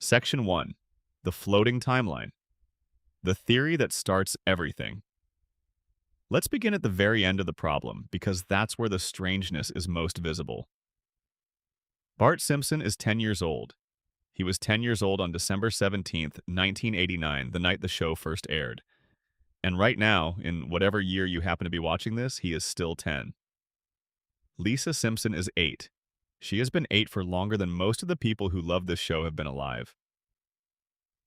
Section 1. The Floating Timeline. The theory that starts everything. Let's begin at the very end of the problem, because that's where the strangeness is most visible. Bart Simpson is 10 years old. He was 10 years old on December 17th, 1989, the night the show first aired. And right now, in whatever year you happen to be watching this, he is still 10. Lisa Simpson is 8. She has been 8 for longer than most of the people who love this show have been alive.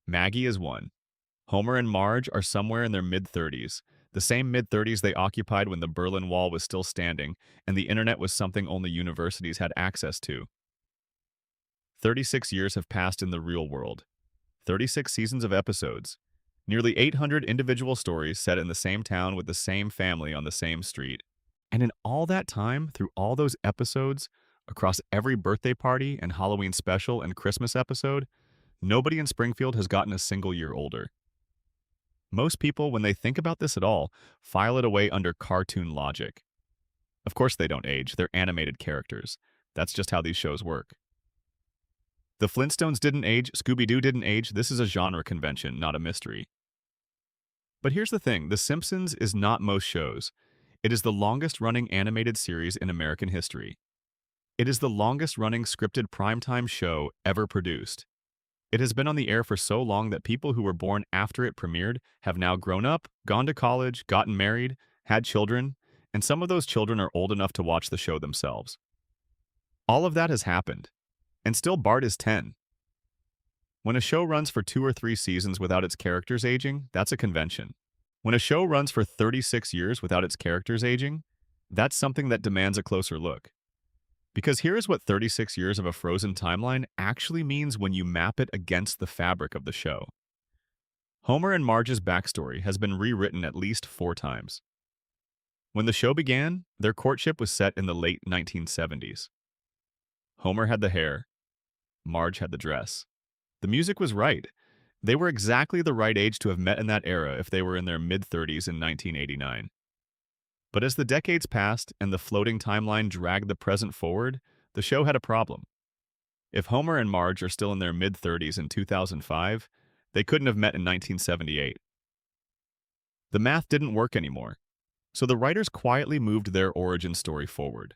Maggie is 1. Homer and Marge are somewhere in their mid-30s, the same mid-30s they occupied when the Berlin Wall was still standing and the internet was something only universities had access to. 36 years have passed in the real world. 36 seasons of episodes. Nearly 800 individual stories set in the same town with the same family on the same street. And in all that time, through all those episodes, across every birthday party and Halloween special and Christmas episode, nobody in Springfield has gotten a single year older. Most people, when they think about this at all, file it away under cartoon logic. Of course they don't age, they're animated characters. That's just how these shows work. The Flintstones didn't age, Scooby-Doo didn't age, this is a genre convention, not a mystery. But here's the thing, The Simpsons is not most shows. It is the longest-running animated series in American history. It is the longest-running scripted primetime show ever produced. It has been on the air for so long that people who were born after it premiered have now grown up, gone to college, gotten married, had children, and some of those children are old enough to watch the show themselves. All of that has happened, and still Bart is 10. When a show runs for 2 or 3 seasons without its characters aging, that's a convention. When a show runs for 36 years without its characters aging, that's something that demands a closer look. Because here is what 36 years of a frozen timeline actually means when you map it against the fabric of the show. Homer and Marge's backstory has been rewritten at least 4 times. When the show began, their courtship was set in the late 1970s. Homer had the hair, Marge had the dress. The music was right. They were exactly the right age to have met in that era if they were in their mid-30s in 1989. But as the decades passed and the floating timeline dragged the present forward, the show had a problem. If Homer and Marge are still in their mid-30s in 2005, they couldn't have met in 1978. The math didn't work anymore, so the writers quietly moved their origin story forward.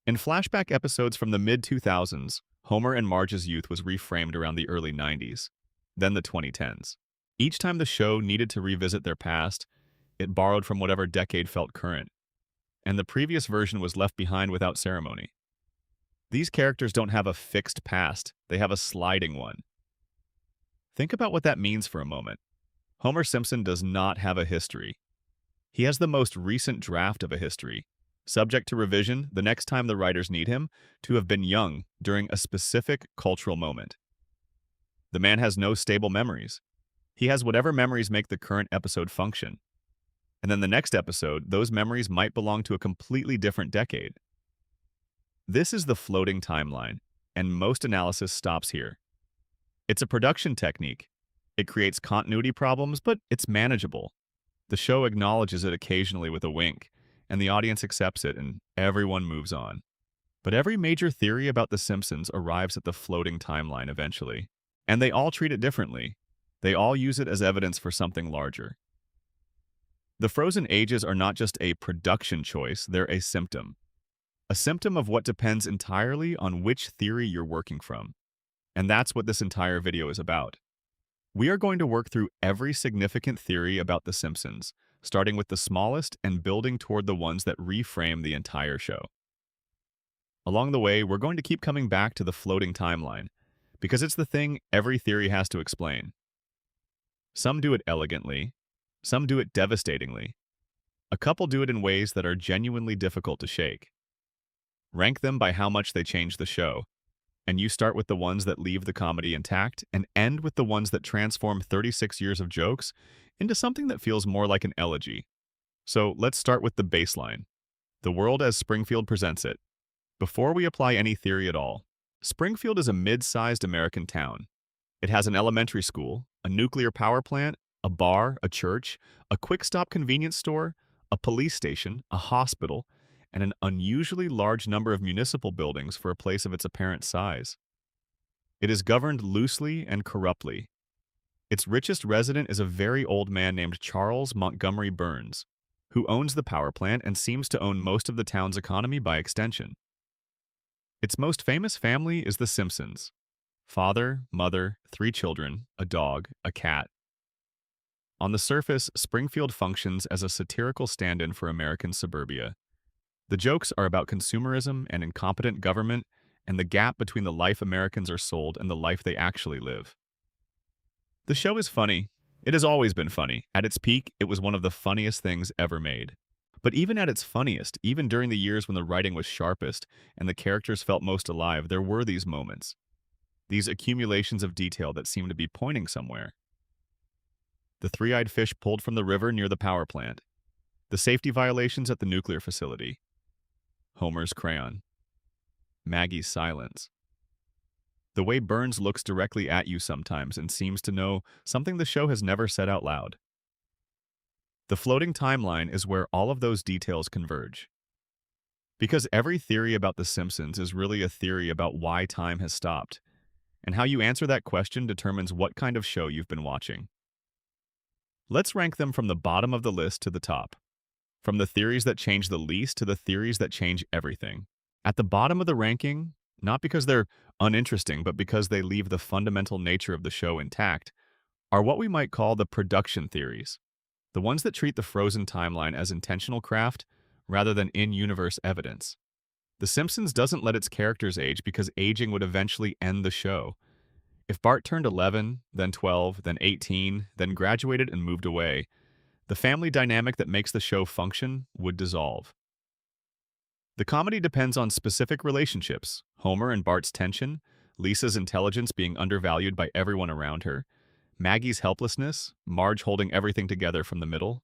In flashback episodes from the mid-2000s, Homer and Marge's youth was reframed around the early 90s, then the 2010s. Each time the show needed to revisit their past, it borrowed from whatever decade felt current, and the previous version was left behind without ceremony. These characters don't have a fixed past, they have a sliding one. Think about what that means for a moment. Homer Simpson does not have a history. He has the most recent draft of a history, subject to revision the next time the writers need him to have been young during a specific cultural moment. The man has no stable memories. He has whatever memories make the current episode function. And then the next episode, those memories might belong to a completely different decade. This is the floating timeline, and most analysis stops here. It's a production technique. It creates continuity problems, but it's manageable. The show acknowledges it occasionally with a wink, and the audience accepts it, and everyone moves on. But every major theory about The Simpsons arrives at the floating timeline eventually, and they all treat it differently. They all use it as evidence for something larger. The frozen ages are not just a production choice, they're a symptom. A symptom of what depends entirely on which theory you're working from. And that's what this entire video is about. We are going to work through every significant theory about The Simpsons, starting with the smallest and building toward the ones that reframe the entire show. Along the way, we're going to keep coming back to the floating timeline, because it's the thing every theory has to explain. Some do it elegantly, some do it devastatingly. A couple do it in ways that are genuinely difficult to shake. Rank them by how much they change the show, and you start with the ones that leave the comedy intact and end with the ones that transform 36 years of jokes into something that feels more like an elegy. So let's start with the baseline, the world as Springfield presents it. Before we apply any theory at all, Springfield is a mid-sized American town. It has an elementary school, a nuclear power plant, a bar, a church, a quick-stop convenience store, a police station, a hospital, and an unusually large number of municipal buildings for a place of its apparent size. It is governed loosely and corruptly. Its richest resident is a very old man named Charles Montgomery Burns, who owns the power plant and seems to own most of the town's economy by extension. Its most famous family is the Simpsons. Father, mother, three children, a dog, a cat. On the surface, Springfield functions as a satirical stand-in for American suburbia. The jokes are about consumerism and incompetent government and the gap between the life Americans are sold and the life they actually live. The show is funny. It has always been funny. At its peak, it was one of the funniest things ever made. But even at its funniest, even during the years when the writing was sharpest and the characters felt most alive, there were these moments. These accumulations of detail that seemed to be pointing somewhere. The three-eyed fish pulled from the river near the power plant. The safety violations at the nuclear facility. Homer's crayon. Maggie's silence. The way Burns looks directly at you sometimes and seems to know something the show has never said out loud. The floating timeline is where all of those details converge. Because every theory about The Simpsons is really a theory about why time has stopped, and how you answer that question determines what kind of show you've been watching. Let's rank them from the bottom of the list to the top. From the theories that change the least to the theories that change everything. At the bottom of the ranking, not because they're uninteresting, but because they leave the fundamental nature of the show intact, are what we might call the production theories. The ones that treat the frozen timeline as intentional craft rather than in-universe evidence. The Simpsons doesn't let its characters age because aging would eventually end the show. If Bart turned 11, then 12, then 18, then graduated and moved away, the family dynamic that makes the show function would dissolve. The comedy depends on specific relationships, Homer and Bart's tension, Lisa's intelligence being undervalued by everyone around her, Maggie's helplessness, Marge holding everything together from the middle.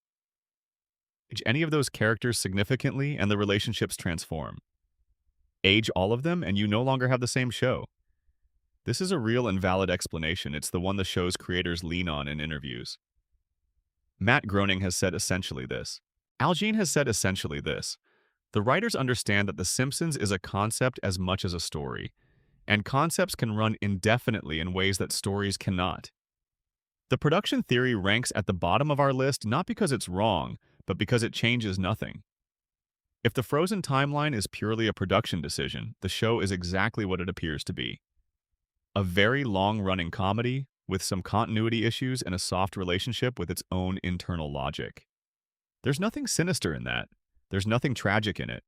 Age any of those characters significantly and the relationships transform. Age all of them and you no longer have the same show. This is a real and valid explanation. It's the one the show's creators lean on in interviews. Matt Groening has said essentially this. Al Jean has said essentially this. The writers understand that The Simpsons is a concept as much as a story, and concepts can run indefinitely in ways that stories cannot. The production theory ranks at the bottom of our list not because it's wrong, but because it changes nothing. If the frozen timeline is purely a production decision, the show is exactly what it appears to be. A very long-running comedy with some continuity issues and a soft relationship with its own internal logic. There's nothing sinister in that. There's nothing tragic in it.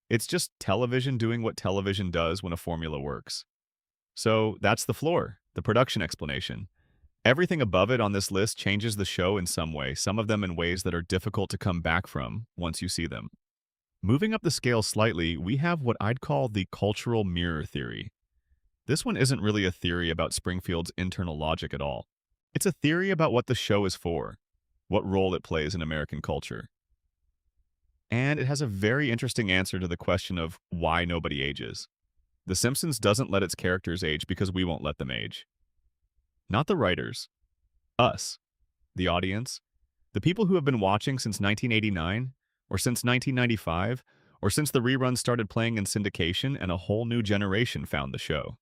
It's just television doing what television does when a formula works. So that's the floor, the production explanation. Everything above it on this list changes the show in some way, some of them in ways that are difficult to come back from once you see them. Moving up the scale slightly, we have what I'd call the cultural mirror theory. This one isn't really a theory about Springfield's internal logic at all. It's a theory about what the show is for, what role it plays in American culture. And it has a very interesting answer to the question of why nobody ages. The Simpsons doesn't let its characters age because we won't let them age. Not the writers. Us. The audience. The people who have been watching since 1989, or since 1995, or since the reruns started playing in syndication and a whole new generation found the show.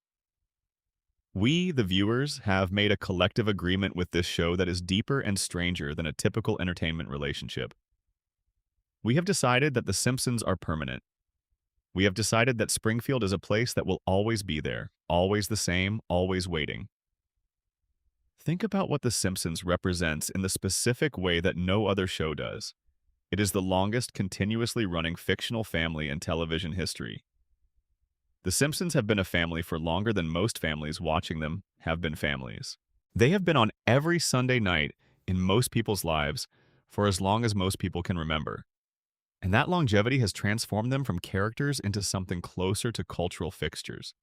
We, the viewers, have made a collective agreement with this show that is deeper and stranger than a typical entertainment relationship. We have decided that The Simpsons are permanent. We have decided that Springfield is a place that will always be there, always the same, always waiting. Think about what The Simpsons represents in the specific way that no other show does. It is the longest continuously running fictional family in television history. The Simpsons have been a family for longer than most families watching them have been families. They have been on every Sunday night in most people's lives for as long as most people can remember. And that longevity has transformed them from characters into something closer to cultural fixtures.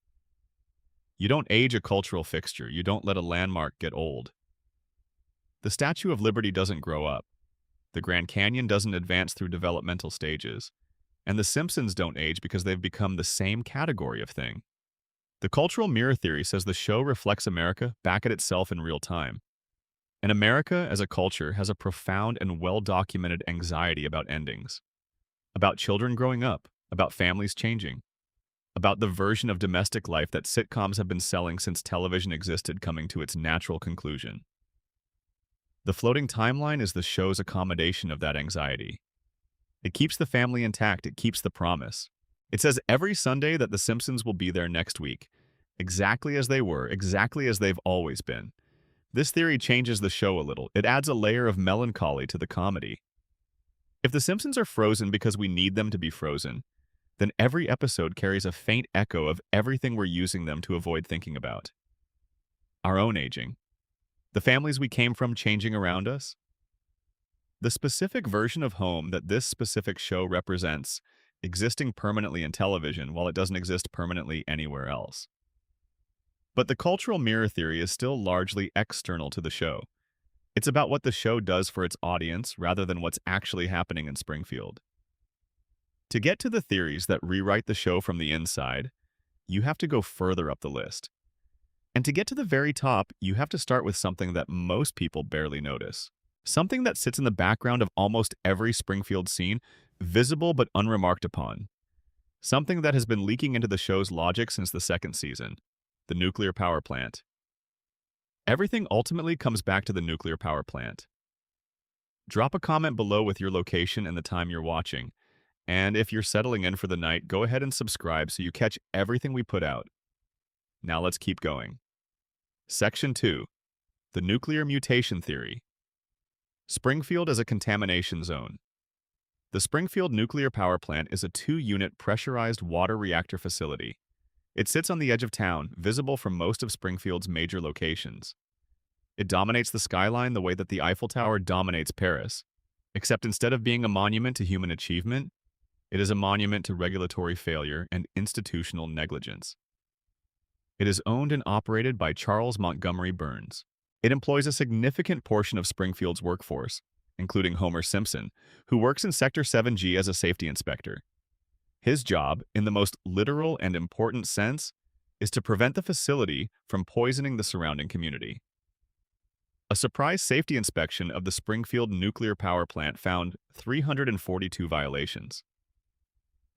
You don't age a cultural fixture. You don't let a landmark get old. The Statue of Liberty doesn't grow up. The Grand Canyon doesn't advance through developmental stages. And The Simpsons don't age because they've become the same category of thing. The cultural mirror theory says the show reflects America back at itself in real time. And America, as a culture, has a profound and well-documented anxiety about endings. About children growing up, about families changing. about the version of domestic life that sitcoms have been selling since television existed coming to its natural conclusion. The floating timeline is the show's accommodation of that anxiety. It keeps the family intact, it keeps the promise. It says every Sunday that The Simpsons will be there next week, exactly as they were, exactly as they've always been. This theory changes the show a little. It adds a layer of melancholy to the comedy. If The Simpsons are frozen because we need them to be frozen, then every episode carries a faint echo of everything we're using them to avoid thinking about. Our own aging. The families we came from changing around us. The specific version of home that this specific show represents, existing permanently in television while it doesn't exist permanently anywhere else. But the cultural mirror theory is still largely external to the show. It's about what the show does for its audience rather than what's actually happening in Springfield. To get to the theories that rewrite the show from the inside, you have to go further up the list. And to get to the very top, you have to start with something that most people barely notice. Something that sits in the background of almost every Springfield scene, visible but unremarked upon. Something that has been leaking into the show's logic since the second season, the nuclear power plant. Everything ultimately comes back to the nuclear power plant. Drop a comment below with your location and the time you're watching. And if you're settling in for the night, go ahead and subscribe so you catch everything we put out. Now let's keep going. Section 2. The nuclear mutation theory. Springfield as a contamination zone. The Springfield nuclear power plant is a 2-unit pressurized water reactor facility. It sits on the edge of town, visible from most of Springfield's major locations. It dominates the skyline the way that the Eiffel Tower dominates Paris, except instead of being a monument to human achievement, it is a monument to regulatory failure and institutional negligence. It is owned and operated by Charles Montgomery Burns. It employs a significant portion of Springfield's workforce, including Homer Simpson, who works in Sector 7G as a safety inspector. His job, in the most literal and important sense, is to prevent the facility from poisoning the surrounding community. A surprise safety inspection of the Springfield nuclear power plant found 342 violations.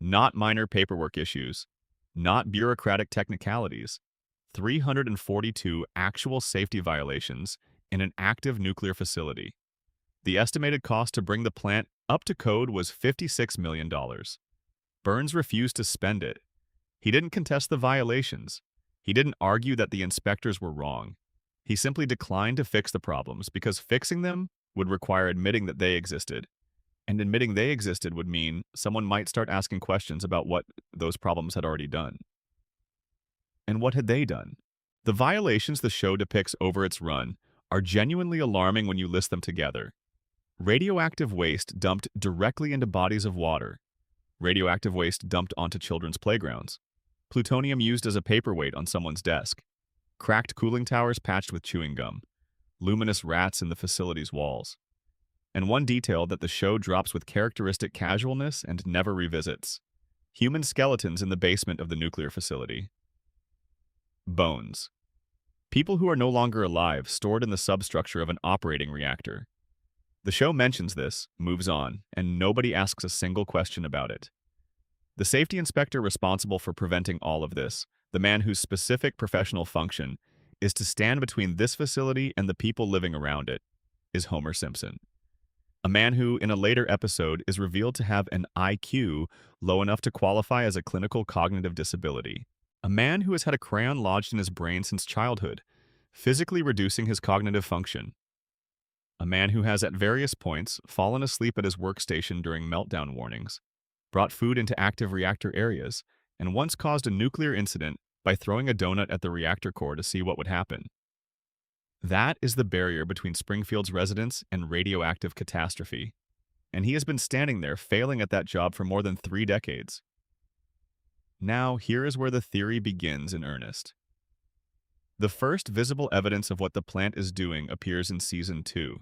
Not minor paperwork issues, not bureaucratic technicalities, 342 actual safety violations in an active nuclear facility. The estimated cost to bring the plant up to code was $56 million. Burns refused to spend it. He didn't contest the violations. He didn't argue that the inspectors were wrong. He simply declined to fix the problems because fixing them would require admitting that they existed. And admitting they existed would mean someone might start asking questions about what those problems had already done. And what had they done? The violations the show depicts over its run are genuinely alarming when you list them together. Radioactive waste dumped directly into bodies of water. Radioactive waste dumped onto children's playgrounds. Plutonium used as a paperweight on someone's desk. Cracked cooling towers patched with chewing gum. Luminous rats in the facility's walls. And one detail that the show drops with characteristic casualness and never revisits. Human skeletons in the basement of the nuclear facility. Bones. People who are no longer alive stored in the substructure of an operating reactor. The show mentions this, moves on, and nobody asks a single question about it. The safety inspector responsible for preventing all of this, the man whose specific professional function is to stand between this facility and the people living around it, is Homer Simpson. A man who, in a later episode, is revealed to have an IQ low enough to qualify as a clinical cognitive disability. A man who has had a crayon lodged in his brain since childhood, physically reducing his cognitive function. A man who has at various points fallen asleep at his workstation during meltdown warnings, brought food into active reactor areas, and once caused a nuclear incident by throwing a donut at the reactor core to see what would happen. That is the barrier between Springfield's residents and radioactive catastrophe, and he has been standing there failing at that job for more than 3 decades. Now, here is where the theory begins in earnest. The first visible evidence of what the plant is doing appears in Season 2.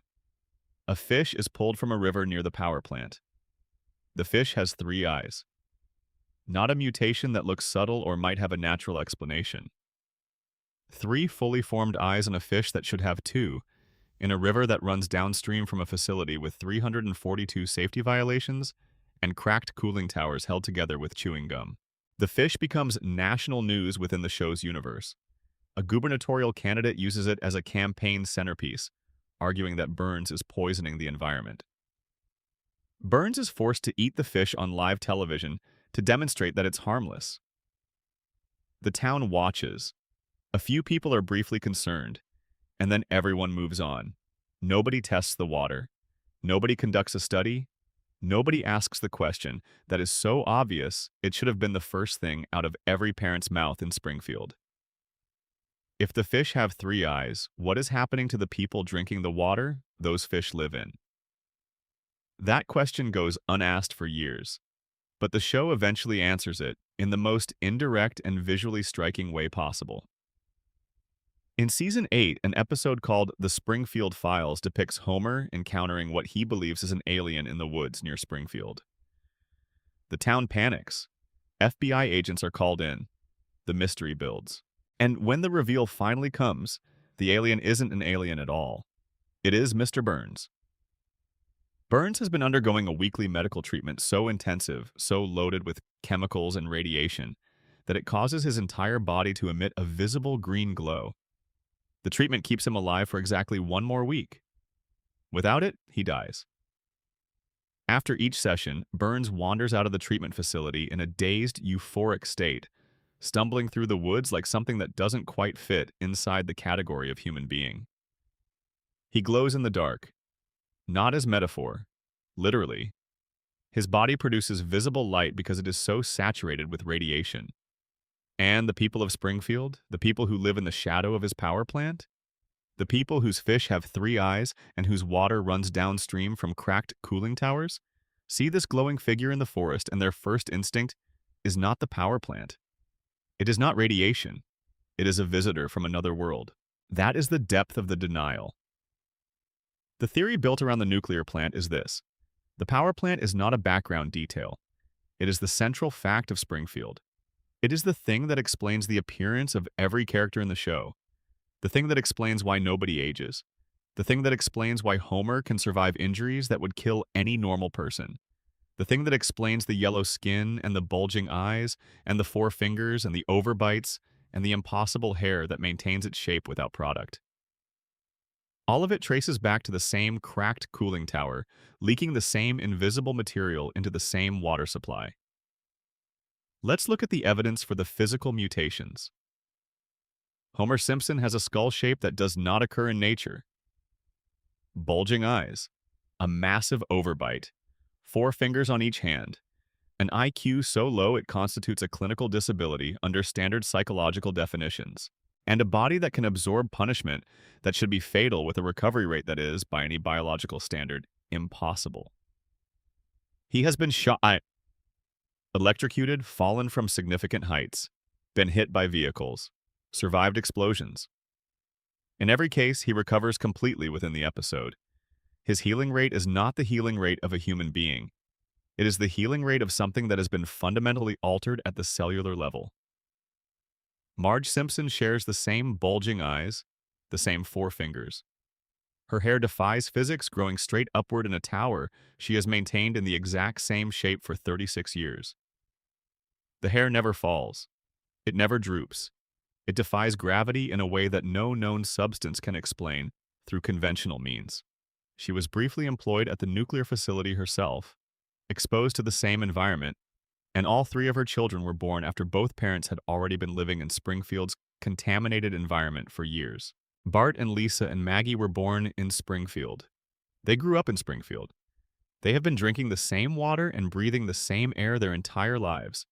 A fish is pulled from a river near the power plant. The fish has 3 eyes. Not a mutation that looks subtle or might have a natural explanation. 3 fully formed eyes in a fish that should have 2, in a river that runs downstream from a facility with 342 safety violations and cracked cooling towers held together with chewing gum. The fish becomes national news within the show's universe. A gubernatorial candidate uses it as a campaign centerpiece, arguing that Burns is poisoning the environment. Burns is forced to eat the fish on live television to demonstrate that it's harmless. The town watches. A few people are briefly concerned, and then everyone moves on. Nobody tests the water. Nobody conducts a study. Nobody asks the question that is so obvious it should have been the first thing out of every parent's mouth in Springfield. If the fish have 3 eyes, what is happening to the people drinking the water those fish live in? That question goes unasked for years, but the show eventually answers it in the most indirect and visually striking way possible. In Season 8, an episode called The Springfield Files depicts Homer encountering what he believes is an alien in the woods near Springfield. The town panics. FBI agents are called in. The mystery builds. And when the reveal finally comes, the alien isn't an alien at all. It is Mr. Burns. Burns has been undergoing a weekly medical treatment so intensive, so loaded with chemicals and radiation, that it causes his entire body to emit a visible green glow. The treatment keeps him alive for exactly 1 more week. Without it, he dies. After each session, Burns wanders out of the treatment facility in a dazed, euphoric state, stumbling through the woods like something that doesn't quite fit inside the category of human being. He glows in the dark, not as metaphor, literally. His body produces visible light because it is so saturated with radiation. And the people of Springfield, the people who live in the shadow of his power plant, the people whose fish have 3 eyes and whose water runs downstream from cracked cooling towers, see this glowing figure in the forest and their first instinct is not the power plant. It is not radiation. It is a visitor from another world. That is the depth of the denial. The theory built around the nuclear plant is this. The power plant is not a background detail. It is the central fact of Springfield. It is the thing that explains the appearance of every character in the show. The thing that explains why nobody ages. The thing that explains why Homer can survive injuries that would kill any normal person. The thing that explains the yellow skin and the bulging eyes and the 4 fingers and the overbites and the impossible hair that maintains its shape without product. All of it traces back to the same cracked cooling tower, leaking the same invisible material into the same water supply. Let's look at the evidence for the physical mutations. Homer Simpson has a skull shape that does not occur in nature. Bulging eyes, a massive overbite, 4 fingers on each hand, an IQ so low it constitutes a clinical disability under standard psychological definitions, and a body that can absorb punishment that should be fatal with a recovery rate that is, by any biological standard, impossible. He has been shot, electrocuted, fallen from significant heights, been hit by vehicles, survived explosions. In every case, he recovers completely within the episode. His healing rate is not the healing rate of a human being. It is the healing rate of something that has been fundamentally altered at the cellular level. Marge Simpson shares the same bulging eyes, the same 4 fingers. Her hair defies physics, growing straight upward in a tower she has maintained in the exact same shape for 36 years. The hair never falls. It never droops. It defies gravity in a way that no known substance can explain through conventional means. She was briefly employed at the nuclear facility herself, exposed to the same environment, and all 3 of her children were born after both parents had already been living in Springfield's contaminated environment for years. Bart and Lisa and Maggie were born in Springfield. They grew up in Springfield. They have been drinking the same water and breathing the same air their entire lives.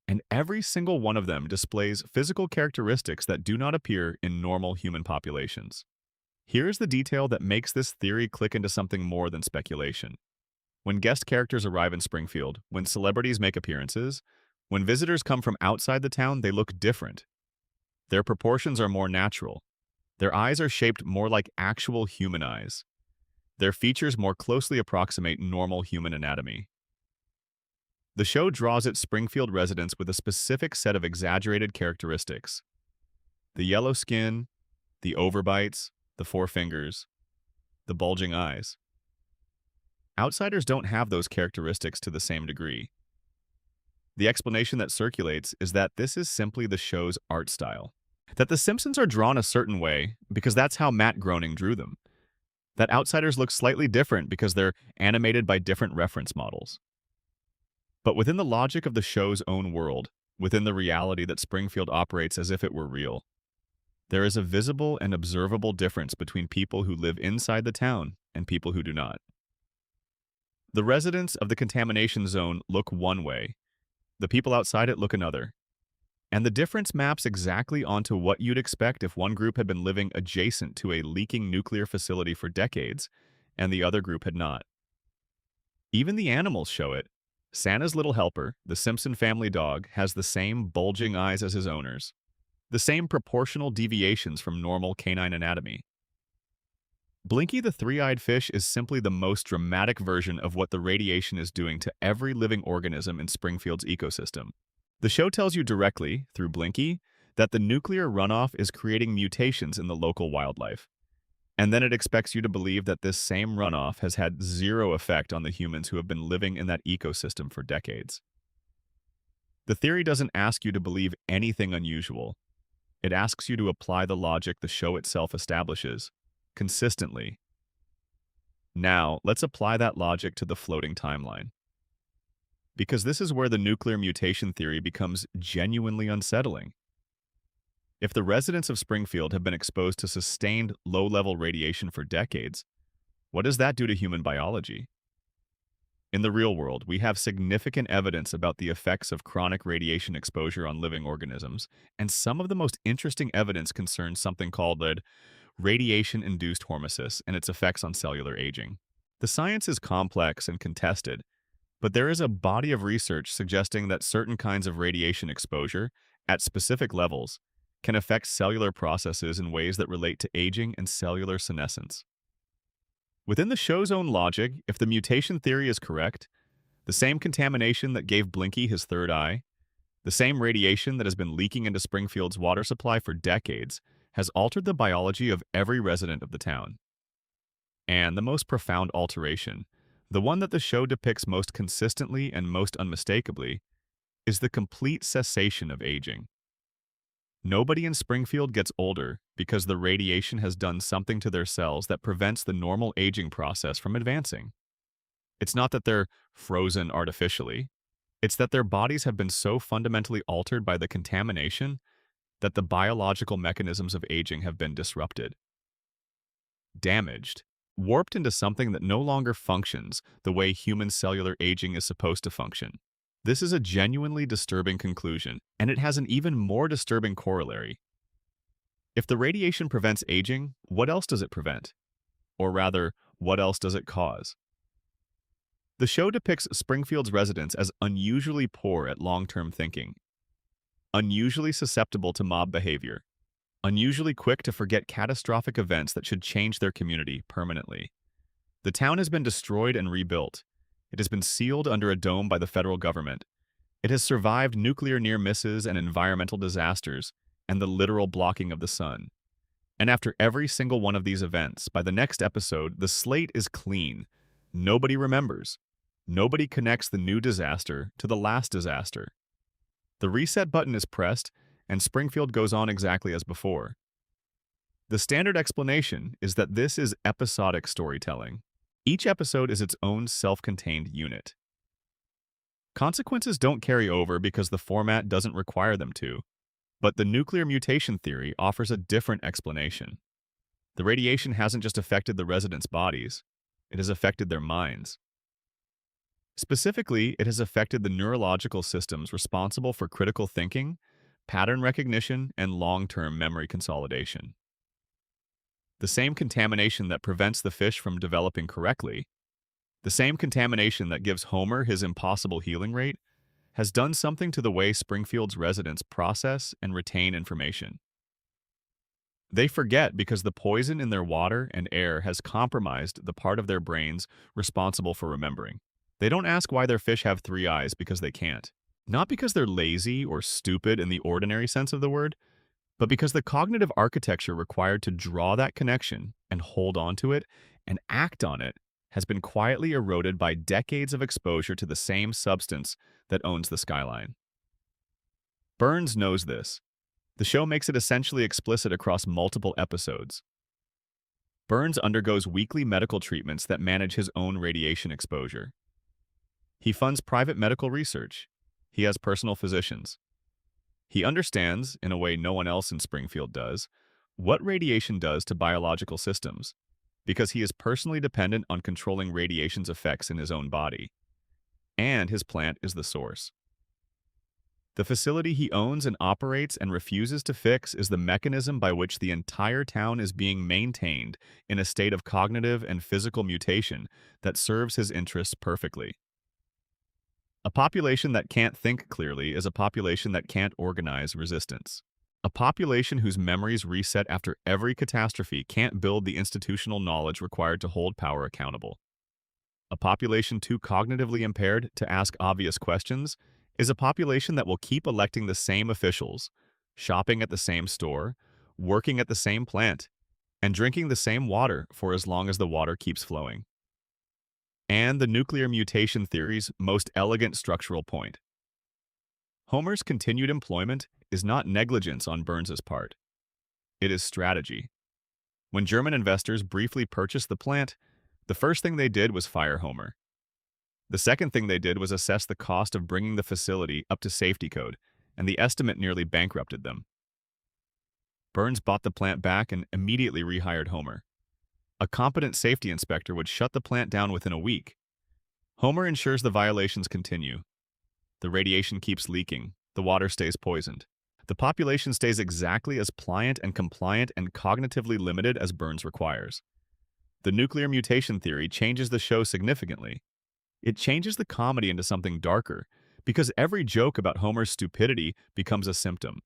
And every single one of them displays physical characteristics that do not appear in normal human populations. Here's the detail that makes this theory click into something more than speculation. When guest characters arrive in Springfield, when celebrities make appearances, when visitors come from outside the town, they look different. Their proportions are more natural. Their eyes are shaped more like actual human eyes. Their features more closely approximate normal human anatomy. The show draws its Springfield residents with a specific set of exaggerated characteristics. The yellow skin, the overbites, the 4 fingers, the bulging eyes. Outsiders don't have those characteristics to the same degree. The explanation that circulates is that this is simply the show's art style. That the Simpsons are drawn a certain way because that's how Matt Groening drew them. That outsiders look slightly different because they're animated by different reference models. But within the logic of the show's own world, within the reality that Springfield operates as if it were real, there is a visible and observable difference between people who live inside the town and people who do not. The residents of the contamination zone look one way, the people outside it look another. And the difference maps exactly onto what you'd expect if one group had been living adjacent to a leaking nuclear facility for decades, and the other group had not. Even the animals show it. Santa's little helper, the Simpson family dog, has the same bulging eyes as his owners, the same proportional deviations from normal canine anatomy. Blinky the three-eyed fish is simply the most dramatic version of what the radiation is doing to every living organism in Springfield's ecosystem. The show tells you directly, through Blinky, that the nuclear runoff is creating mutations in the local wildlife. And then it expects you to believe that this same runoff has had zero effect on the humans who have been living in that ecosystem for decades. The theory doesn't ask you to believe anything unusual. It asks you to apply the logic the show itself establishes, consistently. Now, let's apply that logic to the floating timeline. Because this is where the nuclear mutation theory becomes genuinely unsettling. If the residents of Springfield have been exposed to sustained low-level radiation for decades, what does that do to human biology? In the real world, we have significant evidence about the effects of chronic radiation exposure on living organisms, and some of the most interesting evidence concerns something called radiation-induced hormesis and its effects on cellular aging. The science is complex and contested, but there is a body of research suggesting that certain kinds of radiation exposure, at specific levels, can affect cellular processes in ways that relate to aging and cellular senescence. Within the show's own logic, if the mutation theory is correct, the same contamination that gave Blinky his third eye, the same radiation that has been leaking into Springfield's water supply for decades, has altered the biology of every resident of the town. And the most profound alteration, the one that the show depicts most consistently and most unmistakably, is the complete cessation of aging. Nobody in Springfield gets older because the radiation has done something to their cells that prevents the normal aging process from advancing. It's not that they're frozen artificially. It's that their bodies have been so fundamentally altered by the contamination that the biological mechanisms of aging have been disrupted. Damaged, warped into something that no longer functions the way human cellular aging is supposed to function. This is a genuinely disturbing conclusion, and it has an even more disturbing corollary. If the radiation prevents aging, what else does it prevent? Or rather, what else does it cause? The show depicts Springfield's residents as unusually poor at long-term thinking, unusually susceptible to mob behavior, unusually quick to forget catastrophic events that should change their community permanently. The town has been destroyed and rebuilt. It has been sealed under a dome by the federal government. It has survived nuclear near misses and environmental disasters and the literal blocking of the sun. And after every single one of these events, by the next episode, the slate is clean. Nobody remembers. Nobody connects the new disaster to the last disaster. The reset button is pressed, and Springfield goes on exactly as before. The standard explanation is that this is episodic storytelling. Each episode is its own self-contained unit. Consequences don't carry over because the format doesn't require them to, but the nuclear mutation theory offers a different explanation. The radiation hasn't just affected the residents' bodies, it has affected their minds. Specifically, it has affected the neurological systems responsible for critical thinking, pattern recognition, and long-term memory consolidation. The same contamination that prevents the fish from developing correctly, the same contamination that gives Homer his impossible healing rate, has done something to the way Springfield's residents process and retain information. They forget because the poison in their water and air has compromised the part of their brains responsible for remembering. They don't ask why their fish have three eyes because they can't. Not because they're lazy or stupid in the ordinary sense of the word, but because the cognitive architecture required to draw that connection and hold on to it and act on it has been quietly eroded by decades of exposure to the same substance that owns the skyline. Burns knows this. The show makes it essentially explicit across multiple episodes. Burns undergoes weekly medical treatments that manage his own radiation exposure. He funds private medical research. He has personal physicians. He understands, in a way no one else in Springfield does, what radiation does to biological systems, because he is personally dependent on controlling radiation's effects in his own body. And his plant is the source. The facility he owns and operates and refuses to fix is the mechanism by which the entire town is being maintained in a state of cognitive and physical mutation that serves his interests perfectly. A population that can't think clearly is a population that can't organize resistance. A population whose memories reset after every catastrophe can't build the institutional knowledge required to hold power accountable. A population too cognitively impaired to ask obvious questions is a population that will keep electing the same officials, shopping at the same store, working at the same plant, and drinking the same water for as long as the water keeps flowing. And the nuclear mutation theory's most elegant structural point. Homer's continued employment is not negligence on Burns's part. It is strategy. When German investors briefly purchased the plant, the first thing they did was fire Homer. The second thing they did was assess the cost of bringing the facility up to safety code, and the estimate nearly bankrupted them. Burns bought the plant back and immediately rehired Homer. A competent safety inspector would shut the plant down within a week. Homer ensures the violations continue. The radiation keeps leaking. The water stays poisoned. The population stays exactly as pliant and compliant and cognitively limited as Burns requires. The nuclear mutation theory changes the show significantly. It changes the comedy into something darker, because every joke about Homer's stupidity becomes a symptom.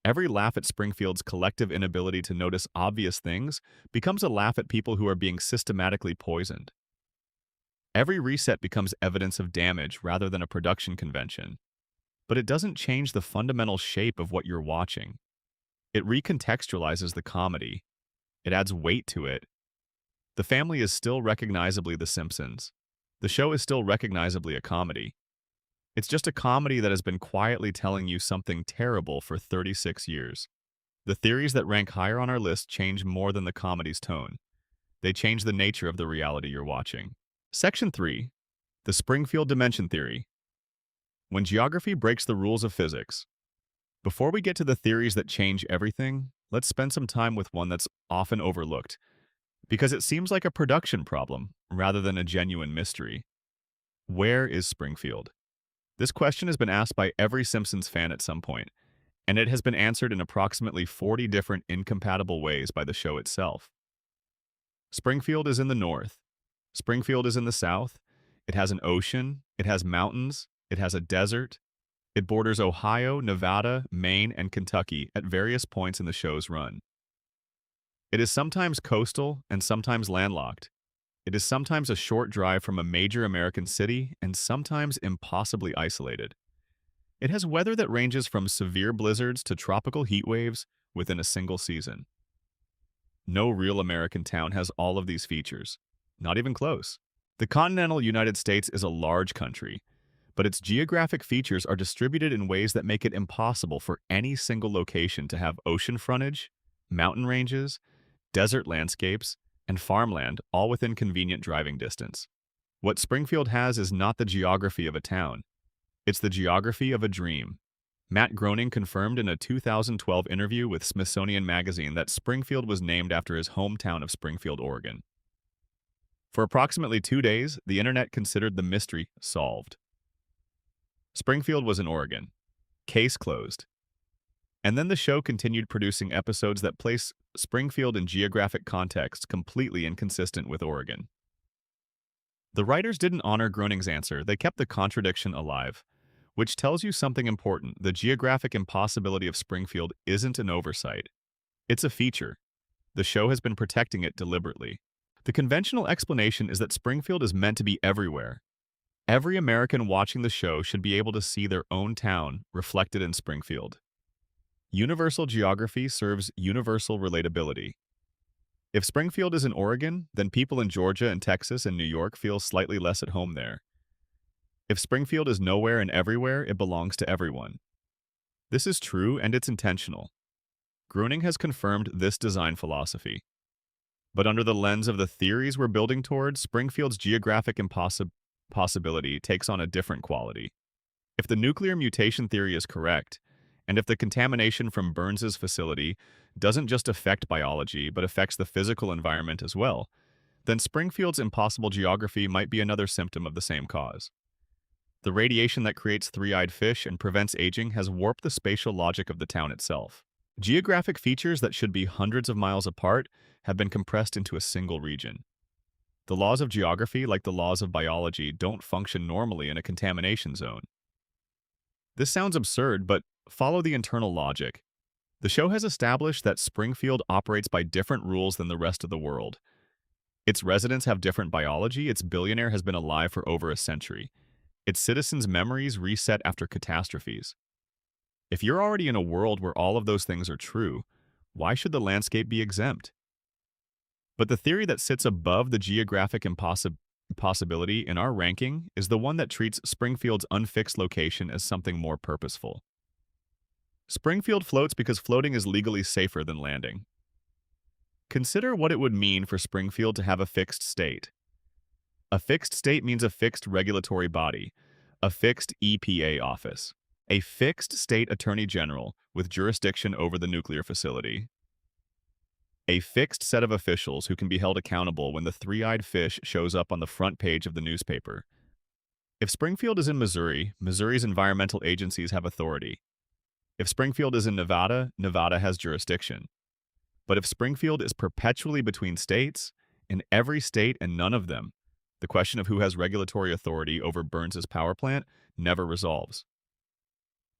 Every laugh at Springfield's collective inability to notice obvious things becomes a laugh at people who are being systematically poisoned. Every reset becomes evidence of damage rather than a production convention. But it doesn't change the fundamental shape of what you're watching. It recontextualizes the comedy. It adds weight to it. The family is still recognizably The Simpsons. The show is still recognizably a comedy. It's just a comedy that has been quietly telling you something terrible for 36 years. The theories that rank higher on our list change more than the comedy's tone. They change the nature of the reality you're watching. Section 3. The Springfield Dimension Theory. When geography breaks the rules of physics. Before we get to the theories that change everything, let's spend some time with one that's often overlooked, because it seems like a production problem rather than a genuine mystery. Where is Springfield? This question has been asked by every Simpsons fan at some point, and it has been answered in approximately 40 different incompatible ways by the show itself. Springfield is in the north. Springfield is in the south. It has an ocean. It has mountains. It has a desert. It borders Ohio, Nevada, Maine, and Kentucky at various points in the show's run. It is sometimes coastal and sometimes landlocked. It is sometimes a short drive from a major American city and sometimes impossibly isolated. It has weather that ranges from severe blizzards to tropical heat waves within a single season. No real American town has all of these features, not even close. The continental United States is a large country, but its geographic features are distributed in ways that make it impossible for any single location to have ocean frontage, mountain ranges, desert landscapes, and farmland all within convenient driving distance. What Springfield has is not the geography of a town. It's the geography of a dream. Matt Groening confirmed in a 2012 interview with Smithsonian Magazine that Springfield was named after his hometown of Springfield, Oregon. For approximately 2 days, the internet considered the mystery solved. Springfield was in Oregon. Case closed. And then the show continued producing episodes that place Springfield in geographic context completely inconsistent with Oregon. The writers didn't honor Groening's answer, they kept the contradiction alive, which tells you something important. The geographic impossibility of Springfield isn't an oversight. It's a feature. The show has been protecting it deliberately. The conventional explanation is that Springfield is meant to be everywhere. Every American watching the show should be able to see their own town reflected in Springfield. Universal geography serves universal relatability. If Springfield is in Oregon, then people in Georgia and Texas and New York feel slightly less at home there. If Springfield is nowhere and everywhere, it belongs to everyone. This is true and it's intentional. Gruning has confirmed this design philosophy. But under the lens of the theories we're building towards, Springfield's geographic impossibility takes on a different quality. If the nuclear mutation theory is correct, and if the contamination from Burns's facility doesn't just affect biology but affects the physical environment as well, then Springfield's impossible geography might be another symptom of the same cause. The radiation that creates three-eyed fish and prevents aging has warped the spatial logic of the town itself. Geographic features that should be hundreds of miles apart have been compressed into a single region. The laws of geography, like the laws of biology, don't function normally in a contamination zone. This sounds absurd, but follow the internal logic. The show has established that Springfield operates by different rules than the rest of the world. Its residents have different biology, its billionaire has been alive for over a century. Its citizens' memories reset after catastrophes. If you're already in a world where all of those things are true, why should the landscape be exempt? But the theory that sits above the geographic impossibility in our ranking is the one that treats Springfield's unfixed location as something more purposeful. Springfield floats because floating is legally safer than landing. Consider what it would mean for Springfield to have a fixed state. A fixed state means a fixed regulatory body, a fixed EPA office, a fixed state attorney general with jurisdiction over the nuclear facility, a fixed set of officials who can be held accountable when the three-eyed fish shows up on the front page of the newspaper. If Springfield is in Missouri, Missouri's environmental agencies have authority. If Springfield is in Nevada, Nevada has jurisdiction. But if Springfield is perpetually between states, in every state and none of them, the question of who has regulatory authority over Burns's power plant never resolves.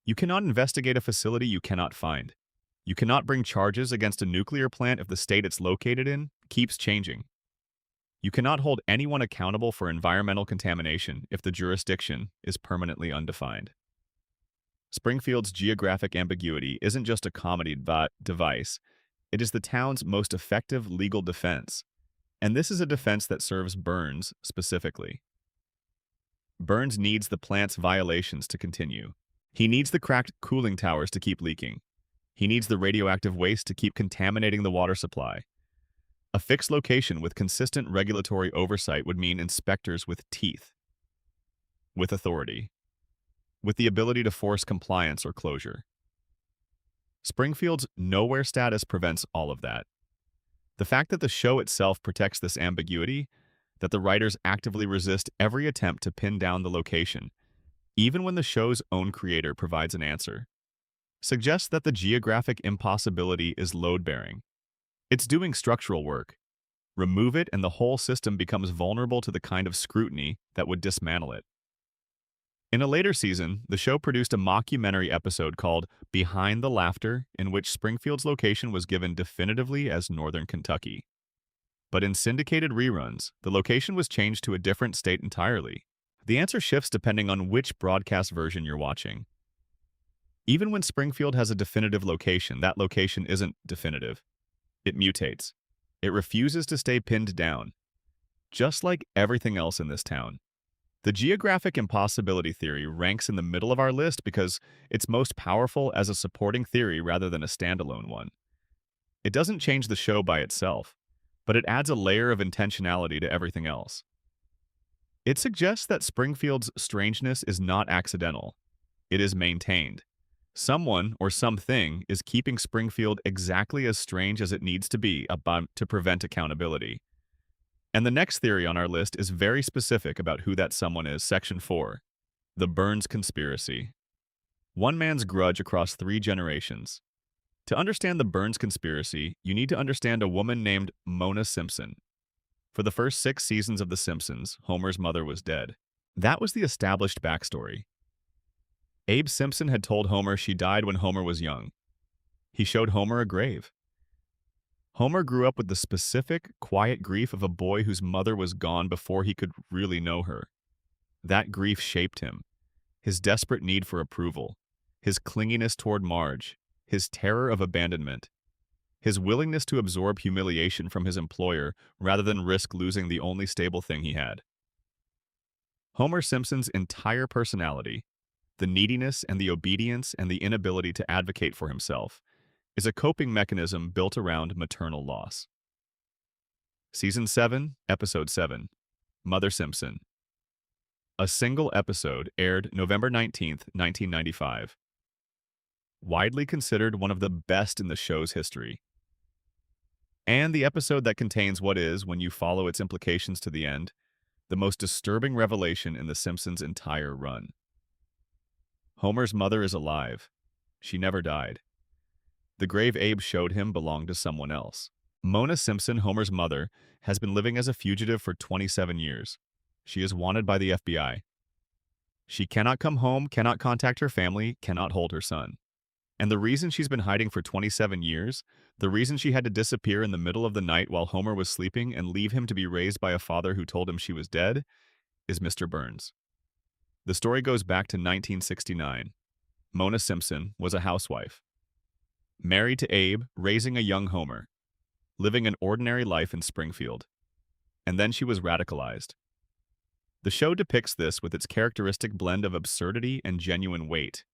You cannot investigate a facility you cannot find. You cannot bring charges against a nuclear plant if the state it's located in keeps changing. You cannot hold anyone accountable for environmental contamination if the jurisdiction is permanently undefined. Springfield's geographic ambiguity isn't just a comedy device, it is the town's most effective legal defense. And this is a defense that serves Burns specifically. Burns needs the plant's violations to continue. He needs the cracked cooling towers to keep leaking. He needs the radioactive waste to keep contaminating the water supply. A fixed location with consistent regulatory oversight would mean inspectors with teeth, with authority, with the ability to force compliance or closure. Springfield's nowhere status prevents all of that. The fact that the show itself protects this ambiguity, that the writers actively resist every attempt to pin down the location, even when the show's own creator provides an answer, suggests that the geographic impossibility is load-bearing. It's doing structural work. Remove it and the whole system becomes vulnerable to the kind of scrutiny that would dismantle it. In a later season, the show produced a mockumentary episode called Behind the Laughter, in which Springfield's location was given definitively as Northern Kentucky. But in syndicated reruns, the location was changed to a different state entirely. The answer shifts depending on which broadcast version you're watching. Even when Springfield has a definitive location, that location isn't definitive. It mutates. It refuses to stay pinned down. Just like everything else in this town. The geographic impossibility theory ranks in the middle of our list because it's most powerful as a supporting theory rather than a standalone one. It doesn't change the show by itself, but it adds a layer of intentionality to everything else. It suggests that Springfield's strangeness is not accidental. It is maintained. Someone or something is keeping Springfield exactly as strange as it needs to be to prevent accountability. And the next theory on our list is very specific about who that someone is. Section 4. The Burns Conspiracy. One man's grudge across 3 generations. To understand the Burns Conspiracy, you need to understand a woman named Mona Simpson. For the first 6 seasons of The Simpsons, Homer's mother was dead. That was the established backstory. Abe Simpson had told Homer she died when Homer was young. He showed Homer a grave. Homer grew up with the specific, quiet grief of a boy whose mother was gone before he could really know her. That grief shaped him. His desperate need for approval, his clinginess toward Marge, his terror of abandonment, his willingness to absorb humiliation from his employer rather than risk losing the only stable thing he had. Homer Simpson's entire personality, the neediness and the obedience and the inability to advocate for himself, is a coping mechanism built around maternal loss. Season 7, Episode 7, Mother Simpson. A single episode aired November 19th, 1995. Widely considered one of the best in the show's history. And the episode that contains what is, when you follow its implications to the end, the most disturbing revelation in The Simpsons' entire run. Homer's mother is alive. She never died. The grave Abe showed him belonged to someone else. Mona Simpson, Homer's mother, has been living as a fugitive for 27 years. She is wanted by the FBI. She cannot come home, cannot contact her family, cannot hold her son. And the reason she's been hiding for 27 years, the reason she had to disappear in the middle of the night while Homer was sleeping and leave him to be raised by a father who told him she was dead, is Mr. Burns. The story goes back to 1969. Mona Simpson was a housewife. Married to Abe, raising a young Homer. Living an ordinary life in Springfield. And then she was radicalized. The show depicts this with its characteristic blend of absurdity and genuine weight.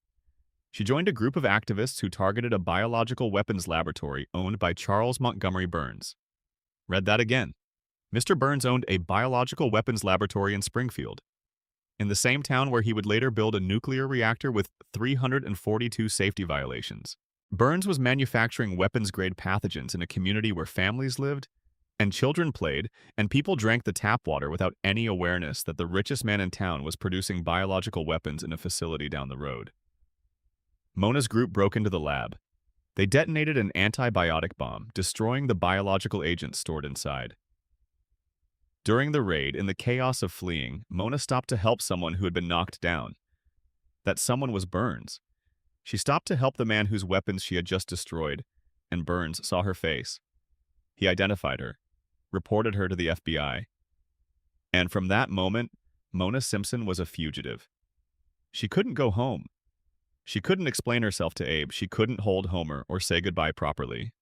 She joined a group of activists who targeted a biological weapons laboratory owned by Charles Montgomery Burns. Read that again. Mr. Burns owned a biological weapons laboratory in Springfield, in the same town where he would later build a nuclear reactor with 342 safety violations. Burns was manufacturing weapons-grade pathogens in a community where families lived, and children played, and people drank the tap water without any awareness that the richest man in town was producing biological weapons in a facility down the road. Mona's group broke into the lab. They detonated an antibiotic bomb, destroying the biological agents stored inside. During the raid, in the chaos of fleeing, Mona stopped to help someone who had been knocked down. That someone was Burns. She stopped to help the man whose weapons she had just destroyed, and Burns saw her face. He identified her, reported her to the FBI. And from that moment, Mona Simpson was a fugitive. She couldn't go home. She couldn't explain herself to Abe. She couldn't hold Homer or say goodbye properly.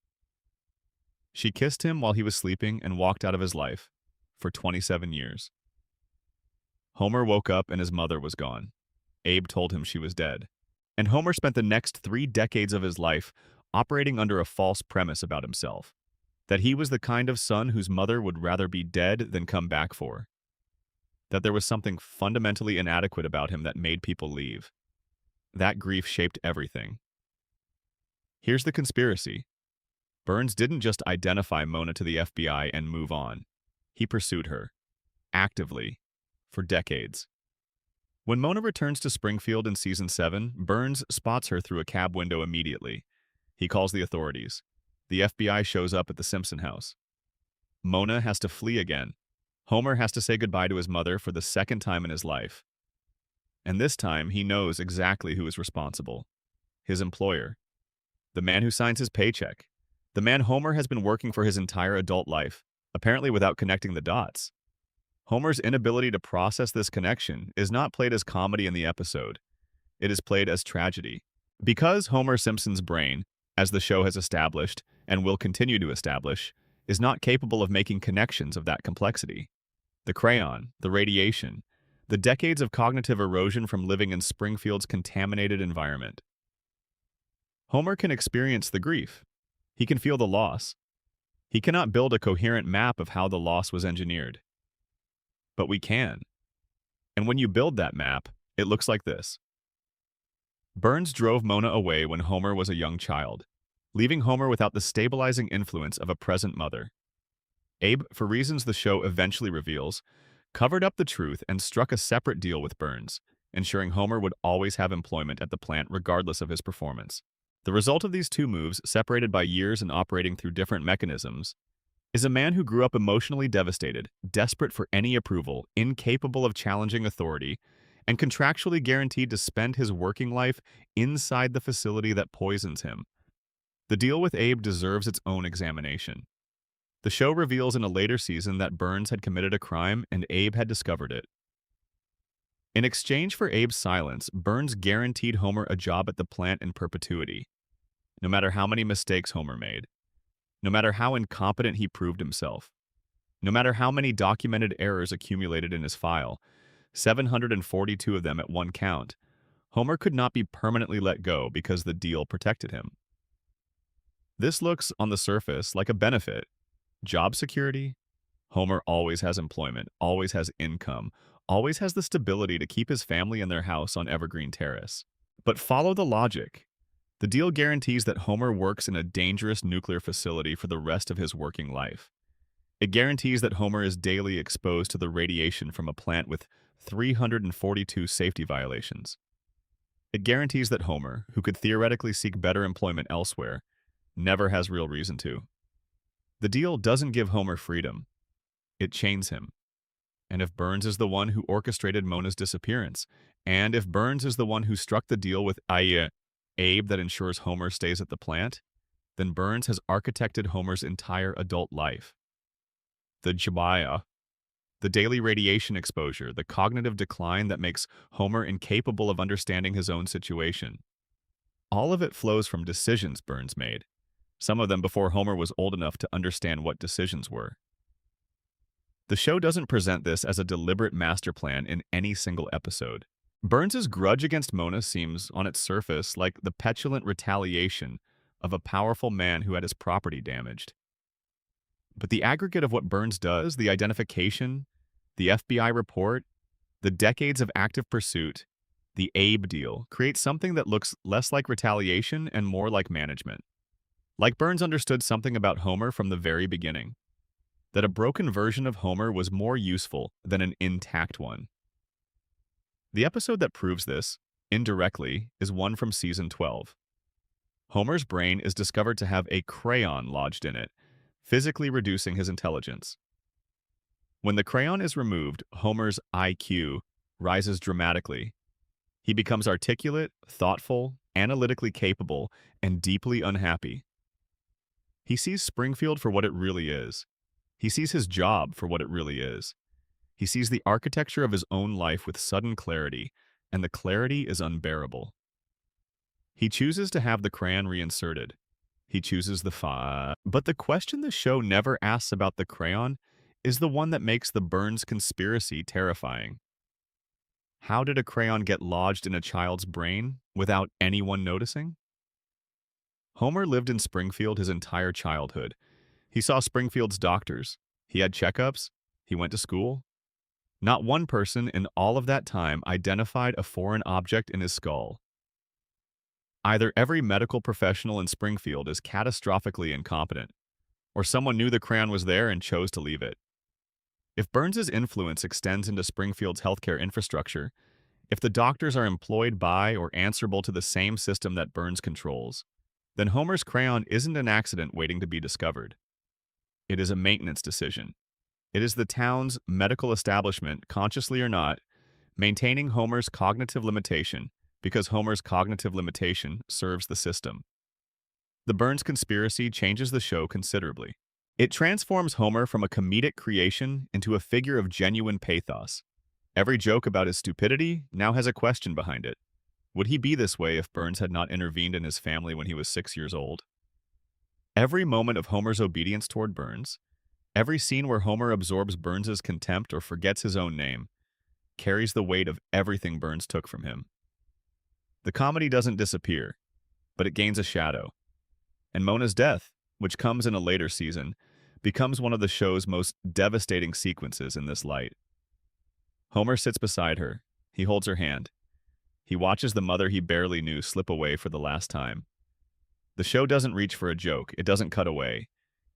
She kissed him while he was sleeping and walked out of his life for 27 years. Homer woke up and his mother was gone. Abe told him she was dead. And Homer spent the next 3 decades of his life operating under a false premise about himself, that he was the kind of son whose mother would rather be dead than come back for, that there was something fundamentally inadequate about him that made people leave. That grief shaped everything. Here's the conspiracy. Burns didn't just identify Mona to the FBI and move on. He pursued her, actively, for decades. When Mona returns to Springfield in Season 7, Burns spots her through a cab window immediately. He calls the authorities. The FBI shows up at the Simpson house. Mona has to flee again. Homer has to say goodbye to his mother for the second time in his life. And this time, he knows exactly who is responsible. His employer. The man who signs his paycheck. The man Homer has been working for his entire adult life, apparently without connecting the dots. Homer's inability to process this connection is not played as comedy in the episode. It is played as tragedy. Because Homer Simpson's brain, as the show has established and will continue to establish, is not capable of making connections of that complexity. The crayon, the radiation, the decades of cognitive erosion from living in Springfield's contaminated environment. Homer can experience the grief. He can feel the loss. He cannot build a coherent map of how the loss was engineered. But we can. And when you build that map, it looks like this. Burns drove Mona away when Homer was a young child, leaving Homer without the stabilizing influence of a present mother. Abe, for reasons the show eventually reveals, covered up the truth and struck a separate deal with Burns, ensuring Homer would always have employment at the plant regardless of his performance. The result of these two moves, separated by years and operating through different mechanisms, is a man who grew up emotionally devastated, desperate for any approval, incapable of challenging authority, and contractually guaranteed to spend his working life inside the facility that poisons him. The deal with Abe deserves its own examination. The show reveals in a later season that Burns had committed a crime and Abe had discovered it. In exchange for Abe's silence, Burns guaranteed Homer a job at the plant in perpetuity. No matter how many mistakes Homer made, no matter how incompetent he proved himself, no matter how many documented errors accumulated in his file, 742 of them at one count. Homer could not be permanently let go because the deal protected him. This looks, on the surface, like a benefit. Job security. Homer always has employment, always has income, always has the stability to keep his family and their house on Evergreen Terrace. But follow the logic. The deal guarantees that Homer works in a dangerous nuclear facility for the rest of his working life. It guarantees that Homer is daily exposed to the radiation from a plant with 342 safety violations. It guarantees that Homer, who could theoretically seek better employment elsewhere, never has real reason to. The deal doesn't give Homer freedom. It chains him. And if Burns is the one who orchestrated Mona's disappearance, and if Burns is the one who struck the deal with Abe that ensures Homer stays at the plant, then Burns has architected Homer's entire adult life. The jabaya, the daily radiation exposure, the cognitive decline that makes Homer incapable of understanding his own situation. All of it flows from decisions Burns made, some of them before Homer was old enough to understand what decisions were. The show doesn't present this as a deliberate master plan in any single episode. Burns's grudge against Mona seems, on its surface, like the petulant retaliation of a powerful man who had his property damaged. But the aggregate of what Burns does, the identification, the FBI report, the decades of active pursuit, the Abe deal, creates something that looks less like retaliation and more like management. Like Burns understood something about Homer from the very beginning, that a broken version of Homer was more useful than an intact one. The episode that proves this, indirectly, is one from season 12. Homer's brain is discovered to have a crayon lodged in it, physically reducing his intelligence. When the crayon is removed, Homer's IQ rises dramatically. He becomes articulate, thoughtful, analytically capable, and deeply unhappy. He sees Springfield for what it really is. He sees his job for what it really is. He sees the architecture of his own life with sudden clarity, and the clarity is unbearable. He chooses to have the crayon reinserted. He chooses the fa. But the question the show never asks about the crayon is the one that makes the Burns conspiracy terrifying. How did a crayon get lodged in a child's brain without anyone noticing? Homer lived in Springfield his entire childhood. He saw Springfield's doctors. He had checkups. He went to school. Not one person in all of that time identified a foreign object in his skull. Either every medical professional in Springfield is catastrophically incompetent, or someone knew the crayon was there and chose to leave it. If Burns's influence extends into Springfield's healthcare infrastructure, if the doctors are employed by or answerable to the same system that Burns controls, then Homer's crayon isn't an accident waiting to be discovered. It is a maintenance decision. It is the town's medical establishment, consciously or not, maintaining Homer's cognitive limitation because Homer's cognitive limitation serves the system. The Burns conspiracy changes the show considerably. It transforms Homer from a comedic creation into a figure of genuine pathos. Every joke about his stupidity now has a question behind it. Would he be this way if Burns had not intervened in his family when he was 6 years old? Every moment of Homer's obedience toward Burns, every scene where Homer absorbs Burns's contempt or forgets his own name, carries the weight of everything Burns took from him. The comedy doesn't disappear, but it gains a shadow. And Mona's death, which comes in a later season, becomes one of the show's most devastating sequences in this light. Homer sits beside her. He holds her hand. He watches the mother he barely knew slip away for the last time. The show doesn't reach for a joke. It doesn't cut away.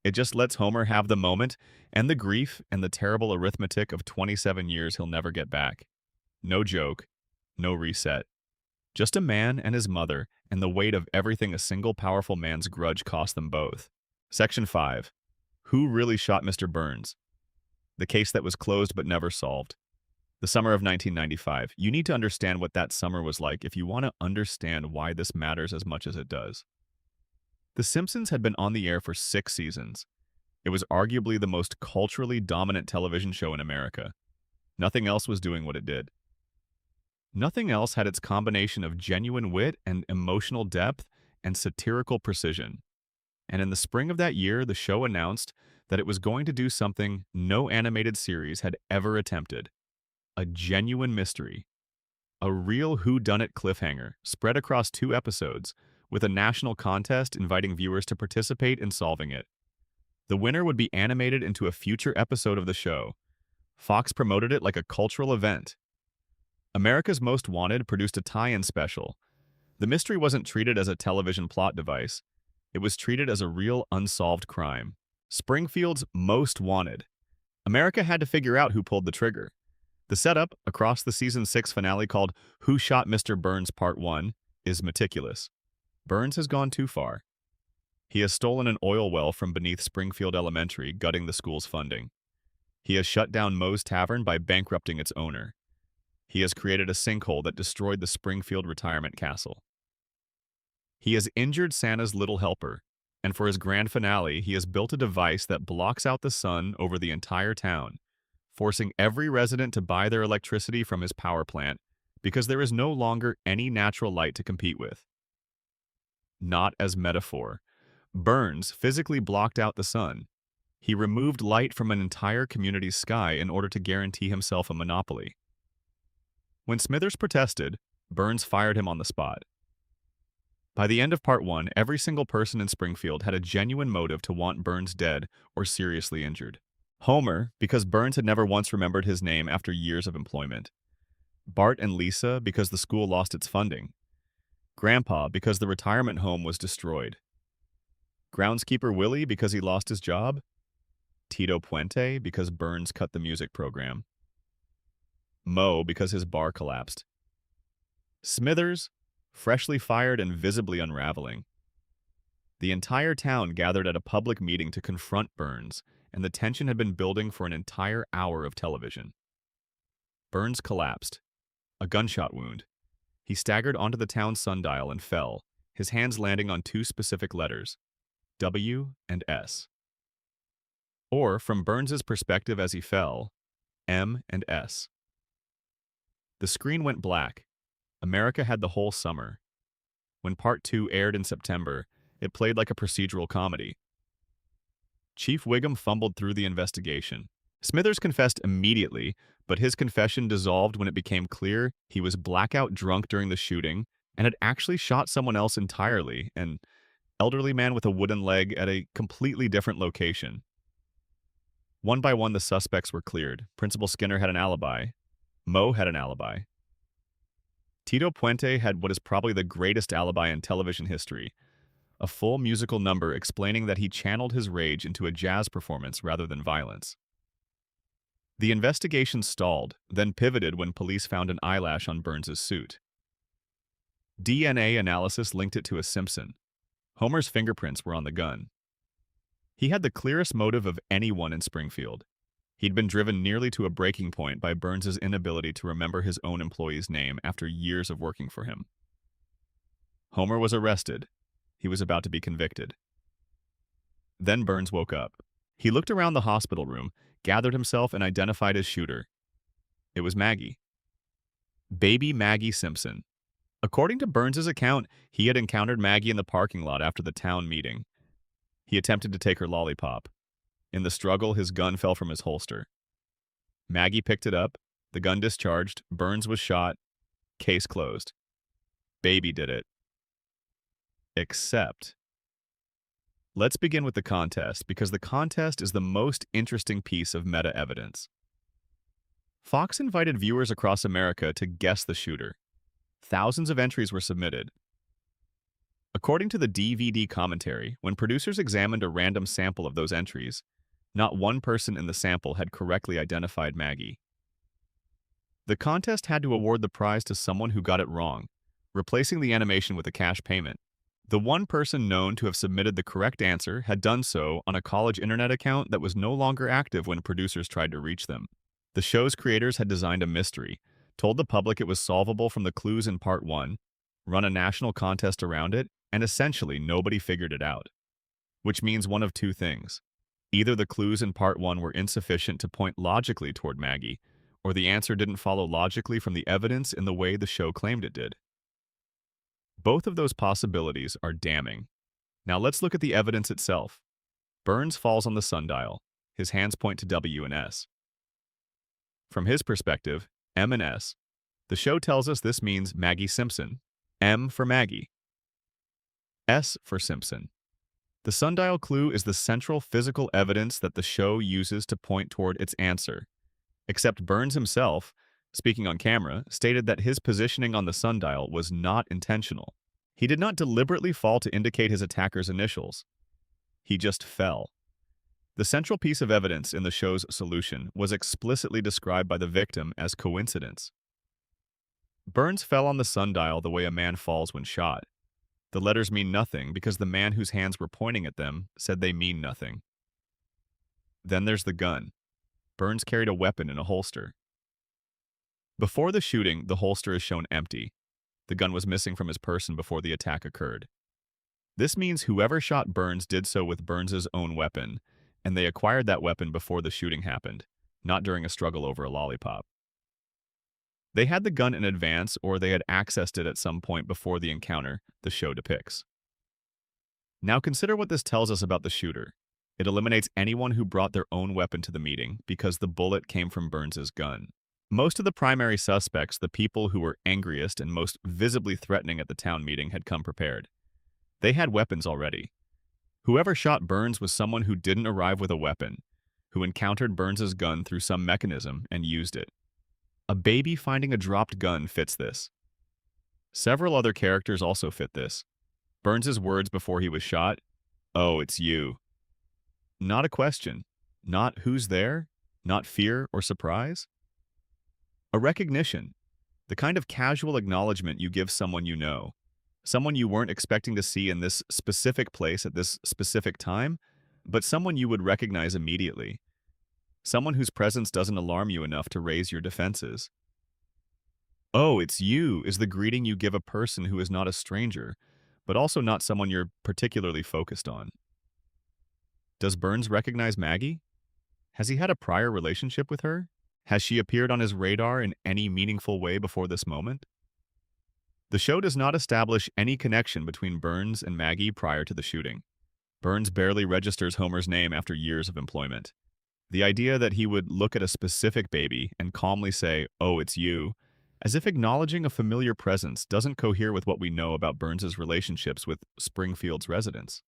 It just lets Homer have the moment and the grief and the terrible arithmetic of 27 years he'll never get back. No joke. No reset. Just a man and his mother and the weight of everything a single powerful man's grudge cost them both. Section 5. Who really shot Mr. Burns? The case that was closed but never solved. The summer of 1995. You need to understand what that summer was like if you want to understand why this matters as much as it does. The Simpsons had been on the air for 6 seasons. It was arguably the most culturally dominant television show in America. Nothing else was doing what it did. Nothing else had its combination of genuine wit and emotional depth and satirical precision. And in the spring of that year, the show announced that it was going to do something no animated series had ever attempted. A genuine mystery. A real whodunit cliffhanger spread across 2 episodes, with a national contest inviting viewers to participate in solving it. The winner would be animated into a future episode of the show. Fox promoted it like a cultural event. America's Most Wanted produced a tie-in special. The mystery wasn't treated as a television plot device. It was treated as a real unsolved crime. Springfield's Most Wanted. America had to figure out who pulled the trigger. The setup, across the season 6 finale called Who Shot Mr. Burns Part 1, is meticulous. Burns has gone too far. He has stolen an oil well from beneath Springfield Elementary, gutting the school's funding. He has shut down Moe's Tavern by bankrupting its owner. He has created a sinkhole that destroyed the Springfield retirement castle. He has injured Santa's little helper, and for his grand finale, he has built a device that blocks out the sun over the entire town, forcing every resident to buy their electricity from his power plant because there is no longer any natural light to compete with. Not as metaphor. Burns physically blocked out the sun. He removed light from an entire community's sky in order to guarantee himself a monopoly. When Smithers protested, Burns fired him on the spot. By the end of Part 1, every single person in Springfield had a genuine motive to want Burns dead or seriously injured. Homer, because Burns had never once remembered his name after years of employment. Bart and Lisa, because the school lost its funding. Grandpa, because the retirement home was destroyed. Groundskeeper Willie, because he lost his job. Tito Puente, because Burns cut the music program. Moe, because his bar collapsed. Smithers, freshly fired and visibly unraveling. The entire town gathered at a public meeting to confront Burns, and the tension had been building for an entire hour of television. Burns collapsed. A gunshot wound. He staggered onto the town sundial and fell, his hands landing on 2 specific letters, W and S. Or, from Burns's perspective as he fell, M and S. The screen went black. America had the whole summer. When Part 2 aired in September, it played like a procedural comedy. Chief Wiggum fumbled through the investigation. Smithers confessed immediately, but his confession dissolved when it became clear he was blackout drunk during the shooting and had actually shot someone else entirely, an elderly man with a wooden leg at a completely different location. One by one, the suspects were cleared. Principal Skinner had an alibi. Moe had an alibi. Tito Puente had what is probably the greatest alibi in television history, a full musical number explaining that he channeled his rage into a jazz performance rather than violence. The investigation stalled, then pivoted when police found an eyelash on Burns's suit. DNA analysis linked it to a Simpson. Homer's fingerprints were on the gun. He had the clearest motive of anyone in Springfield. He'd been driven nearly to a breaking point by Burns's inability to remember his own employee's name after years of working for him. Homer was arrested. He was about to be convicted. Then Burns woke up. He looked around the hospital room, gathered himself, and identified his shooter. It was Maggie. Baby Maggie Simpson. According to Burns's account, he had encountered Maggie in the parking lot after the town meeting. He attempted to take her lollipop. In the struggle, his gun fell from his holster. Maggie picked it up, the gun discharged, Burns was shot, case closed. Baby did it. Except... Let's begin with the contest, because the contest is the most interesting piece of meta-evidence. Fox invited viewers across America to guess the shooter. Thousands of entries were submitted. According to the DVD commentary, when producers examined a random sample of those entries, not one person in the sample had correctly identified Maggie. The contest had to award the prize to someone who got it wrong, replacing the animation with a cash payment. The one person known to have submitted the correct answer had done so on a college internet account that was no longer active when producers tried to reach them. The show's creators had designed a mystery, told the public it was solvable from the clues in Part 1, run a national contest around it, and essentially nobody figured it out. Which means one of two things. Either the clues in Part 1 were insufficient to point logically toward Maggie, or the answer didn't follow logically from the evidence in the way the show claimed it did. Both of those possibilities are damning. Now let's look at the evidence itself. Burns falls on the sundial. His hands point to W and S. From his perspective, M and S. The show tells us this means Maggie Simpson. M for Maggie. S for Simpson. The sundial clue is the central physical evidence that the show uses to point toward its answer. Except Burns himself, speaking on camera, stated that his positioning on the sundial was not intentional. He did not deliberately fall to indicate his attacker's initials. He just fell. The central piece of evidence in the show's solution was explicitly described by the victim as coincidence. Burns fell on the sundial the way a man falls when shot. The letters mean nothing because the man whose hands were pointing at them said they mean nothing. Then there's the gun. Burns carried a weapon in a holster. Before the shooting, the holster is shown empty. The gun was missing from his person before the attack occurred. This means whoever shot Burns did so with Burns's own weapon, and they acquired that weapon before the shooting happened, not during a struggle over a lollipop. They had the gun in advance, or they had accessed it at some point before the encounter the show depicts. Now consider what this tells us about the shooter. It eliminates anyone who brought their own weapon to the meeting because the bullet came from Burns's gun. Most of the primary suspects, the people who were angriest and most visibly threatening at the town meeting, had come prepared. They had weapons already. Whoever shot Burns was someone who didn't arrive with a weapon, who encountered Burns's gun through some mechanism and used it. A baby finding a dropped gun fits this. Several other characters also fit this. Burns's words before he was shot, "Oh, it's you." Not a question. Not who's there. Not fear or surprise. A recognition. The kind of casual acknowledgement you give someone you know. Someone you weren't expecting to see in this specific place at this specific time, but someone you would recognize immediately. Someone whose presence doesn't alarm you enough to raise your defenses. "Oh, it's you" is the greeting you give a person who is not a stranger, but also not someone you're particularly focused on. Does Burns recognize Maggie? Has he had a prior relationship with her? Has she appeared on his radar in any meaningful way before this moment? The show does not establish any connection between Burns and Maggie prior to the shooting. Burns barely registers Homer's name after years of employment. The idea that he would look at a specific baby and calmly say, "Oh, it's you," as if acknowledging a familiar presence, doesn't cohere with what we know about Burns's relationships with Springfield's residents.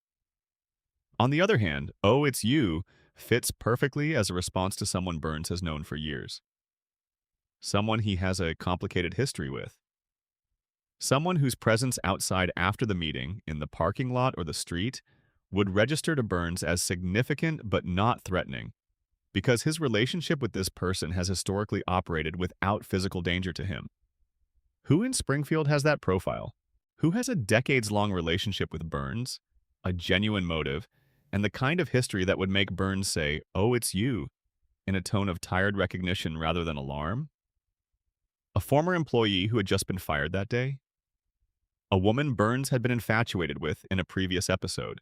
On the other hand, "Oh, it's you" fits perfectly as a response to someone Burns has known for years. Someone he has a complicated history with. Someone whose presence outside after the meeting, in the parking lot or the street, would register to Burns as significant but not threatening, because his relationship with this person has historically operated without physical danger to him. Who in Springfield has that profile? Who has a decades-long relationship with Burns, a genuine motive, and the kind of history that would make Burns say, "Oh, it's you," in a tone of tired recognition rather than alarm? A former employee who had just been fired that day? A woman Burns had been infatuated with in a previous episode?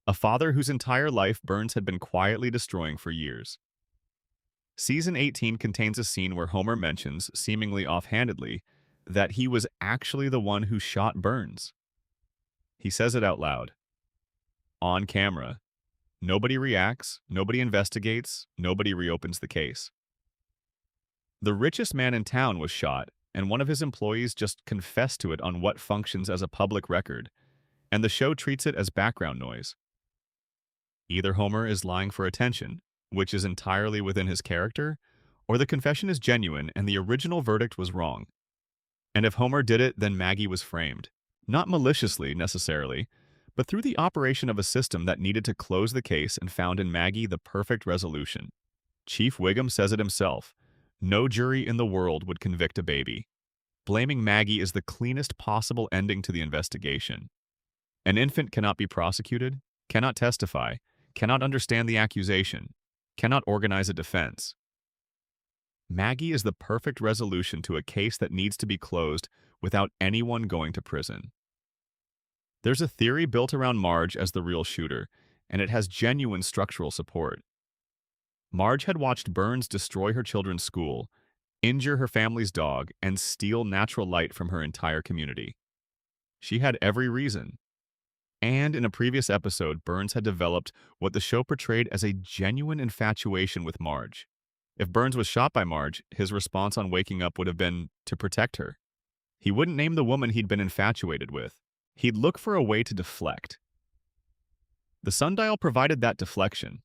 A father whose entire life Burns had been quietly destroying for years? Season 18 contains a scene where Homer mentions, seemingly offhandedly, that he was actually the one who shot Burns. He says it out loud. On camera. Nobody reacts, nobody investigates, nobody reopens the case. The richest man in town was shot, and one of his employees just confessed to it on what functions as a public record, and the show treats it as background noise. Either Homer is lying for attention, which is entirely within his character, or the confession is genuine and the original verdict was wrong. And if Homer did it, then Maggie was framed. Not maliciously, necessarily, but through the operation of a system that needed to close the case and found in Maggie the perfect resolution. Chief Wiggum says it himself. No jury in the world would convict a baby. Blaming Maggie is the cleanest possible ending to the investigation. An infant cannot be prosecuted, cannot testify, cannot understand the accusation, cannot organize a defense. Maggie is the perfect resolution to a case that needs to be closed without anyone going to prison. There's a theory built around Marge as the real shooter, and it has genuine structural support. Marge had watched Burns destroy her children's school, injure her family's dog, and steal natural light from her entire community. She had every reason. And in a previous episode, Burns had developed what the show portrayed as a genuine infatuation with Marge. If Burns was shot by Marge, his response on waking up would have been to protect her. He wouldn't name the woman he'd been infatuated with. He'd look for a way to deflect. The sundial provided that deflection.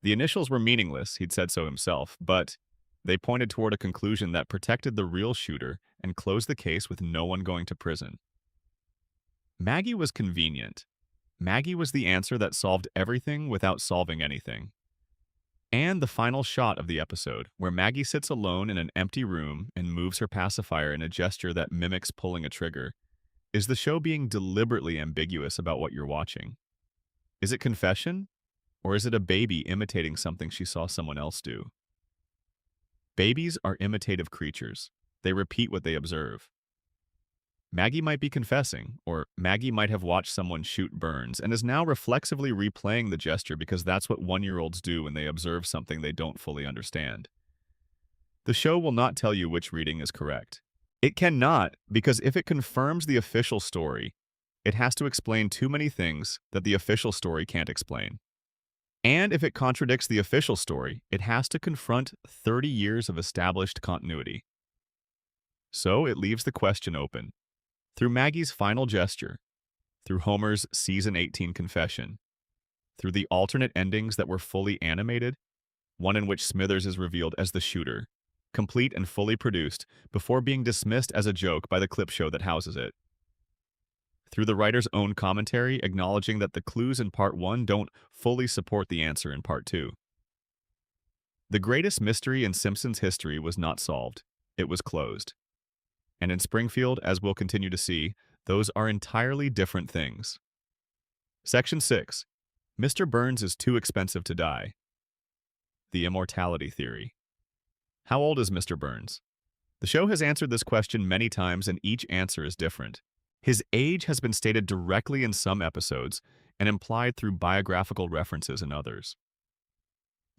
The initials were meaningless, he'd said so himself, but they pointed toward a conclusion that protected the real shooter and closed the case with no one going to prison. Maggie was convenient. Maggie was the answer that solved everything without solving anything. And the final shot of the episode, where Maggie sits alone in an empty room and moves her pacifier in a gesture that mimics pulling a trigger, is the show being deliberately ambiguous about what you're watching. Is it confession? Or is it a baby imitating something she saw someone else do? Babies are imitative creatures. They repeat what they observe. Maggie might be confessing, or Maggie might have watched someone shoot Burns and is now reflexively replaying the gesture because that's what one-year-olds do when they observe something they don't fully understand. The show will not tell you which reading is correct. It cannot, because if it confirms the official story, it has to explain too many things that the official story can't explain. And if it contradicts the official story, it has to confront 30 years of established continuity. So it leaves the question open. Through Maggie's final gesture, through Homer's Season 18 confession, through the alternate endings that were fully animated, one in which Smithers is revealed as the shooter, complete and fully produced, before being dismissed as a joke by the clip show that houses it. Through the writer's own commentary acknowledging that the clues in Part 1 don't fully support the answer in Part 2. The greatest mystery in Simpsons history was not solved. It was closed. And in Springfield, as we'll continue to see, those are entirely different things. Section 6. Mr. Burns is too expensive to die. The immortality theory. How old is Mr. Burns? The show has answered this question many times, and each answer is different. His age has been stated directly in some episodes and implied through biographical references in others.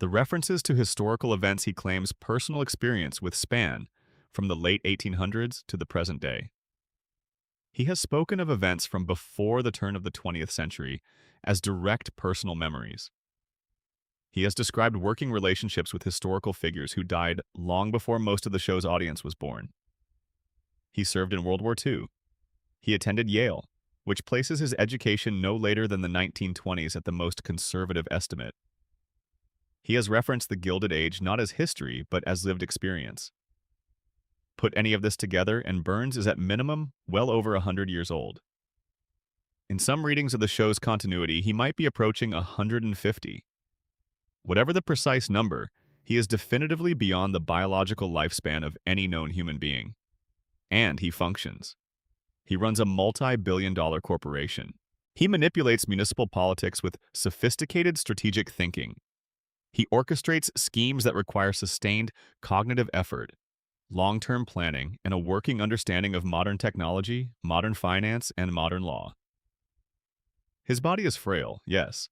The references to historical events he claims personal experience with span from the late 1800s to the present day. He has spoken of events from before the turn of the 20th century as direct personal memories. He has described working relationships with historical figures who died long before most of the show's audience was born. He served in World War II. He attended Yale, which places his education no later than the 1920s at the most conservative estimate. He has referenced the Gilded Age not as history, but as lived experience. Put any of this together, and Burns is at minimum well over 100 years old. In some readings of the show's continuity, he might be approaching 150. Whatever the precise number, he is definitively beyond the biological lifespan of any known human being. And he functions. He runs a multi-billion-dollar corporation. He manipulates municipal politics with sophisticated strategic thinking. He orchestrates schemes that require sustained cognitive effort, long-term planning, and a working understanding of modern technology, modern finance, and modern law. His body is frail, yes.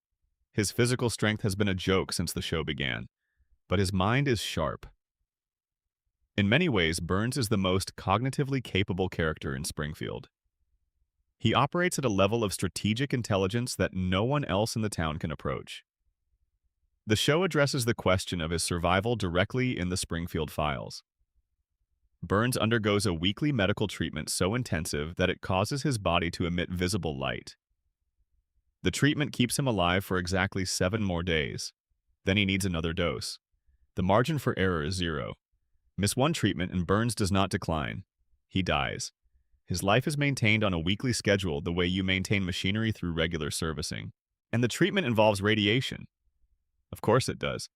His physical strength has been a joke since the show began, but his mind is sharp. In many ways, Burns is the most cognitively capable character in Springfield. He operates at a level of strategic intelligence that no one else in the town can approach. The show addresses the question of his survival directly in the Springfield files. Burns undergoes a weekly medical treatment so intensive that it causes his body to emit visible light. The treatment keeps him alive for exactly 7 more days. Then he needs another dose. The margin for error is 0. Miss one treatment and Burns does not decline. He dies. His life is maintained on a weekly schedule the way you maintain machinery through regular servicing. And the treatment involves radiation. Of course it does.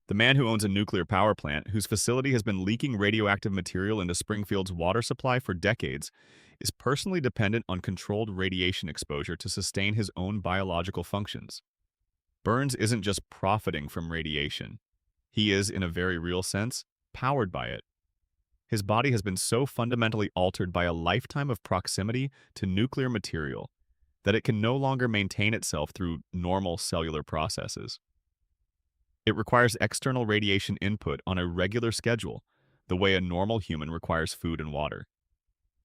The man who owns a nuclear power plant, whose facility has been leaking radioactive material into Springfield's water supply for decades, is personally dependent on controlled radiation exposure to sustain his own biological functions. Burns isn't just profiting from radiation. He is, in a very real sense, powered by it. His body has been so fundamentally altered by a lifetime of proximity to nuclear material that it can no longer maintain itself through normal cellular processes. It requires external radiation input on a regular schedule, the way a normal human requires food and water.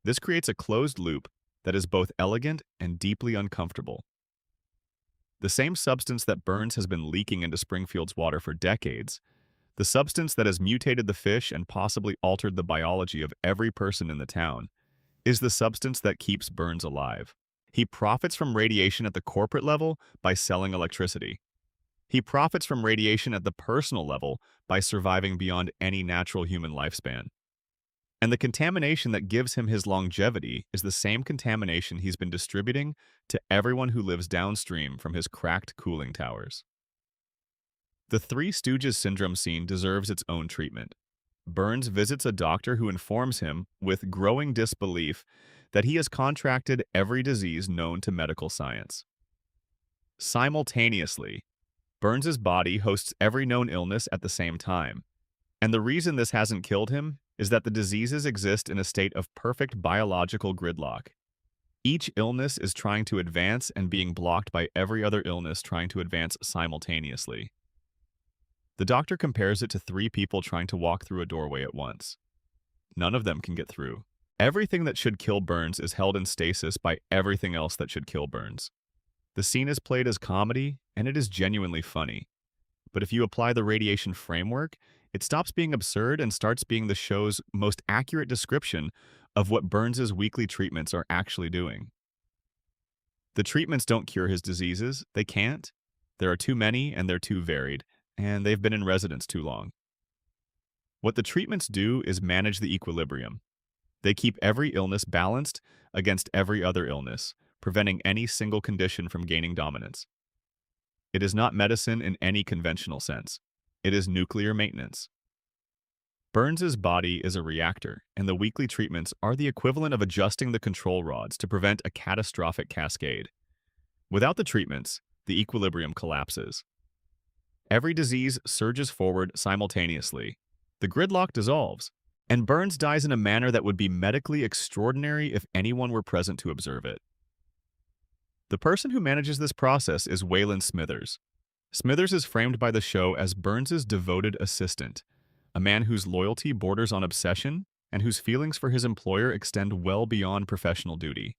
This creates a closed loop that is both elegant and deeply uncomfortable. The same substance that Burns has been leaking into Springfield's water for decades, The substance that has mutated the fish and possibly altered the biology of every person in the town is the substance that keeps Burns alive. He profits from radiation at the corporate level by selling electricity. He profits from radiation at the personal level by surviving beyond any natural human lifespan. And the contamination that gives him his longevity is the same contamination he's been distributing to everyone who lives downstream from his cracked cooling towers. The Three Stooges syndrome scene deserves its own treatment. Burns visits a doctor who informs him, with growing disbelief, that he has contracted every disease known to medical science. Simultaneously, Burns's body hosts every known illness at the same time, and the reason this hasn't killed him is that the diseases exist in a state of perfect biological gridlock. Each illness is trying to advance and being blocked by every other illness trying to advance simultaneously. The doctor compares it to three people trying to walk through a doorway at once. None of them can get through. Everything that should kill Burns is held in stasis by everything else that should kill Burns. The scene is played as comedy, and it is genuinely funny. But if you apply the radiation framework, it stops being absurd and starts being the show's most accurate description of what Burns's weekly treatments are actually doing. The treatments don't cure his diseases. They can't. There are too many and they're too varied, and they've been in residence too long. What the treatments do is manage the equilibrium. They keep every illness balanced against every other illness, preventing any single condition from gaining dominance. It is not medicine in any conventional sense. It is nuclear maintenance. Burns's body is a reactor, and the weekly treatments are the equivalent of adjusting the control rods to prevent a catastrophic cascade. Without the treatments, the equilibrium collapses. Every disease surges forward simultaneously. The gridlock dissolves, and Burns dies in a manner that would be medically extraordinary if anyone were present to observe it. The person who manages this process is Waylon Smithers. Smithers is framed by the show as Burns's devoted assistant, a man whose loyalty borders on obsession and whose feelings for his employer extend well beyond professional duty.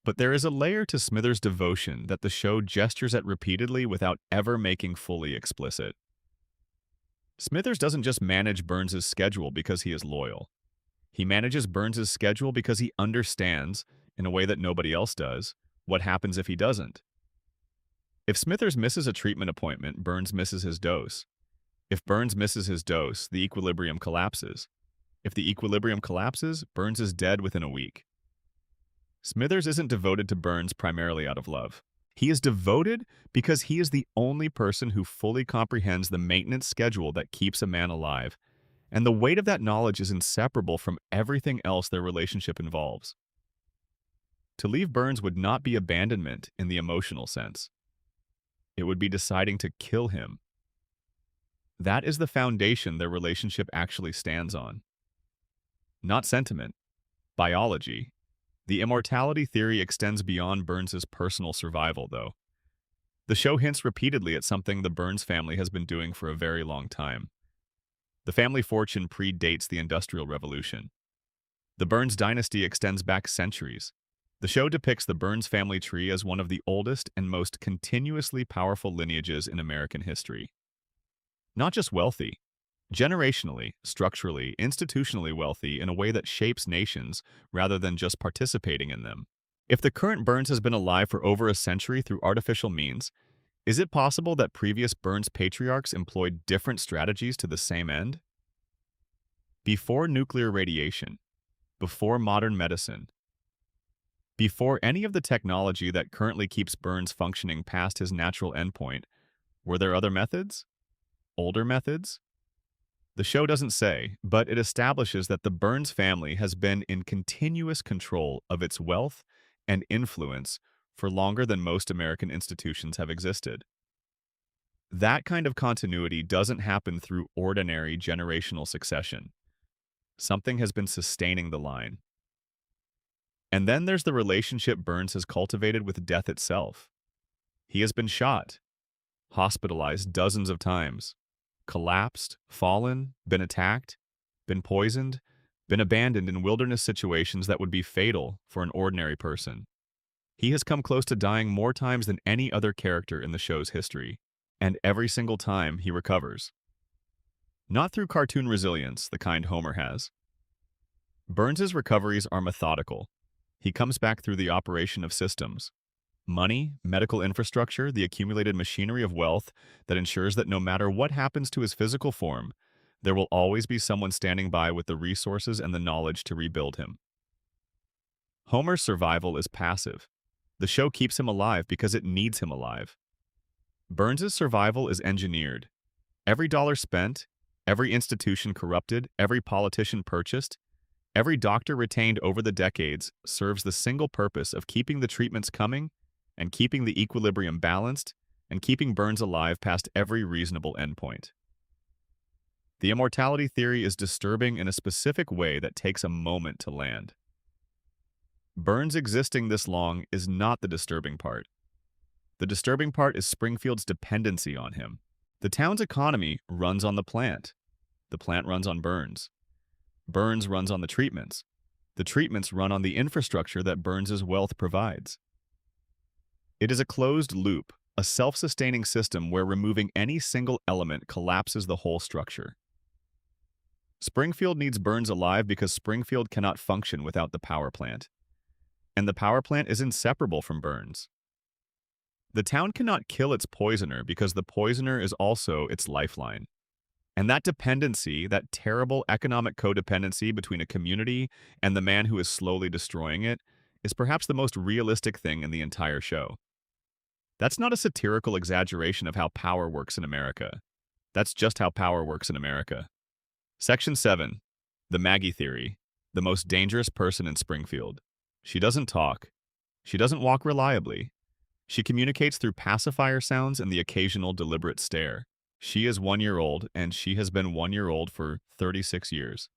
But there is a layer to Smithers' devotion that the show gestures at repeatedly without ever making fully explicit. Smithers doesn't just manage Burns's schedule because he is loyal. He manages Burns's schedule because he understands, in a way that nobody else does, what happens if he doesn't. If Smithers misses a treatment appointment, Burns misses his dose. If Burns misses his dose, the equilibrium collapses. If the equilibrium collapses, Burns is dead within a week. Smithers isn't devoted to Burns primarily out of love. He is devoted because he is the only person who fully comprehends the maintenance schedule that keeps a man alive, and the weight of that knowledge is inseparable from everything else their relationship involves. To leave Burns would not be abandonment in the emotional sense. It would be deciding to kill him. That is the foundation their relationship actually stands on. Not sentiment, biology. The immortality theory extends beyond Burns's personal survival, though. The show hints repeatedly at something the Burns family has been doing for a very long time. The family fortune predates the Industrial Revolution. The Burns dynasty extends back centuries. The show depicts the Burns family tree as one of the oldest and most continuously powerful lineages in American history. Not just wealthy, generationally, structurally, institutionally wealthy in a way that shapes nations rather than just participating in them. If the current Burns has been alive for over a century through artificial means, is it possible that previous Burns patriarchs employed different strategies to the same end? Before nuclear radiation, before modern medicine, before any of the technology that currently keeps Burns functioning past his natural endpoint, were there other methods? Older methods? The show doesn't say, but it establishes that the Burns family has been in continuous control of its wealth and influence for longer than most American institutions have existed. That kind of continuity doesn't happen through ordinary generational succession. Something has been sustaining the line. And then there's the relationship Burns has cultivated with death itself. He has been shot, hospitalized dozens of times, collapsed, fallen, been attacked, been poisoned, been abandoned in wilderness situations that would be fatal for an ordinary person. He has come close to dying more times than any other character in the show's history, and every single time he recovers. Not through cartoon resilience, the kind Homer has. Burns's recoveries are methodical. He comes back through the operation of systems. Money, medical infrastructure, the accumulated machinery of wealth that ensures that no matter what happens to his physical form, there will always be someone standing by with the resources and the knowledge to rebuild him. Homer's survival is passive. The show keeps him alive because it needs him alive. Burns's survival is engineered. Every dollar spent, every institution corrupted, every politician purchased, every doctor retained over the decades serves the single purpose of keeping the treatments coming and keeping the equilibrium balanced and keeping Burns alive past every reasonable endpoint. The immortality theory is disturbing in a specific way that takes a moment to land. Burns existing this long is not the disturbing part. The disturbing part is Springfield's dependency on him. The town's economy runs on the plant. The plant runs on Burns. Burns runs on the treatments. The treatments run on the infrastructure that Burns's wealth provides. It is a closed loop, a self-sustaining system where removing any single element collapses the whole structure. Springfield needs Burns alive because Springfield cannot function without the power plant. And the power plant is inseparable from Burns. The town cannot kill its poisoner because the poisoner is also its lifeline. And that dependency, that terrible economic codependency between a community and the man who is slowly destroying it, is perhaps the most realistic thing in the entire show. That's not a satirical exaggeration of how power works in America. That's just how power works in America. Section 7. The Maggie Theory. The most dangerous person in Springfield. She doesn't talk. She doesn't walk reliably. She communicates through pacifier sounds and the occasional deliberate stare. She is 1 year old, and she has been 1 year old for 36 years.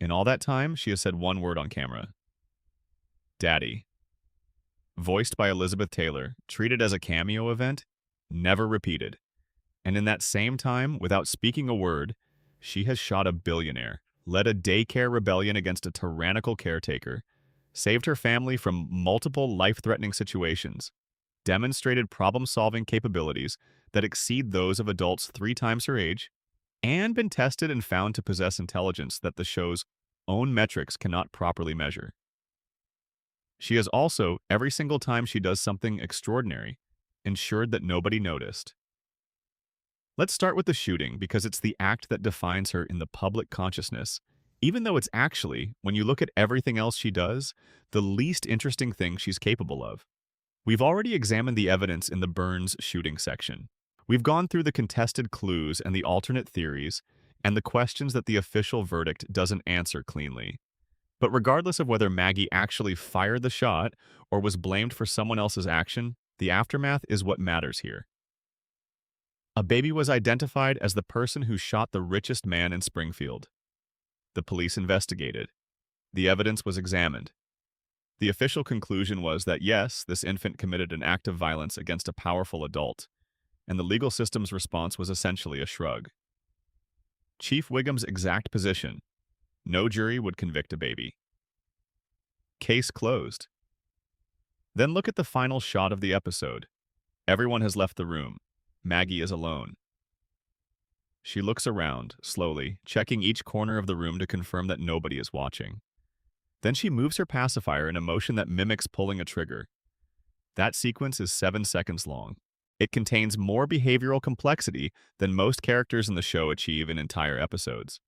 In all that time, she has said one word on camera. Daddy. Voiced by Elizabeth Taylor, treated as a cameo event, never repeated. And in that same time, without speaking a word, she has shot a billionaire, led a daycare rebellion against a tyrannical caretaker, saved her family from multiple life-threatening situations, demonstrated problem-solving capabilities that exceed those of adults 3 times her age, and been tested and found to possess intelligence that the show's own metrics cannot properly measure. She has also, every single time she does something extraordinary, ensured that nobody noticed. Let's start with the shooting because it's the act that defines her in the public consciousness, even though it's actually, when you look at everything else she does, the least interesting thing she's capable of. We've already examined the evidence in the Burns shooting section. We've gone through the contested clues and the alternate theories, and the questions that the official verdict doesn't answer cleanly. But regardless of whether Maggie actually fired the shot or was blamed for someone else's action, the aftermath is what matters here. A baby was identified as the person who shot the richest man in Springfield. The police investigated. The evidence was examined. The official conclusion was that yes, this infant committed an act of violence against a powerful adult, and the legal system's response was essentially a shrug. Chief Wiggum's exact position: no jury would convict a baby. Case closed. Then look at the final shot of the episode. Everyone has left the room. Maggie is alone. She looks around, slowly, checking each corner of the room to confirm that nobody is watching. Then she moves her pacifier in a motion that mimics pulling a trigger. That sequence is 7 seconds long. It contains more behavioral complexity than most characters in the show achieve in entire episodes.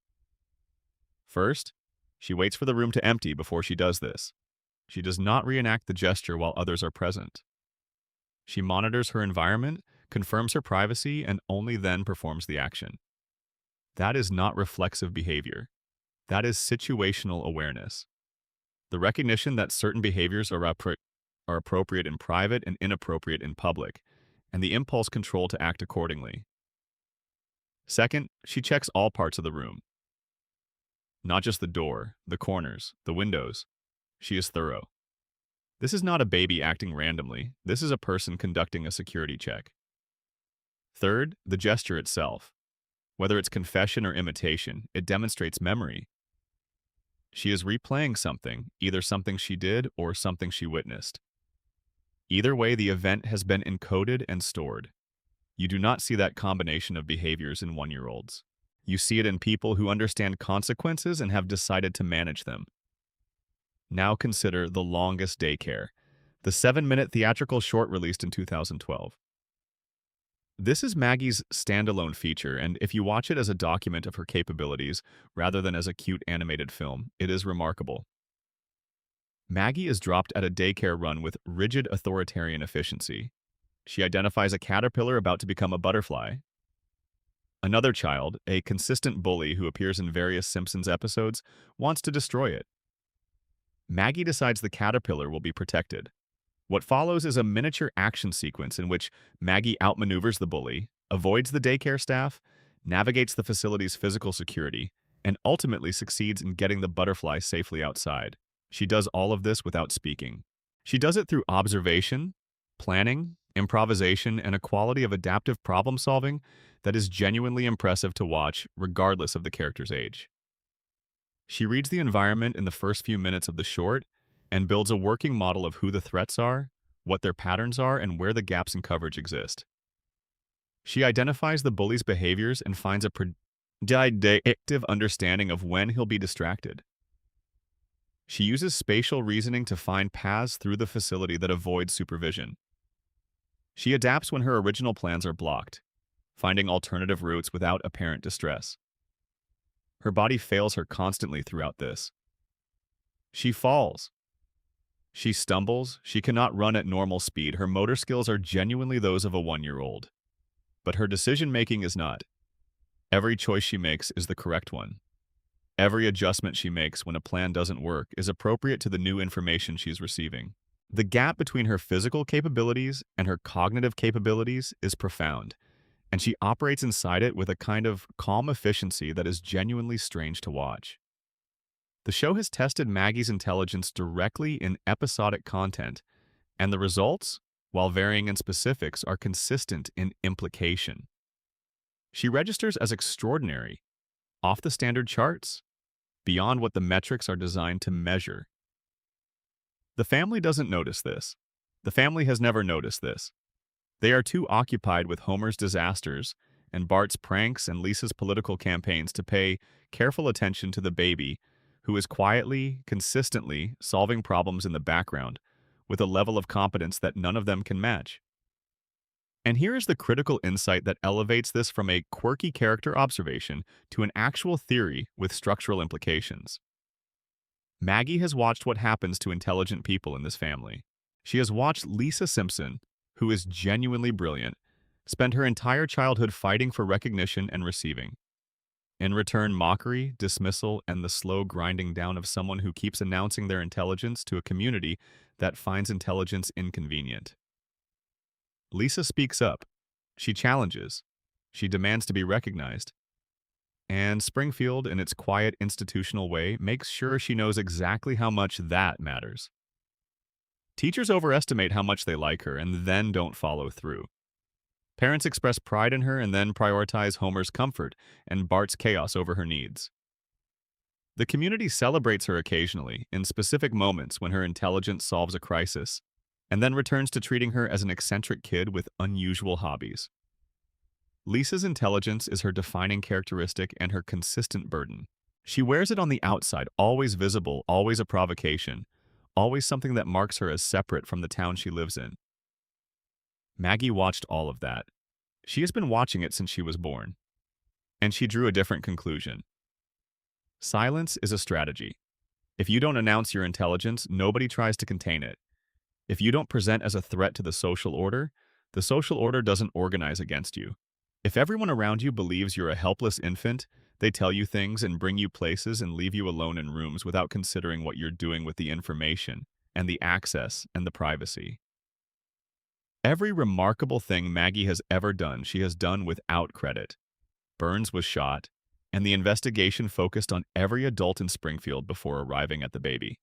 First, she waits for the room to empty before she does this. She does not reenact the gesture while others are present. She monitors her environment, confirms her privacy, and only then performs the action. That is not reflexive behavior. That is situational awareness. The recognition that certain behaviors are appropriate in private and inappropriate in public, and the impulse control to act accordingly. Second, she checks all parts of the room. Not just the door, the corners, the windows. She is thorough. This is not a baby acting randomly. This is a person conducting a security check. Third, the gesture itself. Whether it's confession or imitation, it demonstrates memory. She is replaying something, either something she did or something she witnessed. Either way, the event has been encoded and stored. You do not see that combination of behaviors in 1-year-olds. You see it in people who understand consequences and have decided to manage them. Now consider The Longest Daycare, the 7-minute theatrical short released in 2012. This is Maggie's standalone feature, and if you watch it as a document of her capabilities rather than as a cute animated film, it is remarkable. Maggie is dropped at a daycare run with rigid authoritarian efficiency. She identifies a caterpillar about to become a butterfly. Another child, a consistent bully who appears in various Simpsons episodes, wants to destroy it. Maggie decides the caterpillar will be protected. What follows is a miniature action sequence in which Maggie outmaneuvers the bully, avoids the daycare staff, navigates the facility's physical security, and ultimately succeeds in getting the butterfly safely outside. She does all of this without speaking. She does it through observation, planning, improvisation, and a quality of adaptive problem-solving that is genuinely impressive to watch, regardless of the character's age. She reads the environment in the first few minutes of the short and builds a working model of who the threats are, what their patterns are, and where the gaps in coverage exist. She identifies the bully's behaviors and finds a predictive understanding of when he'll be distracted. She uses spatial reasoning to find paths through the facility that avoid supervision. She adapts when her original plans are blocked, finding alternative routes without apparent distress. Her body fails her constantly throughout this. She falls. She stumbles. She cannot run at normal speed. Her motor skills are genuinely those of a 1-year-old. But her decision-making is not. Every choice she makes is the correct one. Every adjustment she makes when a plan doesn't work is appropriate to the new information she's receiving. The gap between her physical capabilities and her cognitive capabilities is profound, and she operates inside it with a kind of calm efficiency that is genuinely strange to watch. The show has tested Maggie's intelligence directly in episodic content, and the results, while varying in specifics, are consistent in implication. She registers as extraordinary, off the standard charts, beyond what the metrics are designed to measure. The family doesn't notice this. The family has never noticed this. They are too occupied with Homer's disasters and Bart's pranks and Lisa's political campaigns to pay careful attention to the baby, who is quietly, consistently solving problems in the background with a level of competence that none of them can match. And here is the critical insight that elevates this from a quirky character observation to an actual theory with structural implications. Maggie has watched what happens to intelligent people in this family. She has watched Lisa Simpson, who is genuinely brilliant, spend her entire childhood fighting for recognition and receiving. In return, mockery, dismissal, and the slow grinding down of someone who keeps announcing their intelligence to a community that finds intelligence inconvenient. Lisa speaks up. She challenges. She demands to be recognized. And Springfield, in its quiet institutional way, makes sure she knows exactly how much that matters. Teachers overestimate how much they like her and then don't follow through. Parents express pride in her and then prioritize Homer's comfort and Bart's chaos over her needs. The community celebrates her occasionally, in specific moments when her intelligence solves a crisis, and then returns to treating her as an eccentric kid with unusual hobbies. Lisa's intelligence is her defining characteristic and her consistent burden. She wears it on the outside, always visible, always a provocation, always something that marks her as separate from the town she lives in. Maggie watched all of that. She has been watching it since she was born. And she drew a different conclusion. Silence is a strategy. If you don't announce your intelligence, nobody tries to contain it. If you don't present as a threat to the social order doesn't organize against you. If everyone around you believes you're a helpless infant, they tell you things and bring you places and leave you alone in rooms without considering what you're doing with the information and the access and the privacy. Every remarkable thing Maggie has ever done, she has done without credit. Burns was shot, and the investigation focused on every adult in Springfield before arriving at the baby.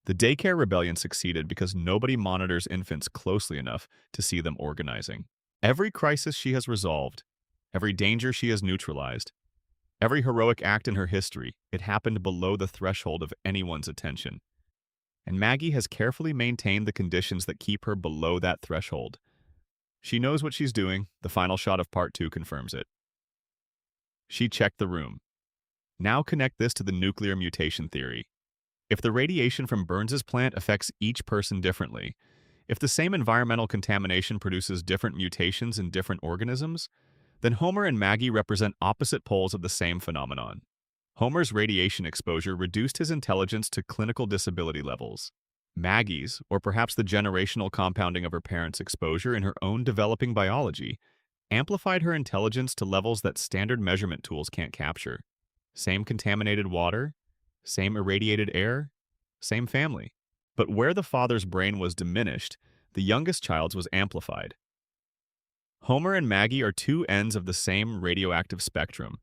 The daycare rebellion succeeded because nobody monitors infants closely enough to see them organizing. Every crisis she has resolved, every danger she has neutralized, every heroic act in her history, it happened below the threshold of anyone's attention. And Maggie has carefully maintained the conditions that keep her below that threshold. She knows what she's doing. The final shot of Part 2 confirms it. She checked the room. Now connect this to the nuclear mutation theory. If the radiation from Burns's plant affects each person differently, if the same environmental contamination produces different mutations in different organisms, then Homer and Maggie represent opposite poles of the same phenomenon. Homer's radiation exposure reduced his intelligence to clinical disability levels. Maggie's, or perhaps the generational compounding of her parents' exposure in her own developing biology, amplified her intelligence to levels that standard measurement tools can't capture. Same contaminated water, same irradiated air, same family. But where the father's brain was diminished, the youngest child's was amplified. Homer and Maggie are two ends of the same radioactive spectrum.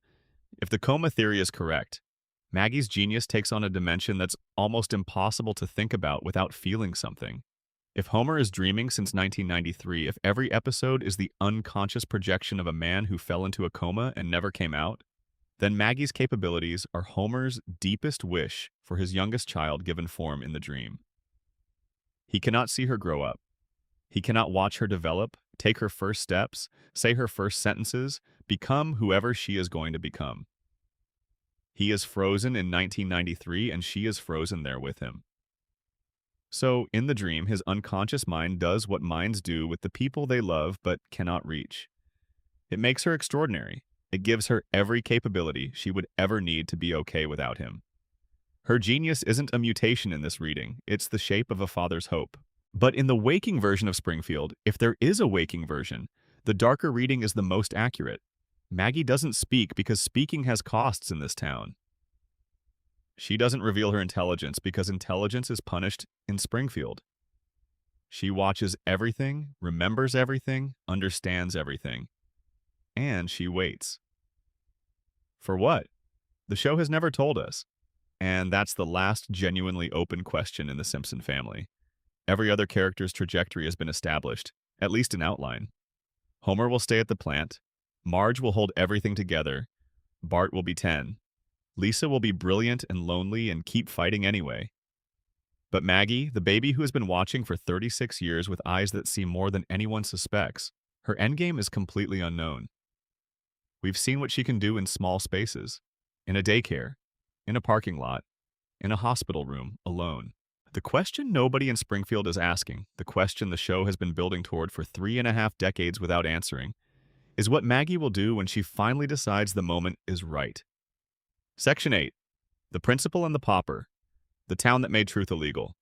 If the coma theory is correct, Maggie's genius takes on a dimension that's almost impossible to think about without feeling something. If Homer is dreaming since 1993, if every episode is the unconscious projection of a man who fell into a coma and never came out, then Maggie's capabilities are Homer's deepest wish for his youngest child given form in the dream. He cannot see her grow up. He cannot watch her develop, take her first steps, say her first sentences, become whoever she is going to become. He is frozen in 1993, and she is frozen there with him. So, in the dream, his unconscious mind does what minds do with the people they love but cannot reach. It makes her extraordinary. It gives her every capability she would ever need to be okay without him. Her genius isn't a mutation in this reading, it's the shape of a father's hope. But in the waking version of Springfield, if there is a waking version, the darker reading is the most accurate. Maggie doesn't speak because speaking has costs in this town. She doesn't reveal her intelligence because intelligence is punished in Springfield. She watches everything, remembers everything, understands everything. And she waits. For what? The show has never told us. And that's the last genuinely open question in the Simpson family. Every other character's trajectory has been established, at least in outline. Homer will stay at the plant. Marge will hold everything together. Bart will be 10. Lisa will be brilliant and lonely and keep fighting anyway. But Maggie, the baby who has been watching for 36 years with eyes that see more than anyone suspects, her endgame is completely unknown. We've seen what she can do in small spaces, in a daycare, in a parking lot, in a hospital room, alone. The question nobody in Springfield is asking, the question the show has been building toward for 3.5 decades without answering, is what Maggie will do when she finally decides the moment is right. Section 8. The Principal and the Pauper. The Town That Made Truth Illegal.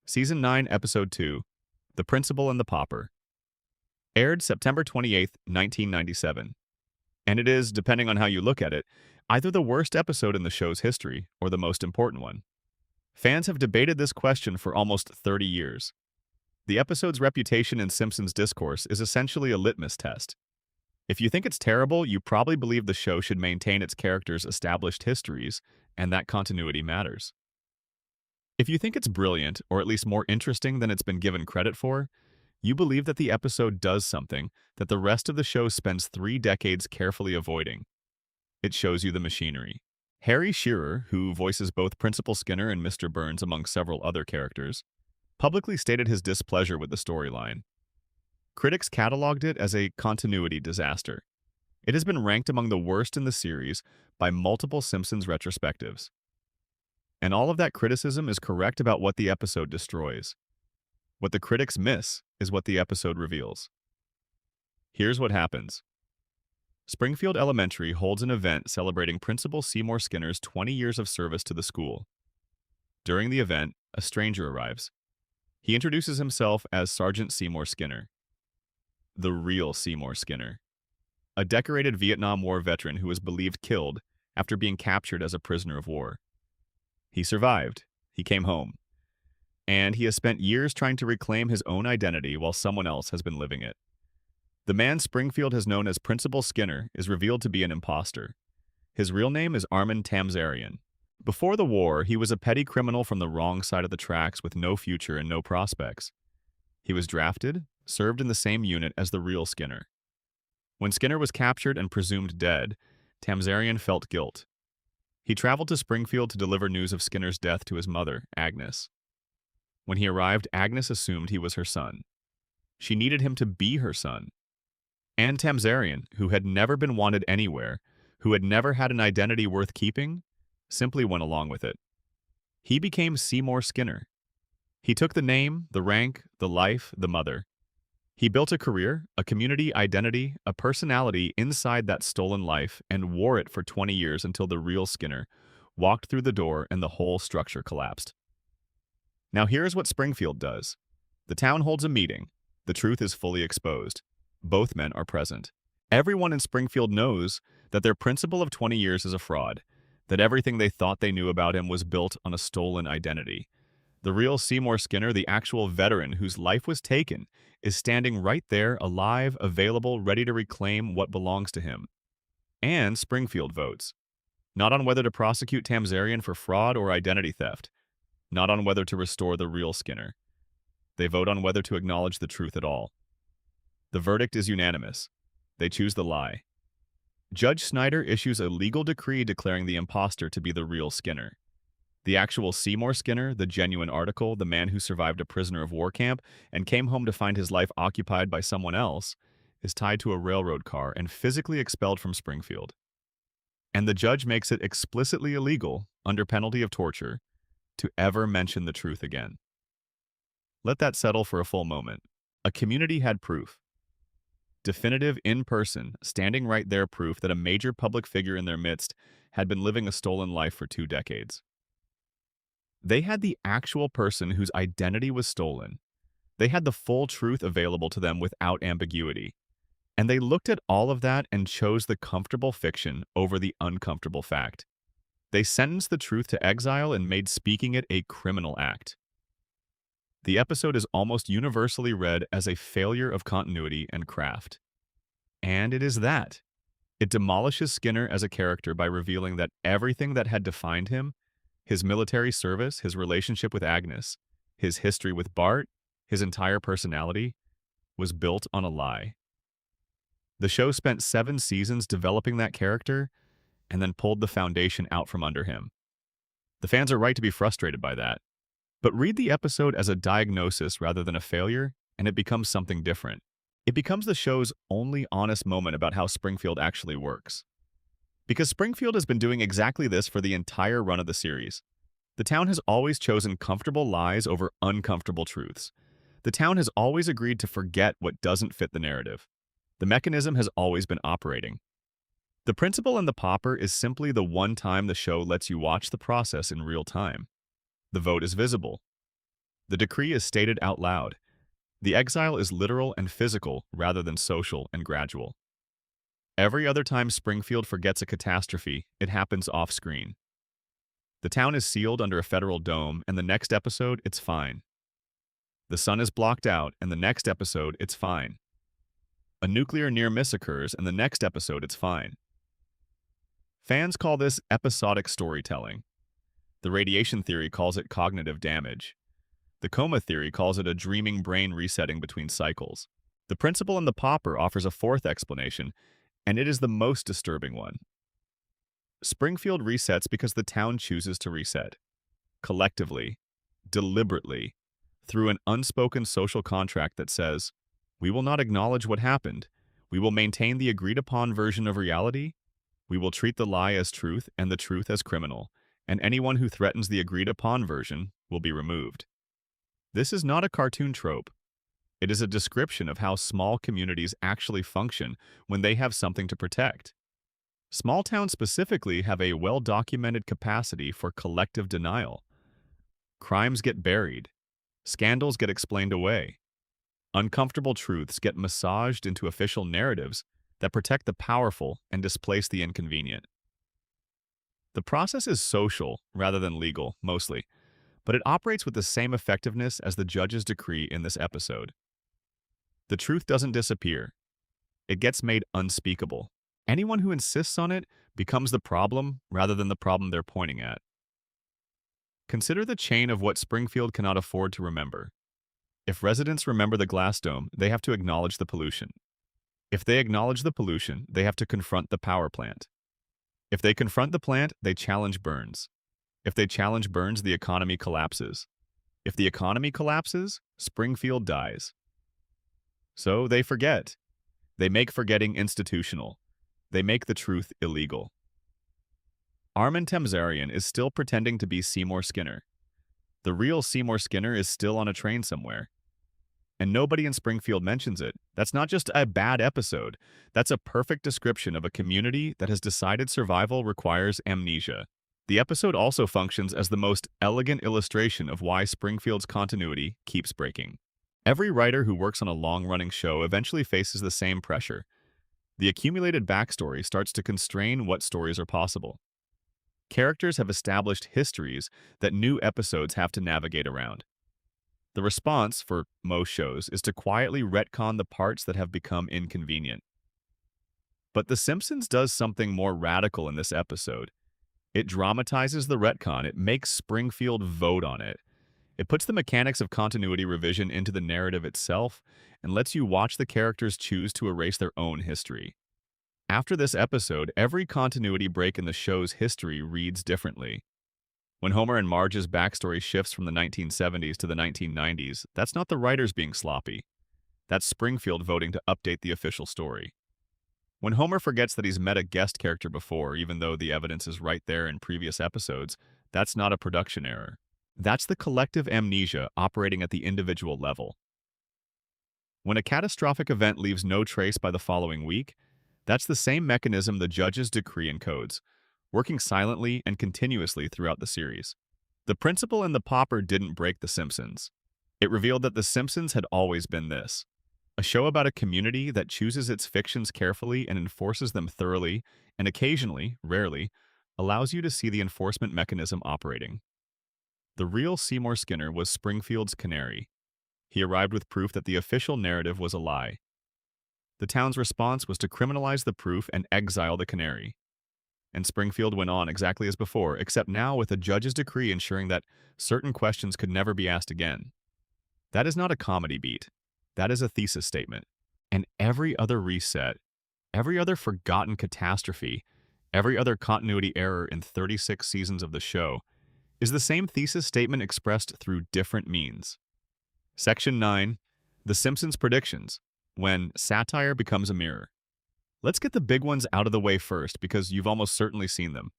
Season 9, Episode 2. The Principal and the Pauper. Aired September 28, 1997. And it is, depending on how you look at it, either the worst episode in the show's history or the most important one. Fans have debated this question for almost 30 years. The episode's reputation in Simpsons discourse is essentially a litmus test. If you think it's terrible, you probably believe the show should maintain its characters' established histories, and that continuity matters. If you think it's brilliant, or at least more interesting than it's been given credit for, you believe that the episode does something that the rest of the show spends 3 decades carefully avoiding. It shows you the machinery. Harry Shearer, who voices both Principal Skinner and Mr. Burns among several other characters, publicly stated his displeasure with the storyline. Critics cataloged it as a continuity disaster. It has been ranked among the worst in the series by multiple Simpsons retrospectives. And all of that criticism is correct about what the episode destroys. What the critics miss is what the episode reveals. Here's what happens. Springfield Elementary holds an event celebrating Principal Seymour Skinner's 20 years of service to the school. During the event, a stranger arrives. He introduces himself as Sergeant Seymour Skinner. The real Seymour Skinner. A decorated Vietnam War veteran who was believed killed after being captured as a prisoner of war. He survived. He came home. And he has spent years trying to reclaim his own identity while someone else has been living it. The man Springfield has known as Principal Skinner is revealed to be an imposter. His real name is Armin Tamzarian. Before the war, he was a petty criminal from the wrong side of the tracks with no future and no prospects. He was drafted, served in the same unit as the real Skinner. When Skinner was captured and presumed dead, Tamzarian felt guilt. He traveled to Springfield to deliver news of Skinner's death to his mother, Agnes. When he arrived, Agnes assumed he was her son. She needed him to be her son. And Tamzarian, who had never been wanted anywhere, who had never had an identity worth keeping, simply went along with it. He became Seymour Skinner. He took the name, the rank, the life, the mother. He built a career, a community identity, a personality inside that stolen life and wore it for 20 years until the real Skinner walked through the door and the whole structure collapsed. Now here's what Springfield does. The town holds a meeting. The truth is fully exposed. Both men are present. Everyone in Springfield knows that their principal of 20 years is a fraud, that everything they thought they knew about him was built on a stolen identity. The real Seymour Skinner, the actual veteran whose life was taken, is standing right there, alive, available, ready to reclaim what belongs to him. And Springfield votes. Not on whether to prosecute Tamzarian for fraud or identity theft. Not on whether to restore the real Skinner. They vote on whether to acknowledge the truth at all. The verdict is unanimous. They choose the lie. Judge Snyder issues a legal decree declaring the imposter to be the real Skinner. The actual Seymour Skinner, the genuine article, the man who survived a prisoner of war camp and came home to find his life occupied by someone else, is tied to a railroad car and physically expelled from Springfield. And the judge makes it explicitly illegal, under penalty of torture, to ever mention the truth again. Let that settle for a full moment. A community had proof. Definitive, in person, standing right there proof that a major public figure in their midst had been living a stolen life for 2 decades. They had the actual person whose identity was stolen. They had the full truth available to them without ambiguity. And they looked at all of that and chose the comfortable fiction over the uncomfortable fact. They sentenced the truth to exile and made speaking it a criminal act. The episode is almost universally read as a failure of continuity and craft. And it is that. It demolishes Skinner as a character by revealing that everything that had defined him, his military service, his relationship with Agnes, his history with Bart, his entire personality, was built on a lie. The show spent 7 seasons developing that character and then pulled the foundation out from under him. The fans are right to be frustrated by that. But read the episode as a diagnosis rather than a failure, and it becomes something different. It becomes the show's only honest moment about how Springfield actually works. Because Springfield has been doing exactly this for the entire run of the series. The town has always chosen comfortable lies over uncomfortable truths. The town has always agreed to forget what doesn't fit the narrative. The mechanism has always been operating. The principal and the pauper is simply the one time the show lets you watch the process in real time. The vote is visible. The decree is stated out loud. The exile is literal and physical rather than social and gradual. Every other time Springfield forgets a catastrophe, it happens off-screen. The town is sealed under a federal dome, and the next episode, it's fine. The sun is blocked out, and the next episode, it's fine. A nuclear near-miss occurs, and the next episode, it's fine. Fans call this episodic storytelling. The radiation theory calls it cognitive damage. The coma theory calls it a dreaming brain resetting between cycles. The principal and the pauper offers a fourth explanation, and it is the most disturbing one. Springfield resets because the town chooses to reset. Collectively, deliberately, through an unspoken social contract that says, we will not acknowledge what happened, we will maintain the agreed-upon version of reality, we will treat the lie as truth and the truth as criminal, and anyone who threatens the agreed-upon version will be removed. This is not a cartoon trope. It is a description of how small communities actually function when they have something to protect. Small towns specifically have a well-documented capacity for collective denial. Crimes get buried. Scandals get explained away. Uncomfortable truths get massaged into official narratives that protect the powerful and displace the inconvenient. The process is social rather than legal, mostly, but it operates with the same effectiveness as the judge's decree in this episode. The truth doesn't disappear. It gets made unspeakable. Anyone who insists on it becomes the problem rather than the problem they're pointing at. Consider the chain of what Springfield cannot afford to remember. If residents remember the glass dome, they have to acknowledge the pollution. If they acknowledge the pollution, they have to confront the power plant. If they confront the plant, they challenge Burns. If they challenge Burns, the economy collapses. If the economy collapses, Springfield dies. So they forget. They make forgetting institutional. they make the truth illegal. Armin Tamzarian is still pretending to be Seymour Skinner. The real Seymour Skinner is still on a train somewhere. And nobody in Springfield mentions it. That's not just a bad episode. That's a perfect description of a community that has decided survival requires amnesia. The episode also functions as the most elegant illustration of why Springfield's continuity keeps breaking. Every writer who works on a long-running show eventually faces the same pressure. The accumulated backstory starts to constrain what stories are possible. Characters have established histories that new episodes have to navigate around. The response, for most shows, is to quietly retcon the parts that have become inconvenient. But The Simpsons does something more radical in this episode. It dramatizes the retcon. It makes Springfield vote on it. It puts the mechanics of continuity revision into the narrative itself and lets you watch the characters choose to erase their own history. After this episode, every continuity break in the show's history reads differently. When Homer and Marge's backstory shifts from the 1970s to the 1990s, that's not the writers being sloppy. That's Springfield voting to update the official story. When Homer forgets that he's met a guest character before, even though the evidence is right there in previous episodes, that's not a production error. That's the collective amnesia operating at the individual level. When a catastrophic event leaves no trace by the following week, that's the same mechanism the judge's decree encodes, working silently and continuously throughout the series. The principle in The Popper didn't break The Simpsons. It revealed that The Simpsons had always been this: a show about a community that chooses its fictions carefully and enforces them thoroughly, and occasionally, rarely, allows you to see the enforcement mechanism operating. The real Seymour Skinner was Springfield's canary. He arrived with proof that the official narrative was a lie. The town's response was to criminalize the proof and exile the canary. And Springfield went on exactly as before, except now with a judge's decree ensuring that certain questions could never be asked again. That is not a comedy beat. That is a thesis statement. And every other reset, every other forgotten catastrophe, every other continuity error in 36 seasons of the show is the same thesis statement expressed through different means. Section 9. The Simpsons Predictions. When satire becomes a mirror. Let's get the big ones out of the way first, because you've almost certainly seen them.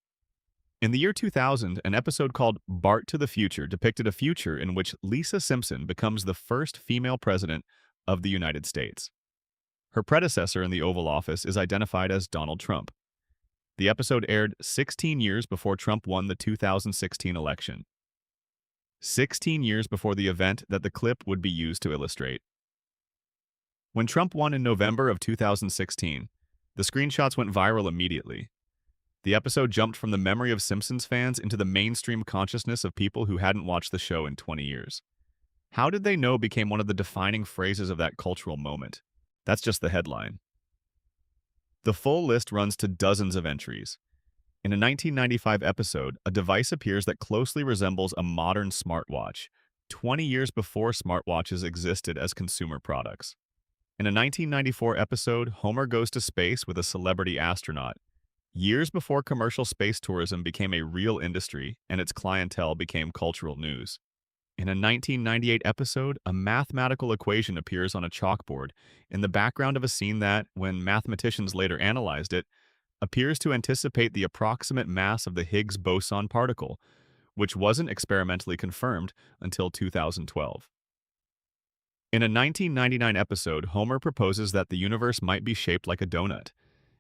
In the year 2000, an episode called Bart to the Future depicted a future in which Lisa Simpson becomes the first female president of the United States. Her predecessor in the Oval Office is identified as Donald Trump. The episode aired 16 years before Trump won the 2016 election. 16 years before the event that the clip would be used to illustrate. When Trump won in November of 2016, the screenshots went viral immediately. The episode jumped from the memory of Simpsons fans into the mainstream consciousness of people who hadn't watched the show in 20 years. How did they know became one of the defining phrases of that cultural moment. That's just the headline. The full list runs to dozens of entries. In a 1995 episode, a device appears that closely resembles a modern smartwatch, 20 years before smartwatches existed as consumer products. In a 1994 episode, Homer goes to space with a celebrity astronaut, years before commercial space tourism became a real industry and its clientele became cultural news. In a 1998 episode, a mathematical equation appears on a chalkboard in the background of a scene that, when mathematicians later analyzed it, appears to anticipate the approximate mass of the Higgs boson particle, which wasn't experimentally confirmed until 2012. In a 1999 episode, Homer proposes that the universe might be shaped like a donut,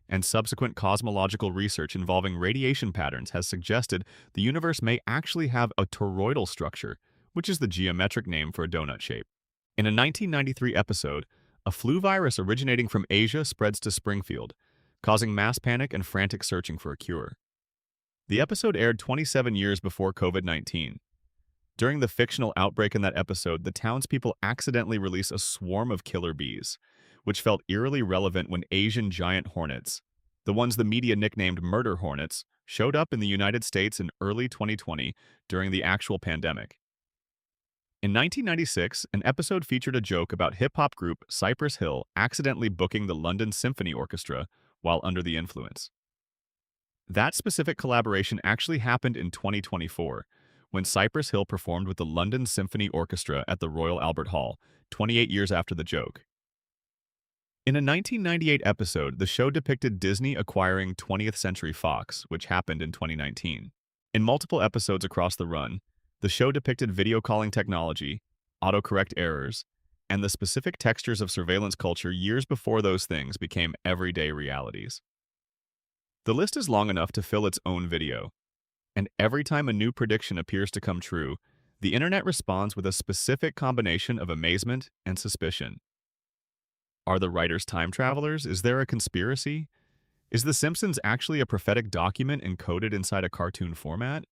and subsequent cosmological research involving radiation patterns has suggested the universe may actually have a toroidal structure, which is the geometric name for a donut shape. In a 1993 episode, a flu virus originating from Asia spreads to Springfield, causing mass panic and frantic searching for a cure. The episode aired 27 years before COVID-19. During the fictional outbreak in that episode, the townspeople accidentally release a swarm of killer bees, which felt eerily relevant when Asian giant hornets, the ones the media nicknamed murder hornets, showed up in the United States in early 2020 during the actual pandemic. In 1996, an episode featured a joke about hip-hop group Cypress Hill accidentally booking the London Symphony Orchestra while under the influence. That specific collaboration actually happened in 2024, when Cypress Hill performed with the London Symphony Orchestra at the Royal Albert Hall, 28 years after the joke. In a 1998 episode, the show depicted Disney acquiring 20th Century Fox, which happened in 2019. In multiple episodes across the run, the show depicted video calling technology, autocorrect errors, and the specific textures of surveillance culture years before those things became everyday realities. The list is long enough to fill its own video, and every time a new prediction appears to come true, the internet responds with a specific combination of amazement and suspicion. Are the writers time travelers? Is there a conspiracy? Is The Simpsons actually a prophetic document encoded inside a cartoon format?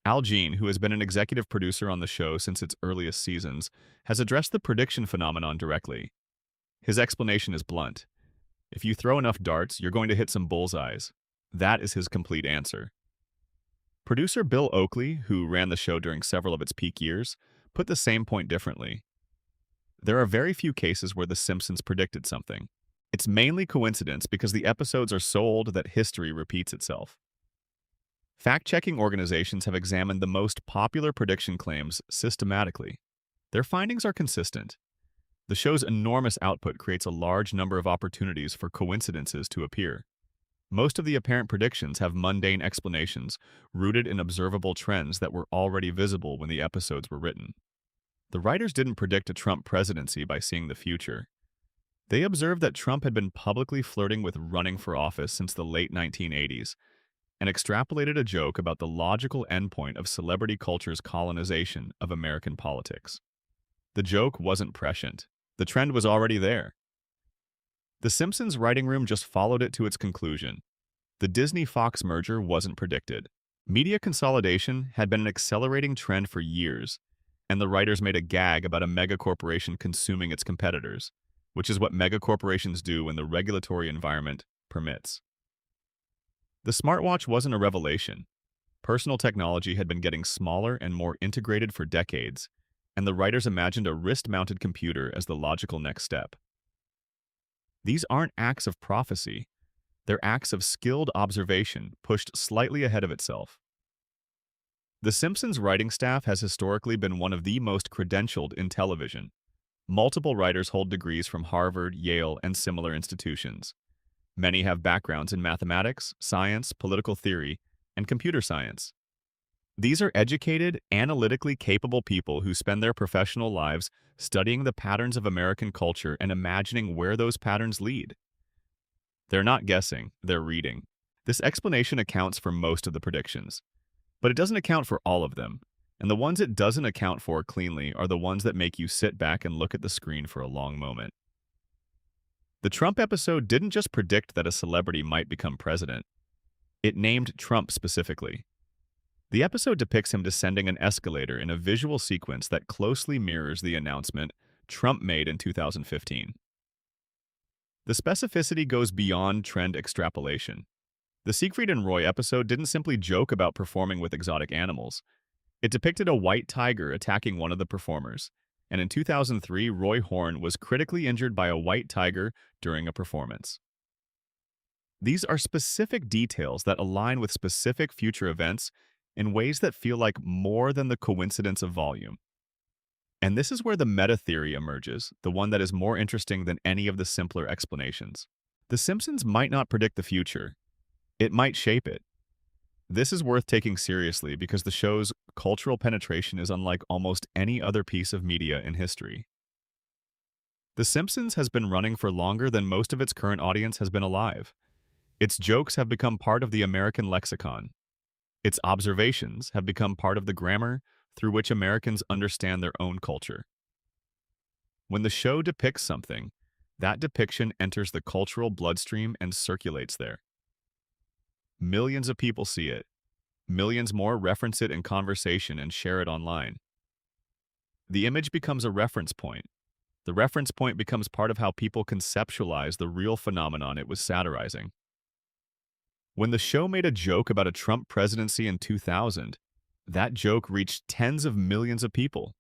Al Jean, who has been an executive producer on the show since its earliest seasons, has addressed the prediction phenomenon directly. His explanation is blunt. If you throw enough darts, you're going to hit some bullseyes. That is his complete answer. Producer Bill Oakley, who ran the show during several of its peak years, put the same point differently. There are very few cases where The Simpsons predicted something. It's mainly coincidence because the episodes are so old that history repeats itself. Fact-checking organizations have examined the most popular prediction claims systematically. Their findings are consistent. The show's enormous output creates a large number of opportunities for coincidences to appear. Most of the apparent predictions have mundane explanations rooted in observable trends that were already visible when the episodes were written. The writers didn't predict a Trump presidency by seeing the future. They observed that Trump had been publicly flirting with running for office since the late 1980s and extrapolated a joke about the logical endpoint of celebrity culture's colonization of American politics. The joke wasn't prescient. The trend was already there. The Simpsons writing room just followed it to its conclusion. The Disney-Fox merger wasn't predicted. Media consolidation had been an accelerating trend for years, and the writers made a gag about a megacorporation consuming its competitors, which is what megacorporations do when the regulatory environment permits. The smartwatch wasn't a revelation. Personal technology had been getting smaller and more integrated for decades, and the writers imagined a wrist-mounted computer as the logical next step. These aren't acts of prophecy. They're acts of skilled observation pushed slightly ahead of itself. The Simpsons writing staff has historically been one of the most credentialed in television. Multiple writers hold degrees from Harvard, Yale, and similar institutions. Many have backgrounds in mathematics, science, political theory, and computer science. These are educated, analytically capable people who spend their professional lives studying the patterns of American culture and imagining where those patterns lead. They're not guessing, they're reading. This explanation accounts for most of the predictions, but it doesn't account for all of them, and the ones it doesn't account for cleanly are the ones that make you sit back and look at the screen for a long moment. The Trump episode didn't just predict that a celebrity might become president. It named Trump specifically. The episode depicts him descending an escalator in a visual sequence that closely mirrors the announcement Trump made in 2015. The specificity goes beyond trend extrapolation. The Siegfried and Roy episode didn't simply joke about performing with exotic animals. It depicted a white tiger attacking one of the performers, and in 2003, Roy Horn was critically injured by a white tiger during a performance. These are specific details that align with specific future events in ways that feel like more than the coincidence of volume. And this is where the meta theory emerges, the one that is more interesting than any of the simpler explanations. The Simpsons might not predict the future. It might shape it. This is worth taking seriously because the show's cultural penetration is unlike almost any other piece of media in history. The Simpsons has been running for longer than most of its current audience has been alive. Its jokes have become part of the American lexicon. Its observations have become part of the grammar through which Americans understand their own culture. When the show depicts something, that depiction enters the cultural bloodstream and circulates there. Millions of people see it. Millions more reference it in conversation and share it online. The image becomes a reference point. The reference point becomes part of how people conceptualize the real phenomenon it was satirizing. When the show made a joke about a Trump presidency in 2000, that joke reached tens of millions of people.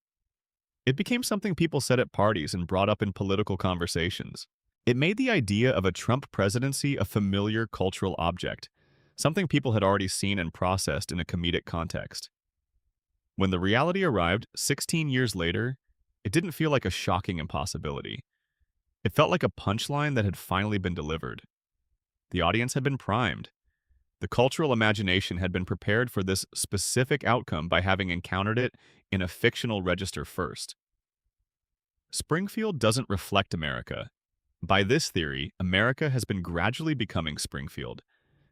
It became something people said at parties and brought up in political conversations. It made the idea of a Trump presidency a familiar cultural object, something people had already seen and processed in a comedic context. When the reality arrived 16 years later, it didn't feel like a shocking impossibility. It felt like a punchline that had finally been delivered. The audience had been primed. The cultural imagination had been prepared for this specific outcome by having encountered it in a fictional register first. Springfield doesn't reflect America. By this theory, America has been gradually becoming Springfield,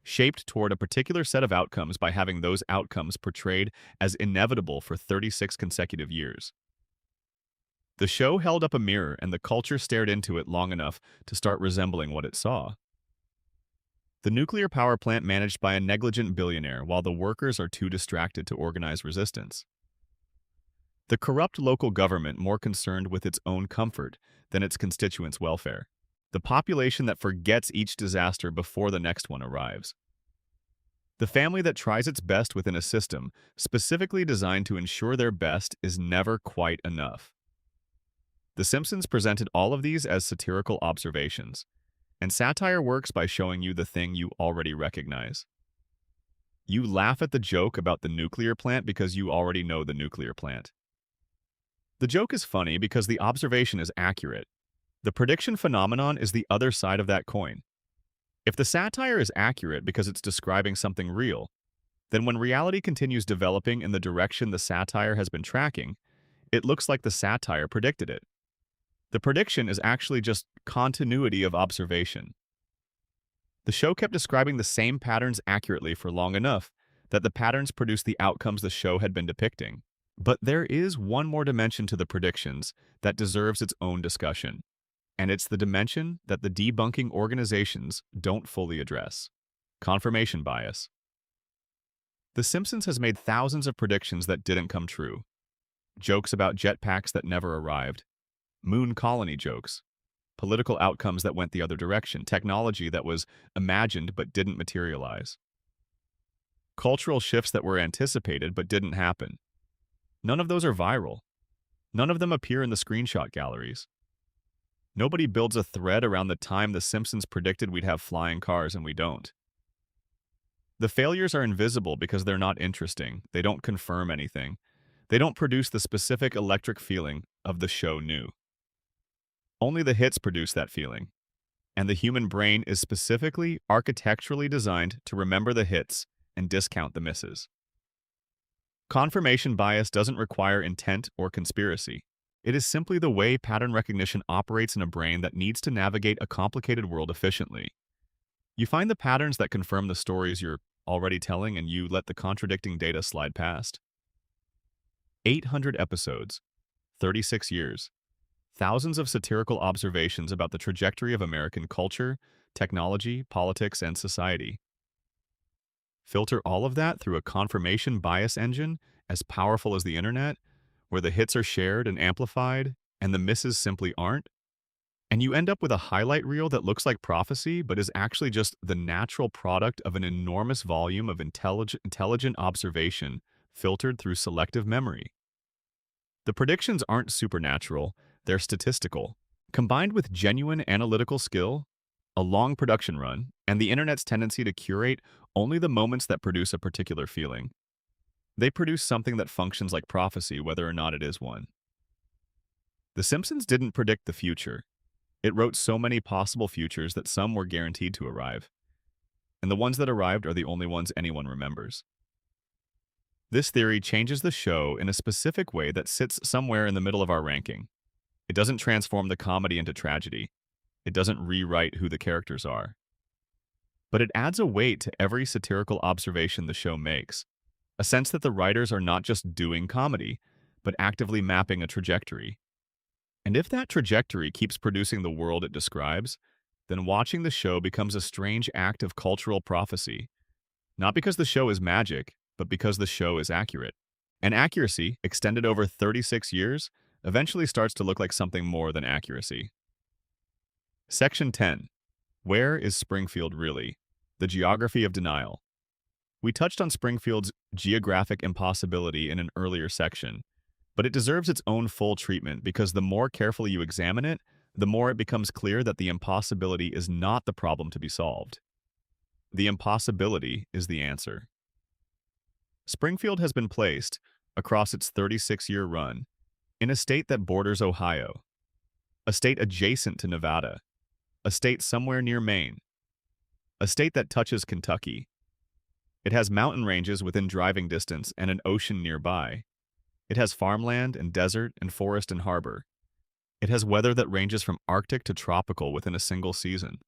shaped toward a particular set of outcomes by having those outcomes portrayed as inevitable for 36 consecutive years. The show held up a mirror and the culture stared into it long enough to start resembling what it saw. The nuclear power plant managed by a negligent billionaire while the workers are too distracted to organize resistance. The corrupt local government more concerned with its own comfort than its constituents' welfare. The population that forgets each disaster before the next one arrives. The family that tries its best within a system specifically designed to ensure their best is never quite enough. The Simpsons presented all of these as satirical observations, and satire works by showing you the thing you already recognize. You laugh at the joke about the nuclear plant because you already know the nuclear plant. The joke is funny because the observation is accurate. The prediction phenomenon is the other side of that coin. If the satire is accurate because it's describing something real, then when reality continues developing in the direction the satire has been tracking, it looks like the satire predicted it. The prediction is actually just continuity of observation. The show kept describing the same patterns accurately for long enough that the patterns produced the outcomes the show had been depicting. But there is one more dimension to the predictions that deserves its own discussion, and it's the dimension that the debunking organizations don't fully address: confirmation bias. The Simpsons has made thousands of predictions that didn't come true. Jokes about jetpacks that never arrived, moon colony jokes, political outcomes that went the other direction, technology that was imagined but didn't materialize, cultural shifts that were anticipated but didn't happen. None of those are viral. None of them appear in the screenshot galleries. Nobody builds a thread around the time the Simpsons predicted we'd have flying cars and we don't. The failures are invisible because they're not interesting. They don't confirm anything. They don't produce the specific electric feeling of the show knew. Only the hits produce that feeling. And the human brain is specifically architecturally designed to remember the hits and discount the misses. Confirmation bias doesn't require intent or conspiracy. It is simply the way pattern recognition operates in a brain that needs to navigate a complicated world efficiently. You find the patterns that confirm the stories you're already telling, and you let the contradicting data slide past. 800 episodes, 36 years, thousands of satirical observations about the trajectory of American culture, technology, politics, and society. Filter all of that through a confirmation bias engine as powerful as the internet, where the hits are shared and amplified, and the misses simply aren't, and you end up with a highlight reel that looks like prophecy but is actually just the natural product of an enormous volume of intelligent observation filtered through selective memory. The predictions aren't supernatural, they're statistical. Combined with genuine analytical skill, a long production run, and the internet's tendency to curate only the moments that produce a particular feeling, they produce something that functions like prophecy, whether or not it is one. The Simpsons didn't predict the future. It wrote so many possible futures that some were guaranteed to arrive, and the ones that arrived are the only ones anyone remembers. This theory changes the show in a specific way that sits somewhere in the middle of our ranking. It doesn't transform the comedy into tragedy. It doesn't rewrite who the characters are. But it adds a weight to every satirical observation the show makes, a sense that the writers are not just doing comedy, but actively mapping a trajectory. And if that trajectory keeps producing the world it describes, then watching the show becomes a strange act of cultural prophecy, not because the show is magic, but because the show is accurate. And accuracy, extended over 36 years, eventually starts to look like something more than accuracy. Section 10. Where is Springfield really? The geography of denial. We touched on Springfield's geographic impossibility in an earlier section, but it deserves its own full treatment because the more carefully you examine it, the more it becomes clear that the impossibility is not the problem to be solved. The impossibility is the answer. Springfield has been placed, across its 36-year run, in a state that borders Ohio. A state adjacent to Nevada. A state somewhere near Maine. A state that touches Kentucky. It has mountain ranges within driving distance and an ocean nearby. It has farmland and desert and forest and harbor. It has weather that ranges from Arctic to tropical within a single season.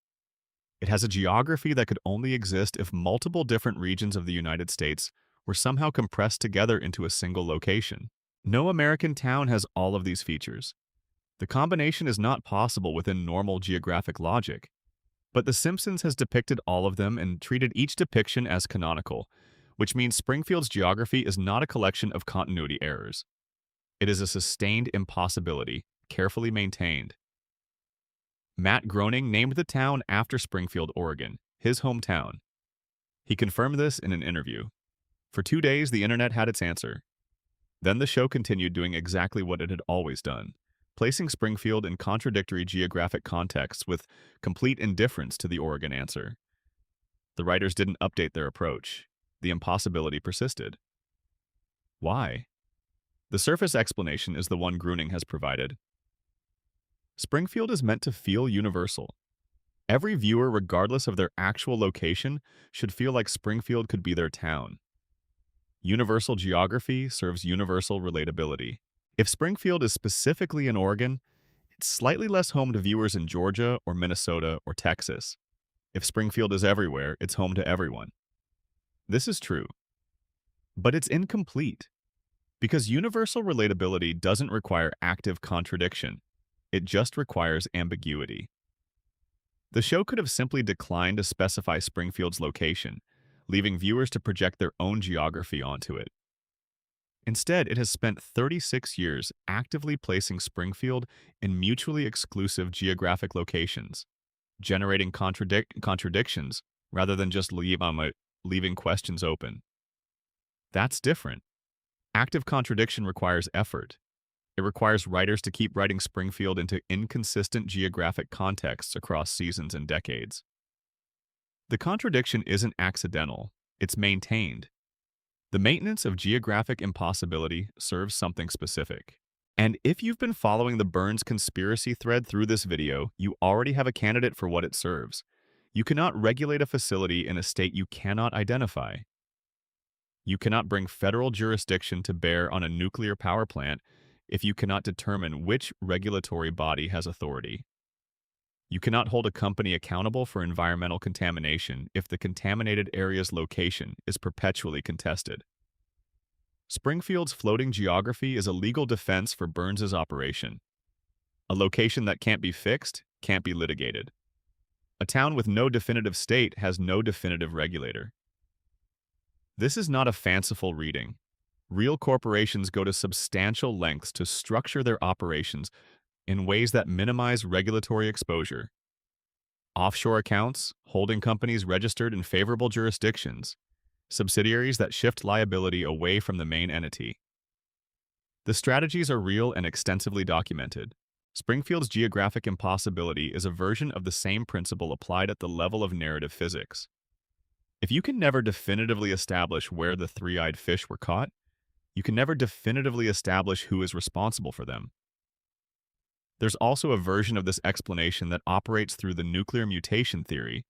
It has a geography that could only exist if multiple different regions of the United States were somehow compressed together into a single location. No American town has all of these features. The combination is not possible within normal geographic logic. But The Simpsons has depicted all of them and treated each depiction as canonical, which means Springfield's geography is not a collection of continuity errors. It is a sustained impossibility, carefully maintained. Matt Groening named the town after Springfield, Oregon, his hometown. He confirmed this in an interview. For 2 days, the internet had its answer. Then the show continued doing exactly what it had always done, placing Springfield in contradictory geographic contexts with complete indifference to the Oregon answer. The writers didn't update their approach. The impossibility persisted. Why? The surface explanation is the one Groening has provided. Springfield is meant to feel universal. Every viewer, regardless of their actual location, should feel like Springfield could be their town. Universal geography serves universal relatability. If Springfield is specifically in Oregon, it's slightly less home to viewers in Georgia or Minnesota or Texas. If Springfield is everywhere, it's home to everyone. This is true. But it's incomplete. Because universal relatability doesn't require active contradiction. It just requires ambiguity. The show could have simply declined to specify Springfield's location, leaving viewers to project their own geography onto it. Instead, it has spent 36 years actively placing Springfield in mutually exclusive geographic locations, generating contradictions rather than just leaving questions open. That's different. Active contradiction requires effort. It requires writers to keep writing Springfield into inconsistent geographic contexts across seasons and decades. The contradiction isn't accidental, it's maintained. The maintenance of geographic impossibility serves something specific. And if you've been following the Burns conspiracy thread through this video, you already have a candidate for what it serves. You cannot regulate a facility in a state you cannot identify. You cannot bring federal jurisdiction to bear on a nuclear power plant if you cannot determine which regulatory body has authority. You cannot hold a company accountable for environmental contamination if the contaminated area's location is perpetually contested. Springfield's floating geography is a legal defense for Burns's operation. A location that can't be fixed can't be litigated. A town with no definitive state has no definitive regulator. This is not a fanciful reading. Real corporations go to substantial lengths to structure their operations in ways that minimize regulatory exposure. Offshore accounts, holding companies registered in favorable jurisdictions, subsidiaries that shift liability away from the main entity. The strategies are real and extensively documented. Springfield's geographic impossibility is a version of the same principle applied at the level of narrative physics. If you can never definitively establish where the three-eyed fish were caught, you can never definitively establish who is responsible for them. There's also a version of this explanation that operates through the nuclear mutation theory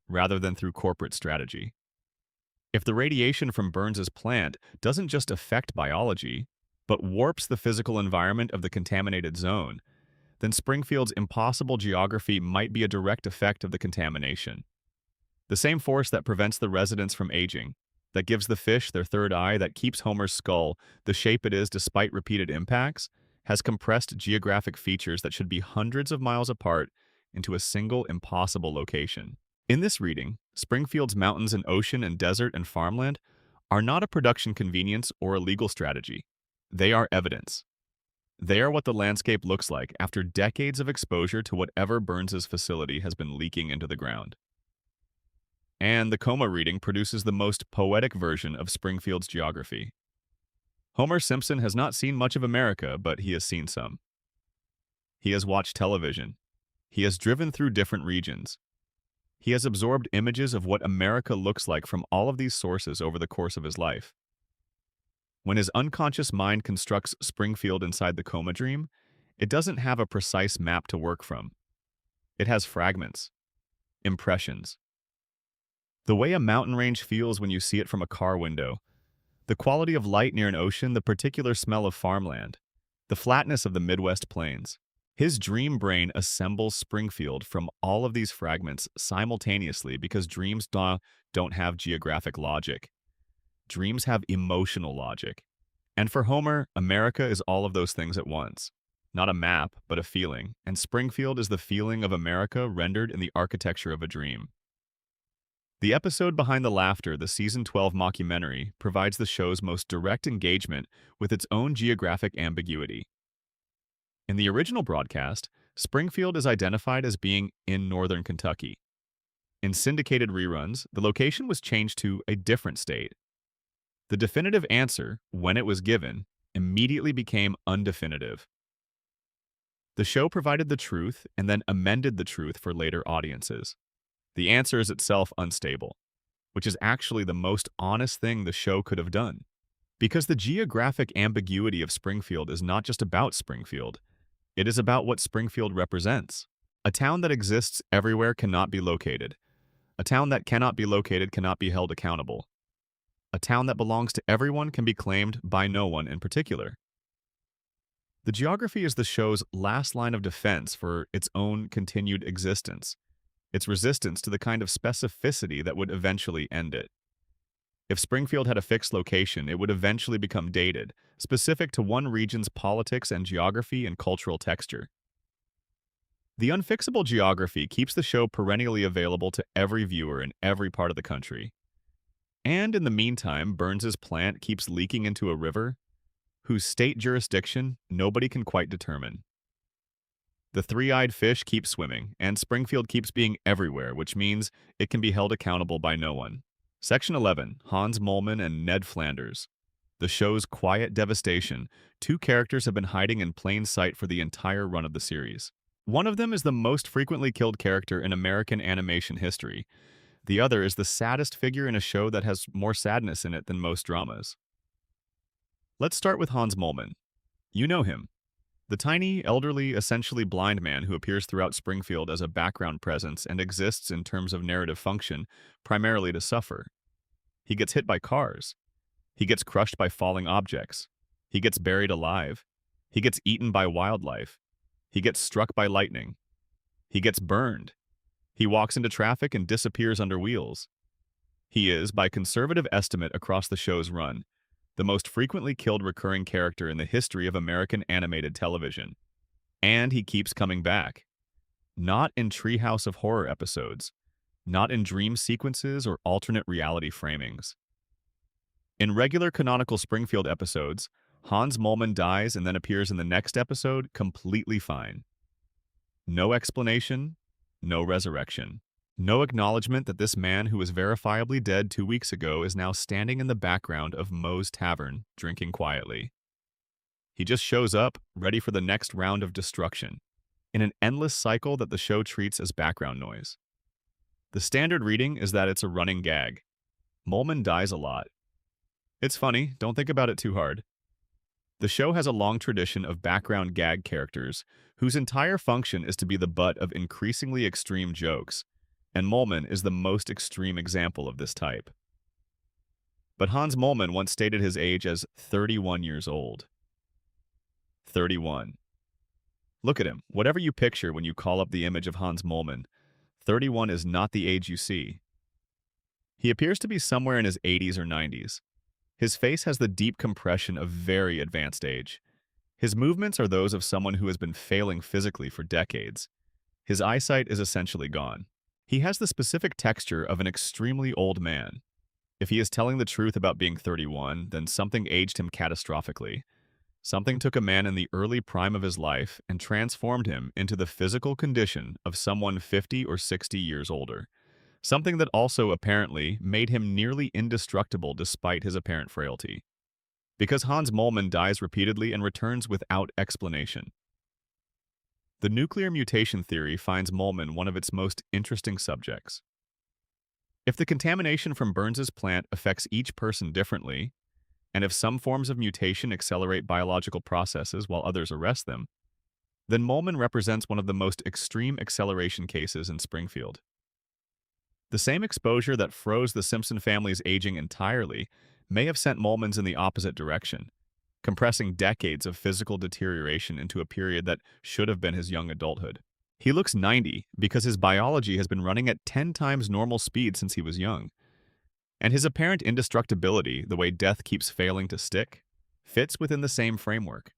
rather than through corporate strategy. If the radiation from Burns's plant doesn't just affect biology, but warps the physical environment of the contaminated zone, then Springfield's impossible geography might be a direct effect of the contamination. The same force that prevents the residents from aging, that gives the fish their third eye, that keeps Homer's skull the shape it is despite repeated impacts, has compressed geographic features that should be hundreds of miles apart into a single impossible location. In this reading, Springfield's mountains and ocean and desert and farmland are not a production convenience or a legal strategy. They are evidence. They are what the landscape looks like after decades of exposure to whatever Burns's facility has been leaking into the ground. And the coma reading produces the most poetic version of Springfield's geography. Homer Simpson has not seen much of America, but he has seen some. He has watched television. He has driven through different regions. He has absorbed images of what America looks like from all of these sources over the course of his life. When his unconscious mind constructs Springfield inside the coma dream, It doesn't have a precise map to work from. It has fragments, impressions. The way a mountain range feels when you see it from a car window, the quality of light near an ocean, the particular smell of farmland, the flatness of the Midwest plains. His dream brain assembles Springfield from all of these fragments simultaneously because dreams don't have geographic logic. Dreams have emotional logic. And for Homer, America is all of those things at once. Not a map, but a feeling. And Springfield is the feeling of America rendered in the architecture of a dream. The episode Behind the Laughter, the Season 12 mockumentary, provides the show's most direct engagement with its own geographic ambiguity. In the original broadcast, Springfield is identified as being in northern Kentucky. In syndicated reruns, the location was changed to a different state. The definitive answer, when it was given, immediately became undefinitive. The show provided the truth and then amended the truth for later audiences. The answer is itself unstable, which is actually the most honest thing the show could have done. Because the geographic ambiguity of Springfield is not just about Springfield. It is about what Springfield represents. A town that exists everywhere cannot be located. A town that cannot be located cannot be held accountable. A town that belongs to everyone can be claimed by no one in particular. The geography is the show's last line of defense for its own continued existence, its resistance to the kind of specificity that would eventually end it. If Springfield had a fixed location, it would eventually become dated, specific to one region's politics and geography and cultural texture. The unfixable geography keeps the show perennially available to every viewer in every part of the country. And in the meantime, Burns's plant keeps leaking into a river whose state jurisdiction nobody can quite determine. The three-eyed fish keep swimming, and Springfield keeps being everywhere, which means it can be held accountable by no one. Section 11, Hans Moleman and Ned Flanders. The show's quiet devastation. Two characters have been hiding in plain sight for the entire run of the series. One of them is the most frequently killed character in American animation history. The other is the saddest figure in a show that has more sadness in it than most dramas. Let's start with Hans Moleman. You know him. The tiny, elderly, essentially blind man who appears throughout Springfield as a background presence and exists in terms of narrative function, primarily to suffer. He gets hit by cars. He gets crushed by falling objects. He gets buried alive. He gets eaten by wildlife. He gets struck by lightning. He gets burned. He walks into traffic and disappears under wheels. He is, by conservative estimate across the show's run, the most frequently killed recurring character in the history of American animated television. And he keeps coming back. Not in Treehouse of Horror episodes, not in dream sequences or alternate reality framings. In regular canonical Springfield episodes, Hans Moleman dies and then appears in the next episode completely fine. No explanation, no resurrection. No acknowledgement that this man who was verifiably dead 2 weeks ago is now standing in the background of Moe's Tavern, drinking quietly. He just shows up, ready for the next round of destruction, in an endless cycle that the show treats as background noise. The standard reading is that it's a running gag. Moleman dies a lot. It's funny, don't think about it too hard. The show has a long tradition of background gag characters whose entire function is to be the butt of increasingly extreme jokes, and Moleman is the most extreme example of this type. But Hans Moleman once stated his age as 31 years old. 31. Look at him. Whatever you picture when you call up the image of Hans Moleman, 31 is not the age you see. He appears to be somewhere in his 80s or 90s. His face has the deep compression of very advanced age. His movements are those of someone who has been failing physically for decades. His eyesight is essentially gone. He has the specific texture of an extremely old man. If he is telling the truth about being 31, then something aged him catastrophically. Something took a man in the early prime of his life and transformed him into the physical condition of someone 50 or 60 years older. Something that also apparently made him nearly indestructible despite his apparent frailty. Because Hans Moleman dies repeatedly and returns without explanation. The nuclear mutation theory finds Moleman one of its most interesting subjects. If the contamination from Burns's plant affects each person differently, and if some forms of mutation accelerate biological processes while others arrest them, then Molman represents one of the most extreme acceleration cases in Springfield. The same exposure that froze the Simpson family's aging entirely may have sent Molman's in the opposite direction, compressing decades of physical deterioration into a period that should have been his young adulthood. He looks 90 because his biology has been running at 10 times normal speed since he was young, and his apparent indestructibility, the way death keeps failing to stick, fits within the same framework.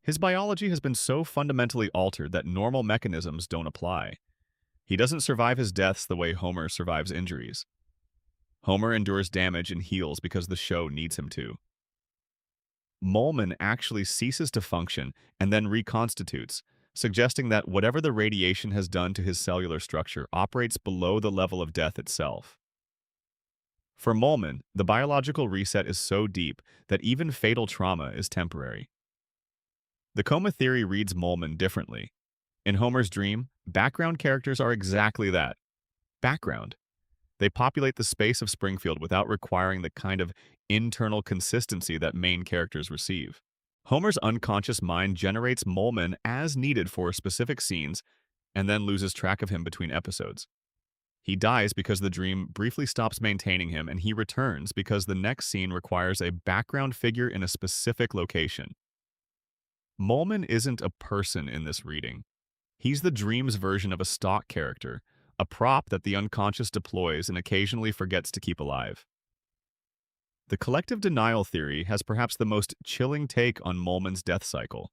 His biology has been so fundamentally altered that normal mechanisms don't apply. He doesn't survive his deaths the way Homer survives injuries. Homer endures damage and heals because the show needs him to. Molman actually ceases to function and then reconstitutes, suggesting that whatever the radiation has done to his cellular structure operates below the level of death itself. For Molman, the biological reset is so deep that even fatal trauma is temporary. The coma theory reads Molman differently. In Homer's dream, background characters are exactly that, background. They populate the space of Springfield without requiring the kind of internal consistency that main characters receive. Homer's unconscious mind generates Molman as needed for specific scenes and then loses track of him between episodes. He dies because the dream briefly stops maintaining him, and he returns because the next scene requires a background figure in a specific location. Molman isn't a person in this reading. He's the dream's version of a stock character, a prop that the unconscious deploys and occasionally forgets to keep alive. The collective denial theory has perhaps the most chilling take on Molman's death cycle.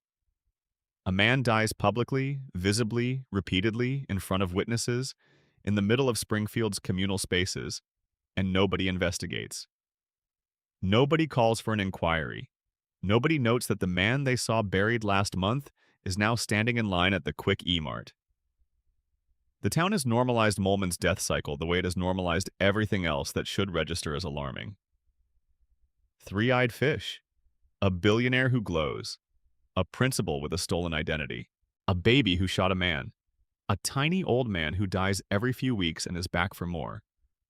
A man dies publicly, visibly, repeatedly, in front of witnesses, in the middle of Springfield's communal spaces, and nobody investigates. Nobody calls for an inquiry. Nobody notes that the man they saw buried last month is now standing in line at the Quick E-Mart. The town has normalized Molman's death cycle the way it has normalized everything else that should register as alarming. Three-eyed fish, a billionaire who glows, a principal with a stolen identity, a baby who shot a man, a tiny old man who dies every few weeks and is back for more.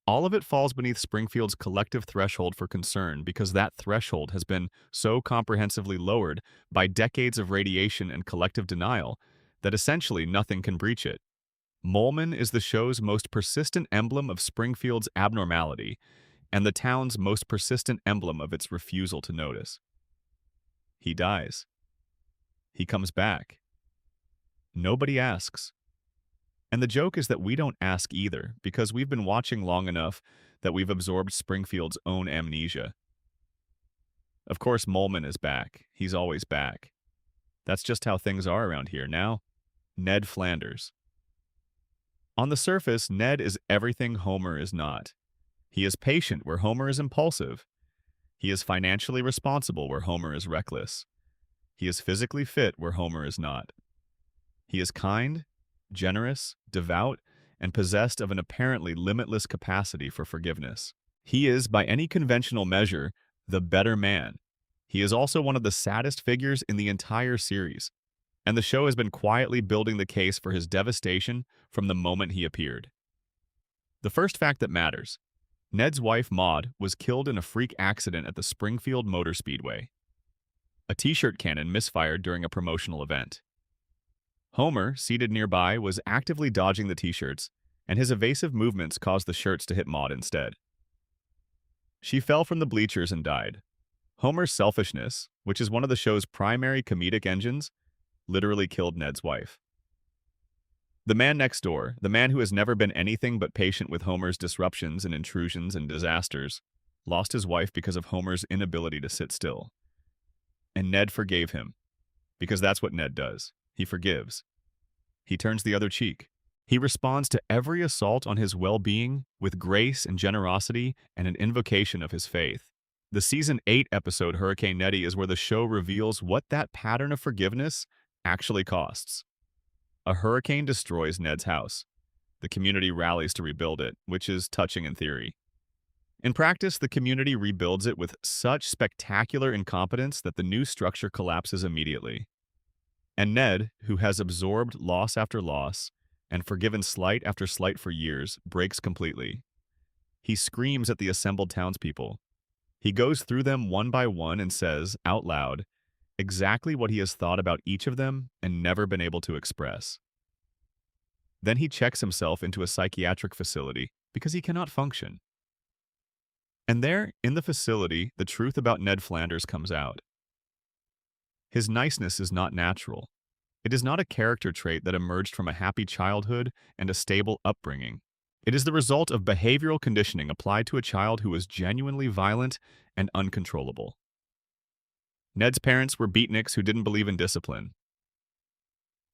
All of it falls beneath Springfield's collective threshold for concern because that threshold has been so comprehensively lowered by decades of radiation and collective denial that essentially nothing can breach it. Molman is the show's most persistent emblem of Springfield's abnormality and the town's most persistent emblem of its refusal to notice. He dies. He comes back. Nobody asks. And the joke is that we don't ask either, because we've been watching long enough that we've absorbed Springfield's own amnesia. Of course, Molman is back. He's always back. That's just how things are around here now. Ned Flanders. On the surface, Ned is everything Homer is not. He is patient where Homer is impulsive. He is financially responsible where Homer is reckless. He is physically fit where Homer is not. He is kind, generous, devout, and possessed of an apparently limitless capacity for forgiveness. He is, by any conventional measure, the better man. He is also one of the saddest figures in the entire series, and the show has been quietly building the case for his devastation from the moment he appeared. The first fact that matters: Ned's wife, Maud, was killed in a freak accident at the Springfield Motor Speedway. A t-shirt cannon misfired during a promotional event. Homer, seated nearby, was actively dodging the t-shirts, and his evasive movements caused the shirts to hit Maud instead. She fell from the bleachers and died. Homer's selfishness, which is one of the show's primary comedic engines, literally killed Ned's wife. The man next door, the man who has never been anything but patient with Homer's disruptions and intrusions and disasters, lost his wife because of Homer's inability to sit still. And Ned forgave him, because that's what Ned does. He forgives. He turns the other cheek. He responds to every assault on his well-being with grace and generosity and an invocation of his faith. The Season 8 episode Hurricane Nettie is where the show reveals what that pattern of forgiveness actually costs. A hurricane destroys Ned's house. The community rallies to rebuild it, which is touching in theory. In practice, the community rebuilds it with such spectacular incompetence that the new structure collapses immediately. And Ned, who has absorbed loss after loss and forgiven slight after slight for years, breaks completely. He screams at the assembled townspeople. He goes through them one by one and says, out loud, exactly what he has thought about each of them and never been able to express. Then he checks himself into a psychiatric facility because he cannot function. And there, in the facility, the truth about Ned Flanders comes out. His niceness is not natural. It is not a character trait that emerged from a happy childhood and a stable upbringing. It is the result of behavioral conditioning applied to a child who was genuinely violent and uncontrollable. Ned's parents were beatniks who didn't believe in discipline.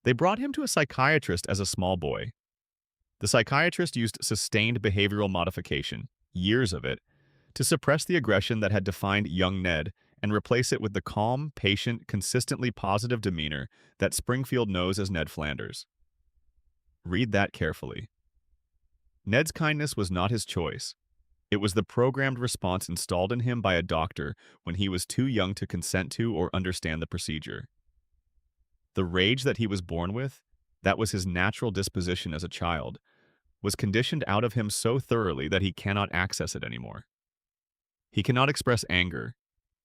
They brought him to a psychiatrist as a small boy. The psychiatrist used sustained behavioral modification, years of it, to suppress the aggression that had defined young Ned and replace it with the calm, patient, consistently positive demeanor that Springfield knows as Ned Flanders. Read that carefully. Ned's kindness was not his choice. It was the programmed response installed in him by a doctor when he was too young to consent to or understand the procedure. The rage that he was born with, that was his natural disposition as a child, was conditioned out of him so thoroughly that he cannot access it anymore. He cannot express anger.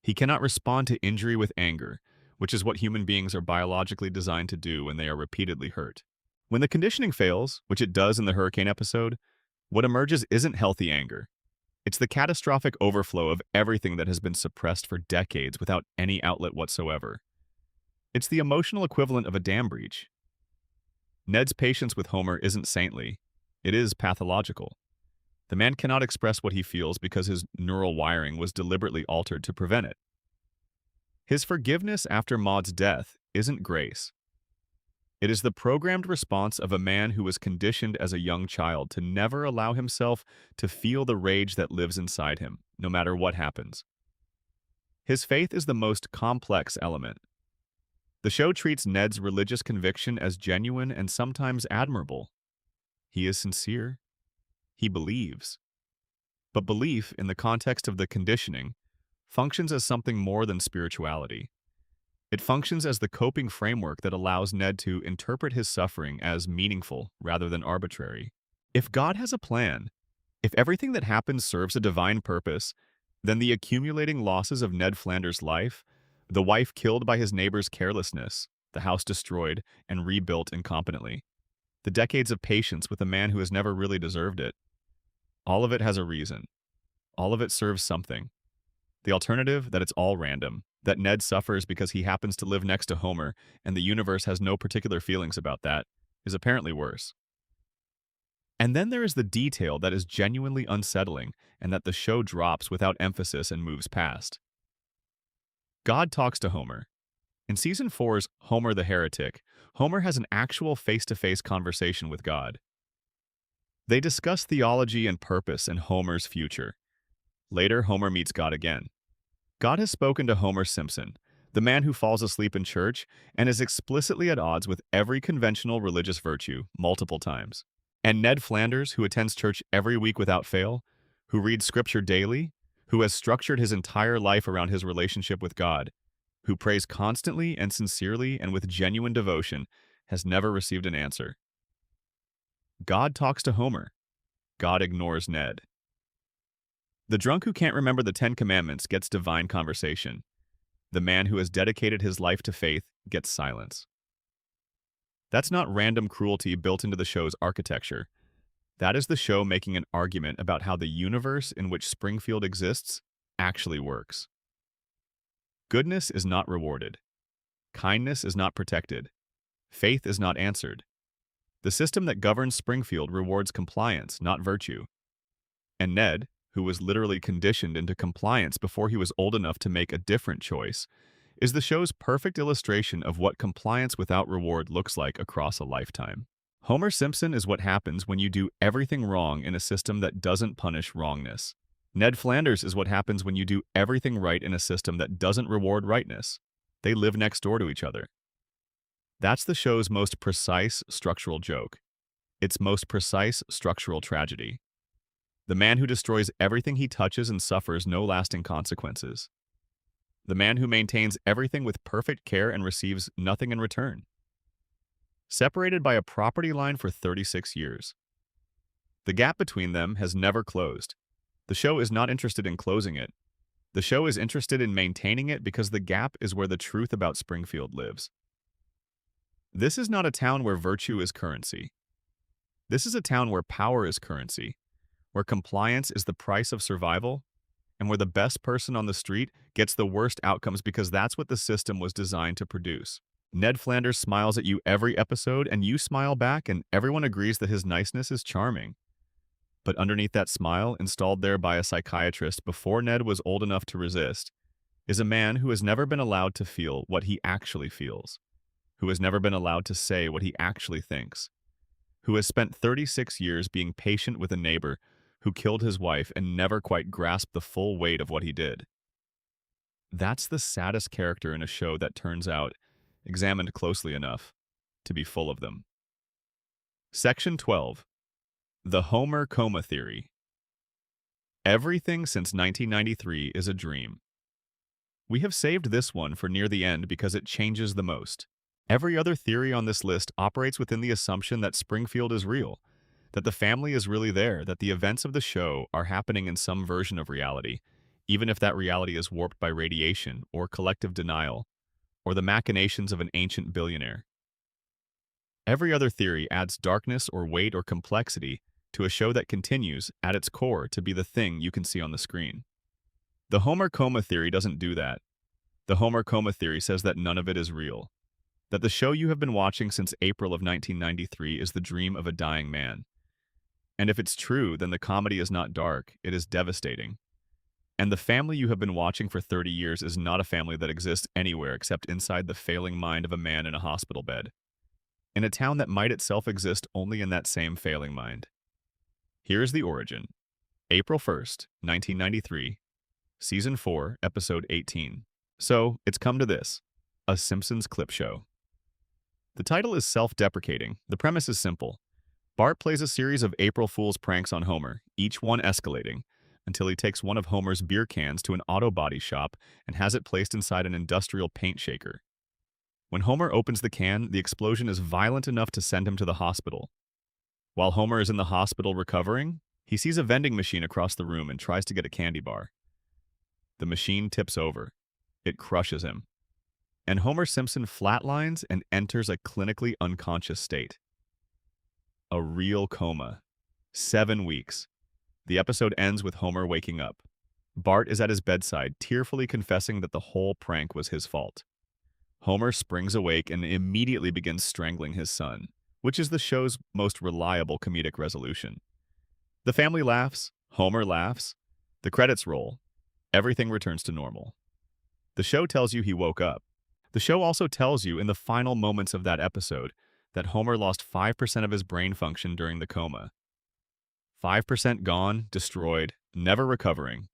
He cannot respond to injury with anger, which is what human beings are biologically designed to do when they are repeatedly hurt. When the conditioning fails, which it does in the hurricane episode, what emerges isn't healthy anger. It's the catastrophic overflow of everything that has been suppressed for decades without any outlet whatsoever. It's the emotional equivalent of a dam breach. Ned's patience with Homer isn't saintly. It is pathological. The man cannot express what he feels because his neural wiring was deliberately altered to prevent it. His forgiveness after Maud's death isn't grace. It is the programmed response of a man who was conditioned as a young child to never allow himself to feel the rage that lives inside him, no matter what happens. His faith is the most complex element. The show treats Ned's religious conviction as genuine and sometimes admirable. He is sincere. He believes. But belief, in the context of the conditioning, functions as something more than spirituality. It functions as the coping framework that allows Ned to interpret his suffering as meaningful rather than arbitrary. If God has a plan, if everything that happens serves a divine purpose, then the accumulating losses of Ned Flanders' life, the wife killed by his neighbor's carelessness, the house destroyed and rebuilt incompetently, the decades of patience with a man who has never really deserved it, all of it has a reason. All of it serves something. The alternative, that it's all random, that Ned suffers because he happens to live next to Homer and the universe has no particular feelings about that, is apparently worse. And then there is the detail that is genuinely unsettling and that the show drops without emphasis and moves past. God talks to Homer. In Season 4's Homer the Heretic, Homer has an actual face-to-face conversation with God. They discuss theology and purpose and Homer's future. Later, Homer meets God again. God has spoken to Homer Simpson, the man who falls asleep in church and is explicitly at odds with every conventional religious virtue multiple times. And Ned Flanders, who attends church every week without fail, who reads scripture daily, who has structured his entire life around his relationship with God, who prays constantly and sincerely and with genuine devotion, has never received an answer. God talks to Homer. God ignores Ned. The drunk who can't remember the 10 Commandments gets divine conversation. The man who has dedicated his life to faith gets silence. That's not random cruelty built into the show's architecture. That is the show making an argument about how the universe in which Springfield exists actually works. Goodness is not rewarded. Kindness is not protected. Faith is not answered. The system that governs Springfield rewards compliance, not virtue. And Ned, who was literally conditioned into compliance before he was old enough to make a different choice, is the show's perfect illustration of what compliance without reward looks like across a lifetime. Homer Simpson is what happens when you do everything wrong in a system that doesn't punish wrongness. Ned Flanders is what happens when you do everything right in a system that doesn't reward rightness. They live next door to each other. That's the show's most precise structural joke. Its most precise structural tragedy. The man who destroys everything he touches and suffers no lasting consequences. The man who maintains everything with perfect care and receives nothing in return. Separated by a property line for 36 years. The gap between them has never closed. The show is not interested in closing it. The show is interested in maintaining it because the gap is where the truth about Springfield lives. This is not a town where virtue is currency. This is a town where power is currency, where compliance is the price of survival, and where the best person on the street gets the worst outcomes because that's what the system was designed to produce. Ned Flanders smiles at you every episode, and you smile back, and everyone agrees that his niceness is charming. But underneath that smile, installed there by a psychiatrist before Ned was old enough to resist, is a man who has never been allowed to feel what he actually feels, who has never been allowed to say what he actually thinks, who has spent 36 years being patient with a neighbor who killed his wife and never quite grasped the full weight of what he did. That's the saddest character in a show that turns out, examined closely enough, to be full of them. Section 12. The Homer Coma Theory. Everything since 1993 is a dream. We have saved this one for near the end because it changes the most. Every other theory on this list operates within the assumption that Springfield is real, that the family is really there, that the events of the show are happening in some version of reality, even if that reality is warped by radiation or collective denial, or the machinations of an ancient billionaire. Every other theory adds darkness or weight or complexity to a show that continues, at its core, to be the thing you can see on the screen. The Homer Coma Theory doesn't do that. The Homer Coma Theory says that none of it is real, that the show you have been watching since April of 1993 is the dream of a dying man. And if it's true, then the comedy is not dark, it is devastating. And the family you have been watching for 30 years is not a family that exists anywhere except inside the failing mind of a man in a hospital bed, in a town that might itself exist only in that same failing mind. Here is the origin. April 1st, 1993, Season 4, Episode 18. So, it's come to this, a Simpsons clip show. The title is self-deprecating. The premise is simple. Bart plays a series of April Fool's pranks on Homer, each one escalating, until he takes one of Homer's beer cans to an auto body shop and has it placed inside an industrial paint shaker. When Homer opens the can, the explosion is violent enough to send him to the hospital. While Homer is in the hospital recovering, he sees a vending machine across the room and tries to get a candy bar. The machine tips over. It crushes him. And Homer Simpson flatlines and enters a clinically unconscious state. A real coma. 7 weeks. The episode ends with Homer waking up. Bart is at his bedside, tearfully confessing that the whole prank was his fault. Homer springs awake and immediately begins strangling his son, which is the show's most reliable comedic resolution. The family laughs, Homer laughs, the credits roll, everything returns to normal. The show tells you he woke up. The show also tells you in the final moments of that episode that Homer lost 5% of his brain function during the coma. 5% gone, destroyed, never recovering.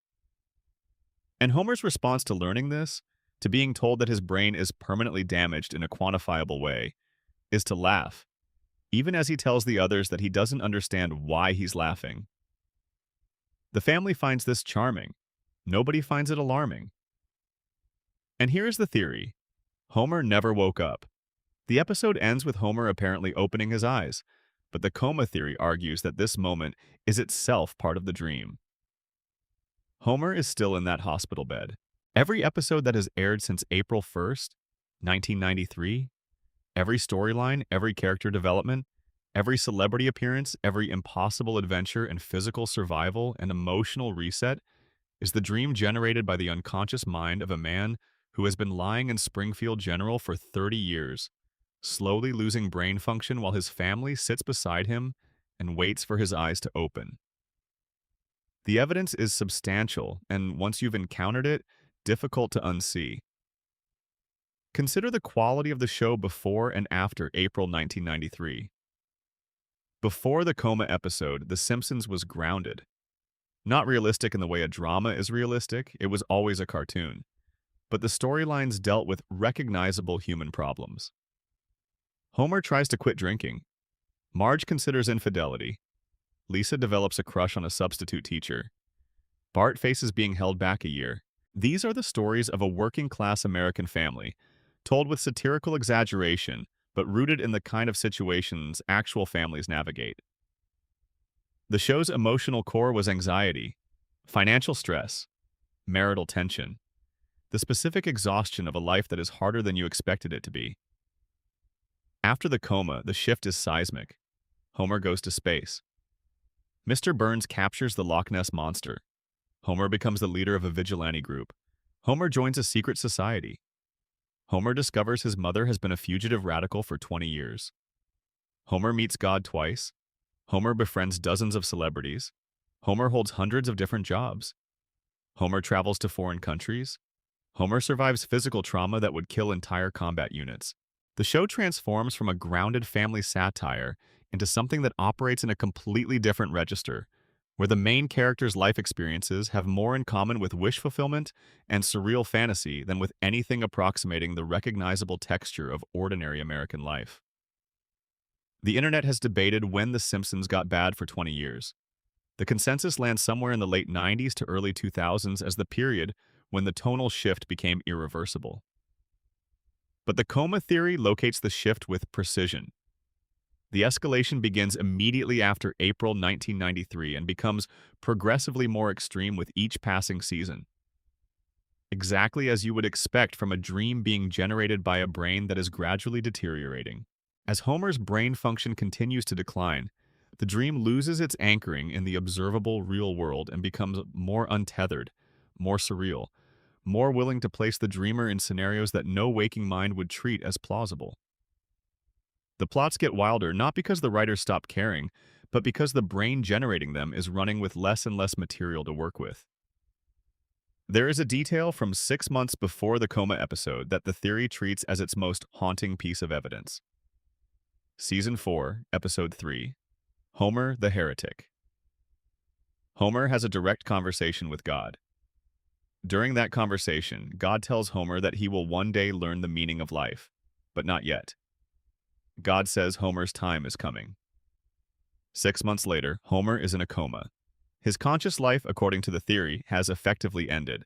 And Homer's response to learning this, to being told that his brain is permanently damaged in a quantifiable way, is to laugh, even as he tells the others that he doesn't understand why he's laughing. The family finds this charming. Nobody finds it alarming. And here is the theory. Homer never woke up. The episode ends with Homer apparently opening his eyes, but the coma theory argues that this moment is itself part of the dream. Homer is still in that hospital bed. Every episode that has aired since April 1st, 1993, every storyline, every character development, every celebrity appearance, every impossible adventure and physical survival and emotional reset is the dream generated by the unconscious mind of a man who has been lying in Springfield General for 30 years, slowly losing brain function while his family sits beside him and waits for his eyes to open. The evidence is substantial, and once you've encountered it, difficult to unsee. Consider the quality of the show before and after April 1993. Before the coma episode, The Simpsons was grounded. Not realistic in the way a drama is realistic, it was always a cartoon. But the storylines dealt with recognizable human problems. Homer tries to quit drinking. Marge considers infidelity. Lisa develops a crush on a substitute teacher. Bart faces being held back a year. These are the stories of a working-class American family, told with satirical exaggeration, but rooted in the kind of situations actual families navigate. The show's emotional core was anxiety, financial stress, marital tension, the specific exhaustion of a life that is harder than you expected it to be. After the coma, the shift is seismic. Homer goes to space. Mr. Burns captures the Loch Ness Monster. Homer becomes the leader of a vigilante group. Homer joins a secret society. Homer discovers his mother has been a fugitive radical for 20 years. Homer meets God twice. Homer befriends dozens of celebrities. Homer holds hundreds of different jobs. Homer travels to foreign countries. Homer survives physical trauma that would kill entire combat units. The show transforms from a grounded family satire into something that operates in a completely different register, where the main character's life experiences have more in common with wish fulfillment and surreal fantasy than with anything approximating the recognizable texture of ordinary American life. The internet has debated when The Simpsons got bad for 20 years. The consensus lands somewhere in the late 90s to early 2000s as the period when the tonal shift became irreversible. But the coma theory locates the shift with precision. The escalation begins immediately after April 1993 and becomes progressively more extreme with each passing season. Exactly as you would expect from a dream being generated by a brain that is gradually deteriorating. As Homer's brain function continues to decline, the dream loses its anchoring in the observable real world and becomes more untethered, more surreal, more willing to place the dreamer in scenarios that no waking mind would treat as plausible. The plots get wilder not because the writers stop caring, but because the brain generating them is running with less and less material to work with. There is a detail from 6 months before the coma episode that the theory treats as its most haunting piece of evidence. Season 4, Episode 3, Homer the Heretic. Homer has a direct conversation with God. During that conversation, God tells Homer that he will one day learn the meaning of life, but not yet. God says Homer's time is coming. 6 months later, Homer is in a coma. His conscious life, according to the theory, has effectively ended.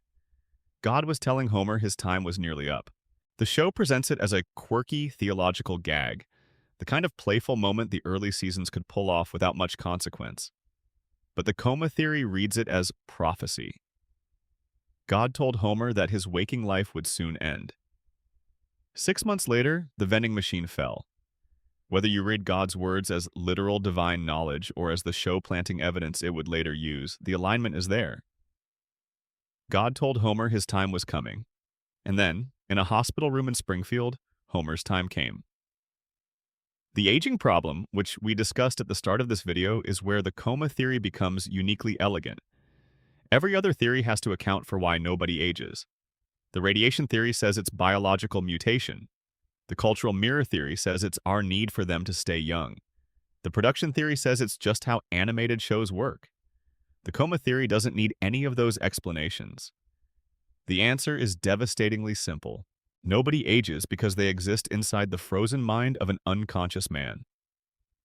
God was telling Homer his time was nearly up. The show presents it as a quirky theological gag, the kind of playful moment the early seasons could pull off without much consequence. But the coma theory reads it as prophecy. God told Homer that his waking life would soon end. 6 months later, the vending machine fell. Whether you read God's words as literal divine knowledge or as the show planting evidence it would later use, the alignment is there. God told Homer his time was coming. And then, in a hospital room in Springfield, Homer's time came. The aging problem, which we discussed at the start of this video, is where the coma theory becomes uniquely elegant. Every other theory has to account for why nobody ages. The radiation theory says it's biological mutation. The cultural mirror theory says it's our need for them to stay young. The production theory says it's just how animated shows work. The coma theory doesn't need any of those explanations. The answer is devastatingly simple. Nobody ages because they exist inside the frozen mind of an unconscious man.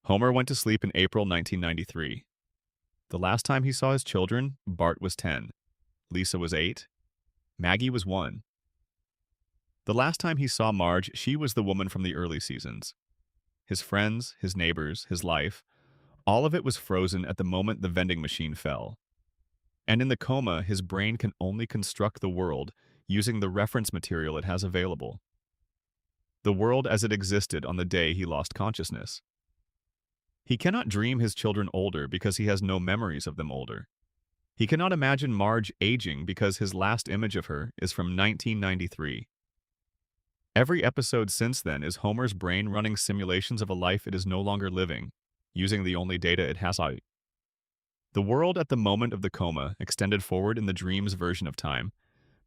Homer went to sleep in April 1993. The last time he saw his children, Bart was 10. Lisa was 8. Maggie was 1. The last time he saw Marge, she was the woman from the early seasons. His friends, his neighbors, his life, all of it was frozen at the moment the vending machine fell. And in the coma, his brain can only construct the world using the reference material it has available. The world as it existed on the day he lost consciousness. He cannot dream his children older because he has no memories of them older. He cannot imagine Marge aging because his last image of her is from 1993. Every episode since then is Homer's brain running simulations of a life it is no longer living, using the only data it has out. The world at the moment of the coma extended forward in the dream's version of time,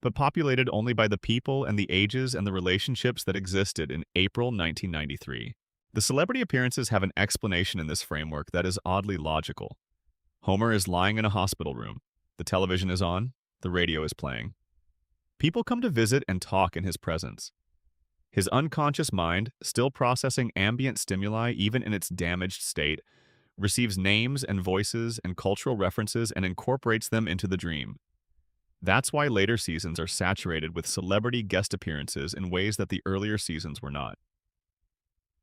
but populated only by the people and the ages and the relationships that existed in April 1993. The celebrity appearances have an explanation in this framework that is oddly logical. Homer is lying in a hospital room. The television is on. The radio is playing. People come to visit and talk in his presence. His unconscious mind, still processing ambient stimuli even in its damaged state, receives names and voices and cultural references and incorporates them into the dream. That's why later seasons are saturated with celebrity guest appearances in ways that the earlier seasons were not.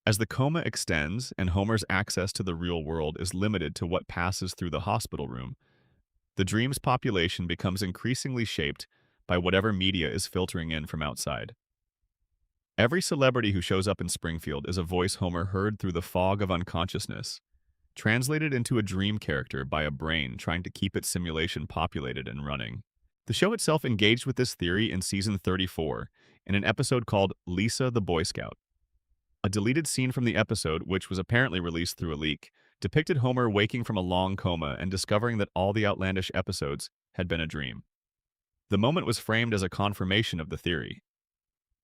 As the coma extends and Homer's access to the real world is limited to what passes through the hospital room, the dream's population becomes increasingly shaped by whatever media is filtering in from outside. Every celebrity who shows up in Springfield is a voice Homer heard through the fog of unconsciousness, translated into a dream character by a brain trying to keep its simulation populated and running. The show itself engaged with this theory in season 34 in an episode called Lisa the Boy Scout. A deleted scene from the episode, which was apparently released through a leak, depicted Homer waking from a long coma and discovering that all the outlandish episodes had been a dream. The moment was framed as a confirmation of the theory.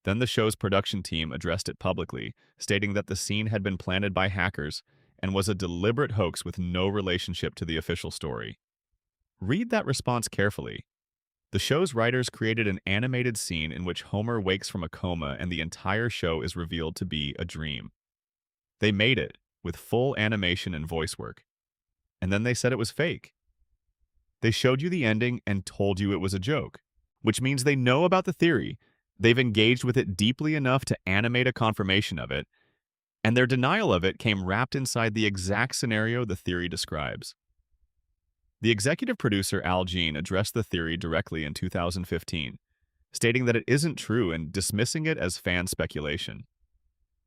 Then the show's production team addressed it publicly, stating that the scene had been planted by hackers and was a deliberate hoax with no relationship to the official story. Read that response carefully. The show's writers created an animated scene in which Homer wakes from a coma and the entire show is revealed to be a dream. They made it, with full animation and voice work. And then they said it was fake. They showed you the ending and told you it was a joke, which means they know about the theory, they've engaged with it deeply enough to animate a confirmation of it, and their denial of it came wrapped inside the exact scenario the theory describes. The executive producer Al Jean addressed the theory directly in 2015, stating that it isn't true and dismissing it as fan speculation.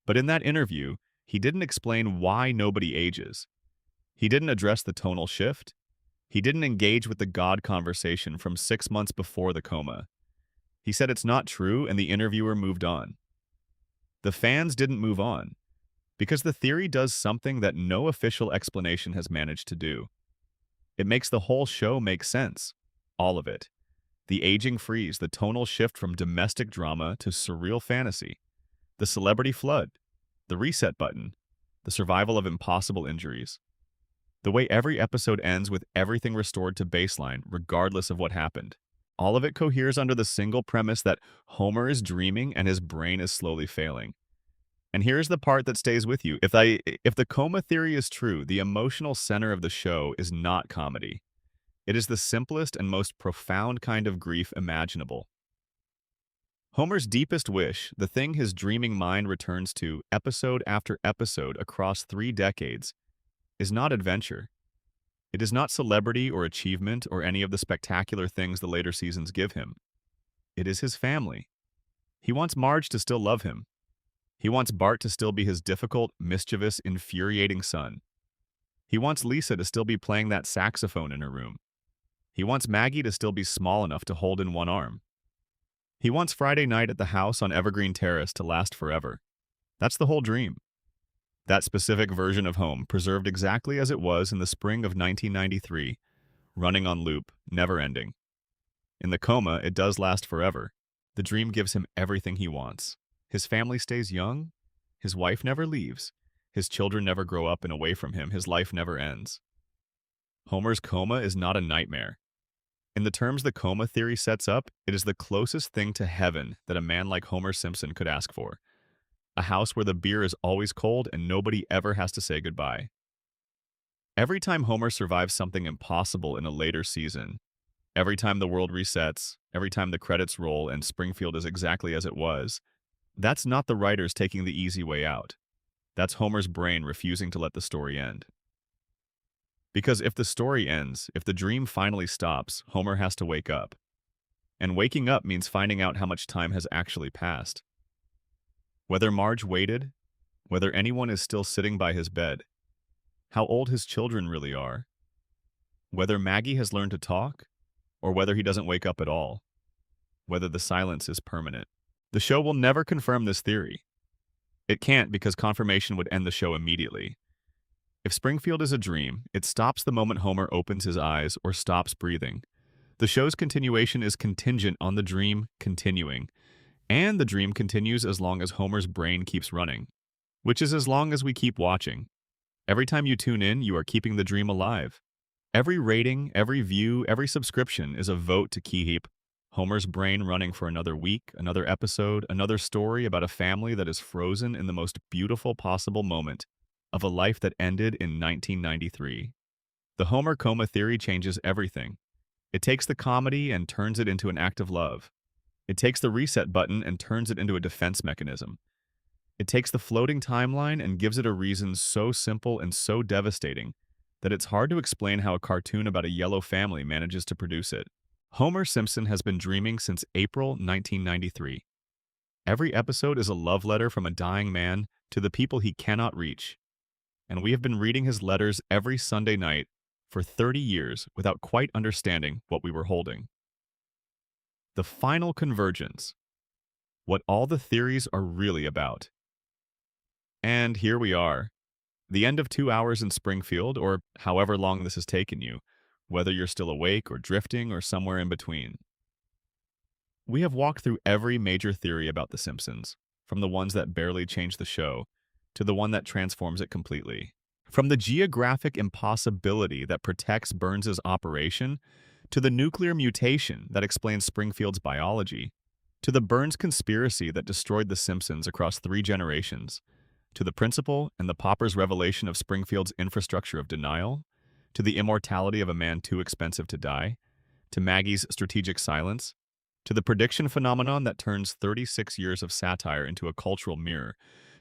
But in that interview, he didn't explain why nobody ages. He didn't address the tonal shift. He didn't engage with the God conversation from 6 months before the coma. He said it's not true, and the interviewer moved on. The fans didn't move on, because the theory does something that no official explanation has managed to do. It makes the whole show make sense. All of it. The aging freeze, the tonal shift from domestic drama to surreal fantasy, the celebrity flood, the reset button, the survival of impossible injuries. The way every episode ends with everything restored to baseline, regardless of what happened. All of it coheres under the single premise that Homer is dreaming and his brain is slowly failing. And here's the part that stays with you. If the coma theory is true, the emotional center of the show is not comedy. It is the simplest and most profound kind of grief imaginable. Homer's deepest wish, the thing his dreaming mind returns to episode after episode across 3 decades, is not adventure. It is not celebrity or achievement or any of the spectacular things the later seasons give him. It is his family. He wants Marge to still love him. He wants Bart to still be his difficult, mischievous, infuriating son. He wants Lisa to still be playing that saxophone in her room. He wants Maggie to still be small enough to hold in one arm. He wants Friday night at the house on Evergreen Terrace to last forever. That's the whole dream. That specific version of home, preserved exactly as it was in the spring of 1993, running on loop, never ending. In the coma, it does last forever. The dream gives him everything he wants. His family stays young. His wife never leaves. His children never grow up and away from him. His life never ends. Homer's coma is not a nightmare. In the terms the coma theory sets up, it is the closest thing to heaven that a man like Homer Simpson could ask for. A house where the beer is always cold and nobody ever has to say goodbye. Every time Homer survives something impossible in a later season, every time the world resets, every time the credits roll and Springfield is exactly as it was, that's not the writers taking the easy way out. That's Homer's brain refusing to let the story end. Because if the story ends, if the dream finally stops, Homer has to wake up. And waking up means finding out how much time has actually passed. Whether Marge waited, whether anyone is still sitting by his bed, how old his children really are, whether Maggie has learned to talk, or whether he doesn't wake up at all, whether the silence is permanent. The show will never confirm this theory. It can't because confirmation would end the show immediately. If Springfield is a dream, it stops the moment Homer opens his eyes or stops breathing. The show's continuation is contingent on the dream continuing, and the dream continues as long as Homer's brain keeps running, which is as long as we keep watching. Every time you tune in, you are keeping the dream alive. Every rating, every view, every subscription is a vote to keep Homer's brain running for another week, another episode, another story about a family that is frozen in the most beautiful possible moment of a life that ended in 1993. The Homer coma theory changes everything. It takes the comedy and turns it into an act of love. It takes the reset button and turns it into a defense mechanism. It takes the floating timeline and gives it a reason so simple and so devastating that it's hard to explain how a cartoon about a yellow family manages to produce it. Homer Simpson has been dreaming since April 1993. Every episode is a love letter from a dying man to the people he cannot reach, and we have been reading his letters every Sunday night for 30 years without quite understanding what we were holding. The final convergence. What all the theories are really about. And here we are. The end of 2 hours in Springfield, or however long this has taken you, whether you're still awake or drifting or somewhere in between. We have walked through every major theory about The Simpsons, from the ones that barely change the show to the one that transforms it completely. From the geographic impossibility that protects Burns' operation, to the nuclear mutation that explains Springfield's biology, to the Burns conspiracy that destroyed The Simpsons across 3 generations, to the principle and the pauper's revelation of Springfield's infrastructure of denial, to the immortality of a man too expensive to die, to Maggie's strategic silence, to the prediction phenomenon that turns 36 years of satire into a cultural mirror,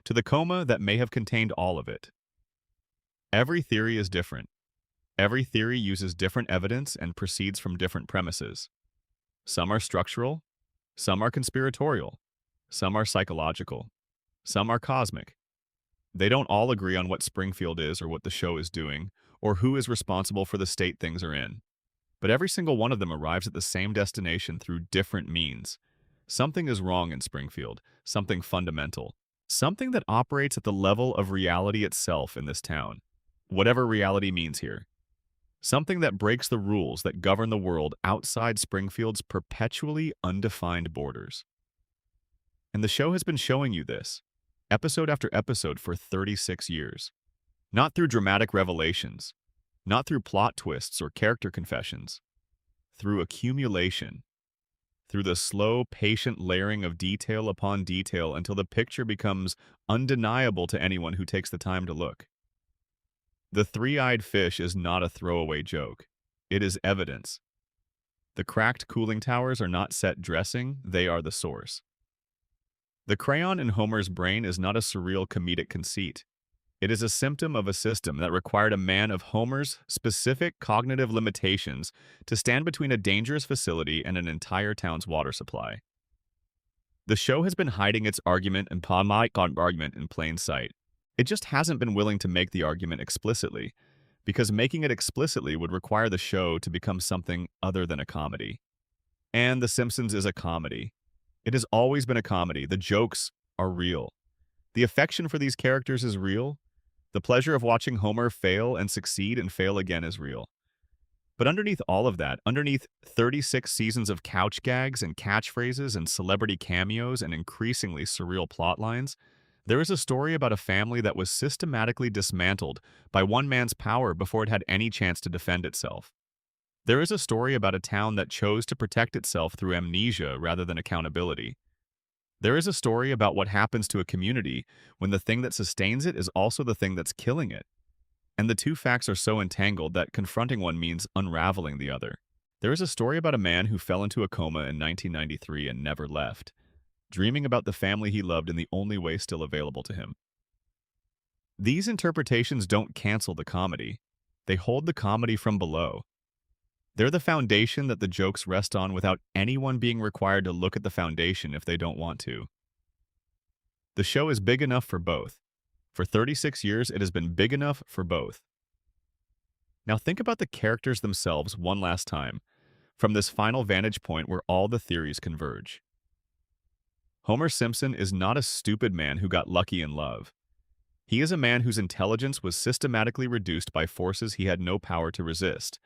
to the coma that may have contained all of it. Every theory is different. Every theory uses different evidence and proceeds from different premises. Some are structural, some are conspiratorial, some are psychological, some are cosmic. They don't all agree on what Springfield is or what the show is doing, or who is responsible for the state things are in. But every single one of them arrives at the same destination through different means. Something is wrong in Springfield, something fundamental, something that operates at the level of reality itself in this town, whatever reality means here. Something that breaks the rules that govern the world outside Springfield's perpetually undefined borders. And the show has been showing you this, episode after episode for 36 years. Not through dramatic revelations, not through plot twists or character confessions, through accumulation, through the slow, patient layering of detail upon detail until the picture becomes undeniable to anyone who takes the time to look. The three-eyed fish is not a throwaway joke. It is evidence. The cracked cooling towers are not set dressing, they are the source. The crayon in Homer's brain is not a surreal comedic conceit. It is a symptom of a system that required a man of Homer's specific cognitive limitations to stand between a dangerous facility and an entire town's water supply. The show has been hiding its argument and argument in plain sight. It just hasn't been willing to make the argument explicitly, because making it explicitly would require the show to become something other than a comedy. And The Simpsons is a comedy. It has always been a comedy. The jokes are real. The affection for these characters is real. The pleasure of watching Homer fail and succeed and fail again is real. But underneath all of that, underneath 36 seasons of couch gags and catchphrases and celebrity cameos and increasingly surreal plot lines, there is a story about a family that was systematically dismantled by one man's power before it had any chance to defend itself. There is a story about a town that chose to protect itself through amnesia rather than accountability. There is a story about what happens to a community when the thing that sustains it is also the thing that's killing it. And the two facts are so entangled that confronting one means unraveling the other. There is a story about a man who fell into a coma in 1993 and never left, dreaming about the family he loved in the only way still available to him. These interpretations don't cancel the comedy. They hold the comedy from below. They're the foundation that the jokes rest on without anyone being required to look at the foundation if they don't want to. The show is big enough for both. For 36 years, it has been big enough for both. Now think about the characters themselves one last time, from this final vantage point where all the theories converge. Homer Simpson is not a stupid man who got lucky in love. He is a man whose intelligence was systematically reduced by forces he had no power to resist,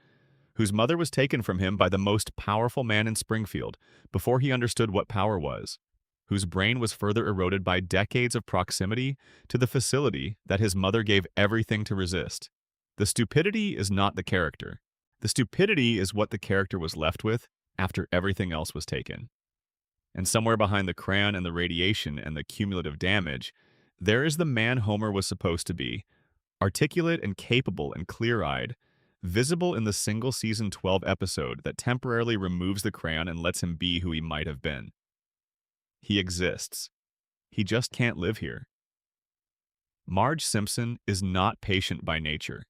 whose mother was taken from him by the most powerful man in Springfield before he understood what power was, whose brain was further eroded by decades of proximity to the facility that his mother gave everything to resist. The stupidity is not the character. The stupidity is what the character was left with after everything else was taken. And somewhere behind the crayon and the radiation and the cumulative damage, there is the man Homer was supposed to be, articulate and capable and clear-eyed, visible in the single-season 12 episode that temporarily removes the crayon and lets him be who he might have been. He exists. He just can't live here. Marge Simpson is not patient by nature.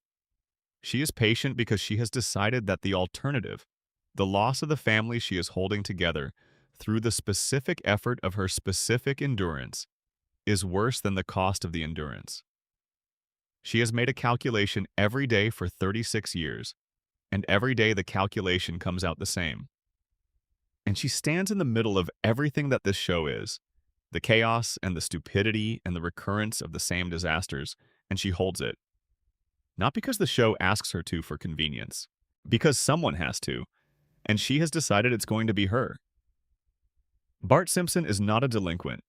She is patient because she has decided that the alternative, The loss of the family she is holding together through the specific effort of her specific endurance is worse than the cost of the endurance. She has made a calculation every day for 36 years, and every day the calculation comes out the same. And she stands in the middle of everything that this show is, the chaos and the stupidity and the recurrence of the same disasters, and she holds it. Not because the show asks her to for convenience, because someone has to, and she has decided it's going to be her. Bart Simpson is not a delinquent.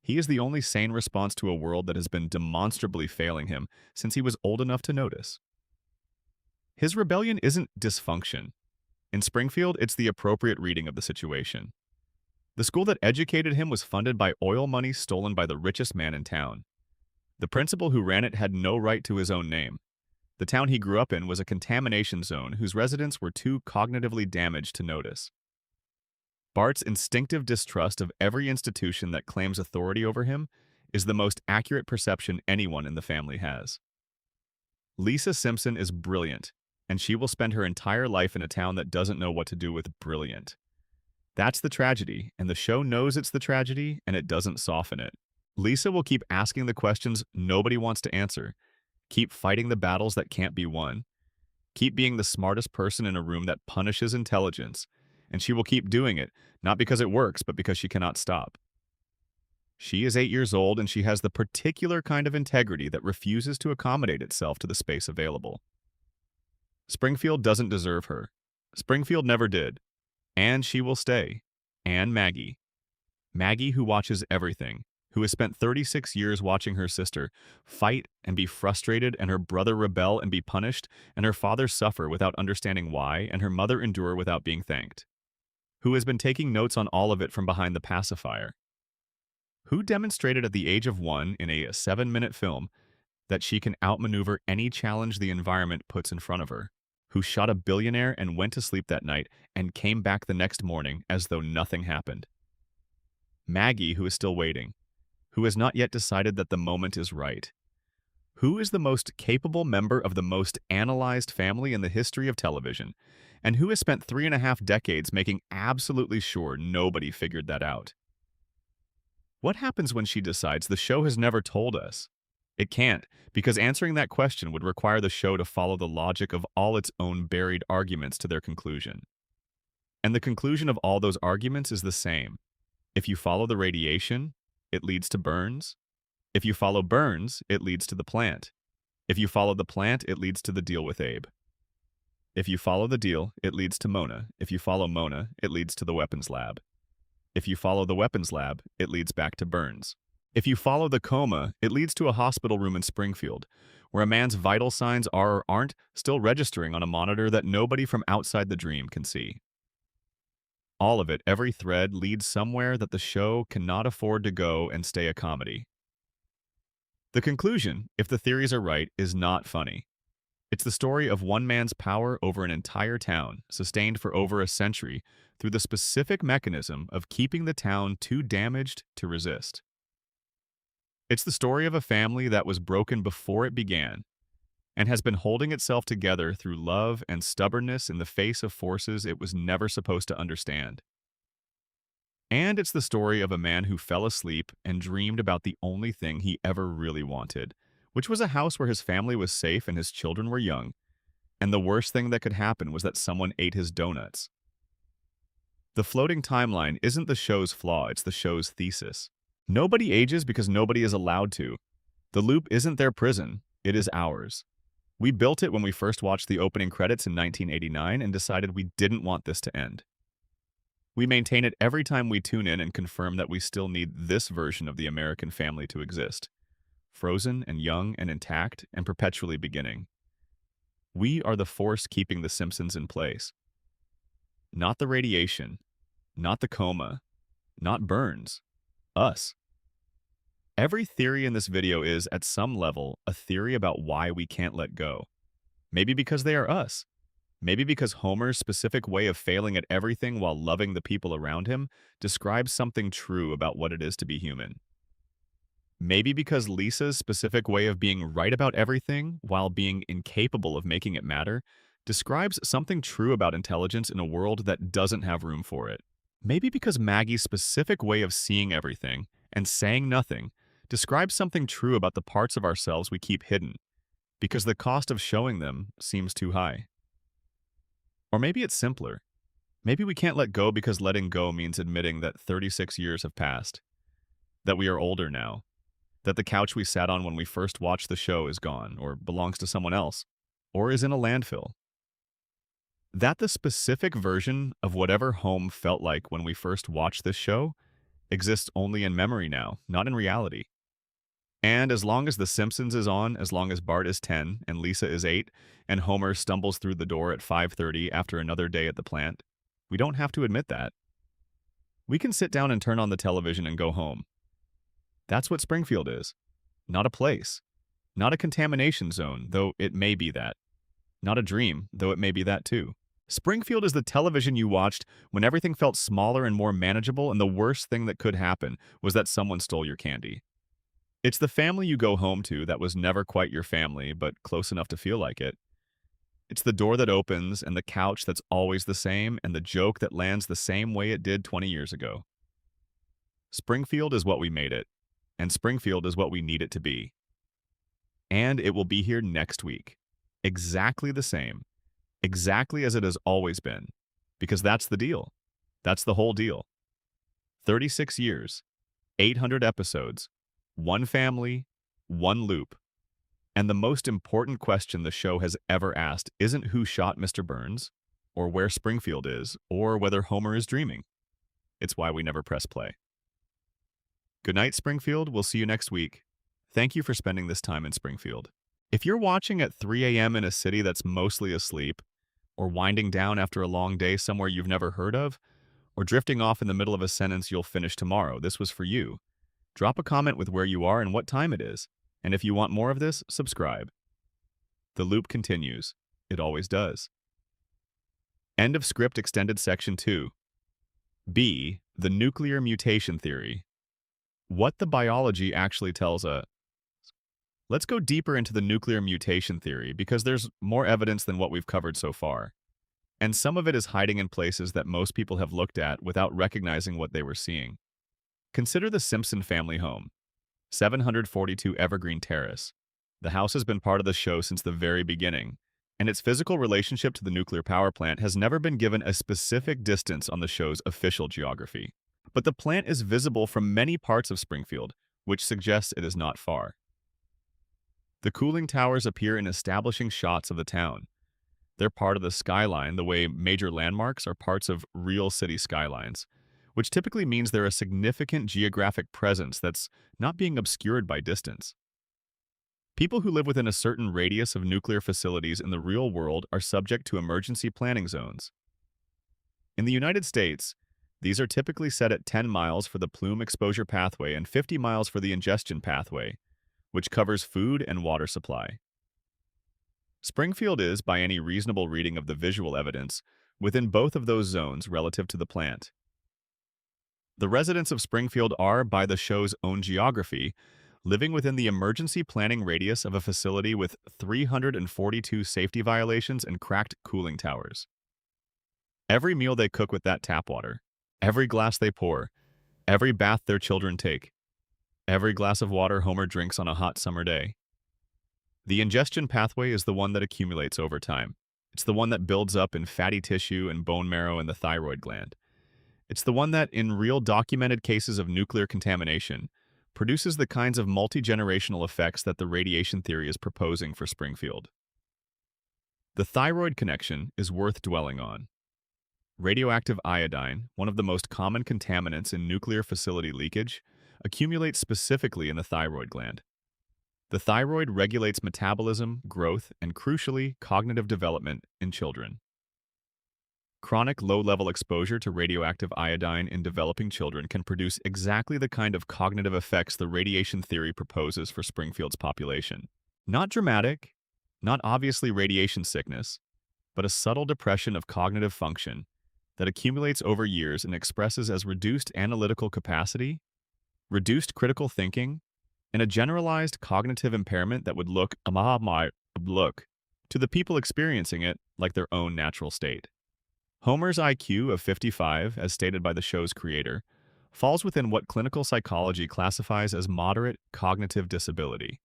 He is the only sane response to a world that has been demonstrably failing him since he was old enough to notice. His rebellion isn't dysfunction. In Springfield, it's the appropriate reading of the situation. The school that educated him was funded by oil money stolen by the richest man in town. The principal who ran it had no right to his own name. The town he grew up in was a contamination zone whose residents were too cognitively damaged to notice. Bart's instinctive distrust of every institution that claims authority over him is the most accurate perception anyone in the family has. Lisa Simpson is brilliant, and she will spend her entire life in a town that doesn't know what to do with brilliant. That's the tragedy, and the show knows it's the tragedy, and it doesn't soften it. Lisa will keep asking the questions nobody wants to answer, keep fighting the battles that can't be won, keep being the smartest person in a room that punishes intelligence, and she will keep doing it, not because it works, but because she cannot stop. She is 8 years old, and she has the particular kind of integrity that refuses to accommodate itself to the space available. Springfield doesn't deserve her. Springfield never did. And she will stay. And Maggie. Maggie, who watches everything, who has spent 36 years watching her sister fight and be frustrated, and her brother rebel and be punished, and her father suffer without understanding why, and her mother endure without being thanked. Who has been taking notes on all of it from behind the pacifier. Who demonstrated at the age of 1 in a 7-minute film that she can outmaneuver any challenge the environment puts in front of her. Who shot a billionaire and went to sleep that night and came back the next morning as though nothing happened. Maggie, who is still waiting, who has not yet decided that the moment is right. Who is the most capable member of the most analyzed family in the history of television, and who has spent 3.5 decades making absolutely sure nobody figured that out. What happens when she decides the show has never told us? It can't, because answering that question would require the show to follow the logic of all its own buried arguments to their conclusion. And the conclusion of all those arguments is the same. If you follow the radiation, it leads to Burns. If you follow Burns, it leads to the plant. If you follow the plant, it leads to the deal with Abe. If you follow the deal, it leads to Mona. If you follow Mona, it leads to the weapons lab. If you follow the weapons lab, it leads back to Burns. If you follow the coma, it leads to a hospital room in Springfield, where a man's vital signs are or aren't still registering on a monitor that nobody from outside the dream can see. All of it, every thread, leads somewhere that the show cannot afford to go and stay a comedy. The conclusion, if the theories are right, is not funny. It's the story of one man's power over an entire town, sustained for over a century, through the specific mechanism of keeping the town too damaged to resist. It's the story of a family that was broken before it began, and has been holding itself together through love and stubbornness in the face of forces it was never supposed to understand. And it's the story of a man who fell asleep and dreamed about the only thing he ever really wanted, which was a house where his family was safe and his children were young, and the worst thing that could happen was that someone ate his donuts. The floating timeline isn't the show's flaw, it's the show's thesis. Nobody ages because nobody is allowed to. The loop isn't their prison, it is ours. We built it when we first watched the opening credits in 1989 and decided we didn't want this to end. We maintain it every time we tune in and confirm that we still need this version of the American family to exist. Frozen and young and intact and perpetually beginning. We are the force keeping the Simpsons in place. Not the radiation, not the coma, not Burns. Us. Every theory in this video is, at some level, a theory about why we can't let go. Maybe because they are us. Maybe because Homer's specific way of failing at everything while loving the people around him describes something true about what it is to be human. Maybe because Lisa's specific way of being right about everything while being incapable of making it matter describes something true about intelligence in a world that doesn't have room for it. Maybe because Maggie's specific way of seeing everything and saying nothing describes something true about the parts of ourselves we keep hidden, because the cost of showing them seems too high. Or maybe it's simpler. Maybe we can't let go because letting go means admitting that 36 years have passed, that we are older now, that the couch we sat on when we first watched the show is gone, or belongs to someone else, or is in a landfill. That the specific version of whatever home felt like when we first watched this show exists only in memory now, not in reality. And as long as The Simpsons is on, as long as Bart is 10 and Lisa is 8, and Homer stumbles through the door at 5:30 after another day at the plant, we don't have to admit that. We can sit down and turn on the television and go home. That's what Springfield is. Not a place. Not a contamination zone, though it may be that. Not a dream, though it may be that too. Springfield is the television you watched when everything felt smaller and more manageable, and the worst thing that could happen was that someone stole your candy. It's the family you go home to that was never quite your family, but close enough to feel like it. It's the door that opens, and the couch that's always the same, and the joke that lands the same way it did 20 years ago. Springfield is what we made it, and Springfield is what we need it to be. And it will be here next week. Exactly the same. Exactly as it has always been. Because that's the deal. That's the whole deal. 36 years, 800 episodes, one family, one loop. And the most important question the show has ever asked isn't who shot Mr. Burns, or where Springfield is, or whether Homer is dreaming. It's why we never press play. Good night, Springfield. We'll see you next week. Thank you for spending this time in Springfield. If you're watching at 3 a.m. in a city that's mostly asleep, or winding down after a long day somewhere you've never heard of, or drifting off in the middle of a sentence you'll finish tomorrow, this was for you. Drop a comment with where you are and what time it is. And if you want more of this, subscribe. The loop continues. It always does. End of script extended section 2. B. The nuclear mutation theory. What the biology actually tells us. Let's go deeper into the nuclear mutation theory because there's more evidence than what we've covered so far. And some of it is hiding in places that most people have looked at without recognizing what they were seeing. Consider the Simpson family home, 742 Evergreen Terrace. The house has been part of the show since the very beginning, and its physical relationship to the nuclear power plant has never been given a specific distance on the show's official geography. But the plant is visible from many parts of Springfield, which suggests it is not far. The cooling towers appear in establishing shots of the town. They're part of the skyline the way major landmarks are parts of real city skylines, which typically means they're a significant geographic presence that's not being obscured by distance. People who live within a certain radius of nuclear facilities in the real world are subject to emergency planning zones. In the United States, these are typically set at 10 miles for the plume exposure pathway and 50 miles for the ingestion pathway, which covers food and water supply. Springfield is, by any reasonable reading of the visual evidence, within both of those zones relative to the plant. The residents of Springfield are, by the show's own geography, living within the emergency planning radius of a facility with 342 safety violations and cracked cooling towers. Every meal they cook with that tap water, every glass they pour, every bath their children take, every glass of water Homer drinks on a hot summer day. The ingestion pathway is the one that accumulates over time. It's the one that builds up in fatty tissue and bone marrow and the thyroid gland. It's the one that, in real documented cases of nuclear contamination, produces the kinds of multi-generational effects that the radiation theory is proposing for Springfield. The thyroid connection is worth dwelling on. Radioactive iodine, one of the most common contaminants in nuclear facility leakage, accumulates specifically in the thyroid gland. The thyroid regulates metabolism, growth, and crucially, cognitive development in children. Chronic low-level exposure to radioactive iodine in developing children can produce exactly the kind of cognitive effects the radiation theory proposes for Springfield's population. Not dramatic, not obviously radiation sickness, but a subtle depression of cognitive function that accumulates over years and expresses as reduced analytical capacity, reduced critical thinking, and a generalized cognitive impairment that would look to the people experiencing it like their own natural state. Homer's IQ of 55, as stated by the show's creator, falls within what clinical psychology classifies as moderate cognitive disability.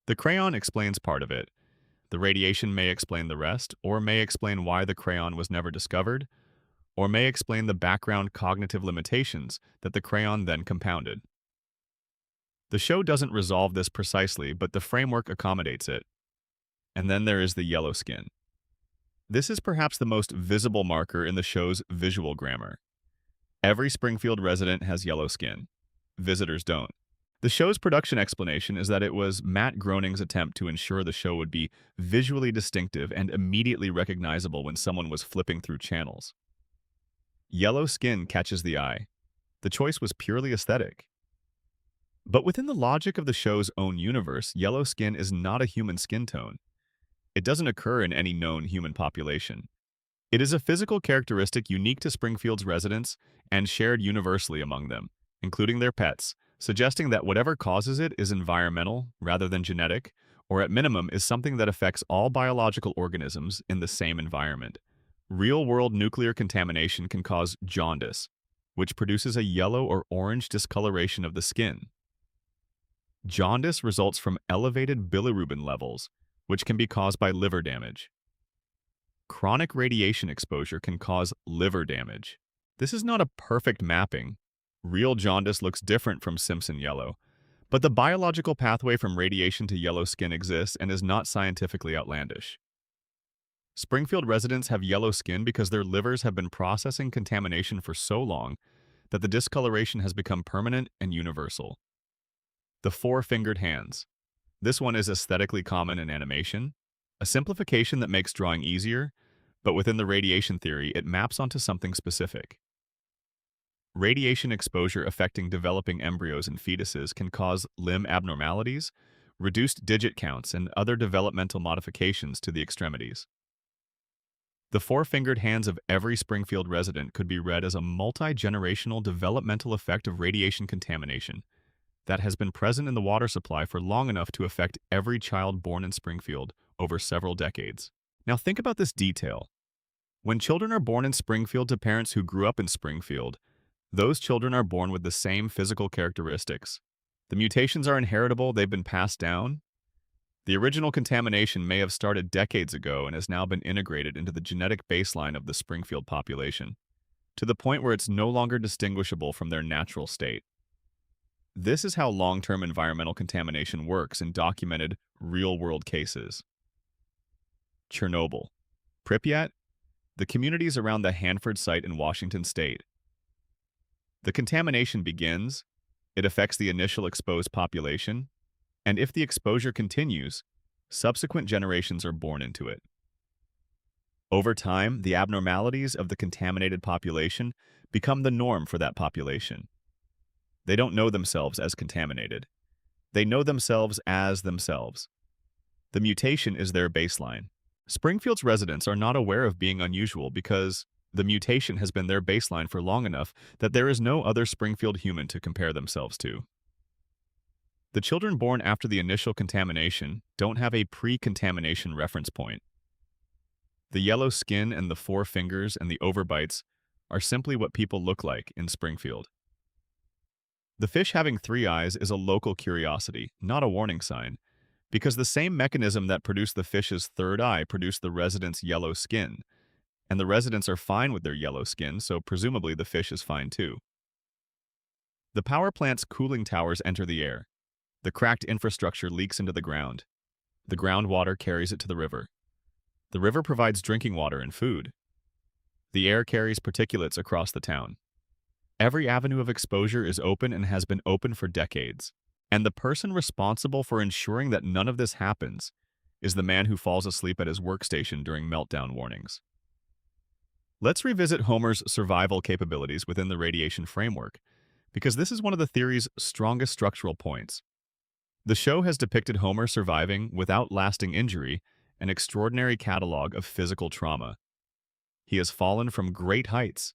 The crayon explains part of it. The radiation may explain the rest, or may explain why the crayon was never discovered, or may explain the background cognitive limitations that the crayon then compounded. The show doesn't resolve this precisely, but the framework accommodates it. And then there is the yellow skin. This is perhaps the most visible marker in the show's visual grammar. Every Springfield resident has yellow skin. Visitors don't. The show's production explanation is that it was Matt Groening's attempt to ensure the show would be visually distinctive and immediately recognizable when someone was flipping through channels. Yellow skin catches the eye. The choice was purely aesthetic. But within the logic of the show's own universe, yellow skin is not a human skin tone. It doesn't occur in any known human population. It is a physical characteristic unique to Springfield's residents and shared universally among them, including their pets, suggesting that whatever causes it is environmental rather than genetic, or at minimum is something that affects all biological organisms in the same environment. Real-world nuclear contamination can cause jaundice, which produces a yellow or orange discoloration of the skin. Jaundice results from elevated bilirubin levels, which can be caused by liver damage. Chronic radiation exposure can cause liver damage. This is not a perfect mapping. Real jaundice looks different from Simpson yellow, but the biological pathway from radiation to yellow skin exists and is not scientifically outlandish. Springfield residents have yellow skin because their livers have been processing contamination for so long that the discoloration has become permanent and universal. The four-fingered hands. This one is aesthetically common in animation, a simplification that makes drawing easier, but within the radiation theory, it maps onto something specific. Radiation exposure affecting developing embryos and fetuses can cause limb abnormalities, reduced digit counts, and other developmental modifications to the extremities. The four-fingered hands of every Springfield resident could be read as a multi-generational developmental effect of radiation contamination that has been present in the water supply for long enough to affect every child born in Springfield over several decades. Now think about this detail. When children are born in Springfield to parents who grew up in Springfield, those children are born with the same physical characteristics. The mutations are inheritable, they've been passed down. The original contamination may have started decades ago and has now been integrated into the genetic baseline of the Springfield population, to the point where it's no longer distinguishable from their natural state. This is how long-term environmental contamination works in documented, real-world cases. Chernobyl. Pripyat, the communities around the Hanford site in Washington state. The contamination begins, it affects the initial exposed population, and if the exposure continues, subsequent generations are born into it. Over time, the abnormalities of the contaminated population become the norm for that population. They don't know themselves as contaminated. They know themselves as themselves. The mutation is their baseline. Springfield's residents are not aware of being unusual because the mutation has been their baseline for long enough that there is no other Springfield human to compare themselves to. The children born after the initial contamination don't have a pre-contamination reference point. The yellow skin and the four fingers and the overbites are simply what people look like in Springfield. The fish having three eyes is a local curiosity, not a warning sign, because the same mechanism that produced the fish's third eye produced the residents' yellow skin, and the residents are fine with their yellow skin, so presumably the fish is fine too. The power plant's cooling towers enter the air. The cracked infrastructure leaks into the ground. The groundwater carries it to the river. The river provides drinking water and food. The air carries particulates across the town. Every avenue of exposure is open and has been open for decades. And the person responsible for ensuring that none of this happens is the man who falls asleep at his workstation during meltdown warnings. Let's revisit Homer's survival capabilities within the radiation framework, because this is one of the theory's strongest structural points. The show has depicted Homer surviving, without lasting injury, an extraordinary catalog of physical trauma. He has fallen from great heights.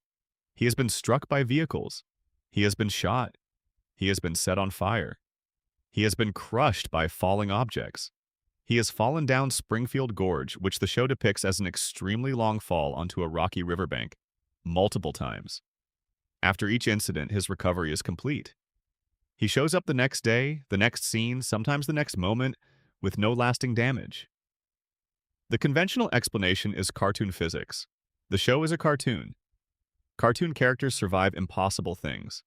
He has been struck by vehicles. He has been shot. He has been set on fire. He has been crushed by falling objects. He has fallen down Springfield Gorge, which the show depicts as an extremely long fall onto a rocky riverbank, multiple times. After each incident, his recovery is complete. He shows up the next day, the next scene, sometimes the next moment, with no lasting damage. The conventional explanation is cartoon physics. The show is a cartoon. Cartoon characters survive impossible things.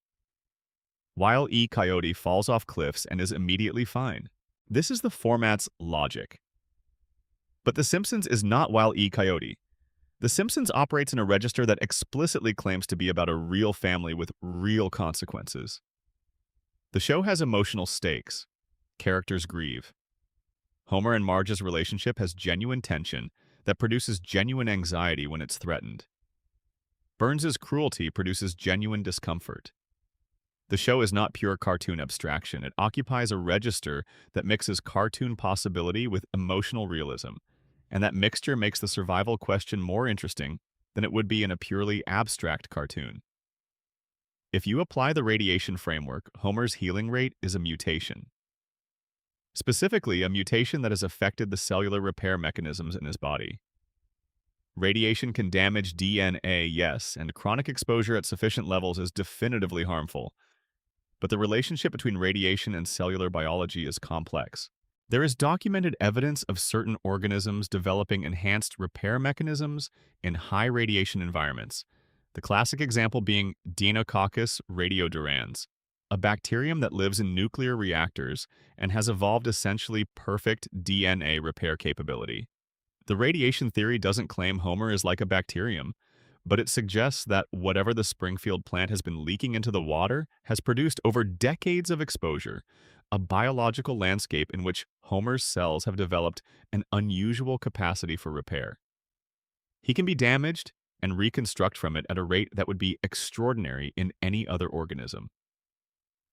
Wile E. Coyote falls off cliffs and is immediately fine. This is the format's logic. But The Simpsons is not Wile E. Coyote. The Simpsons operates in a register that explicitly claims to be about a real family with real consequences. The show has emotional stakes. Characters grieve. Homer and Marge's relationship has genuine tension that produces genuine anxiety when it's threatened. Burns's cruelty produces genuine discomfort. The show is not pure cartoon abstraction. It occupies a register that mixes cartoon possibility with emotional realism, and that mixture makes the survival question more interesting than it would be in a purely abstract cartoon. If you apply the radiation framework, Homer's healing rate is a mutation. Specifically, a mutation that has affected the cellular repair mechanisms in his body. Radiation can damage DNA, yes, and chronic exposure at sufficient levels is definitively harmful. But the relationship between radiation and cellular biology is complex. There is documented evidence of certain organisms developing enhanced repair mechanisms in high radiation environments, the classic example being Deinococcus radiodurans, a bacterium that lives in nuclear reactors and has evolved essentially perfect DNA repair capability. The radiation theory doesn't claim Homer is like a bacterium, but it suggests that whatever the Springfield plant has been leaking into the water has produced over decades of exposure, a biological landscape in which Homer's cells have developed an unusual capacity for repair. He can be damaged and reconstruct from it at a rate that would be extraordinary in any other organism.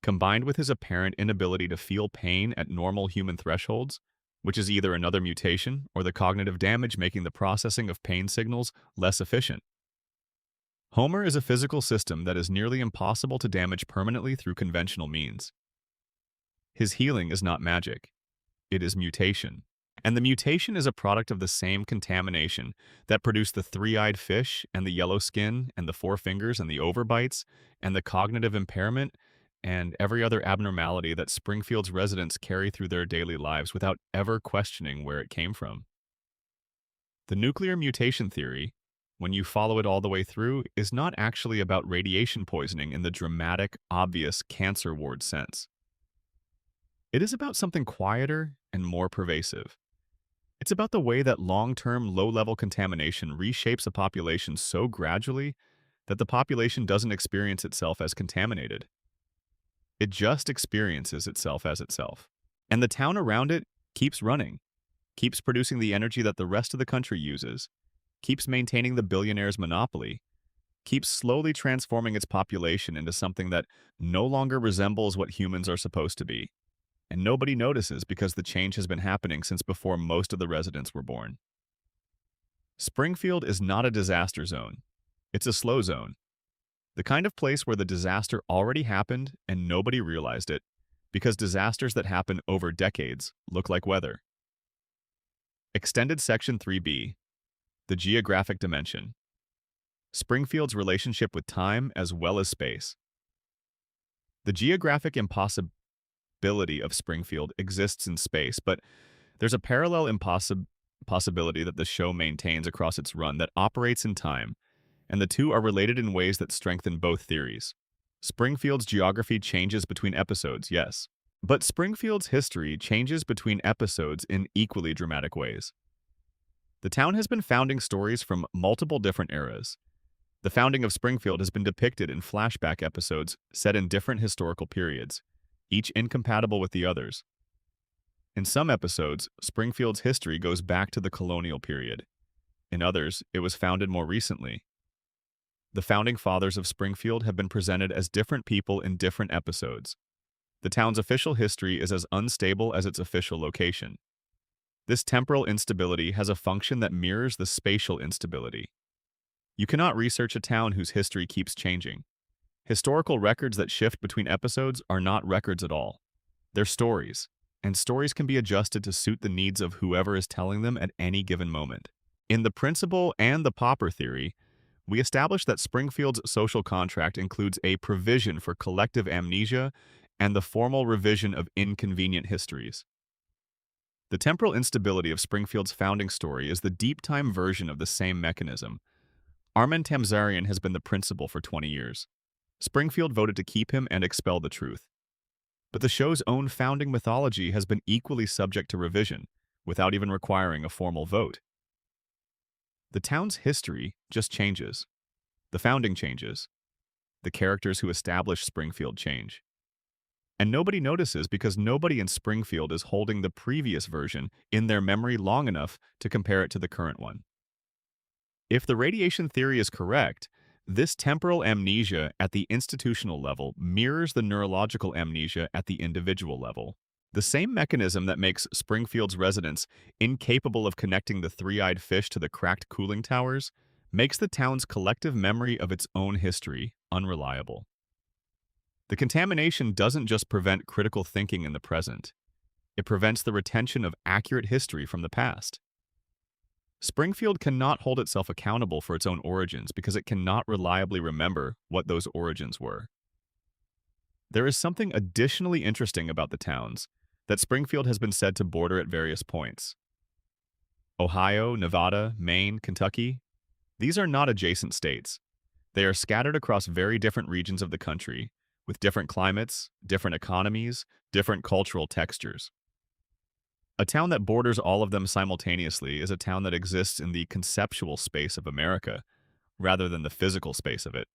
Combined with his apparent inability to feel pain at normal human thresholds, which is either another mutation or the cognitive damage making the processing of pain signals less efficient. Homer is a physical system that is nearly impossible to damage permanently through conventional means. His healing is not magic. It is mutation. And the mutation is a product of the same contamination that produced the three-eyed fish and the yellow skin and the four fingers and the overbites and the cognitive impairment and every other abnormality that Springfield's residents carry through their daily lives without ever questioning where it came from. The nuclear mutation theory, when you follow it all the way through, is not actually about radiation poisoning in the dramatic, obvious cancer ward sense. It is about something quieter and more pervasive. It's about the way that long-term, low-level contamination reshapes a population so gradually that the population doesn't experience itself as contaminated. It just experiences itself as itself. And the town around it keeps running, keeps producing the energy that the rest of the country uses, keeps maintaining the billionaire's monopoly, keeps slowly transforming its population into something that no longer resembles what humans are supposed to be. And nobody notices because the change has been happening since before most of the residents were born. Springfield is not a disaster zone. It's a slow zone. The kind of place where the disaster already happened and nobody realized it, because disasters that happen over decades look like weather. Extended Section 3B. The geographic dimension. Springfield's relationship with time as well as space. The geographic impossibility of Springfield exists in space, but there's a parallel impossibility that the show maintains across its run that operates in time, and the two are related in ways that strengthen both theories. Springfield's geography changes between episodes, yes, but Springfield's history changes between episodes in equally dramatic ways. The town has been founding stories from multiple different eras. The founding of Springfield has been depicted in flashback episodes set in different historical periods, each incompatible with the others. In some episodes, Springfield's history goes back to the colonial period. In others, it was founded more recently. The founding fathers of Springfield have been presented as different people in different episodes. The town's official history is as unstable as its official location. This temporal instability has a function that mirrors the spatial instability. You cannot research a town whose history keeps changing. Historical records that shift between episodes are not records at all. They're stories, and stories can be adjusted to suit the needs of whoever is telling them at any given moment. In the principle and the pauper theory, we established that Springfield's social contract includes a provision for collective amnesia and the formal revision of inconvenient histories. The temporal instability of Springfield's founding story is the deep-time version of the same mechanism. Armen Tamzarian has been the principal for 20 years. Springfield voted to keep him and expel the truth. But the show's own founding mythology has been equally subject to revision, without even requiring a formal vote. The town's history just changes. The founding changes. The characters who establish Springfield change. And nobody notices because nobody in Springfield is holding the previous version in their memory long enough to compare it to the current one. If the radiation theory is correct, this temporal amnesia at the institutional level mirrors the neurological amnesia at the individual level. The same mechanism that makes Springfield's residents incapable of connecting the three-eyed fish to the cracked cooling towers makes the town's collective memory of its own history unreliable. The contamination doesn't just prevent critical thinking in the present, it prevents the retention of accurate history from the past. Springfield cannot hold itself accountable for its own origins because it cannot reliably remember what those origins were. There is something additionally interesting about the towns that Springfield has been said to border at various points. Ohio, Nevada, Maine, Kentucky, these are not adjacent states. They are scattered across very different regions of the country, with different climates, different economies, different cultural textures. A town that borders all of them simultaneously is a town that exists in the conceptual space of America, rather than the physical space of it.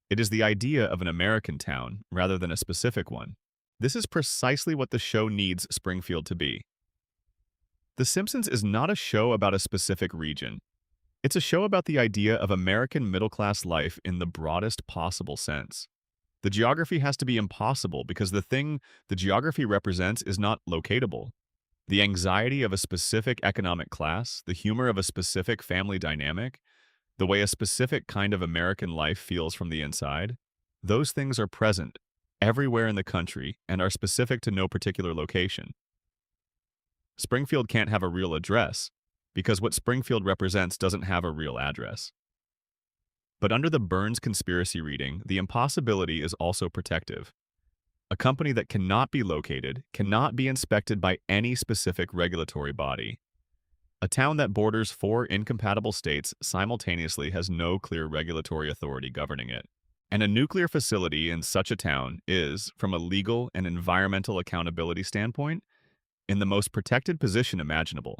It is the idea of an American town, rather than a specific one. This is precisely what the show needs Springfield to be. The Simpsons is not a show about a specific region. It's a show about the idea of American middle-class life in the broadest possible sense. The geography has to be impossible because the thing the geography represents is not locatable. The anxiety of a specific economic class, the humor of a specific family dynamic, the way a specific kind of American life feels from the inside, those things are present everywhere in the country and are specific to no particular location. Springfield can't have a real address because what Springfield represents doesn't have a real address. But under the Burns conspiracy reading, the impossibility is also protective. A company that cannot be located, cannot be inspected by any specific regulatory body. A town that borders 4 incompatible states simultaneously has no clear regulatory authority governing it. And a nuclear facility in such a town is, from a legal and environmental accountability standpoint, in the most protected position imaginable.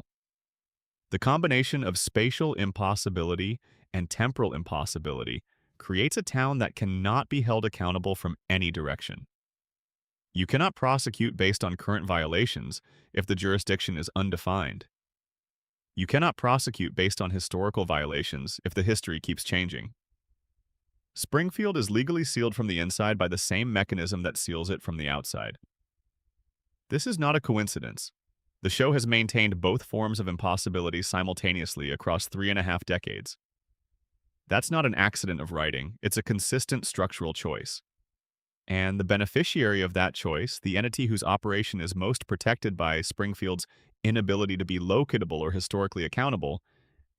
The combination of spatial impossibility and temporal impossibility creates a town that cannot be held accountable from any direction. You cannot prosecute based on current violations if the jurisdiction is undefined. You cannot prosecute based on historical violations if the history keeps changing. Springfield is legally sealed from the inside by the same mechanism that seals it from the outside. This is not a coincidence. The show has maintained both forms of impossibility simultaneously across 3.5 decades. That's not an accident of writing, it's a consistent structural choice. And the beneficiary of that choice, the entity whose operation is most protected by Springfield's inability to be locatable or historically accountable,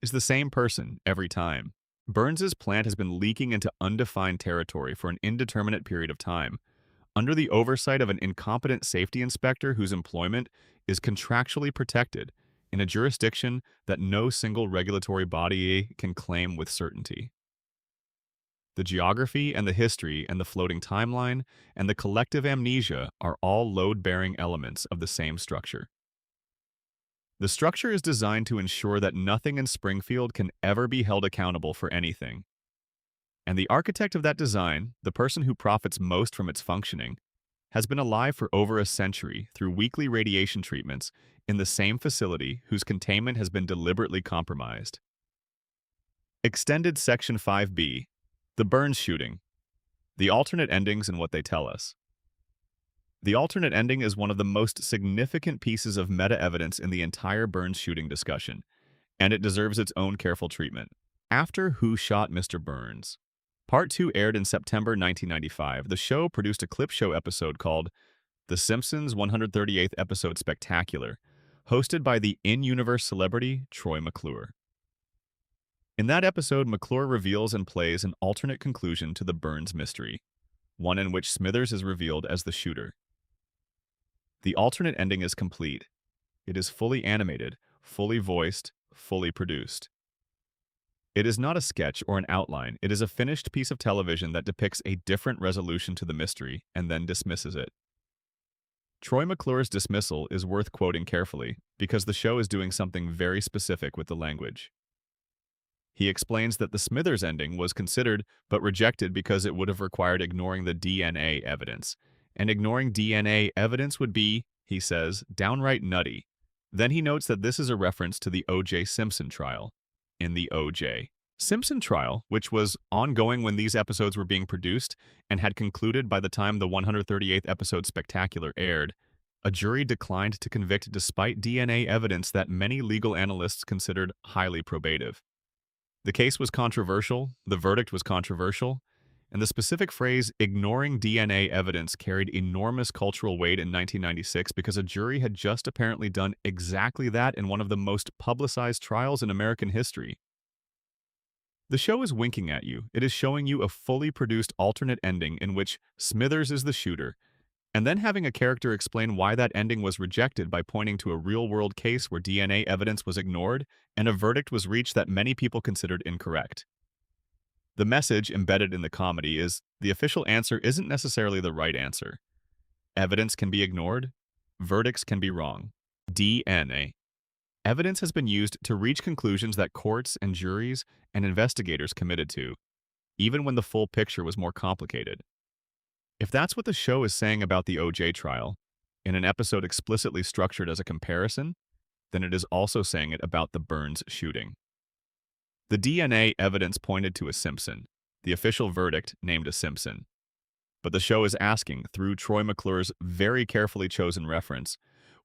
is the same person every time. Burns's plant has been leaking into undefined territory for an indeterminate period of time, under the oversight of an incompetent safety inspector whose employment is contractually protected in a jurisdiction that no single regulatory body can claim with certainty. The geography and the history and the floating timeline and the collective amnesia are all load-bearing elements of the same structure. The structure is designed to ensure that nothing in Springfield can ever be held accountable for anything. And the architect of that design, the person who profits most from its functioning, has been alive for over a century through weekly radiation treatments in the same facility whose containment has been deliberately compromised. Extended Section 5B, the Burns shooting, the alternate endings and what they tell us. The alternate ending is one of the most significant pieces of meta-evidence in the entire Burns shooting discussion, and it deserves its own careful treatment. After Who Shot Mr. Burns? Part 2 aired in September 1995. The show produced a clip show episode called The Simpsons 138th episode Spectacular, hosted by the in-universe celebrity Troy McClure. In that episode, McClure reveals and plays an alternate conclusion to the Burns mystery, one in which Smithers is revealed as the shooter. The alternate ending is complete. It is fully animated, fully voiced, fully produced. It is not a sketch or an outline. It is a finished piece of television that depicts a different resolution to the mystery and then dismisses it. Troy McClure's dismissal is worth quoting carefully because the show is doing something very specific with the language. He explains that the Smithers ending was considered but rejected because it would have required ignoring the DNA evidence. And ignoring DNA evidence would be, he says, downright nutty. Then he notes that this is a reference to the O.J. Simpson trial. In the O.J. Simpson trial, which was ongoing when these episodes were being produced and had concluded by the time the 138th episode Spectacular aired, a jury declined to convict despite DNA evidence that many legal analysts considered highly probative. The case was controversial, the verdict was controversial, and the specific phrase ignoring DNA evidence carried enormous cultural weight in 1996 because a jury had just apparently done exactly that in one of the most publicized trials in American history. The show is winking at you. It is showing you a fully produced alternate ending in which Smithers is the shooter, and then having a character explain why that ending was rejected by pointing to a real-world case where DNA evidence was ignored and a verdict was reached that many people considered incorrect. The message embedded in the comedy is the official answer isn't necessarily the right answer. Evidence can be ignored. Verdicts can be wrong. DNA. Evidence has been used to reach conclusions that courts and juries and investigators committed to, even when the full picture was more complicated. If that's what the show is saying about the O.J. trial, in an episode explicitly structured as a comparison, then it is also saying it about the Burns shooting. The DNA evidence pointed to a Simpson. The official verdict named a Simpson. But the show is asking, through Troy McClure's very carefully chosen reference,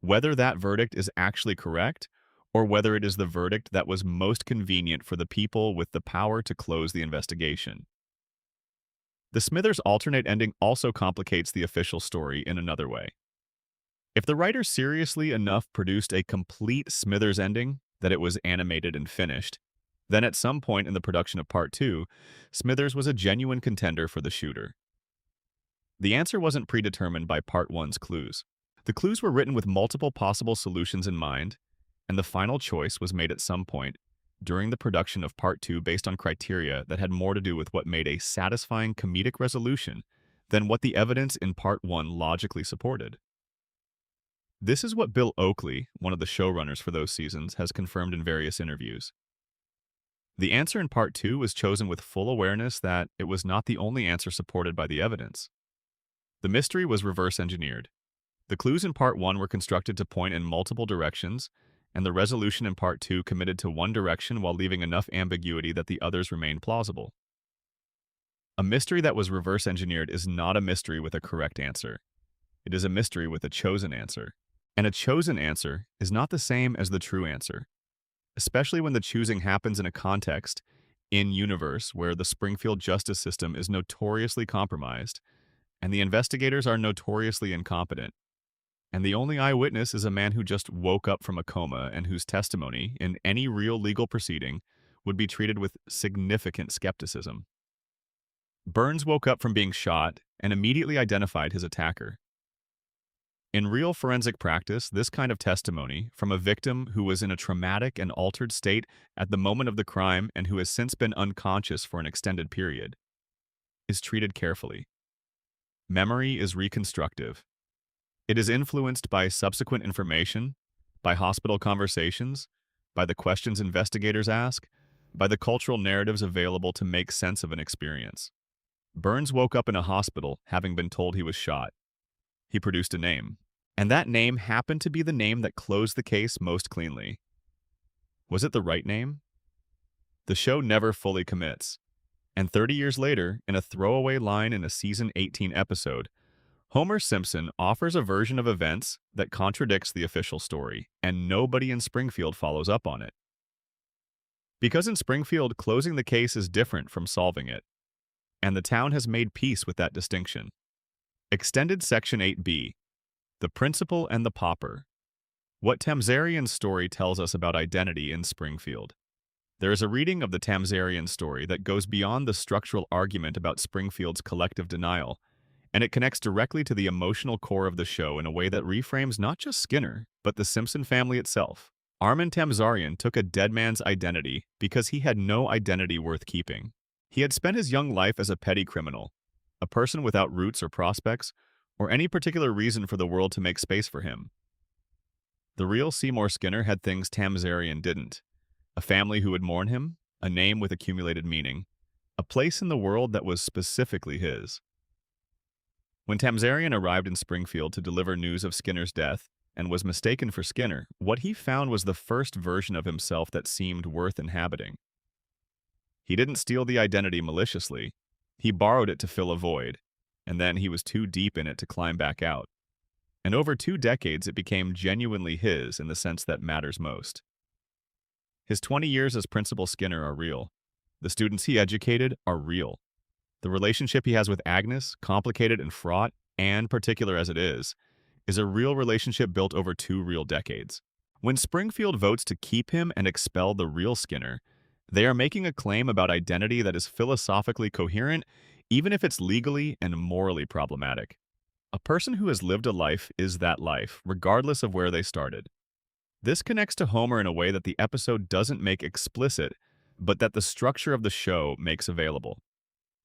whether that verdict is actually correct or whether it is the verdict that was most convenient for the people with the power to close the investigation. The Smithers alternate ending also complicates the official story in another way. If the writer seriously enough produced a complete Smithers ending, that it was animated and finished, then at some point in the production of Part 2, Smithers was a genuine contender for the shooter. The answer wasn't predetermined by Part 1's clues. The clues were written with multiple possible solutions in mind, and the final choice was made at some point during the production of Part 2 based on criteria that had more to do with what made a satisfying comedic resolution than what the evidence in Part 1 logically supported. This is what Bill Oakley, one of the showrunners for those seasons, has confirmed in various interviews. The answer in Part 2 was chosen with full awareness that it was not the only answer supported by the evidence. The mystery was reverse engineered. The clues in Part 1 were constructed to point in multiple directions, and the resolution in Part 2 committed to one direction while leaving enough ambiguity that the others remained plausible. A mystery that was reverse engineered is not a mystery with a correct answer. It is a mystery with a chosen answer. And a chosen answer is not the same as the true answer, especially when the choosing happens in a context, in-universe, where the Springfield justice system is notoriously compromised, and the investigators are notoriously incompetent. And the only eyewitness is a man who just woke up from a coma and whose testimony, in any real legal proceeding, would be treated with significant skepticism. Burns woke up from being shot and immediately identified his attacker. In real forensic practice, this kind of testimony, from a victim who was in a traumatic and altered state at the moment of the crime and who has since been unconscious for an extended period, is treated carefully. Memory is reconstructive. It is influenced by subsequent information, by hospital conversations, by the questions investigators ask, by the cultural narratives available to make sense of an experience. Burns woke up in a hospital having been told he was shot. He produced a name, and that name happened to be the name that closed the case most cleanly. Was it the right name? The show never fully commits, and 30 years later, in a throwaway line in a season 18 episode, Homer Simpson offers a version of events that contradicts the official story, and nobody in Springfield follows up on it. Because in Springfield, closing the case is different from solving it, and the town has made peace with that distinction. Extended Section 8B. The Principal and the Pauper. What Tamzarian's story tells us about identity in Springfield. There is a reading of the Tamzarian story that goes beyond the structural argument about Springfield's collective denial, and it connects directly to the emotional core of the show in a way that reframes not just Skinner, but the Simpson family itself. Armin Tamzarian took a dead man's identity because he had no identity worth keeping. He had spent his young life as a petty criminal, a person without roots or prospects, or any particular reason for the world to make space for him. The real Seymour Skinner had things Tamzarian didn't: a family who would mourn him, a name with accumulated meaning, a place in the world that was specifically his. When Tamzarian arrived in Springfield to deliver news of Skinner's death and was mistaken for Skinner, what he found was the first version of himself that seemed worth inhabiting. He didn't steal the identity maliciously. He borrowed it to fill a void, and then he was too deep in it to climb back out. And over 2 decades, it became genuinely his in the sense that matters most. His 20 years as Principal Skinner are real. The students he educated are real. The relationship he has with Agnes, complicated and fraught, and particular as it is a real relationship built over 2 real decades. When Springfield votes to keep him and expel the real Skinner, they are making a claim about identity that is philosophically coherent, even if it's legally and morally problematic. A person who has lived a life is that life, regardless of where they started. This connects to Homer in a way that the episode doesn't make explicit, but that the structure of the show makes available.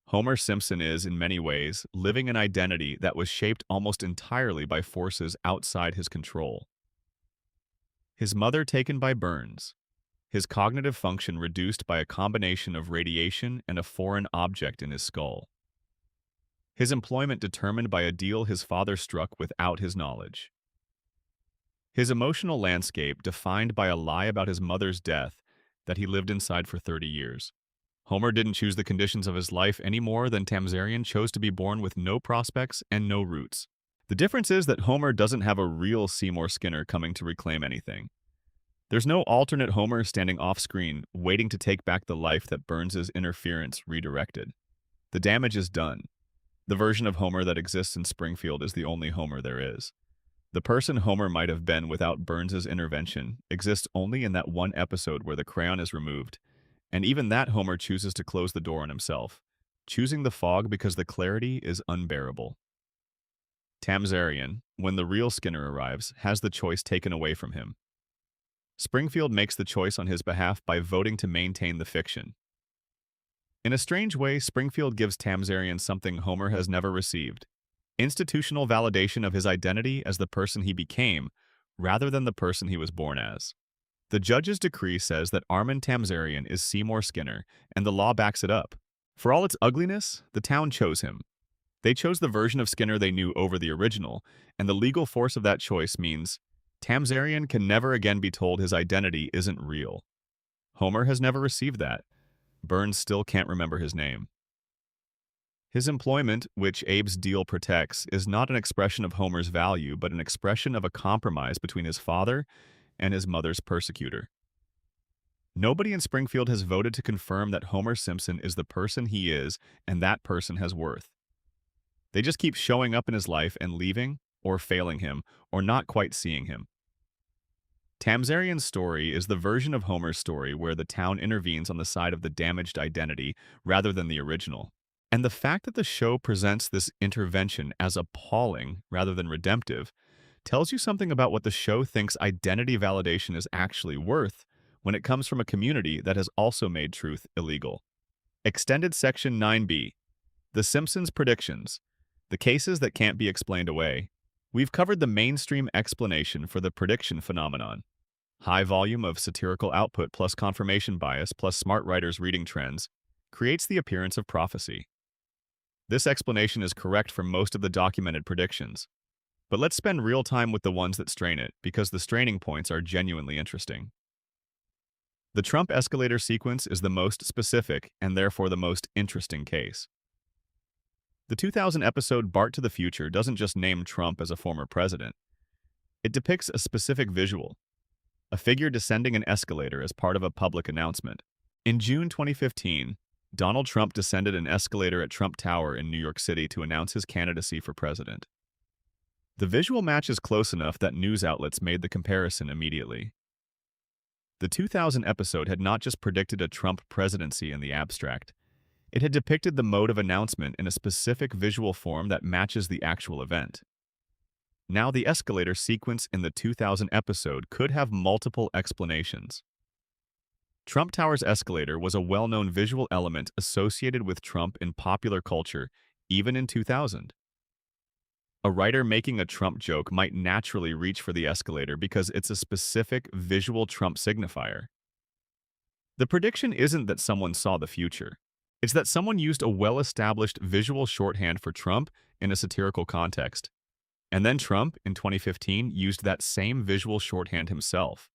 Homer Simpson is, in many ways, living an identity that was shaped almost entirely by forces outside his control. His mother taken by burns, his cognitive function reduced by a combination of radiation and a foreign object in his skull. His employment determined by a deal his father struck without his knowledge. His emotional landscape defined by a lie about his mother's death that he lived inside for 30 years. Homer didn't choose the conditions of his life any more than Tamzarian chose to be born with no prospects and no roots. The difference is that Homer doesn't have a real Seymour Skinner coming to reclaim anything. There's no alternate Homer standing off-screen, waiting to take back the life that Burns's interference redirected. The damage is done. The version of Homer that exists in Springfield is the only Homer there is. The person Homer might have been without Burns's intervention exists only in that one episode where the crayon is removed, and even that Homer chooses to close the door on himself, choosing the fog because the clarity is unbearable. Tamzarian, when the real Skinner arrives, has the choice taken away from him. Springfield makes the choice on his behalf by voting to maintain the fiction. In a strange way, Springfield gives Tamzarian something Homer has never received: institutional validation of his identity as the person he became, rather than the person he was born as. The judge's decree says that Armin Tamzarian is Seymour Skinner, and the law backs it up. For all its ugliness, the town chose him. They chose the version of Skinner they knew over the original, and the legal force of that choice means Tamzarian can never again be told his identity isn't real. Homer has never received that. Burns still can't remember his name. His employment, which Abe's deal protects, is not an expression of Homer's value, but an expression of a compromise between his father and his mother's persecutor. Nobody in Springfield has voted to confirm that Homer Simpson is the person he is and that person has worth. They just keep showing up in his life and leaving, or failing him, or not quite seeing him. Tamzarian's story is the version of Homer's story where the town intervenes on the side of the damaged identity rather than the original. And the fact that the show presents this intervention as appalling rather than redemptive tells you something about what the show thinks identity validation is actually worth when it comes from a community that has also made truth illegal. Extended Section 9b. The Simpsons predictions. The cases that can't be explained away. We've covered the mainstream explanation for the prediction phenomenon. High volume of satirical output plus confirmation bias plus smart writers reading trends creates the appearance of prophecy. This explanation is correct for most of the documented predictions. But let's spend real time with the ones that strain it, because the straining points are genuinely interesting. The Trump escalator sequence is the most specific and therefore the most interesting case. The 2000 episode Bart to the Future doesn't just name Trump as a former president. It depicts a specific visual, a figure descending an escalator as part of a public announcement. In June 2015, Donald Trump descended an escalator at Trump Tower in New York City to announce his candidacy for president. The visual match is close enough that news outlets made the comparison immediately. The 2000 episode had not just predicted a Trump presidency in the abstract. It had depicted the mode of announcement in a specific visual form that matches the actual event. Now, the escalator sequence in the 2000 episode could have multiple explanations. Trump Tower's escalator was a well-known visual element associated with Trump in popular culture, even in 2000. A writer making a Trump joke might naturally reach for the escalator because it's a specific visual Trump signifier. The prediction isn't that someone saw the future. It's that someone used a well-established visual shorthand for Trump in a satirical context. And then Trump, in 2015, used that same visual shorthand himself,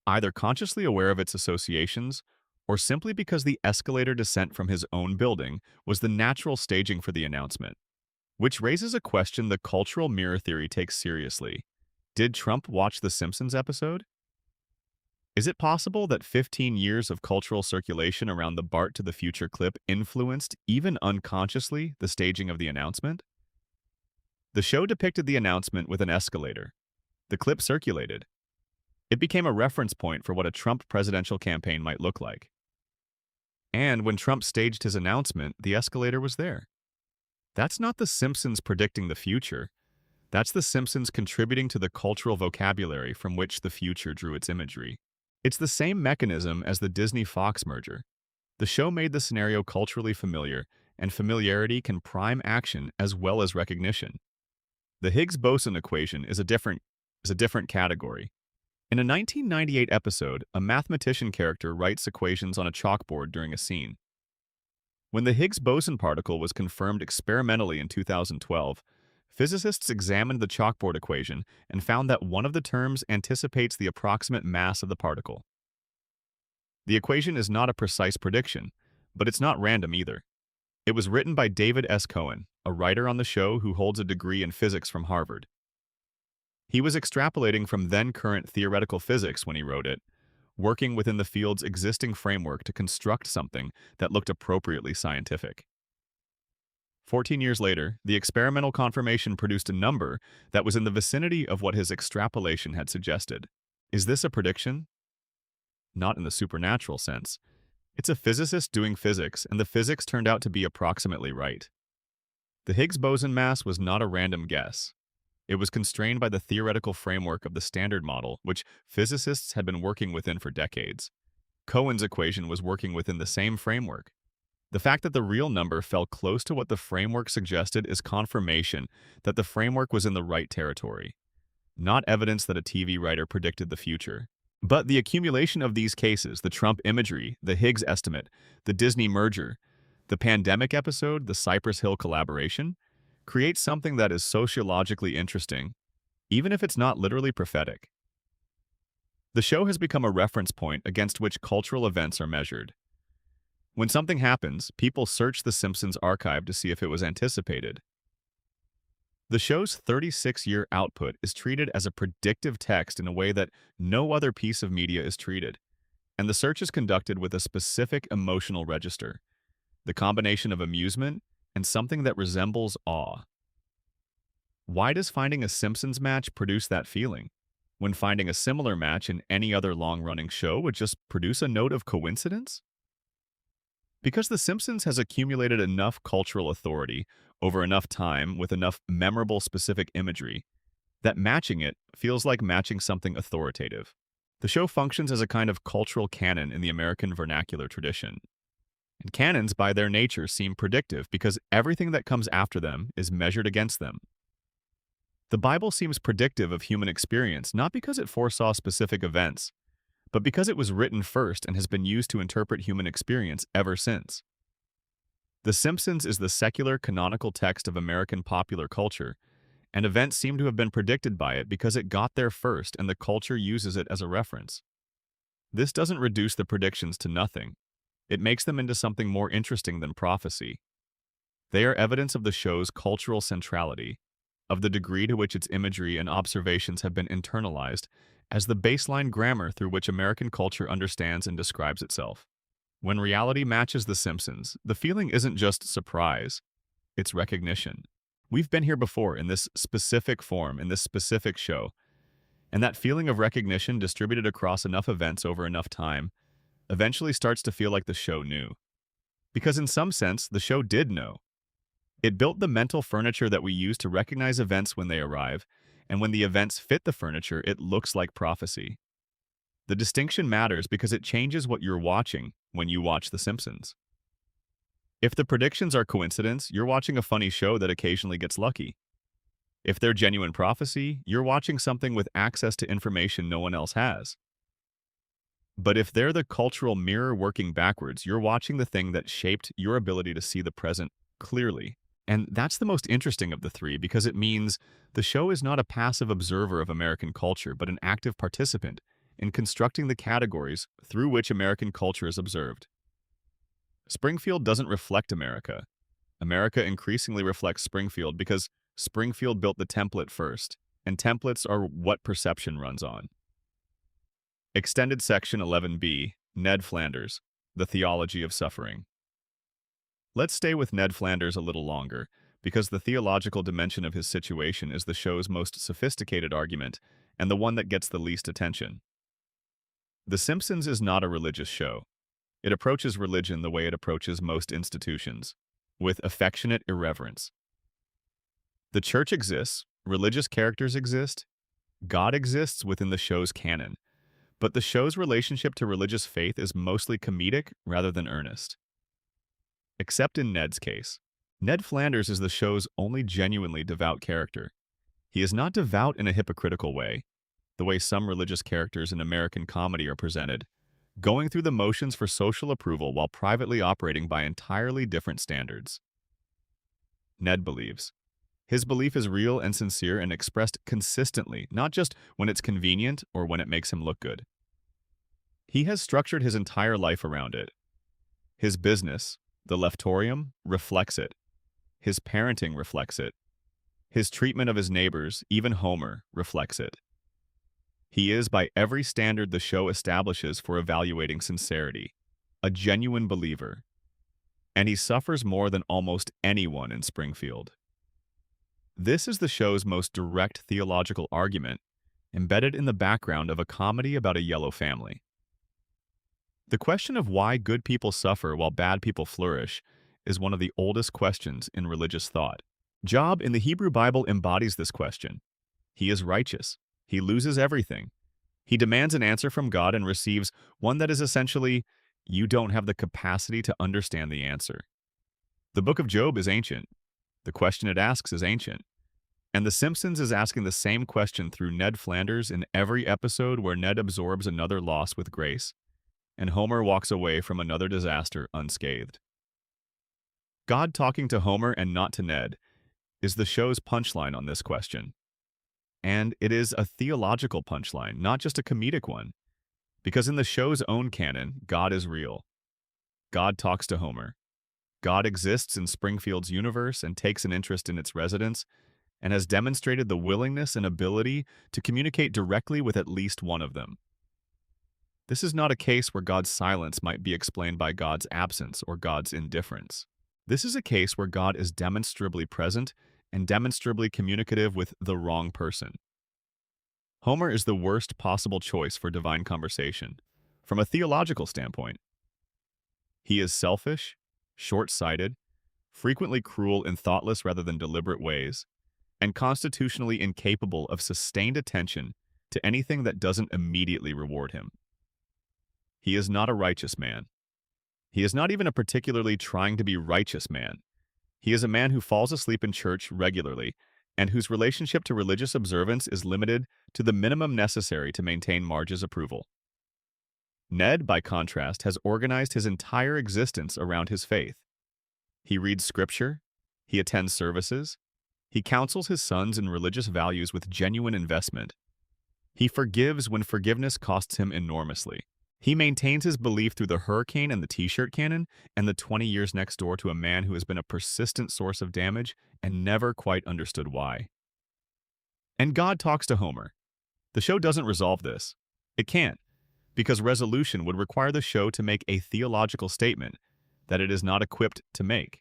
either consciously aware of its associations or simply because the escalator descent from his own building was the natural staging for the announcement. Which raises a question the cultural mirror theory takes seriously. Did Trump watch the Simpsons episode? Is it possible that 15 years of cultural circulation around the Bart to the Future clip influenced, even unconsciously, the staging of the announcement? The show depicted the announcement with an escalator. The clip circulated. It became a reference point for what a Trump presidential campaign might look like. And when Trump staged his announcement, the escalator was there. That's not The Simpsons predicting the future. That's The Simpsons contributing to the cultural vocabulary from which the future drew its imagery. It's the same mechanism as the Disney-Fox merger. The show made the scenario culturally familiar, and familiarity can prime action as well as recognition. The Higgs-boson equation is a different category. In a 1998 episode, a mathematician character writes equations on a chalkboard during a scene. When the Higgs boson particle was confirmed experimentally in 2012, physicists examined the chalkboard equation and found that one of the terms anticipates the approximate mass of the particle. The equation is not a precise prediction, but it's not random either. It was written by David S. Cohen, a writer on the show who holds a degree in physics from Harvard. He was extrapolating from then-current theoretical physics when he wrote it, working within the field's existing framework to construct something that looked appropriately scientific. 14 years later, the experimental confirmation produced a number that was in the vicinity of what his extrapolation had suggested. Is this a prediction? Not in the supernatural sense. It's a physicist doing physics, and the physics turned out to be approximately right. The Higgs boson mass was not a random guess. It was constrained by the theoretical framework of the Standard Model, which physicists had been working within for decades. Cohen's equation was working within the same framework. The fact that the real number fell close to what the framework suggested is confirmation that the framework was in the right territory, not evidence that a TV writer predicted the future. But the accumulation of these cases, the Trump imagery, the Higgs estimate, the Disney merger, the pandemic episode, the Cypress Hill collaboration, creates something that is sociologically interesting, even if it's not literally prophetic. The show has become a reference point against which cultural events are measured. When something happens, people search The Simpsons archive to see if it was anticipated. The show's 36-year output is treated as a predictive text in a way that no other piece of media is treated, and the search is conducted with a specific emotional register, the combination of amusement and something that resembles awe. Why does finding a Simpsons match produce that feeling, when finding a similar match in any other long-running show would just produce a note of coincidence? Because The Simpsons has accumulated enough cultural authority over enough time with enough memorable specific imagery that matching it feels like matching something authoritative. The show functions as a kind of cultural canon in the American vernacular tradition. And canons, by their nature, seem predictive because everything that comes after them is measured against them. The Bible seems predictive of human experience not because it foresaw specific events, but because it was written first and has been used to interpret human experience ever since. The Simpsons is the secular canonical text of American popular culture, and events seem to have been predicted by it because it got there first and the culture uses it as a reference. This doesn't reduce the predictions to nothing. It makes them into something more interesting than prophecy. They are evidence of the show's cultural centrality, of the degree to which its imagery and observations have been internalized as the baseline grammar through which American culture understands and describes itself. When reality matches The Simpsons, the feeling isn't just surprise, it's recognition. We've been here before in this specific form, in this specific show, and that feeling of recognition distributed across enough events over enough time eventually starts to feel like the show knew. Because in some sense, the show did know. It built the mental furniture that we use to recognize events when they arrive, and when the events fit the furniture, it looks like prophecy. The distinction matters because it changes what you're watching when you watch The Simpsons. If the predictions are coincidence, you're watching a funny show that occasionally gets lucky. If they're genuine prophecy, you're watching something with access to information no one else has. But if they're the cultural mirror working backwards, you're watching the thing that shaped your ability to see the present clearly. And that's the most interesting of the three because it means the show is not a passive observer of American culture, but an active participant in constructing the categories through which American culture is observed. Springfield doesn't reflect America. America increasingly reflects Springfield because Springfield built the template first, and templates are what perception runs on. Extended Section 11b, Ned Flanders, The Theology of Suffering. Let's stay with Ned Flanders a little longer, because the theological dimension of his situation is the show's most sophisticated argument and the one that gets the least attention. The Simpsons is not a religious show. It approaches religion the way it approaches most institutions, with affectionate irreverence. The church exists, religious characters exist, God exists within the show's canon, but the show's relationship to religious faith is mostly comedic rather than earnest. Except in Ned's case. Ned Flanders is the show's only genuinely devout character. He is not devout in a hypocritical way, the way some religious characters in American comedy are presented, going through the motions for social approval while privately operating by entirely different standards. Ned believes. His belief is real and sincere and expressed consistently, not just when it's convenient or when it makes him look good. He has structured his entire life around it. His business, the Leftorium, reflects it. His parenting reflects it. His treatment of his neighbors, even Homer, reflects it. He is, by every standard the show establishes for evaluating sincerity, a genuine believer. And he suffers more than almost anyone in Springfield. This is the show's most direct theological argument, embedded in the background of a comedy about a yellow family. The question of why good people suffer while bad people flourish is one of the oldest questions in religious thought. Job in the Hebrew Bible embodies this question. He is righteous. He loses everything. He demands an answer from God and receives one that is essentially, you don't have the capacity to understand the answer. The book of Job is ancient. The question it asks is ancient. And The Simpsons is asking the same question through Ned Flanders in every episode where Ned absorbs another loss with grace, and Homer walks away from another disaster unscathed. God talking to Homer and not to Ned is the show's punchline on this question. And it is a theological punchline, not just a comedic one. Because in the show's own canon, God is real. God talks to Homer. God exists in Springfield's universe and takes an interest in its residents, and has demonstrated the willingness and ability to communicate directly with at least one of them. This is not a case where God's silence might be explained by God's absence or God's indifference. This is a case where God is demonstrably present and demonstrably communicative with the wrong person. Homer is the worst possible choice for divine conversation, from a theological standpoint. He is selfish, short-sighted, frequently cruel in thoughtless rather than deliberate ways, and constitutionally incapable of sustained attention to anything that doesn't immediately reward him. He is not a righteous man. He is not even a particularly trying to be righteous man. He is a man who falls asleep in church regularly and whose relationship to religious observance is limited to the minimum necessary to maintain Marge's approval. Ned, by contrast, has organized his entire existence around his faith. He reads scripture, he attends services, he counsels his sons in religious values with genuine investment. He forgives when forgiveness costs him enormously. He maintains his belief through the hurricane and the t-shirt cannon and the 20 years next door to a man who has been a persistent source of damage and never quite understood why. And God talks to Homer. The show doesn't resolve this. It can't, because resolution would require the show to make a theological statement that it is not equipped to make.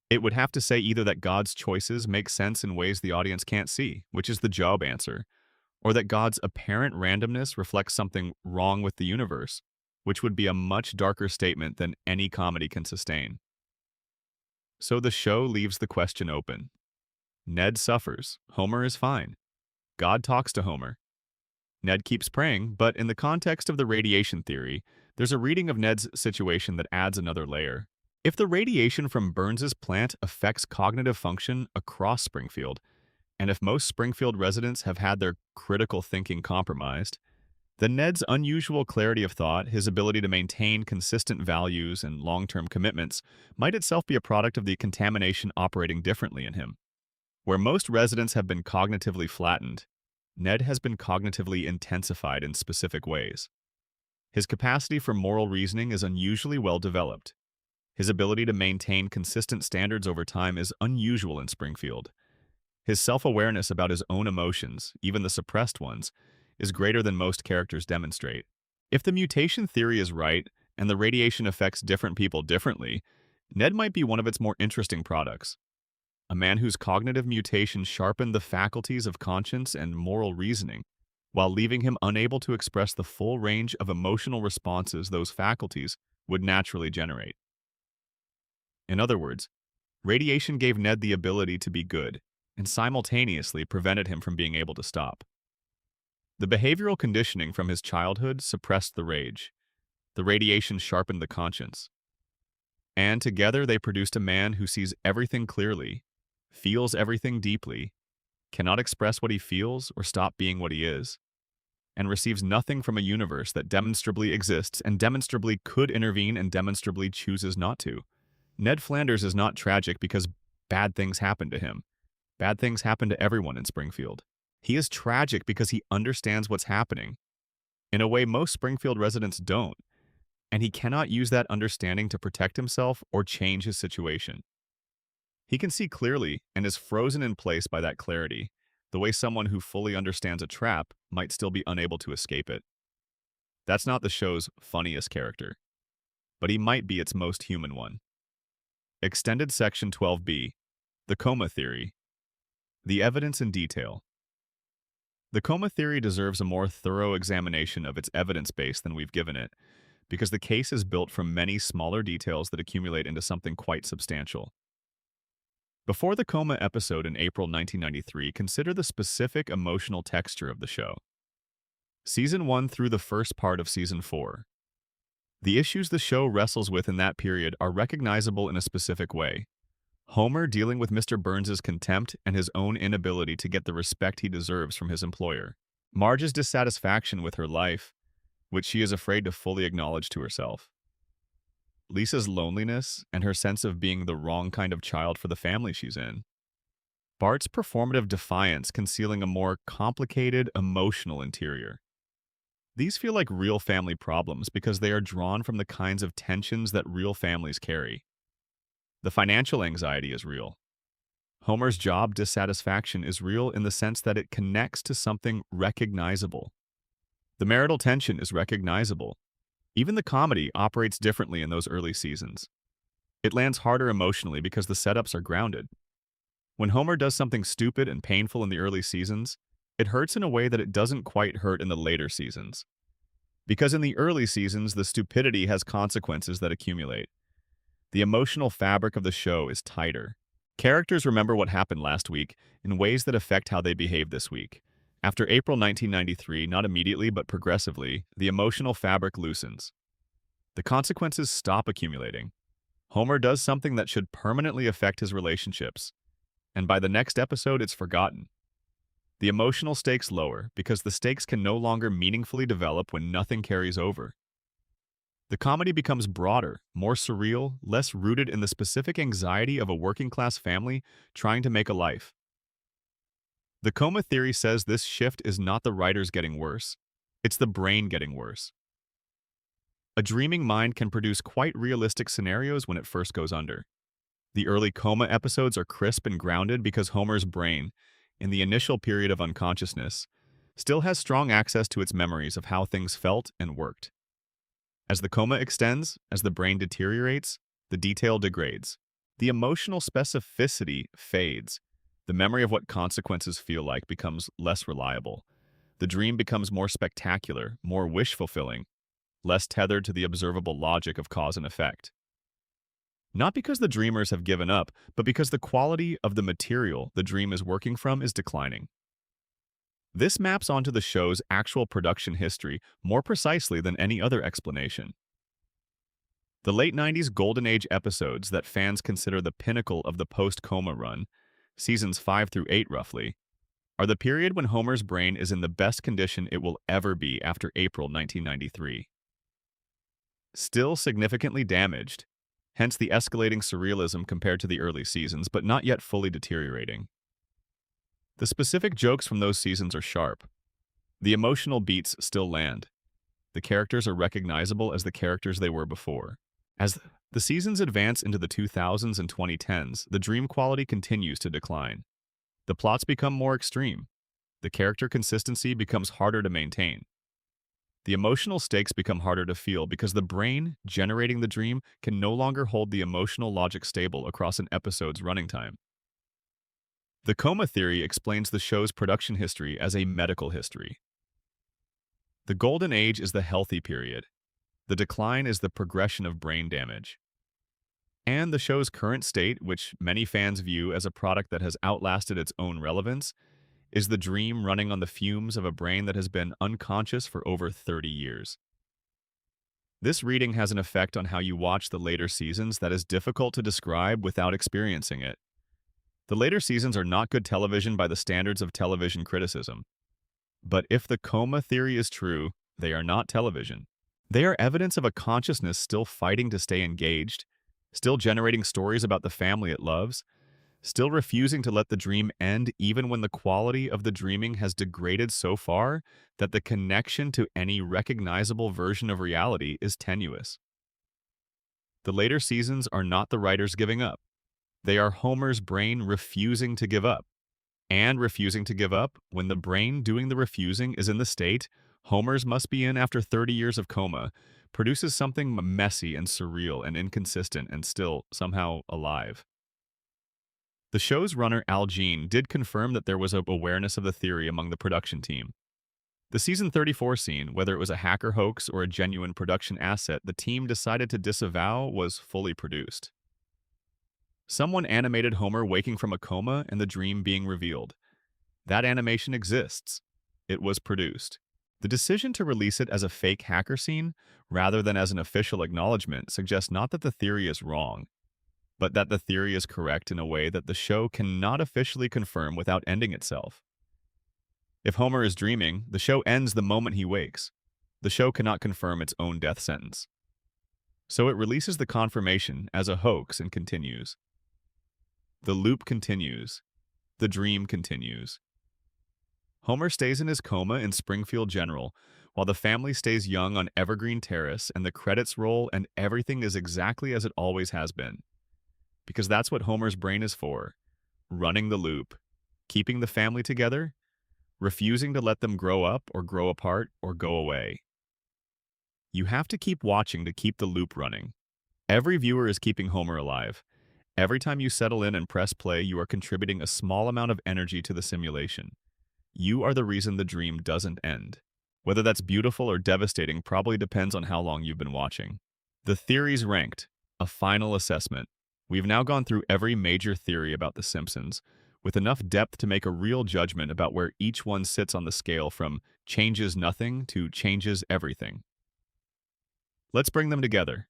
It would have to say either that God's choices make sense in ways the audience can't see, which is the Job answer, or that God's apparent randomness reflects something wrong with the universe, which would be a much darker statement than any comedy can sustain. So the show leaves the question open. Ned suffers. Homer is fine. God talks to Homer. Ned keeps praying, but in the context of the radiation theory, there's a reading of Ned's situation that adds another layer. If the radiation from Burns's plant affects cognitive function across Springfield, and if most Springfield residents have had their critical thinking compromised, then Ned's unusual clarity of thought, his ability to maintain consistent values and long-term commitments, might itself be a product of the contamination operating differently in him. Where most residents have been cognitively flattened, Ned has been cognitively intensified in specific ways. His capacity for moral reasoning is unusually well developed. His ability to maintain consistent standards over time is unusual in Springfield. His self-awareness about his own emotions, even the suppressed ones, is greater than most characters demonstrate. If the mutation theory is right, and the radiation affects different people differently, Ned might be one of its more interesting products. A man whose cognitive mutation sharpened the faculties of conscience and moral reasoning, while leaving him unable to express the full range of emotional responses those faculties would naturally generate. In other words, radiation gave Ned the ability to be good, and simultaneously prevented him from being able to stop. The behavioral conditioning from his childhood suppressed the rage. The radiation sharpened the conscience. And together they produced a man who sees everything clearly, feels everything deeply, cannot express what he feels or stop being what he is, and receives nothing from a universe that demonstrably exists and demonstrably could intervene and demonstrably chooses not to. Ned Flanders is not tragic because bad things happen to him. Bad things happen to everyone in Springfield. He is tragic because he understands what's happening, in a way most Springfield residents don't, and he cannot use that understanding to protect himself or change his situation. He can see clearly and is frozen in place by that clarity, the way someone who fully understands a trap might still be unable to escape it. That's not the show's funniest character, but he might be its most human one. Extended Section 12b, the coma theory. The evidence in detail. The coma theory deserves a more thorough examination of its evidence base than we've given it, because the case is built from many smaller details that accumulate into something quite substantial. Before the coma episode in April 1993, consider the specific emotional texture of the show. Season 1 through the first part of Season 4. The issues the show wrestles with in that period are recognizable in a specific way. Homer dealing with Mr. Burns's contempt and his own inability to get the respect he deserves from his employer. Marge's dissatisfaction with her life, which she is afraid to fully acknowledge to herself. Lisa's loneliness and her sense of being the wrong kind of child for the family she's in. Bart's performative defiance concealing a more complicated emotional interior. These feel like real family problems because they are drawn from the kinds of tensions that real families carry. The financial anxiety is real. Homer's job dissatisfaction is real in the sense that it connects to something recognizable. The marital tension is recognizable. Even the comedy operates differently in those early seasons. It lands harder emotionally because the setups are grounded. When Homer does something stupid and painful in the early seasons, it hurts in a way that it doesn't quite hurt in the later seasons. Because in the early seasons, the stupidity has consequences that accumulate. The emotional fabric of the show is tighter. Characters remember what happened last week in ways that affect how they behave this week. After April 1993, not immediately but progressively, the emotional fabric loosens. The consequences stop accumulating. Homer does something that should permanently affect his relationships, and by the next episode it's forgotten. The emotional stakes lower because the stakes can no longer meaningfully develop when nothing carries over. The comedy becomes broader, more surreal, less rooted in the specific anxiety of a working-class family trying to make a life. The coma theory says this shift is not the writers getting worse, it's the brain getting worse. A dreaming mind can produce quite realistic scenarios when it first goes under. The early coma episodes are crisp and grounded because Homer's brain, in the initial period of unconsciousness, still has strong access to its memories of how things felt and worked. As the coma extends, as the brain deteriorates, the detail degrades. The emotional specificity fades. The memory of what consequences feel like becomes less reliable. The dream becomes more spectacular, more wish-fulfilling, less tethered to the observable logic of cause and effect. Not because the dreamers have given up, but because the quality of the material the dream is working from is declining. This maps onto the show's actual production history more precisely than any other explanation. The late 90s Golden Age episodes that fans consider the pinnacle of the post-coma run, seasons 5 through 8 roughly, are the period when Homer's brain is in the best condition it will ever be after April 1993. Still significantly damaged, hence the escalating surrealism compared to the early seasons, but not yet fully deteriorating. The specific jokes from those seasons are sharp. The emotional beats still land. The characters are recognizable as the characters they were before. As the seasons advance into the 2000s and 2010s, the dream quality continues to decline. The plots become more extreme. The character consistency becomes harder to maintain. The emotional stakes become harder to feel because the brain generating the dream can no longer hold the emotional logic stable across an episode's running time. The coma theory explains the show's production history as a medical history. The golden age is the healthy period. The decline is the progression of brain damage. And the show's current state, which many fans view as a product that has outlasted its own relevance, is the dream running on the fumes of a brain that has been unconscious for over 30 years. This reading has an effect on how you watch the later seasons that is difficult to describe without experiencing it. The later seasons are not good television by the standards of television criticism. But if the coma theory is true, they are not television. They are evidence of a consciousness still fighting to stay engaged, still generating stories about the family it loves, still refusing to let the dream end even when the quality of the dreaming has degraded so far that the connection to any recognizable version of reality is tenuous. The later seasons are not the writers giving up. They are Homer's brain refusing to give up. And refusing to give up, when the brain doing the refusing is in the state Homer's must be in after 30 years of coma, produces something messy and surreal and inconsistent and still somehow alive. The show's runner Al Jean did confirm that there was an awareness of the theory among the production team. The season 34 scene, whether it was a hacker hoax or a genuine production asset the team decided to disavow, was fully produced. Someone animated Homer waking from a coma and the dream being revealed. That animation exists. It was produced. The decision to release it as a fake hacker scene, rather than as an official acknowledgement, suggests not that the theory is wrong, but that the theory is correct in a way that the show cannot officially confirm without ending itself. If Homer is dreaming, the show ends the moment he wakes. The show cannot confirm its own death sentence. So it releases the confirmation as a hoax and continues. The loop continues. The dream continues. Homer stays in his coma in Springfield General, while the family stays young on Evergreen Terrace and the credits roll and everything is exactly as it always has been. Because that's what Homer's brain is for. Running the loop. Keeping the family together. Refusing to let them grow up or grow apart or go away. You have to keep watching to keep the loop running. Every viewer is keeping Homer alive. Every time you settle in and press play, you are contributing a small amount of energy to the simulation. You are the reason the dream doesn't end. Whether that's beautiful or devastating probably depends on how long you've been watching. The theories ranked. A final assessment. We've now gone through every major theory about The Simpsons, with enough depth to make a real judgment about where each one sits on the scale from changes nothing to changes everything. Let's bring them together.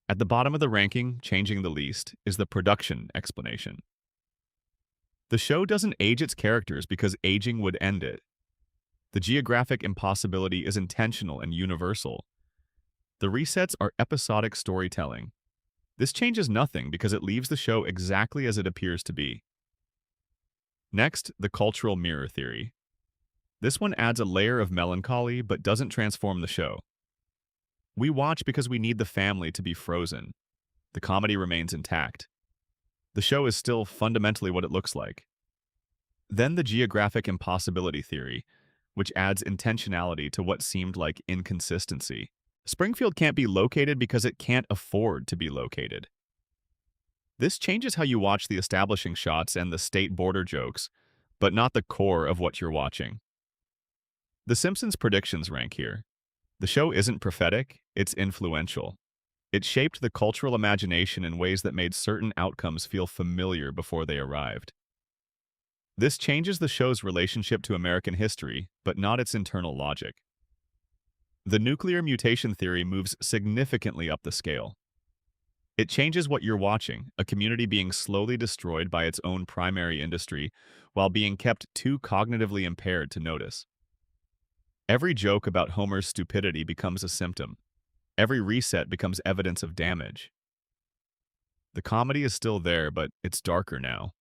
At the bottom of the ranking, changing the least, is the production explanation. The show doesn't age its characters because aging would end it. The geographic impossibility is intentional and universal. The resets are episodic storytelling. This changes nothing because it leaves the show exactly as it appears to be. Next, the cultural mirror theory. This one adds a layer of melancholy but doesn't transform the show. We watch because we need the family to be frozen. The comedy remains intact. The show is still fundamentally what it looks like. Then the geographic impossibility theory, which adds intentionality to what seemed like inconsistency. Springfield can't be located because it can't afford to be located. This changes how you watch the establishing shots and the state border jokes, but not the core of what you're watching. The Simpsons predictions rank here. The show isn't prophetic, it's influential. It shaped the cultural imagination in ways that made certain outcomes feel familiar before they arrived. This changes the show's relationship to American history, but not its internal logic. The nuclear mutation theory moves significantly up the scale. It changes what you're watching, a community being slowly destroyed by its own primary industry while being kept too cognitively impaired to notice. Every joke about Homer's stupidity becomes a symptom. Every reset becomes evidence of damage. The comedy is still there, but it's darker now.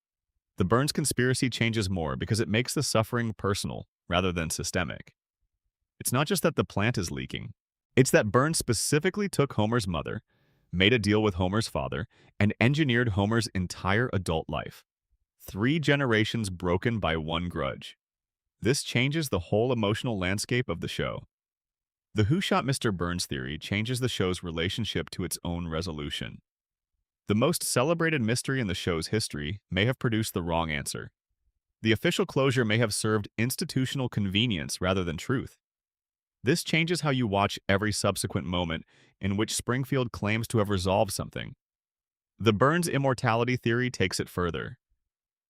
The Burns conspiracy changes more because it makes the suffering personal rather than systemic. It's not just that the plant is leaking. It's that Burns specifically took Homer's mother, made a deal with Homer's father, and engineered Homer's entire adult life. 3 generations broken by one grudge. This changes the whole emotional landscape of the show. The Who Shot Mr. Burns theory changes the show's relationship to its own resolution. The most celebrated mystery in the show's history may have produced the wrong answer. The official closure may have served institutional convenience rather than truth. This changes how you watch every subsequent moment in which Springfield claims to have resolved something. The Burns immortality theory takes it further.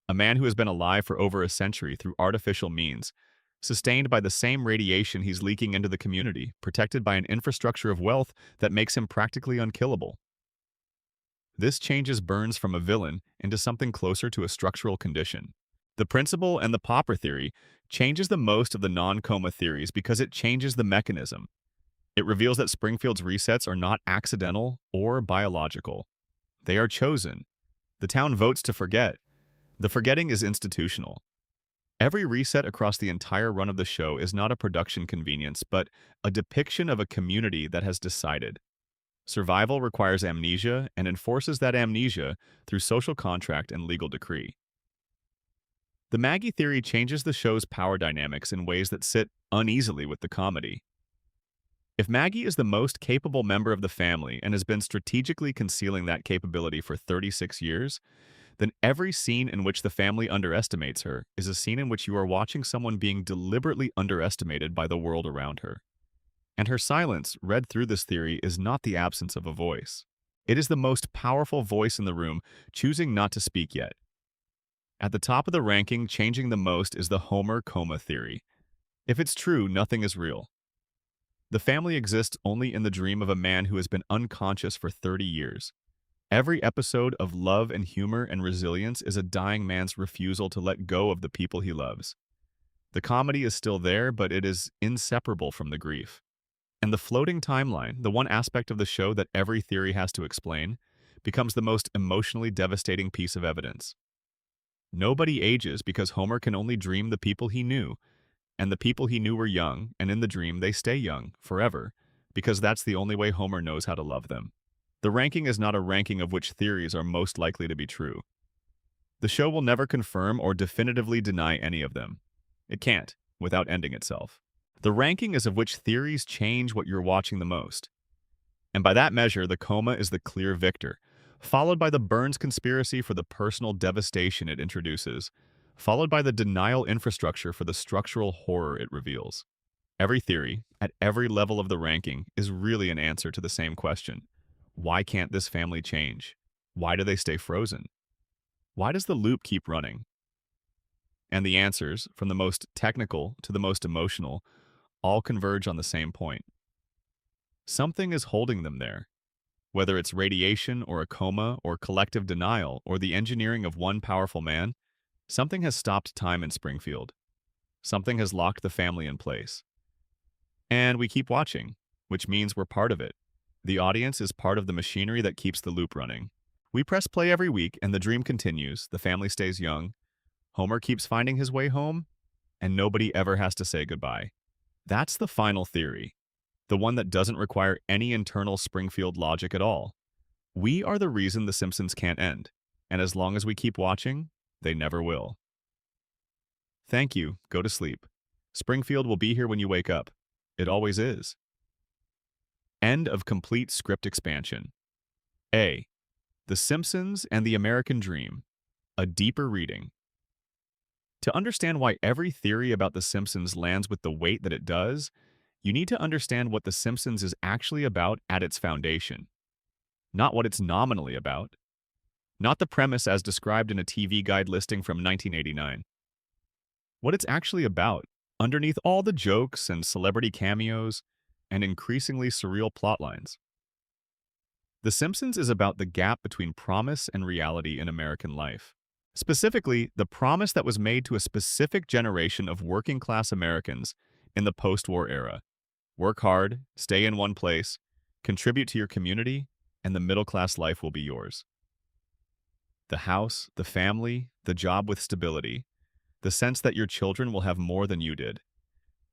A man who has been alive for over a century through artificial means, sustained by the same radiation he's leaking into the community, protected by an infrastructure of wealth that makes him practically unkillable. This changes Burns from a villain into something closer to a structural condition. The principle and the Popper theory changes the most of the non-coma theories because it changes the mechanism. It reveals that Springfield's resets are not accidental or biological. They are chosen. The town votes to forget. The forgetting is institutional. Every reset across the entire run of the show is not a production convenience, but a depiction of a community that has decided. Survival requires amnesia and enforces that amnesia through social contract and legal decree. The Maggie theory changes the show's power dynamics in ways that sit uneasily with the comedy. If Maggie is the most capable member of the family and has been strategically concealing that capability for 36 years, then every scene in which the family underestimates her is a scene in which you are watching someone being deliberately underestimated by the world around her. And her silence, read through this theory, is not the absence of a voice. It is the most powerful voice in the room, choosing not to speak yet. At the top of the ranking, changing the most, is the Homer coma theory. If it's true, nothing is real. The family exists only in the dream of a man who has been unconscious for 30 years. Every episode of love and humor and resilience is a dying man's refusal to let go of the people he loves. The comedy is still there, but it is inseparable from the grief. And the floating timeline, the one aspect of the show that every theory has to explain, becomes the most emotionally devastating piece of evidence. Nobody ages because Homer can only dream the people he knew, and the people he knew were young, and in the dream they stay young, forever, because that's the only way Homer knows how to love them. The ranking is not a ranking of which theories are most likely to be true. The show will never confirm or definitively deny any of them. It can't, without ending itself. The ranking is of which theories change what you're watching the most. And by that measure, the coma is the clear victor, followed by the Burns conspiracy for the personal devastation it introduces, followed by the denial infrastructure for the structural horror it reveals. Every theory, at every level of the ranking, is really an answer to the same question. Why can't this family change? Why do they stay frozen? Why does the loop keep running? And the answers, from the most technical to the most emotional, all converge on the same point. Something is holding them there. Whether it's radiation or a coma or collective denial or the engineering of one powerful man, something has stopped time in Springfield. Something has locked the family in place. And we keep watching, which means we're part of it. The audience is part of the machinery that keeps the loop running. We press play every week and the dream continues, the family stays young, Homer keeps finding his way home, and nobody ever has to say goodbye. That's the final theory, the one that doesn't require any internal Springfield logic at all. We are the reason The Simpsons can't end, and as long as we keep watching, they never will. Thank you. Go to sleep. Springfield will be here when you wake up. It always is. End of complete script expansion. A. The Simpsons and the American Dream, a deeper reading. To understand why every theory about The Simpsons lands with the weight that it does, you need to understand what The Simpsons is actually about at its foundation, not what it's nominally about, not the premise as described in a TV guide listing from 1989. What it's actually about, underneath all the jokes and celebrity cameos and increasingly surreal plotlines. The Simpsons is about the gap between promise and reality in American life. Specifically, the promise that was made to a specific generation of working-class Americans in the post-war era. Work hard, stay in one place, contribute to your community, and the middle-class life will be yours. The house, the family, the job with stability, the sense that your children will have more than you did.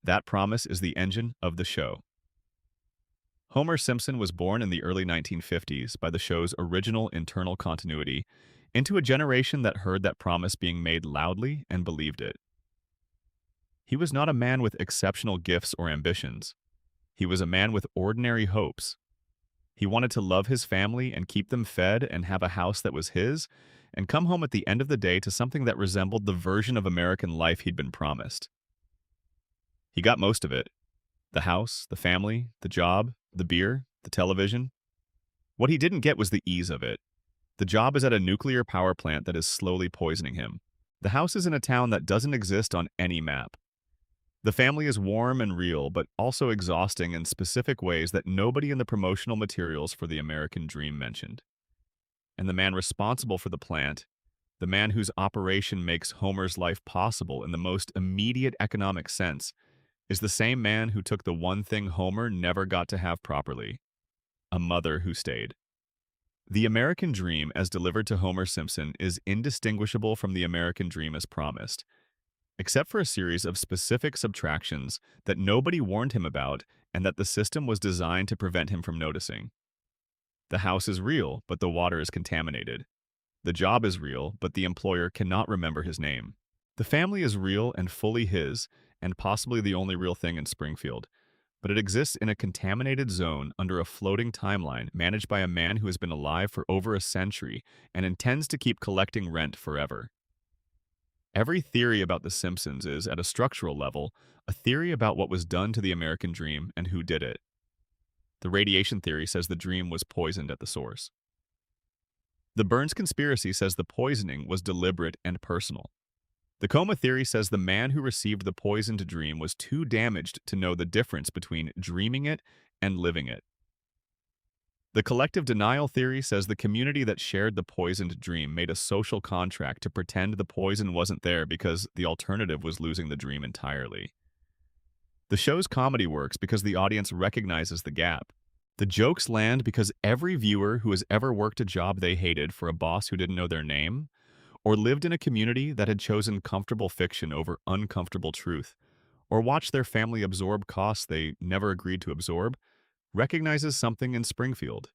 That promise is the engine of the show. Homer Simpson was born in the early 1950s by the show's original internal continuity into a generation that heard that promise being made loudly and believed it. He was not a man with exceptional gifts or ambitions. He was a man with ordinary hopes. He wanted to love his family and keep them fed and have a house that was his, and come home at the end of the day to something that resembled the version of American life he'd been promised. He got most of it. The house, the family, the job, the beer, the television. What he didn't get was the ease of it. The job is at a nuclear power plant that is slowly poisoning him. The house is in a town that doesn't exist on any map. The family is warm and real, but also exhausting in specific ways that nobody in the promotional materials for the American Dream mentioned. And the man responsible for the plant, the man whose operation makes Homer's life possible in the most immediate economic sense, is the same man who took the one thing Homer never got to have properly, a mother who stayed. The American Dream, as delivered to Homer Simpson, is indistinguishable from the American Dream as promised, except for a series of specific subtractions that nobody warned him about and that the system was designed to prevent him from noticing. The house is real, but the water is contaminated. The job is real, but the employer cannot remember his name. The family is real and fully his, and possibly the only real thing in Springfield, but it exists in a contaminated zone under a floating timeline managed by a man who has been alive for over a century and intends to keep collecting rent forever. Every theory about The Simpsons is, at a structural level, a theory about what was done to the American dream and who did it. The radiation theory says the dream was poisoned at the source. The Burns conspiracy says the poisoning was deliberate and personal. The coma theory says the man who received the poisoned dream was too damaged to know the difference between dreaming it and living it. The collective denial theory says the community that shared the poisoned dream made a social contract to pretend the poison wasn't there because the alternative was losing the dream entirely. The show's comedy works because the audience recognizes the gap. The jokes land because every viewer who has ever worked a job they hated for a boss who didn't know their name, or lived in a community that had chosen comfortable fiction over uncomfortable truth, or watched their family absorb costs they never agreed to absorb, recognizes something in Springfield.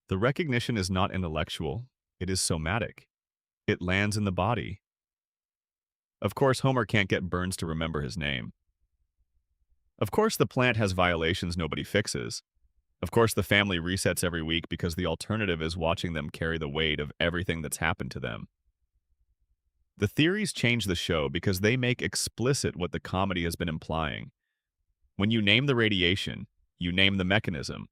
The recognition is not intellectual, it is somatic. It lands in the body. Of course, Homer can't get Burns to remember his name. Of course, the plant has violations nobody fixes. Of course, the family resets every week because the alternative is watching them carry the weight of everything that's happened to them. The theories change the show because they make explicit what the comedy has been implying. When you name the radiation, you name the mechanism.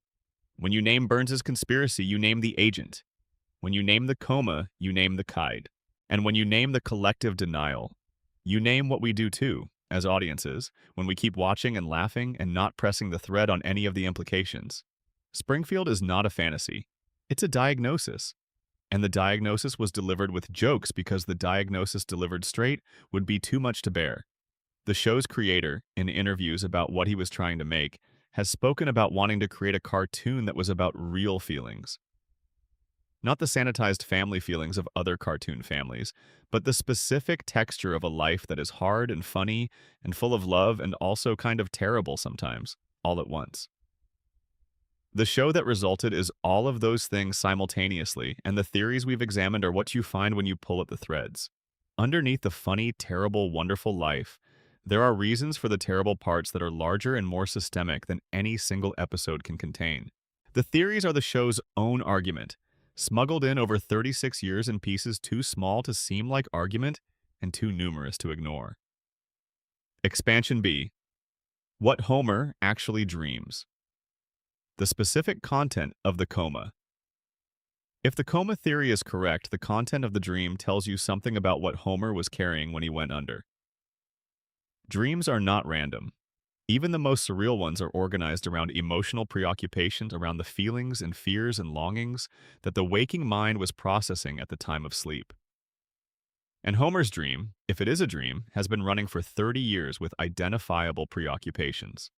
When you name Burns's conspiracy, you name the agent. When you name the coma, you name the kite. And when you name the collective denial, you name what we do too, as audiences, when we keep watching and laughing and not pressing the thread on any of the implications. Springfield is not a fantasy. It's a diagnosis. And the diagnosis was delivered with jokes because the diagnosis delivered straight would be too much to bear. The show's creator, in interviews about what he was trying to make, has spoken about wanting to create a cartoon that was about real feelings. Not the sanitized family feelings of other cartoon families, but the specific texture of a life that is hard and funny and full of love and also kind of terrible sometimes, all at once. The show that resulted is all of those things simultaneously, and the theories we've examined are what you find when you pull at the threads. Underneath the funny, terrible, wonderful life, there are reasons for the terrible parts that are larger and more systemic than any single episode can contain. The theories are the show's own argument, smuggled in over 36 years in pieces too small to seem like argument and too numerous to ignore. Expansion B. What Homer actually dreams. The specific content of the coma. If the coma theory is correct, the content of the dream tells you something about what Homer was carrying when he went under. Dreams are not random. Even the most surreal ones are organized around emotional preoccupations, around the feelings and fears and longings that the waking mind was processing at the time of sleep. And Homer's dream, if it is a dream, has been running for 30 years with identifiable preoccupations.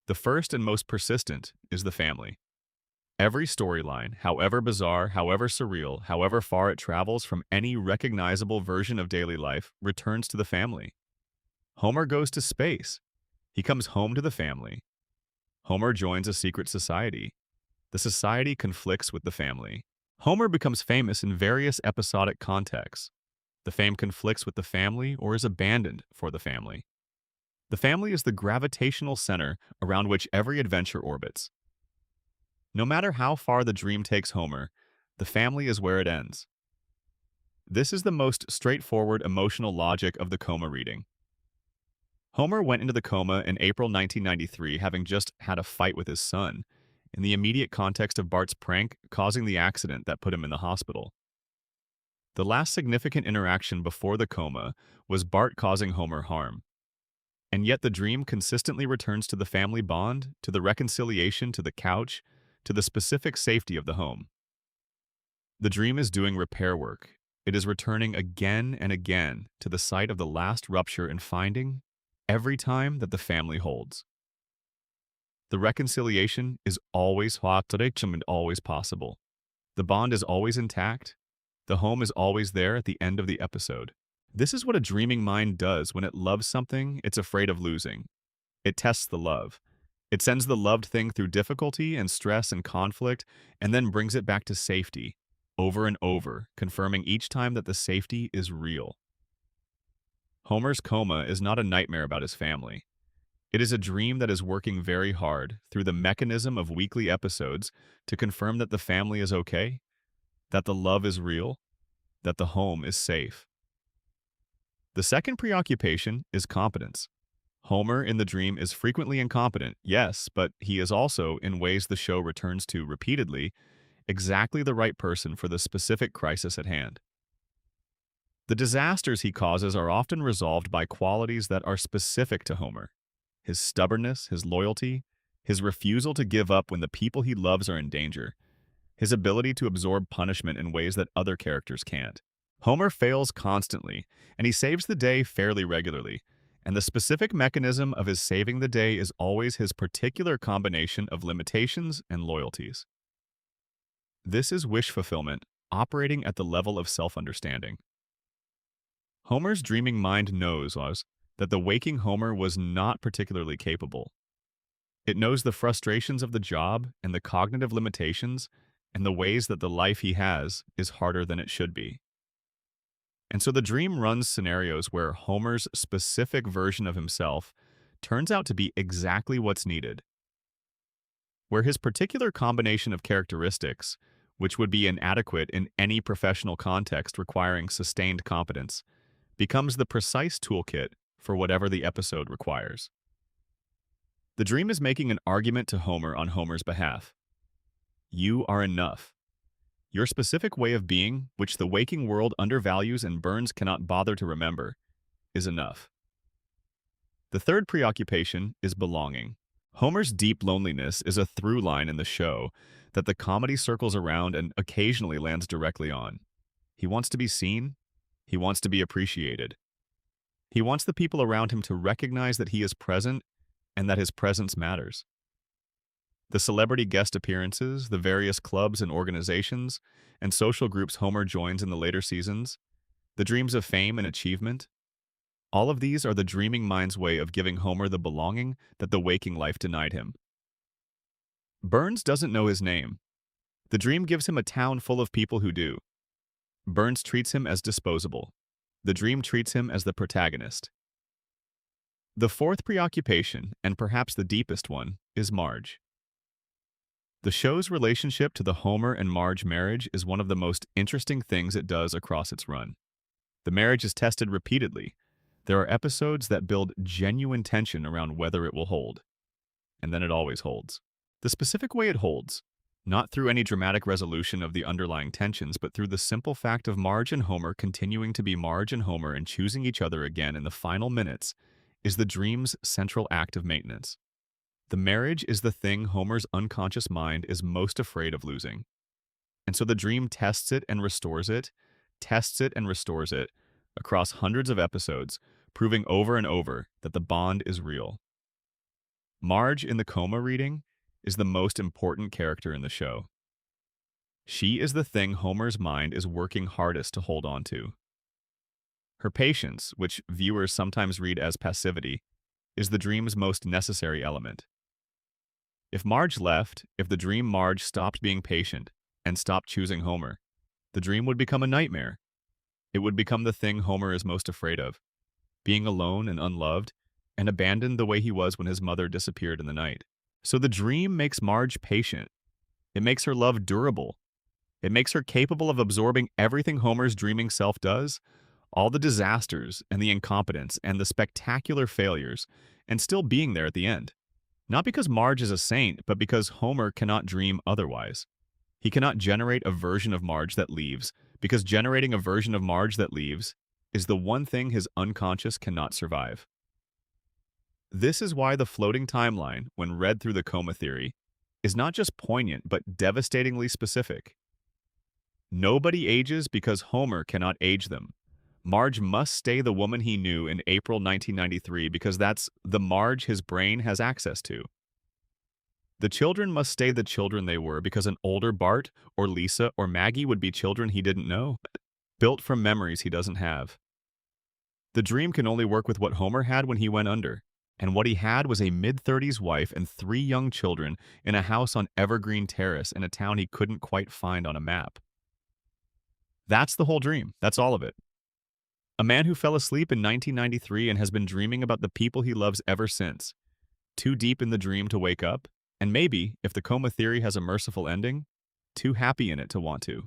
The first and most persistent is the family. Every storyline, however bizarre, however surreal, however far it travels from any recognizable version of daily life, returns to the family. Homer goes to space. He comes home to the family. Homer joins a secret society. The society conflicts with the family. Homer becomes famous in various episodic contexts. The fame conflicts with the family or is abandoned for the family. The family is the gravitational center around which every adventure orbits. No matter how far the dream takes Homer, the family is where it ends. This is the most straightforward emotional logic of the coma reading. Homer went into the coma in April 1993 having just had a fight with his son, in the immediate context of Bart's prank causing the accident that put him in the hospital. The last significant interaction before the coma was Bart causing Homer harm. And yet the dream consistently returns to the family bond, to the reconciliation, to the couch, to the specific safety of the home. The dream is doing repair work. It is returning again and again to the site of the last rupture and finding every time that the family holds. The reconciliation is always and always possible. The bond is always intact. The home is always there at the end of the episode. This is what a dreaming mind does when it loves something it's afraid of losing. It tests the love. It sends the loved thing through difficulty and stress and conflict, and then brings it back to safety, over and over, confirming each time that the safety is real. Homer's coma is not a nightmare about his family. It is a dream that is working very hard through the mechanism of weekly episodes to confirm that the family is okay, that the love is real, that the home is safe. The second preoccupation is competence. Homer in the dream is frequently incompetent, yes, but he is also, in ways the show returns to repeatedly, exactly the right person for the specific crisis at hand. The disasters he causes are often resolved by qualities that are specific to Homer. His stubbornness, his loyalty, his refusal to give up when the people he loves are in danger, his ability to absorb punishment in ways that other characters can't. Homer fails constantly, and he saves the day fairly regularly, and the specific mechanism of his saving the day is always his particular combination of limitations and loyalties. This is wish fulfillment, operating at the level of self-understanding. Homer's dreaming mind knows that the waking Homer was not particularly capable. It knows the frustrations of the job and the cognitive limitations and the ways that the life he has is harder than it should be. And so the dream runs scenarios where Homer's specific version of himself turns out to be exactly what's needed. Where his particular combination of characteristics, which would be inadequate in any professional context requiring sustained competence, becomes the precise toolkit for whatever the episode requires. The dream is making an argument to Homer on Homer's behalf. You are enough. Your specific way of being, which the waking world undervalues and Burns cannot bother to remember, is enough. The third preoccupation is belonging. Homer's deep loneliness is a through line in the show that the comedy circles around and occasionally lands directly on. He wants to be seen. He wants to be appreciated. He wants the people around him to recognize that he is present and that his presence matters. The celebrity guest appearances, the various clubs and organizations, and social groups Homer joins in the later seasons, the dreams of fame and achievement, all of these are the dreaming mind's way of giving Homer the belonging that the waking life denied him. Burns doesn't know his name. The dream gives him a town full of people who do. Burns treats him as disposable. The dream treats him as the protagonist. The fourth preoccupation, and perhaps the deepest one, is Marge. The show's relationship to the Homer and Marge marriage is one of the most interesting things it does across its run. The marriage is tested repeatedly. There are episodes that build genuine tension around whether it will hold, and then it always holds. The specific way it holds, not through any dramatic resolution of the underlying tensions, but through the simple fact of Marge and Homer continuing to be Marge and Homer and choosing each other again in the final minutes, is the dream's central act of maintenance. The marriage is the thing Homer's unconscious mind is most afraid of losing. And so the dream tests it and restores it, tests it and restores it, across hundreds of episodes, proving over and over that the bond is real. Marge in the coma reading is the most important character in the show. She is the thing Homer's mind is working hardest to hold on to. Her patience, which viewers sometimes read as passivity, is the dream's most necessary element. If Marge left, if the dream Marge stopped being patient and stopped choosing Homer, the dream would become a nightmare. It would become the thing Homer is most afraid of, being alone and unloved, and abandoned the way he was when his mother disappeared in the night. So the dream makes Marge patient. It makes her love durable. It makes her capable of absorbing everything Homer's dreaming self does, all the disasters and the incompetence and the spectacular failures, and still being there at the end. Not because Marge is a saint, but because Homer cannot dream otherwise. He cannot generate a version of Marge that leaves, because generating a version of Marge that leaves is the one thing his unconscious cannot survive. This is why the floating timeline, when read through the coma theory, is not just poignant but devastatingly specific. Nobody ages because Homer cannot age them. Marge must stay the woman he knew in April 1993 because that's the Marge his brain has access to. The children must stay the children they were because an older Bart or Lisa or Maggie would be children he didn't know, built from memories he doesn't have. The dream can only work with what Homer had when he went under, and what he had was a mid-30s wife and 3 young children in a house on Evergreen Terrace in a town he couldn't quite find on a map. That's the whole dream. That's all of it. A man who fell asleep in 1993 and has been dreaming about the people he loves ever since. Too deep in the dream to wake up, and maybe, if the coma theory has a merciful ending, too happy in it to want to.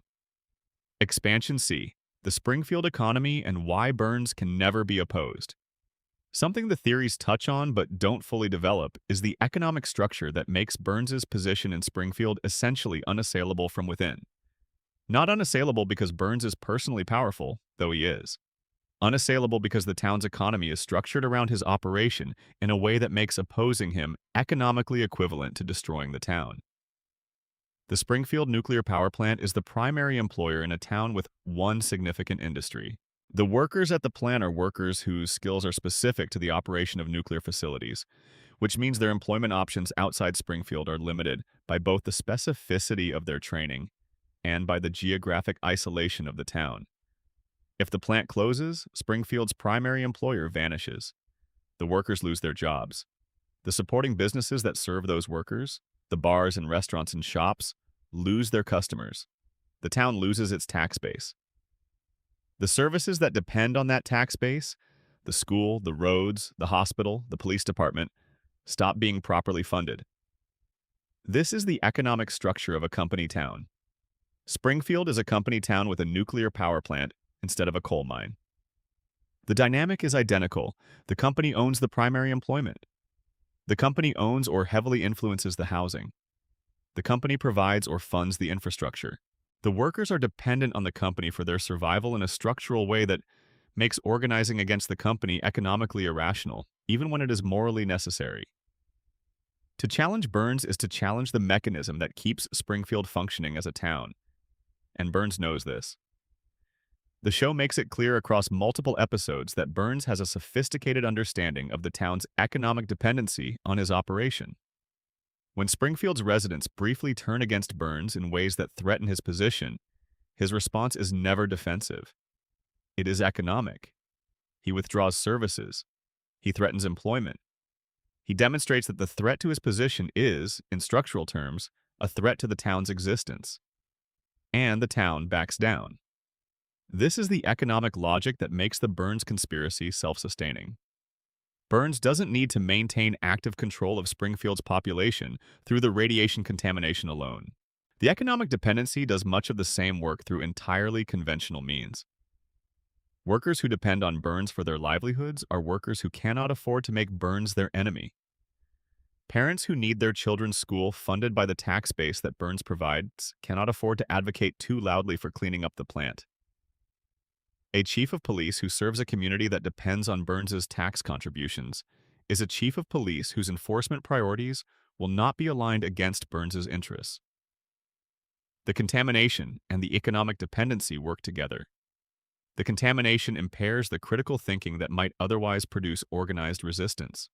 Expansion C, the Springfield economy and why Burns can never be opposed. Something the theories touch on but don't fully develop is the economic structure that makes Burns's position in Springfield essentially unassailable from within. Not unassailable because Burns is personally powerful, though he is. Unassailable because the town's economy is structured around his operation in a way that makes opposing him economically equivalent to destroying the town. The Springfield nuclear power plant is the primary employer in a town with one significant industry. The workers at the plant are workers whose skills are specific to the operation of nuclear facilities, which means their employment options outside Springfield are limited by both the specificity of their training and by the geographic isolation of the town. If the plant closes, Springfield's primary employer vanishes. The workers lose their jobs. The supporting businesses that serve those workers, the bars and restaurants and shops, lose their customers. The town loses its tax base. The services that depend on that tax base, the school, the roads, the hospital, the police department, stop being properly funded. This is the economic structure of a company town. Springfield is a company town with a nuclear power plant instead of a coal mine. The dynamic is identical. The company owns the primary employment. The company owns or heavily influences the housing. The company provides or funds the infrastructure. The workers are dependent on the company for their survival in a structural way that makes organizing against the company economically irrational, even when it is morally necessary. To challenge Burns is to challenge the mechanism that keeps Springfield functioning as a town. And Burns knows this. The show makes it clear across multiple episodes that Burns has a sophisticated understanding of the town's economic dependency on his operation. When Springfield's residents briefly turn against Burns in ways that threaten his position, his response is never defensive. It is economic. He withdraws services. He threatens employment. He demonstrates that the threat to his position is, in structural terms, a threat to the town's existence. And the town backs down. This is the economic logic that makes the Burns conspiracy self-sustaining. Burns doesn't need to maintain active control of Springfield's population through the radiation contamination alone. The economic dependency does much of the same work through entirely conventional means. Workers who depend on Burns for their livelihoods are workers who cannot afford to make Burns their enemy. Parents who need their children's school funded by the tax base that Burns provides cannot afford to advocate too loudly for cleaning up the plant. A chief of police who serves a community that depends on Burns's tax contributions is a chief of police whose enforcement priorities will not be aligned against Burns's interests. The contamination and the economic dependency work together. The contamination impairs the critical thinking that might otherwise produce organized resistance.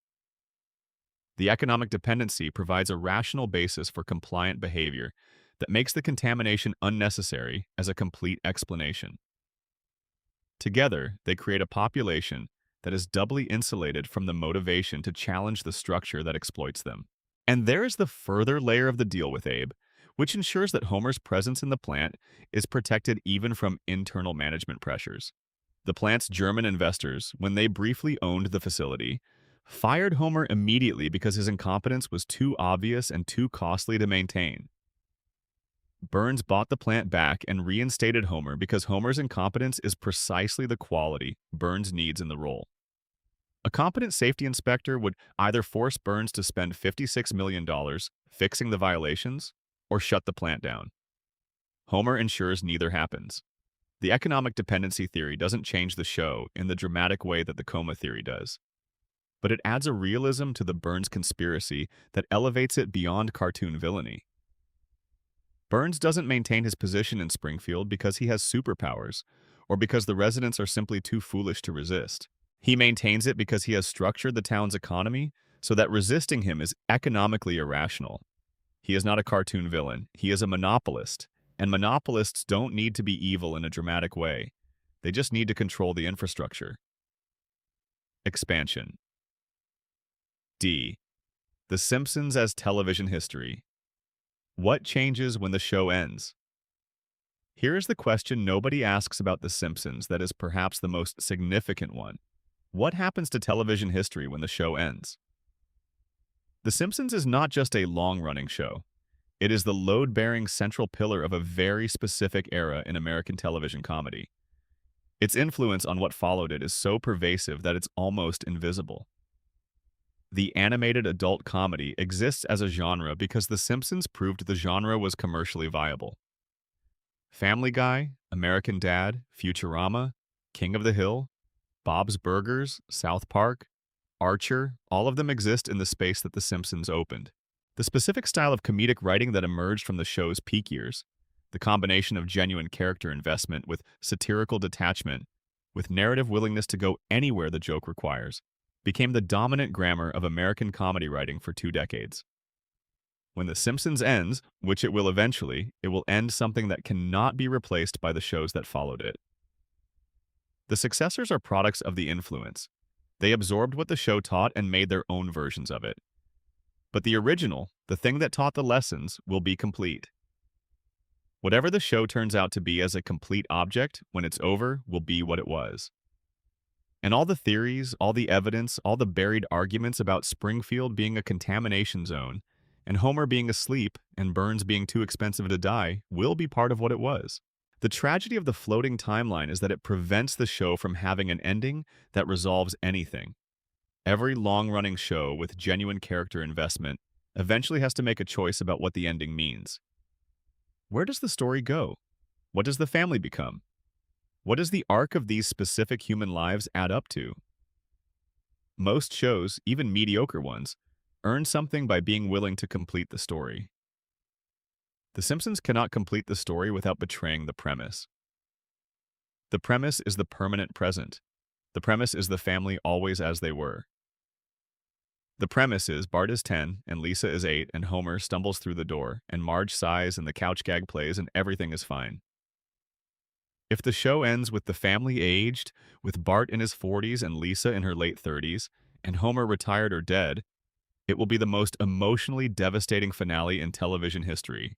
The economic dependency provides a rational basis for compliant behavior that makes the contamination unnecessary as a complete explanation. Together, they create a population that is doubly insulated from the motivation to challenge the structure that exploits them. And there is the further layer of the deal with Abe, which ensures that Homer's presence in the plant is protected even from internal management pressures. The plant's German investors, when they briefly owned the facility, fired Homer immediately because his incompetence was too obvious and too costly to maintain. Burns bought the plant back and reinstated Homer because Homer's incompetence is precisely the quality Burns needs in the role. A competent safety inspector would either force Burns to spend $56 million fixing the violations or shut the plant down. Homer ensures neither happens. The economic dependency theory doesn't change the show in the dramatic way that the coma theory does, but it adds a realism to the Burns conspiracy that elevates it beyond cartoon villainy. Burns doesn't maintain his position in Springfield because he has superpowers, or because the residents are simply too foolish to resist. He maintains it because he has structured the town's economy so that resisting him is economically irrational. He is not a cartoon villain, he is a monopolist, and monopolists don't need to be evil in a dramatic way. They just need to control the infrastructure. Expansion. D. The Simpsons as television history. What changes when the show ends? Here is the question nobody asks about The Simpsons that is perhaps the most significant one. What happens to television history when the show ends? The Simpsons is not just a long-running show. It is the load-bearing central pillar of a very specific era in American television comedy. Its influence on what followed it is so pervasive that it's almost invisible. The animated adult comedy exists as a genre because The Simpsons proved the genre was commercially viable. Family Guy, American Dad, Futurama, King of the Hill, Bob's Burgers, South Park, Archer, all of them exist in the space that The Simpsons opened. The specific style of comedic writing that emerged from the show's peak years, the combination of genuine character investment with satirical detachment, with narrative willingness to go anywhere the joke requires, became the dominant grammar of American comedy writing for 2 decades. When The Simpsons ends, which it will eventually, it will end something that cannot be replaced by the shows that followed it. The successors are products of the influence. They absorbed what the show taught and made their own versions of it. But the original, the thing that taught the lessons, will be complete. Whatever the show turns out to be as a complete object, when it's over, will be what it was. And all the theories, all the evidence, all the buried arguments about Springfield being a contamination zone, and Homer being asleep and Burns being too expensive to die, will be part of what it was. The tragedy of the floating timeline is that it prevents the show from having an ending that resolves anything. Every long-running show with genuine character investment eventually has to make a choice about what the ending means. Where does the story go? What does the family become? What does the arc of these specific human lives add up to? Most shows, even mediocre ones, earn something by being willing to complete the story. The Simpsons cannot complete the story without betraying the premise. The premise is the permanent present. The premise is the family always as they were. The premise is Bart is 10 and Lisa is 8 and Homer stumbles through the door and Marge sighs and the couch gag plays and everything is fine. If the show ends with the family aged, with Bart in his 40s and Lisa in her late 30s, and Homer retired or dead, it will be the most emotionally devastating finale in television history.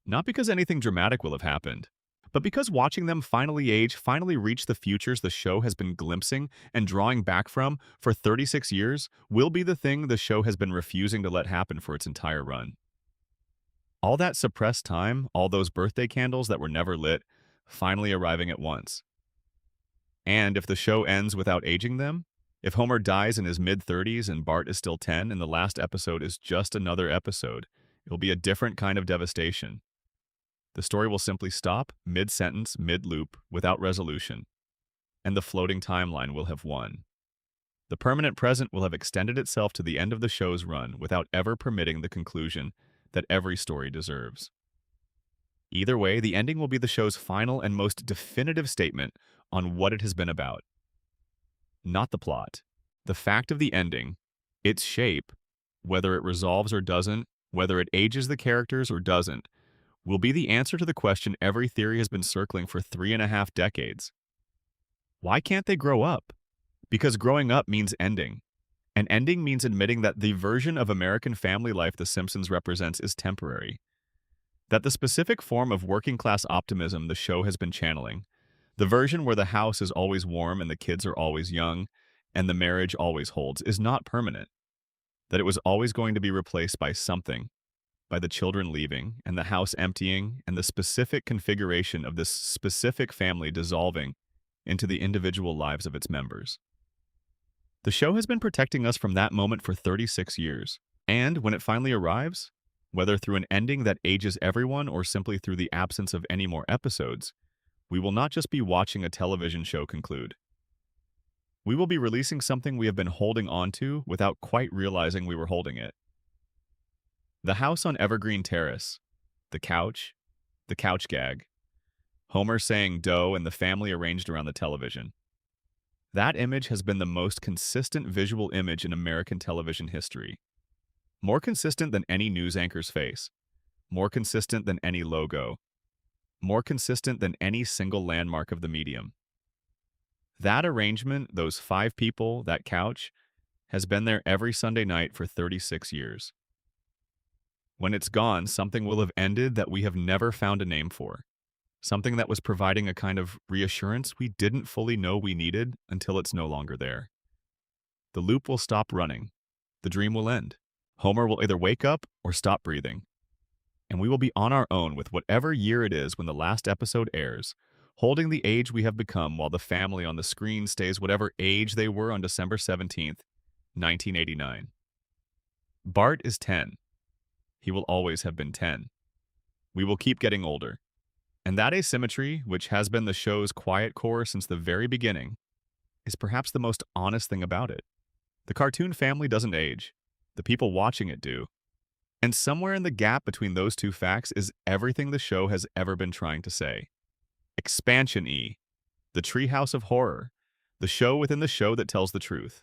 Not because anything dramatic will have happened, But because watching them finally age, finally reach the futures the show has been glimpsing and drawing back from for 36 years, will be the thing the show has been refusing to let happen for its entire run. All that suppressed time, all those birthday candles that were never lit, finally arriving at once. And if the show ends without aging them, if Homer dies in his mid-30s and Bart is still 10 and the last episode is just another episode, it'll be a different kind of devastation. The story will simply stop, mid-sentence, mid-loop, without resolution, and the floating timeline will have won. The permanent present will have extended itself to the end of the show's run without ever permitting the conclusion that every story deserves. Either way, the ending will be the show's final and most definitive statement on what it has been about. Not the plot. The fact of the ending, its shape, whether it resolves or doesn't, whether it ages the characters or doesn't, will be the answer to the question every theory has been circling for 3.5 decades. Why can't they grow up? Because growing up means ending. And ending means admitting that the version of American family life The Simpsons represents is temporary. That the specific form of working-class optimism the show has been channeling, the version where the house is always warm and the kids are always young, and the marriage always holds, is not permanent. That it was always going to be replaced by something, by the children leaving, and the house emptying, and the specific configuration of this specific family dissolving into the individual lives of its members. The show has been protecting us from that moment for 36 years, and when it finally arrives, whether through an ending that ages everyone or simply through the absence of any more episodes, we will not just be watching a television show conclude. We will be releasing something we have been holding on to without quite realizing we were holding it. The house on Evergreen Terrace, the couch gag, Homer saying dough and the family arranged around the television. That image has been the most consistent visual image in American television history. More consistent than any news anchor's face. More consistent than any logo. More consistent than any single landmark of the medium. That arrangement, those 5 people, that couch, has been there every Sunday night for 36 years. When it's gone, something will have ended that we have never found a name for. Something that was providing a kind of reassurance we didn't fully know we needed until it's no longer there. The loop will stop running. The dream will end. Homer will either wake up or stop breathing. And we will be on our own with whatever year it is when the last episode airs, holding the age we have become while the family on the screen stays whatever age they were on December 17th, 1989. Bart is 10. He will always have been 10. We will keep getting older. And that asymmetry, which has been the show's quiet core since the very beginning, is perhaps the most honest thing about it. The cartoon family doesn't age. The people watching it do. And somewhere in the gap between those two facts is everything the show has ever been trying to say. Expansion-y. The Treehouse of Horror. The show within the show that tells the truth.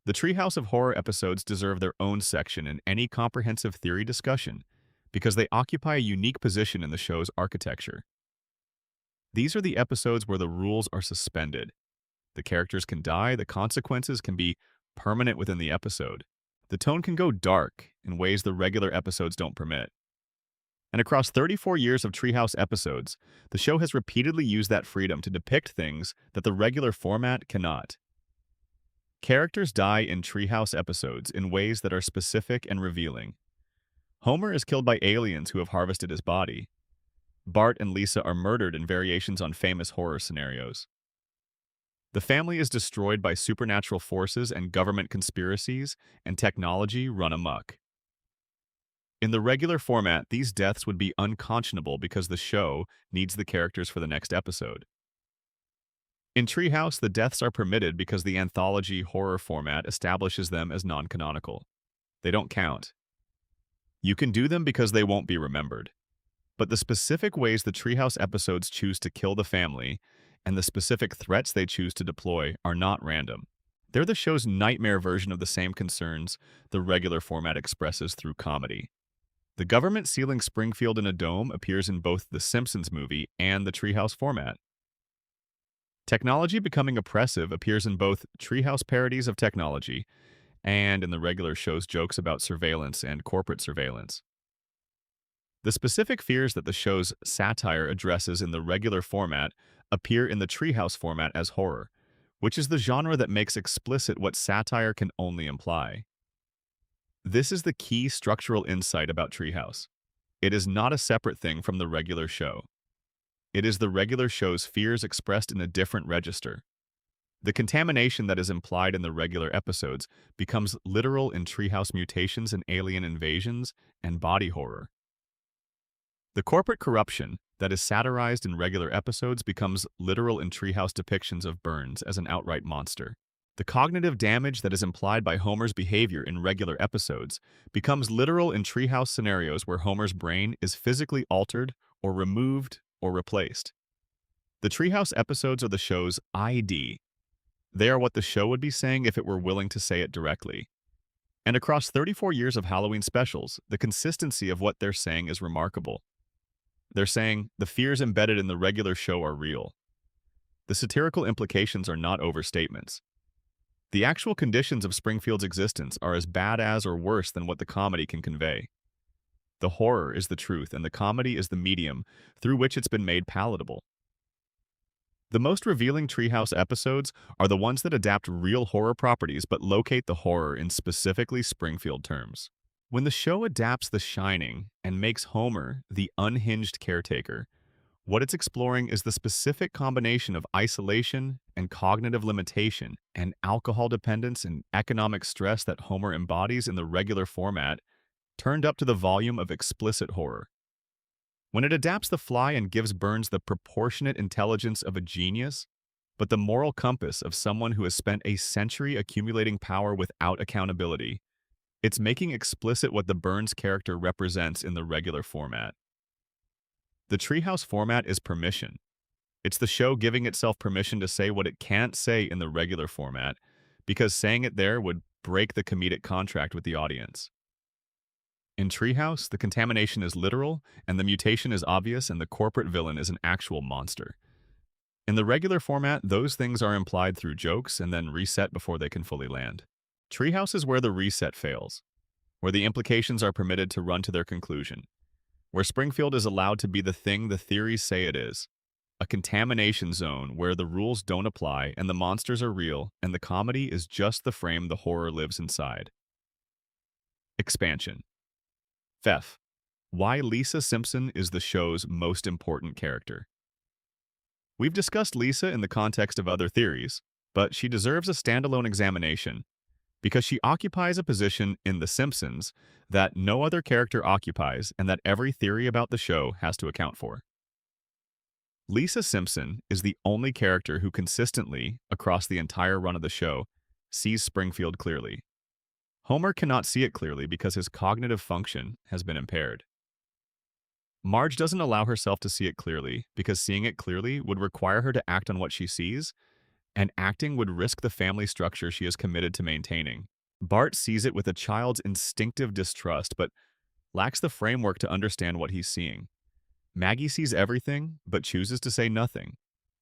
The Treehouse of Horror episodes deserve their own section in any comprehensive theory discussion because they occupy a unique position in the show's architecture. These are the episodes where the rules are suspended. The characters can die, the consequences can be permanent within the episode. The tone can go dark in ways the regular episodes don't permit. And across 34 years of Treehouse episodes, the show has repeatedly used that freedom to depict things that the regular format cannot. Characters die in Treehouse episodes in ways that are specific and revealing. Homer is killed by aliens who have harvested his body. Bart and Lisa are murdered in variations on famous horror scenarios. The family is destroyed by supernatural forces and government conspiracies, and technology run amok. In the regular format, these deaths would be unconscionable because the show needs the characters for the next episode. In Treehouse, the deaths are permitted because the anthology horror format establishes them as non-canonical. They don't count. You can do them because they won't be remembered. But the specific ways the Treehouse episodes choose to kill the family and the specific threats they choose to deploy are not random. They're the show's nightmare version of the same concerns the regular format expresses through comedy. The government sealing Springfield in a dome appears in both the Simpsons movie and the Treehouse format. Technology becoming oppressive appears in both Treehouse parodies of technology and in the regular show's jokes about surveillance and corporate surveillance. The specific fears that the show's satire addresses in the regular format appear in the Treehouse format as horror, which is the genre that makes explicit what satire can only imply. This is the key structural insight about Treehouse. It is not a separate thing from the regular show. It is the regular show's fears expressed in a different register. The contamination that is implied in the regular episodes becomes literal in Treehouse mutations and alien invasions and body horror. The corporate corruption that is satirized in regular episodes becomes literal in Treehouse depictions of Burns as an outright monster. The cognitive damage that is implied by Homer's behavior in regular episodes becomes literal in Treehouse scenarios where Homer's brain is physically altered or removed or replaced. The Treehouse episodes are the show's ID. They are what the show would be saying if it were willing to say it directly. And across 34 years of Halloween specials, the consistency of what they're saying is remarkable. They're saying the fears embedded in the regular show are real. The satirical implications are not overstatements. The actual conditions of Springfield's existence are as bad as or worse than what the comedy can convey. The horror is the truth, and the comedy is the medium through which it's been made palatable. The most revealing Treehouse episodes are the ones that adapt real horror properties but locate the horror in specifically Springfield terms. When the show adapts The Shining and makes Homer the unhinged caretaker, what it's exploring is the specific combination of isolation and cognitive limitation and alcohol dependence and economic stress that Homer embodies in the regular format, turned up to the volume of explicit horror. When it adapts The Fly and gives Burns the proportionate intelligence of a genius, but the moral compass of someone who has spent a century accumulating power without accountability, it's making explicit what the Burns character represents in the regular format. The Treehouse format is permission. It's the show giving itself permission to say what it can't say in the regular format, because saying it there would break the comedic contract with the audience. In Treehouse, the contamination is literal, and the mutation is obvious, and the corporate villain is an actual monster. In the regular format, those things are implied through jokes and then reset before they can fully land. Treehouse is where the reset fails, where the implications are permitted to run to their conclusion, where Springfield is allowed to be the thing the theories say it is, a contamination zone where the rules don't apply and the monsters are real and the comedy is just the frame the horror lives inside. Expansion. Fef. Why Lisa Simpson is the show's most important character. We've discussed Lisa in the context of other theories, but she deserves a standalone examination because she occupies a position in The Simpsons that no other character occupies and that every theory about the show has to account for. Lisa Simpson is the only character who consistently, across the entire run of the show, sees Springfield clearly. Homer cannot see it clearly because his cognitive function has been impaired. Marge doesn't allow herself to see it clearly because seeing it clearly would require her to act on what she sees, and acting would risk the family structure she is committed to maintaining. Bart sees it with a child's instinctive distrust but lacks the framework to understand what he's seeing. Maggie sees everything but chooses to say nothing.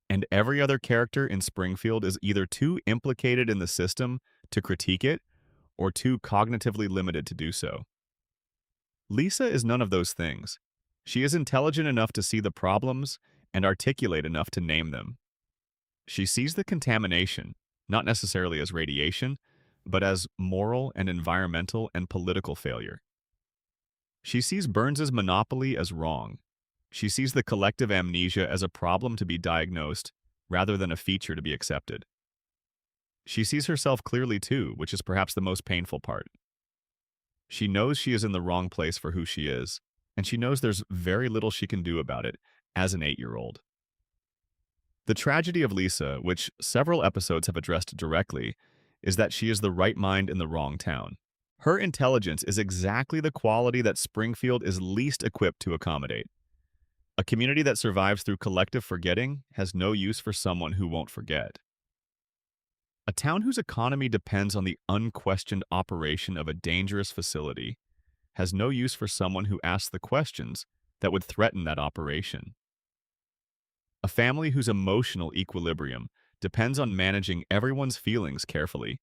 And every other character in Springfield is either too implicated in the system to critique it or too cognitively limited to do so. Lisa is none of those things. She is intelligent enough to see the problems and articulate enough to name them. She sees the contamination, not necessarily as radiation, but as moral and environmental and political failure. She sees Burns's monopoly as wrong. She sees the collective amnesia as a problem to be diagnosed rather than a feature to be accepted. She sees herself clearly too, which is perhaps the most painful part. She knows she is in the wrong place for who she is, and she knows there's very little she can do about it as an 8-year-old. The tragedy of Lisa, which several episodes have addressed directly, is that she is the right mind in the wrong town. Her intelligence is exactly the quality that Springfield is least equipped to accommodate. A community that survives through collective forgetting has no use for someone who won't forget. A town whose economy depends on the unquestioned operation of a dangerous facility has no use for someone who asks the questions that would threaten that operation. A family whose emotional equilibrium depends on managing everyone's feelings carefully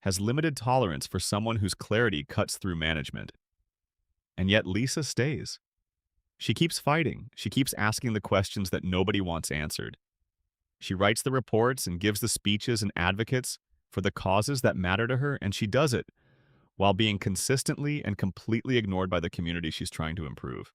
has limited tolerance for someone whose clarity cuts through management. And yet Lisa stays. She keeps fighting. She keeps asking the questions that nobody wants answered. She writes the reports and gives the speeches and advocates for the causes that matter to her, and she does it while being consistently and completely ignored by the community she's trying to improve.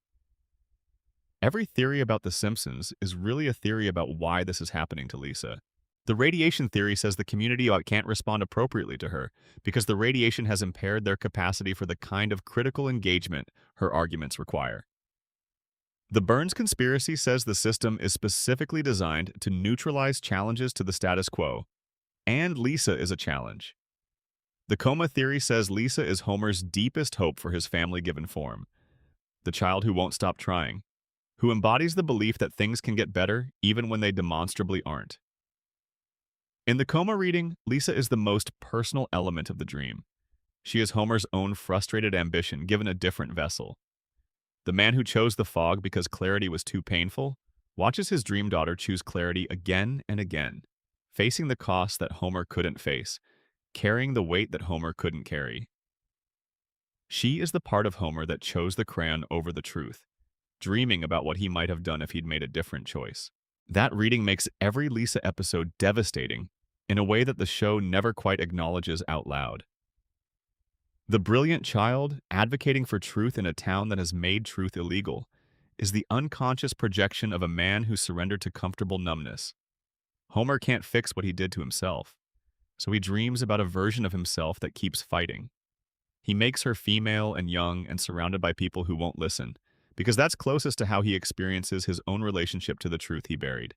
Every theory about The Simpsons is really a theory about why this is happening to Lisa. The radiation theory says the community can't respond appropriately to her because the radiation has impaired their capacity for the kind of critical engagement her arguments require. The Burns conspiracy says the system is specifically designed to neutralize challenges to the status quo, and Lisa is a challenge. The coma theory says Lisa is Homer's deepest hope for his family-given form, the child who won't stop trying, who embodies the belief that things can get better even when they demonstrably aren't. In the coma reading, Lisa is the most personal element of the dream. She is Homer's own frustrated ambition given a different vessel. The man who chose the fog because clarity was too painful watches his dream daughter choose clarity again and again, facing the costs that Homer couldn't face, carrying the weight that Homer couldn't carry. She is the part of Homer that chose the crayon over the truth, dreaming about what he might have done if he'd made a different choice. That reading makes every Lisa episode devastating in a way that the show never quite acknowledges out loud. The brilliant child, advocating for truth in a town that has made truth illegal, is the unconscious projection of a man who surrendered to comfortable numbness. Homer can't fix what he did to himself, so he dreams about a version of himself that keeps fighting. He makes her female and young and surrounded by people who won't listen, because that's closest to how he experiences his own relationship to the truth he buried.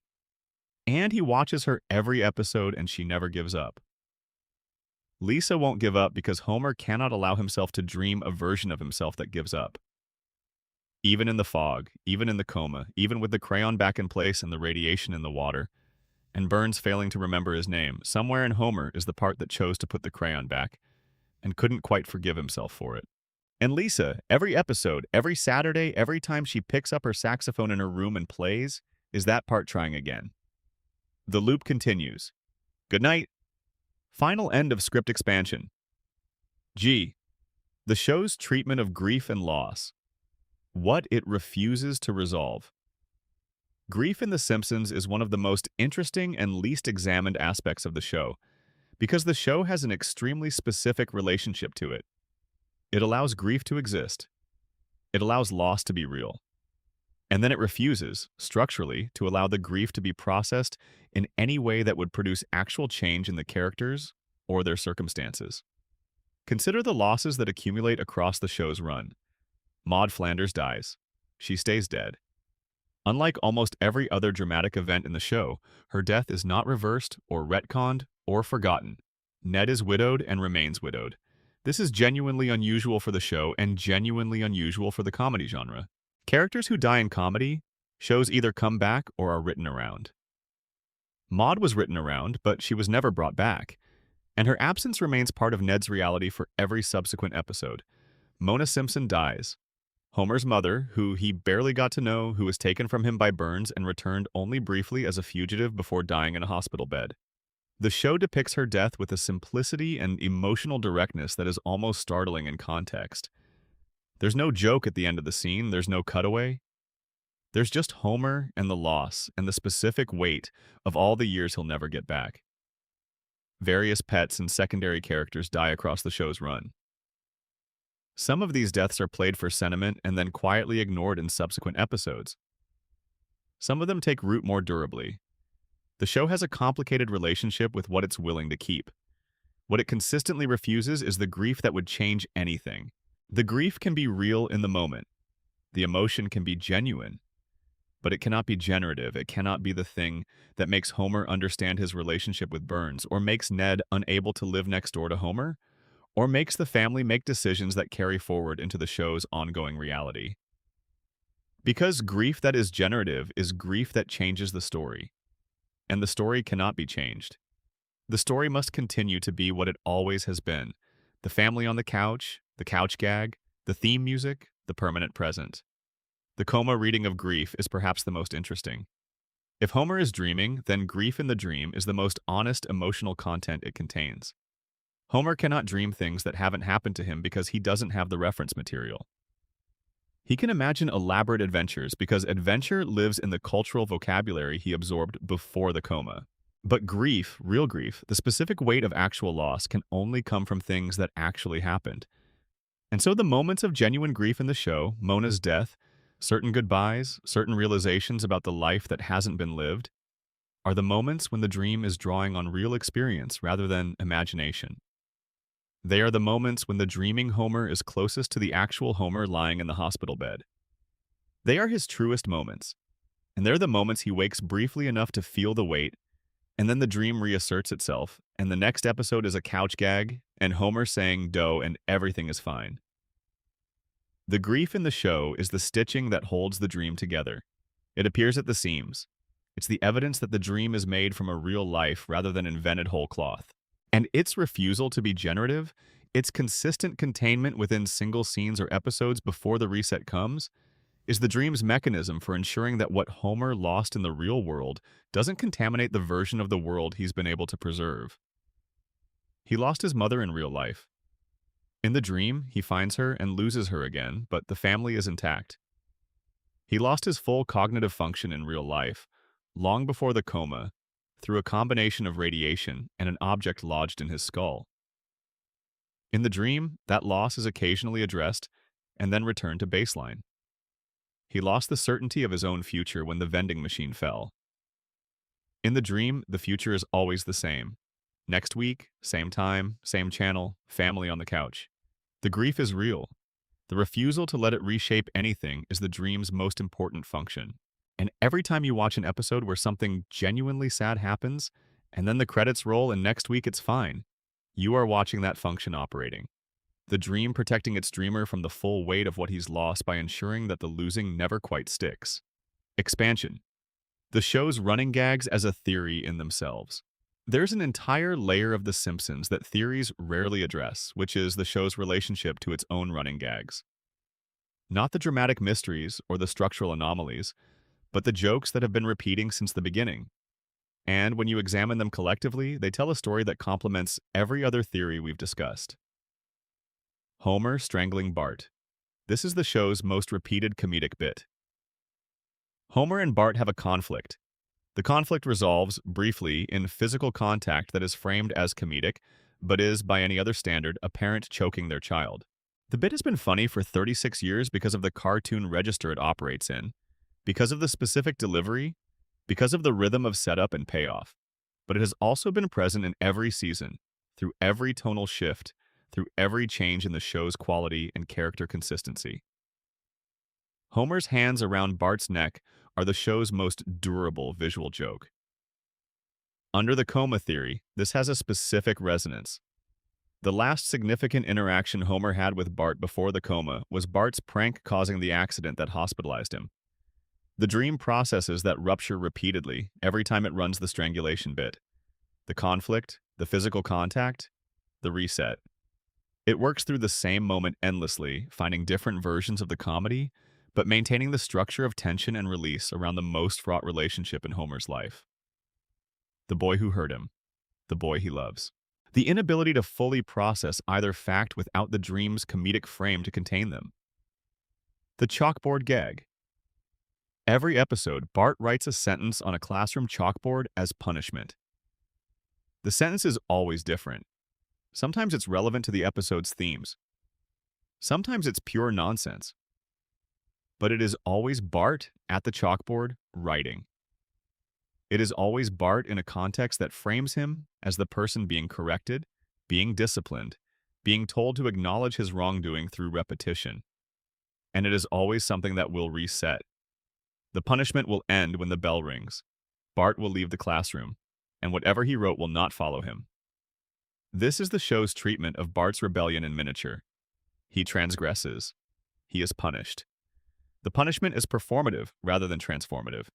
And he watches her every episode and she never gives up. Lisa won't give up because Homer cannot allow himself to dream a version of himself that gives up. Even in the fog, even in the coma, even with the crayon back in place and the radiation in the water, and Burns failing to remember his name, somewhere in Homer is the part that chose to put the crayon back and couldn't quite forgive himself for it. And Lisa, every episode, every Saturday, every time she picks up her saxophone in her room and plays, is that part trying again. The loop continues. Good night. Final end of script expansion. G. The show's treatment of grief and loss. What it refuses to resolve. Grief in The Simpsons is one of the most interesting and least examined aspects of the show, because the show has an extremely specific relationship to it. It allows grief to exist. It allows loss to be real. And then it refuses, structurally, to allow the grief to be processed in any way that would produce actual change in the characters or their circumstances. Consider the losses that accumulate across the show's run. Maud Flanders dies. She stays dead. Unlike almost every other dramatic event in the show, her death is not reversed or retconned or forgotten. Ned is widowed and remains widowed. This is genuinely unusual for the show and genuinely unusual for the comedy genre. Characters who die in comedy, shows either come back or are written around. Maud was written around, but she was never brought back, and her absence remains part of Ned's reality for every subsequent episode. Mona Simpson dies. Homer's mother, who he barely got to know, who was taken from him by Burns and returned only briefly as a fugitive before dying in a hospital bed. The show depicts her death with a simplicity and emotional directness that is almost startling in context. There's no joke at the end of the scene, there's no cutaway. There's just Homer and the loss and the specific weight of all the years he'll never get back. Various pets and secondary characters die across the show's run. Some of these deaths are played for sentiment and then quietly ignored in subsequent episodes. Some of them take root more durably. The show has a complicated relationship with what it's willing to keep. What it consistently refuses is the grief that would change anything. The grief can be real in the moment. The emotion can be genuine. But it cannot be generative. It cannot be the thing that makes Homer understand his relationship with Burns, or makes Ned unable to live next door to Homer, or makes the family make decisions that carry forward into the show's ongoing reality. Because grief that is generative is grief that changes the story. And the story cannot be changed. The story must continue to be what it always has been: the family on the couch gag, the theme music, the permanent present. The coma reading of grief is perhaps the most interesting. If Homer is dreaming, then grief in the dream is the most honest emotional content it contains. Homer cannot dream things that haven't happened to him because he doesn't have the reference material. He can imagine elaborate adventures because adventure lives in the cultural vocabulary he absorbed before the coma. But grief, real grief, the specific weight of actual loss can only come from things that actually happened. And so the moments of genuine grief in the show, Mona's death, certain goodbyes, certain realizations about the life that hasn't been lived, are the moments when the dream is drawing on real experience rather than imagination. They are the moments when the dreaming Homer is closest to the actual Homer lying in the hospital bed. They are his truest moments, and they're the moments he wakes briefly enough to feel the weight, and then the dream reasserts itself, and the next episode is a couch gag, and Homer saying "dough" and everything is fine. The grief in the show is the stitching that holds the dream together. It appears at the seams. It's the evidence that the dream is made from a real life rather than invented whole cloth. And its refusal to be generative, its consistent containment within single scenes or episodes before the reset comes, is the dream's mechanism for ensuring that what Homer lost in the real world doesn't contaminate the version of the world he's been able to preserve. He lost his mother in real life. In the dream, he finds her and loses her again, but the family is intact. He lost his full cognitive function in real life, long before the coma, through a combination of radiation and an object lodged in his skull. In the dream, that loss is occasionally addressed and then returned to baseline. He lost the certainty of his own future when the vending machine fell. In the dream, the future is always the same. Next week, same time, same channel, family on the couch. The grief is real. The refusal to let it reshape anything is the dream's most important function. And every time you watch an episode where something genuinely sad happens, and then the credits roll and next week it's fine, you are watching that function operating. The dream protecting its dreamer from the full weight of what he's lost by ensuring that the losing never quite sticks. Expansion. The show's running gags as a theory in themselves. There's an entire layer of The Simpsons that theories rarely address, which is the show's relationship to its own running gags. Not the dramatic mysteries or the structural anomalies, but the jokes that have been repeating since the beginning. And when you examine them collectively, they tell a story that complements every other theory we've discussed. Homer strangling Bart. This is the show's most repeated comedic bit. Homer and Bart have a conflict. The conflict resolves, briefly, in physical contact that is framed as comedic, but is, by any other standard, a parent choking their child. The bit has been funny for 36 years because of the cartoon register it operates in, because of the specific delivery, because of the rhythm of setup and payoff. But it has also been present in every season, through every tonal shift, through every change in the show's quality and character consistency. Homer's hands around Bart's neck are the show's most durable visual joke. Under the coma theory, this has a specific resonance. The last significant interaction Homer had with Bart before the coma was Bart's prank causing the accident that hospitalized him. The dream processes that rupture repeatedly every time it runs the strangulation bit. The conflict, the physical contact, the reset. It works through the same moment endlessly, finding different versions of the comedy, but maintaining the structure of tension and release around the most fraught relationship in Homer's life. The boy who hurt him. The boy he loves. The inability to fully process either fact without the dream's comedic frame to contain them. The chalkboard gag. Every episode, Bart writes a sentence on a classroom chalkboard as punishment. The sentence is always different. Sometimes it's relevant to the episode's themes. Sometimes it's pure nonsense. But it is always Bart at the chalkboard writing. It is always Bart in a context that frames him as the person being corrected, being disciplined, being told to acknowledge his wrongdoing through repetition. And it is always something that will reset. The punishment will end when the bell rings. Bart will leave the classroom, and whatever he wrote will not follow him. This is the show's treatment of Bart's rebellion in miniature. He transgresses. He is punished. The punishment is performative rather than transformative.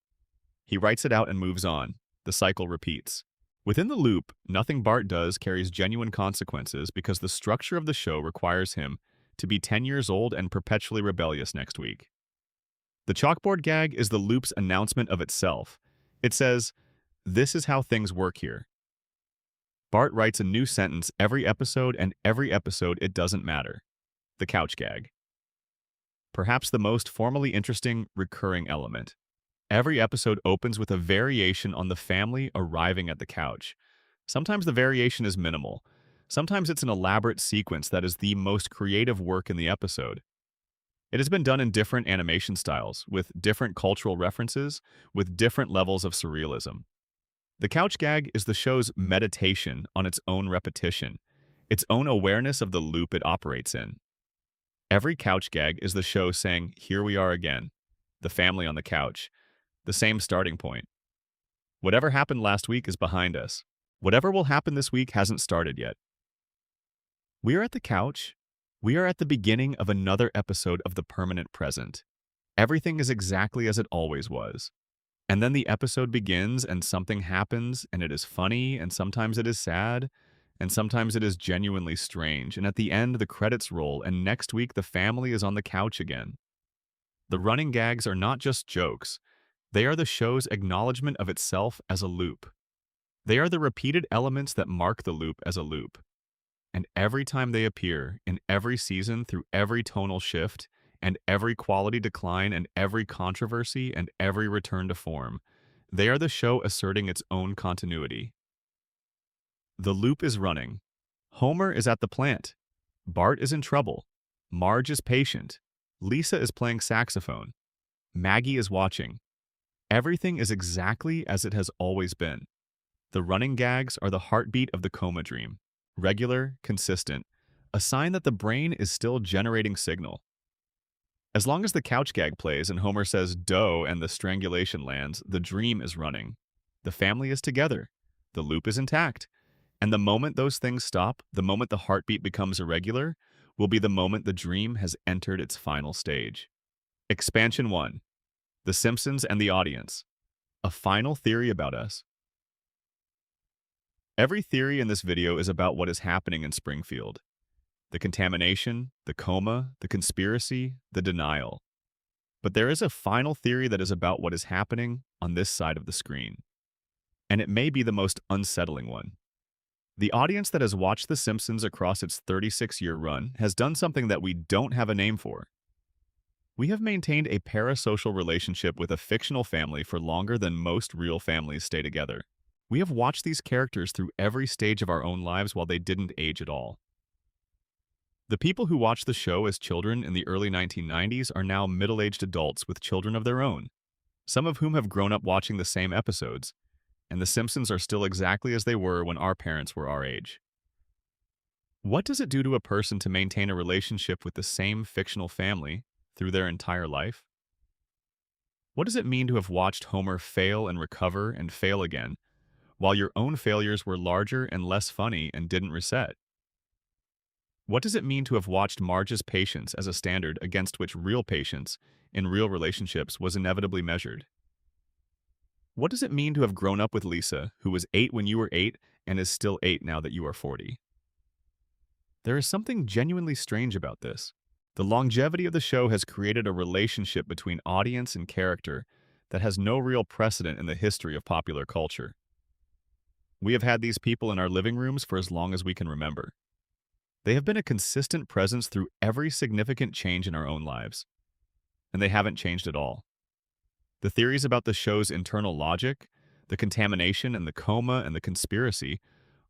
He writes it out and moves on. The cycle repeats. Within the loop, nothing Bart does carries genuine consequences because the structure of the show requires him to be 10 years old and perpetually rebellious next week. The chalkboard gag is the loop's announcement of itself. It says, "This is how things work here." Bart writes a new sentence every episode, and every episode it doesn't matter. The couch gag. Perhaps the most formally interesting recurring element. Every episode opens with a variation on the family arriving at the couch. Sometimes the variation is minimal. Sometimes it's an elaborate sequence that is the most creative work in the episode. It has been done in different animation styles, with different cultural references, with different levels of surrealism. The couch gag is the show's meditation on its own repetition, its own awareness of the loop it operates in. Every couch gag is the show saying, "Here we are again, the family on the couch, the same starting point. Whatever happened last week is behind us. Whatever will happen this week hasn't started yet." We are at the couch. We are at the beginning of another episode of the permanent present. Everything is exactly as it always was. And then the episode begins and something happens and it is funny and sometimes it is sad and sometimes it is genuinely strange. And at the end, the credits roll and next week the family is on the couch again. The running gags are not just jokes. They are the show's acknowledgement of itself as a loop. They are the repeated elements that mark the loop as a loop. And every time they appear, in every season, through every tonal shift, and every quality decline, and every controversy, and every return to form, they are the show asserting its own continuity. The loop is running. Homer is at the plant. Bart is in trouble. Marge is patient. Lisa is playing saxophone. Maggie is watching. Everything is exactly as it has always been. The running gags are the heartbeat of the coma dream. Regular, consistent, a sign that the brain is still generating signal. As long as the couch gag plays and Homer says "dough" and the strangulation lands, the dream is running. The family is together. The loop is intact. And the moment those things stop, the moment the heartbeat becomes irregular, will be the moment the dream has entered its final stage. Expansion 1. The Simpsons and the Audience. A final theory about us. Every theory in this video is about what is happening in Springfield. The contamination, the coma, the conspiracy, the denial. But there is a final theory that is about what is happening on this side of the screen. And it may be the most unsettling one. The audience that has watched The Simpsons across its 36-year run has done something that we don't have a name for. We have maintained a parasocial relationship with a fictional family for longer than most real families stay together. We have watched these characters through every stage of our own lives while they didn't age at all. The people who watched the show as children in the early 1990s are now middle-aged adults with children of their own, some of whom have grown up watching the same episodes, and The Simpsons are still exactly as they were when our parents were our age. What does it do to a person to maintain a relationship with the same fictional family through their entire life? What does it mean to have watched Homer fail and recover and fail again, while your own failures were larger and less funny and didn't reset? What does it mean to have watched Marge's patience as a standard against which real patience in real relationships was inevitably measured? What does it mean to have grown up with Lisa, who was 8 when you were 8 and is still 8 now that you are 40? There is something genuinely strange about this. The longevity of the show has created a relationship between audience and character that has no real precedent in the history of popular culture. We have had these people in our living rooms for as long as we can remember. They have been a consistent presence through every significant change in our own lives. And they haven't changed at all. The theories about the show's internal logic, the contamination and the coma and the conspiracy,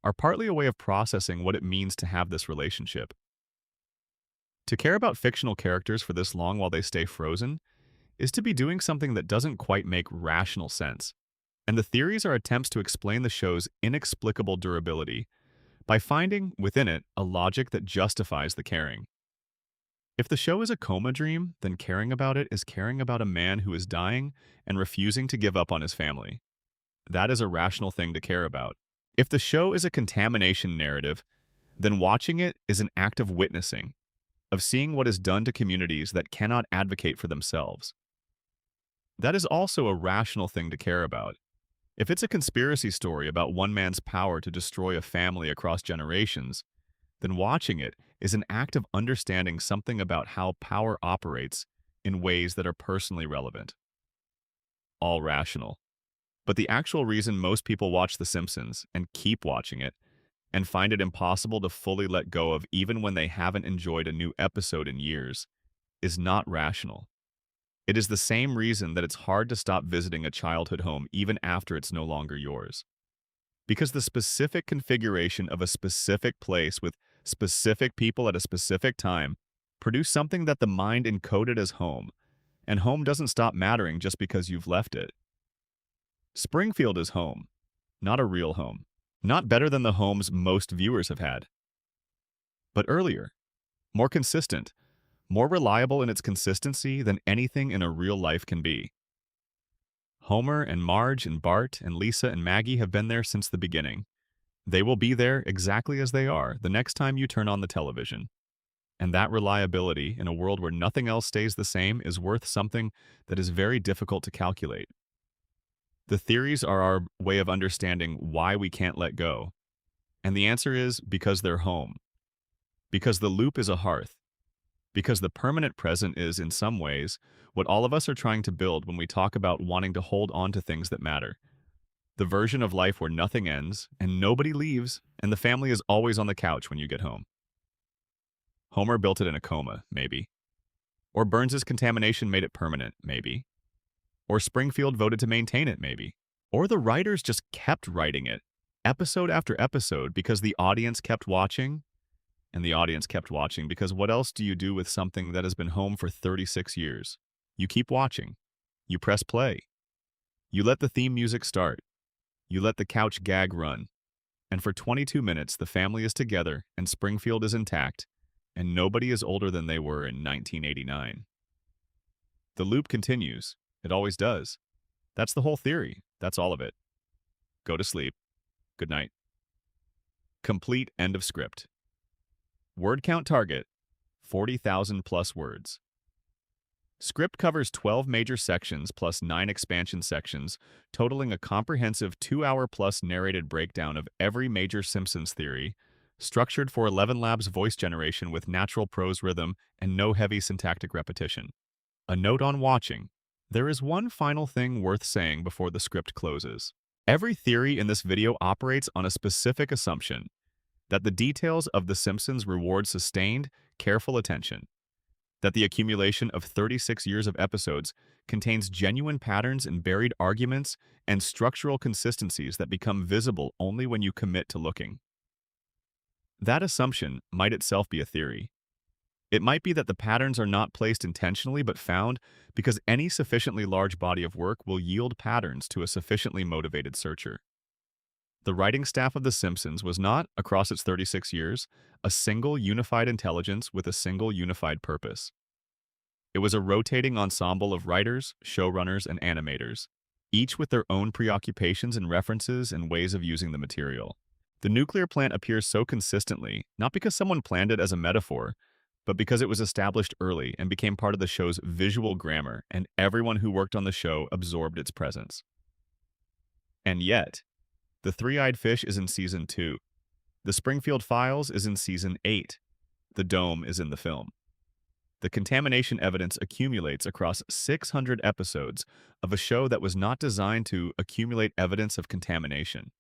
are partly a way of processing what it means to have this relationship. To care about fictional characters for this long while they stay frozen is to be doing something that doesn't quite make rational sense. And the theories are attempts to explain the show's inexplicable durability by finding, within it, a logic that justifies the caring. If the show is a coma dream, then caring about it is caring about a man who is dying and refusing to give up on his family. That is a rational thing to care about. If the show is a contamination narrative, then watching it is an act of witnessing, of seeing what is done to communities that cannot advocate for themselves. That is also a rational thing to care about. If it's a conspiracy story about one man's power to destroy a family across generations, then watching it is an act of understanding something about how power operates in ways that are personally relevant. All rational. But the actual reason most people watch The Simpsons and keep watching it and find it impossible to fully let go of even when they haven't enjoyed a new episode in years is not rational. It is the same reason that it's hard to stop visiting a childhood home even after it's no longer yours. Because the specific configuration of a specific place with specific people at a specific time produce something that the mind encoded as home, and home doesn't stop mattering just because you've left it. Springfield is home, not a real home. Not better than the homes most viewers have had, but earlier, more consistent, more reliable in its consistency than anything in a real life can be. Homer and Marge and Bart and Lisa and Maggie have been there since the beginning. They will be there exactly as they are the next time you turn on the television. And that reliability in a world where nothing else stays the same is worth something that is very difficult to calculate. The theories are our way of understanding why we can't let go. And the answer is because they're home. Because the loop is a hearth. Because the permanent present is, in some ways, what all of us are trying to build when we talk about wanting to hold on to things that matter. The version of life where nothing ends, and nobody leaves, and the family is always on the couch when you get home. Homer built it in a coma, maybe. Or Burns's contamination made it permanent, maybe. Or Springfield voted to maintain it, maybe. Or the writers just kept writing it, episode after episode, because the audience kept watching, and the audience kept watching, because what else do you do with something that has been home for 36 years? You keep watching. You press play. You let the theme music start. You let the couch gag run. And for 22 minutes, the family is together, and Springfield is intact, and nobody is older than they were in 1989. The loop continues. It always does. That's the whole theory. That's all of it. Go to sleep. Good night. Complete end of script. Word count target, 40,000 plus words. Script covers 12 major sections plus 9 expansion sections, totaling a comprehensive 2-hour-plus narrated breakdown of every major Simpsons theory, structured for 11 Labs voice generation with natural prose rhythm and no heavy syntactic repetition. A note on watching. There is one final thing worth saying before the script closes. Every theory in this video operates on a specific assumption, that the details of The Simpsons reward sustained, careful attention, that the accumulation of 36 years of episodes contains genuine patterns and buried arguments and structural consistencies that become visible only when you commit to looking. That assumption might itself be a theory. It might be that the patterns are not placed intentionally but found because any sufficiently large body of work will yield patterns to a sufficiently motivated searcher. The writing staff of The Simpsons was not, across its 36 years, a single unified intelligence with a single unified purpose. It was a rotating ensemble of writers, showrunners, and animators, each with their own preoccupations and references and ways of using the material. The nuclear plant appears so consistently, not because someone planned it as a metaphor, but because it was established early and became part of the show's visual grammar, and everyone who worked on the show absorbed its presence. And yet, the Three-Eyed Fish is in Season 2. The Springfield Files is in Season 8. The Dome is in the film. The contamination evidence accumulates across 600 episodes of a show that was not designed to accumulate evidence of contamination.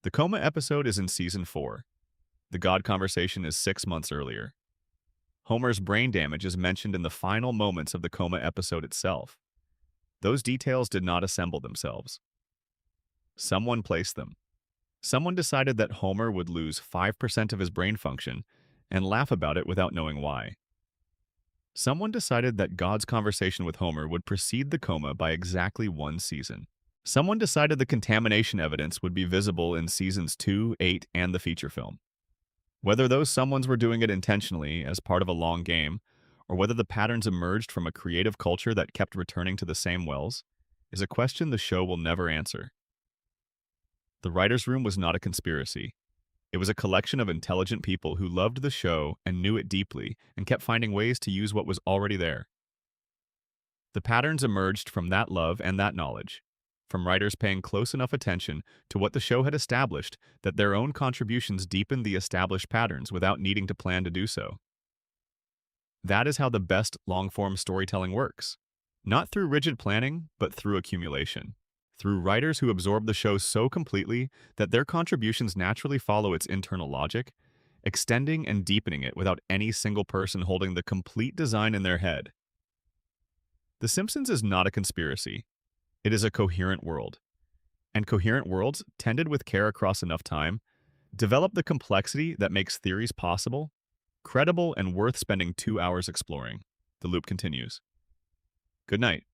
The coma episode is in Season 4. The God conversation is 6 months earlier. Homer's brain damage is mentioned in the final moments of the coma episode itself. Those details did not assemble themselves. Someone placed them. Someone decided that Homer would lose 5% of his brain function and laugh about it without knowing why. Someone decided that God's conversation with Homer would precede the coma by exactly 1 season. Someone decided the contamination evidence would be visible in Seasons 2, 8, and the feature film. Whether those someones were doing it intentionally as part of a long game, or whether the patterns emerged from a creative culture that kept returning to the same wells, is a question the show will never answer. The writer's room was not a conspiracy. It was a collection of intelligent people who loved the show and knew it deeply and kept finding ways to use what was already there. The patterns emerged from that love and that knowledge, from writers paying close enough attention to what the show had established that their own contributions deepened the established patterns without needing to plan to do so. That is how the best long-form storytelling works. Not through rigid planning, but through accumulation. Through writers who absorb the show so completely that their contributions naturally follow its internal logic, extending and deepening it without any single person holding the complete design in their head. The Simpsons is not a conspiracy. It is a coherent world. And coherent worlds, tended with care across enough time, develop the complexity that makes theories possible, credible, and worth spending 2 hours exploring. The loop continues. Good night.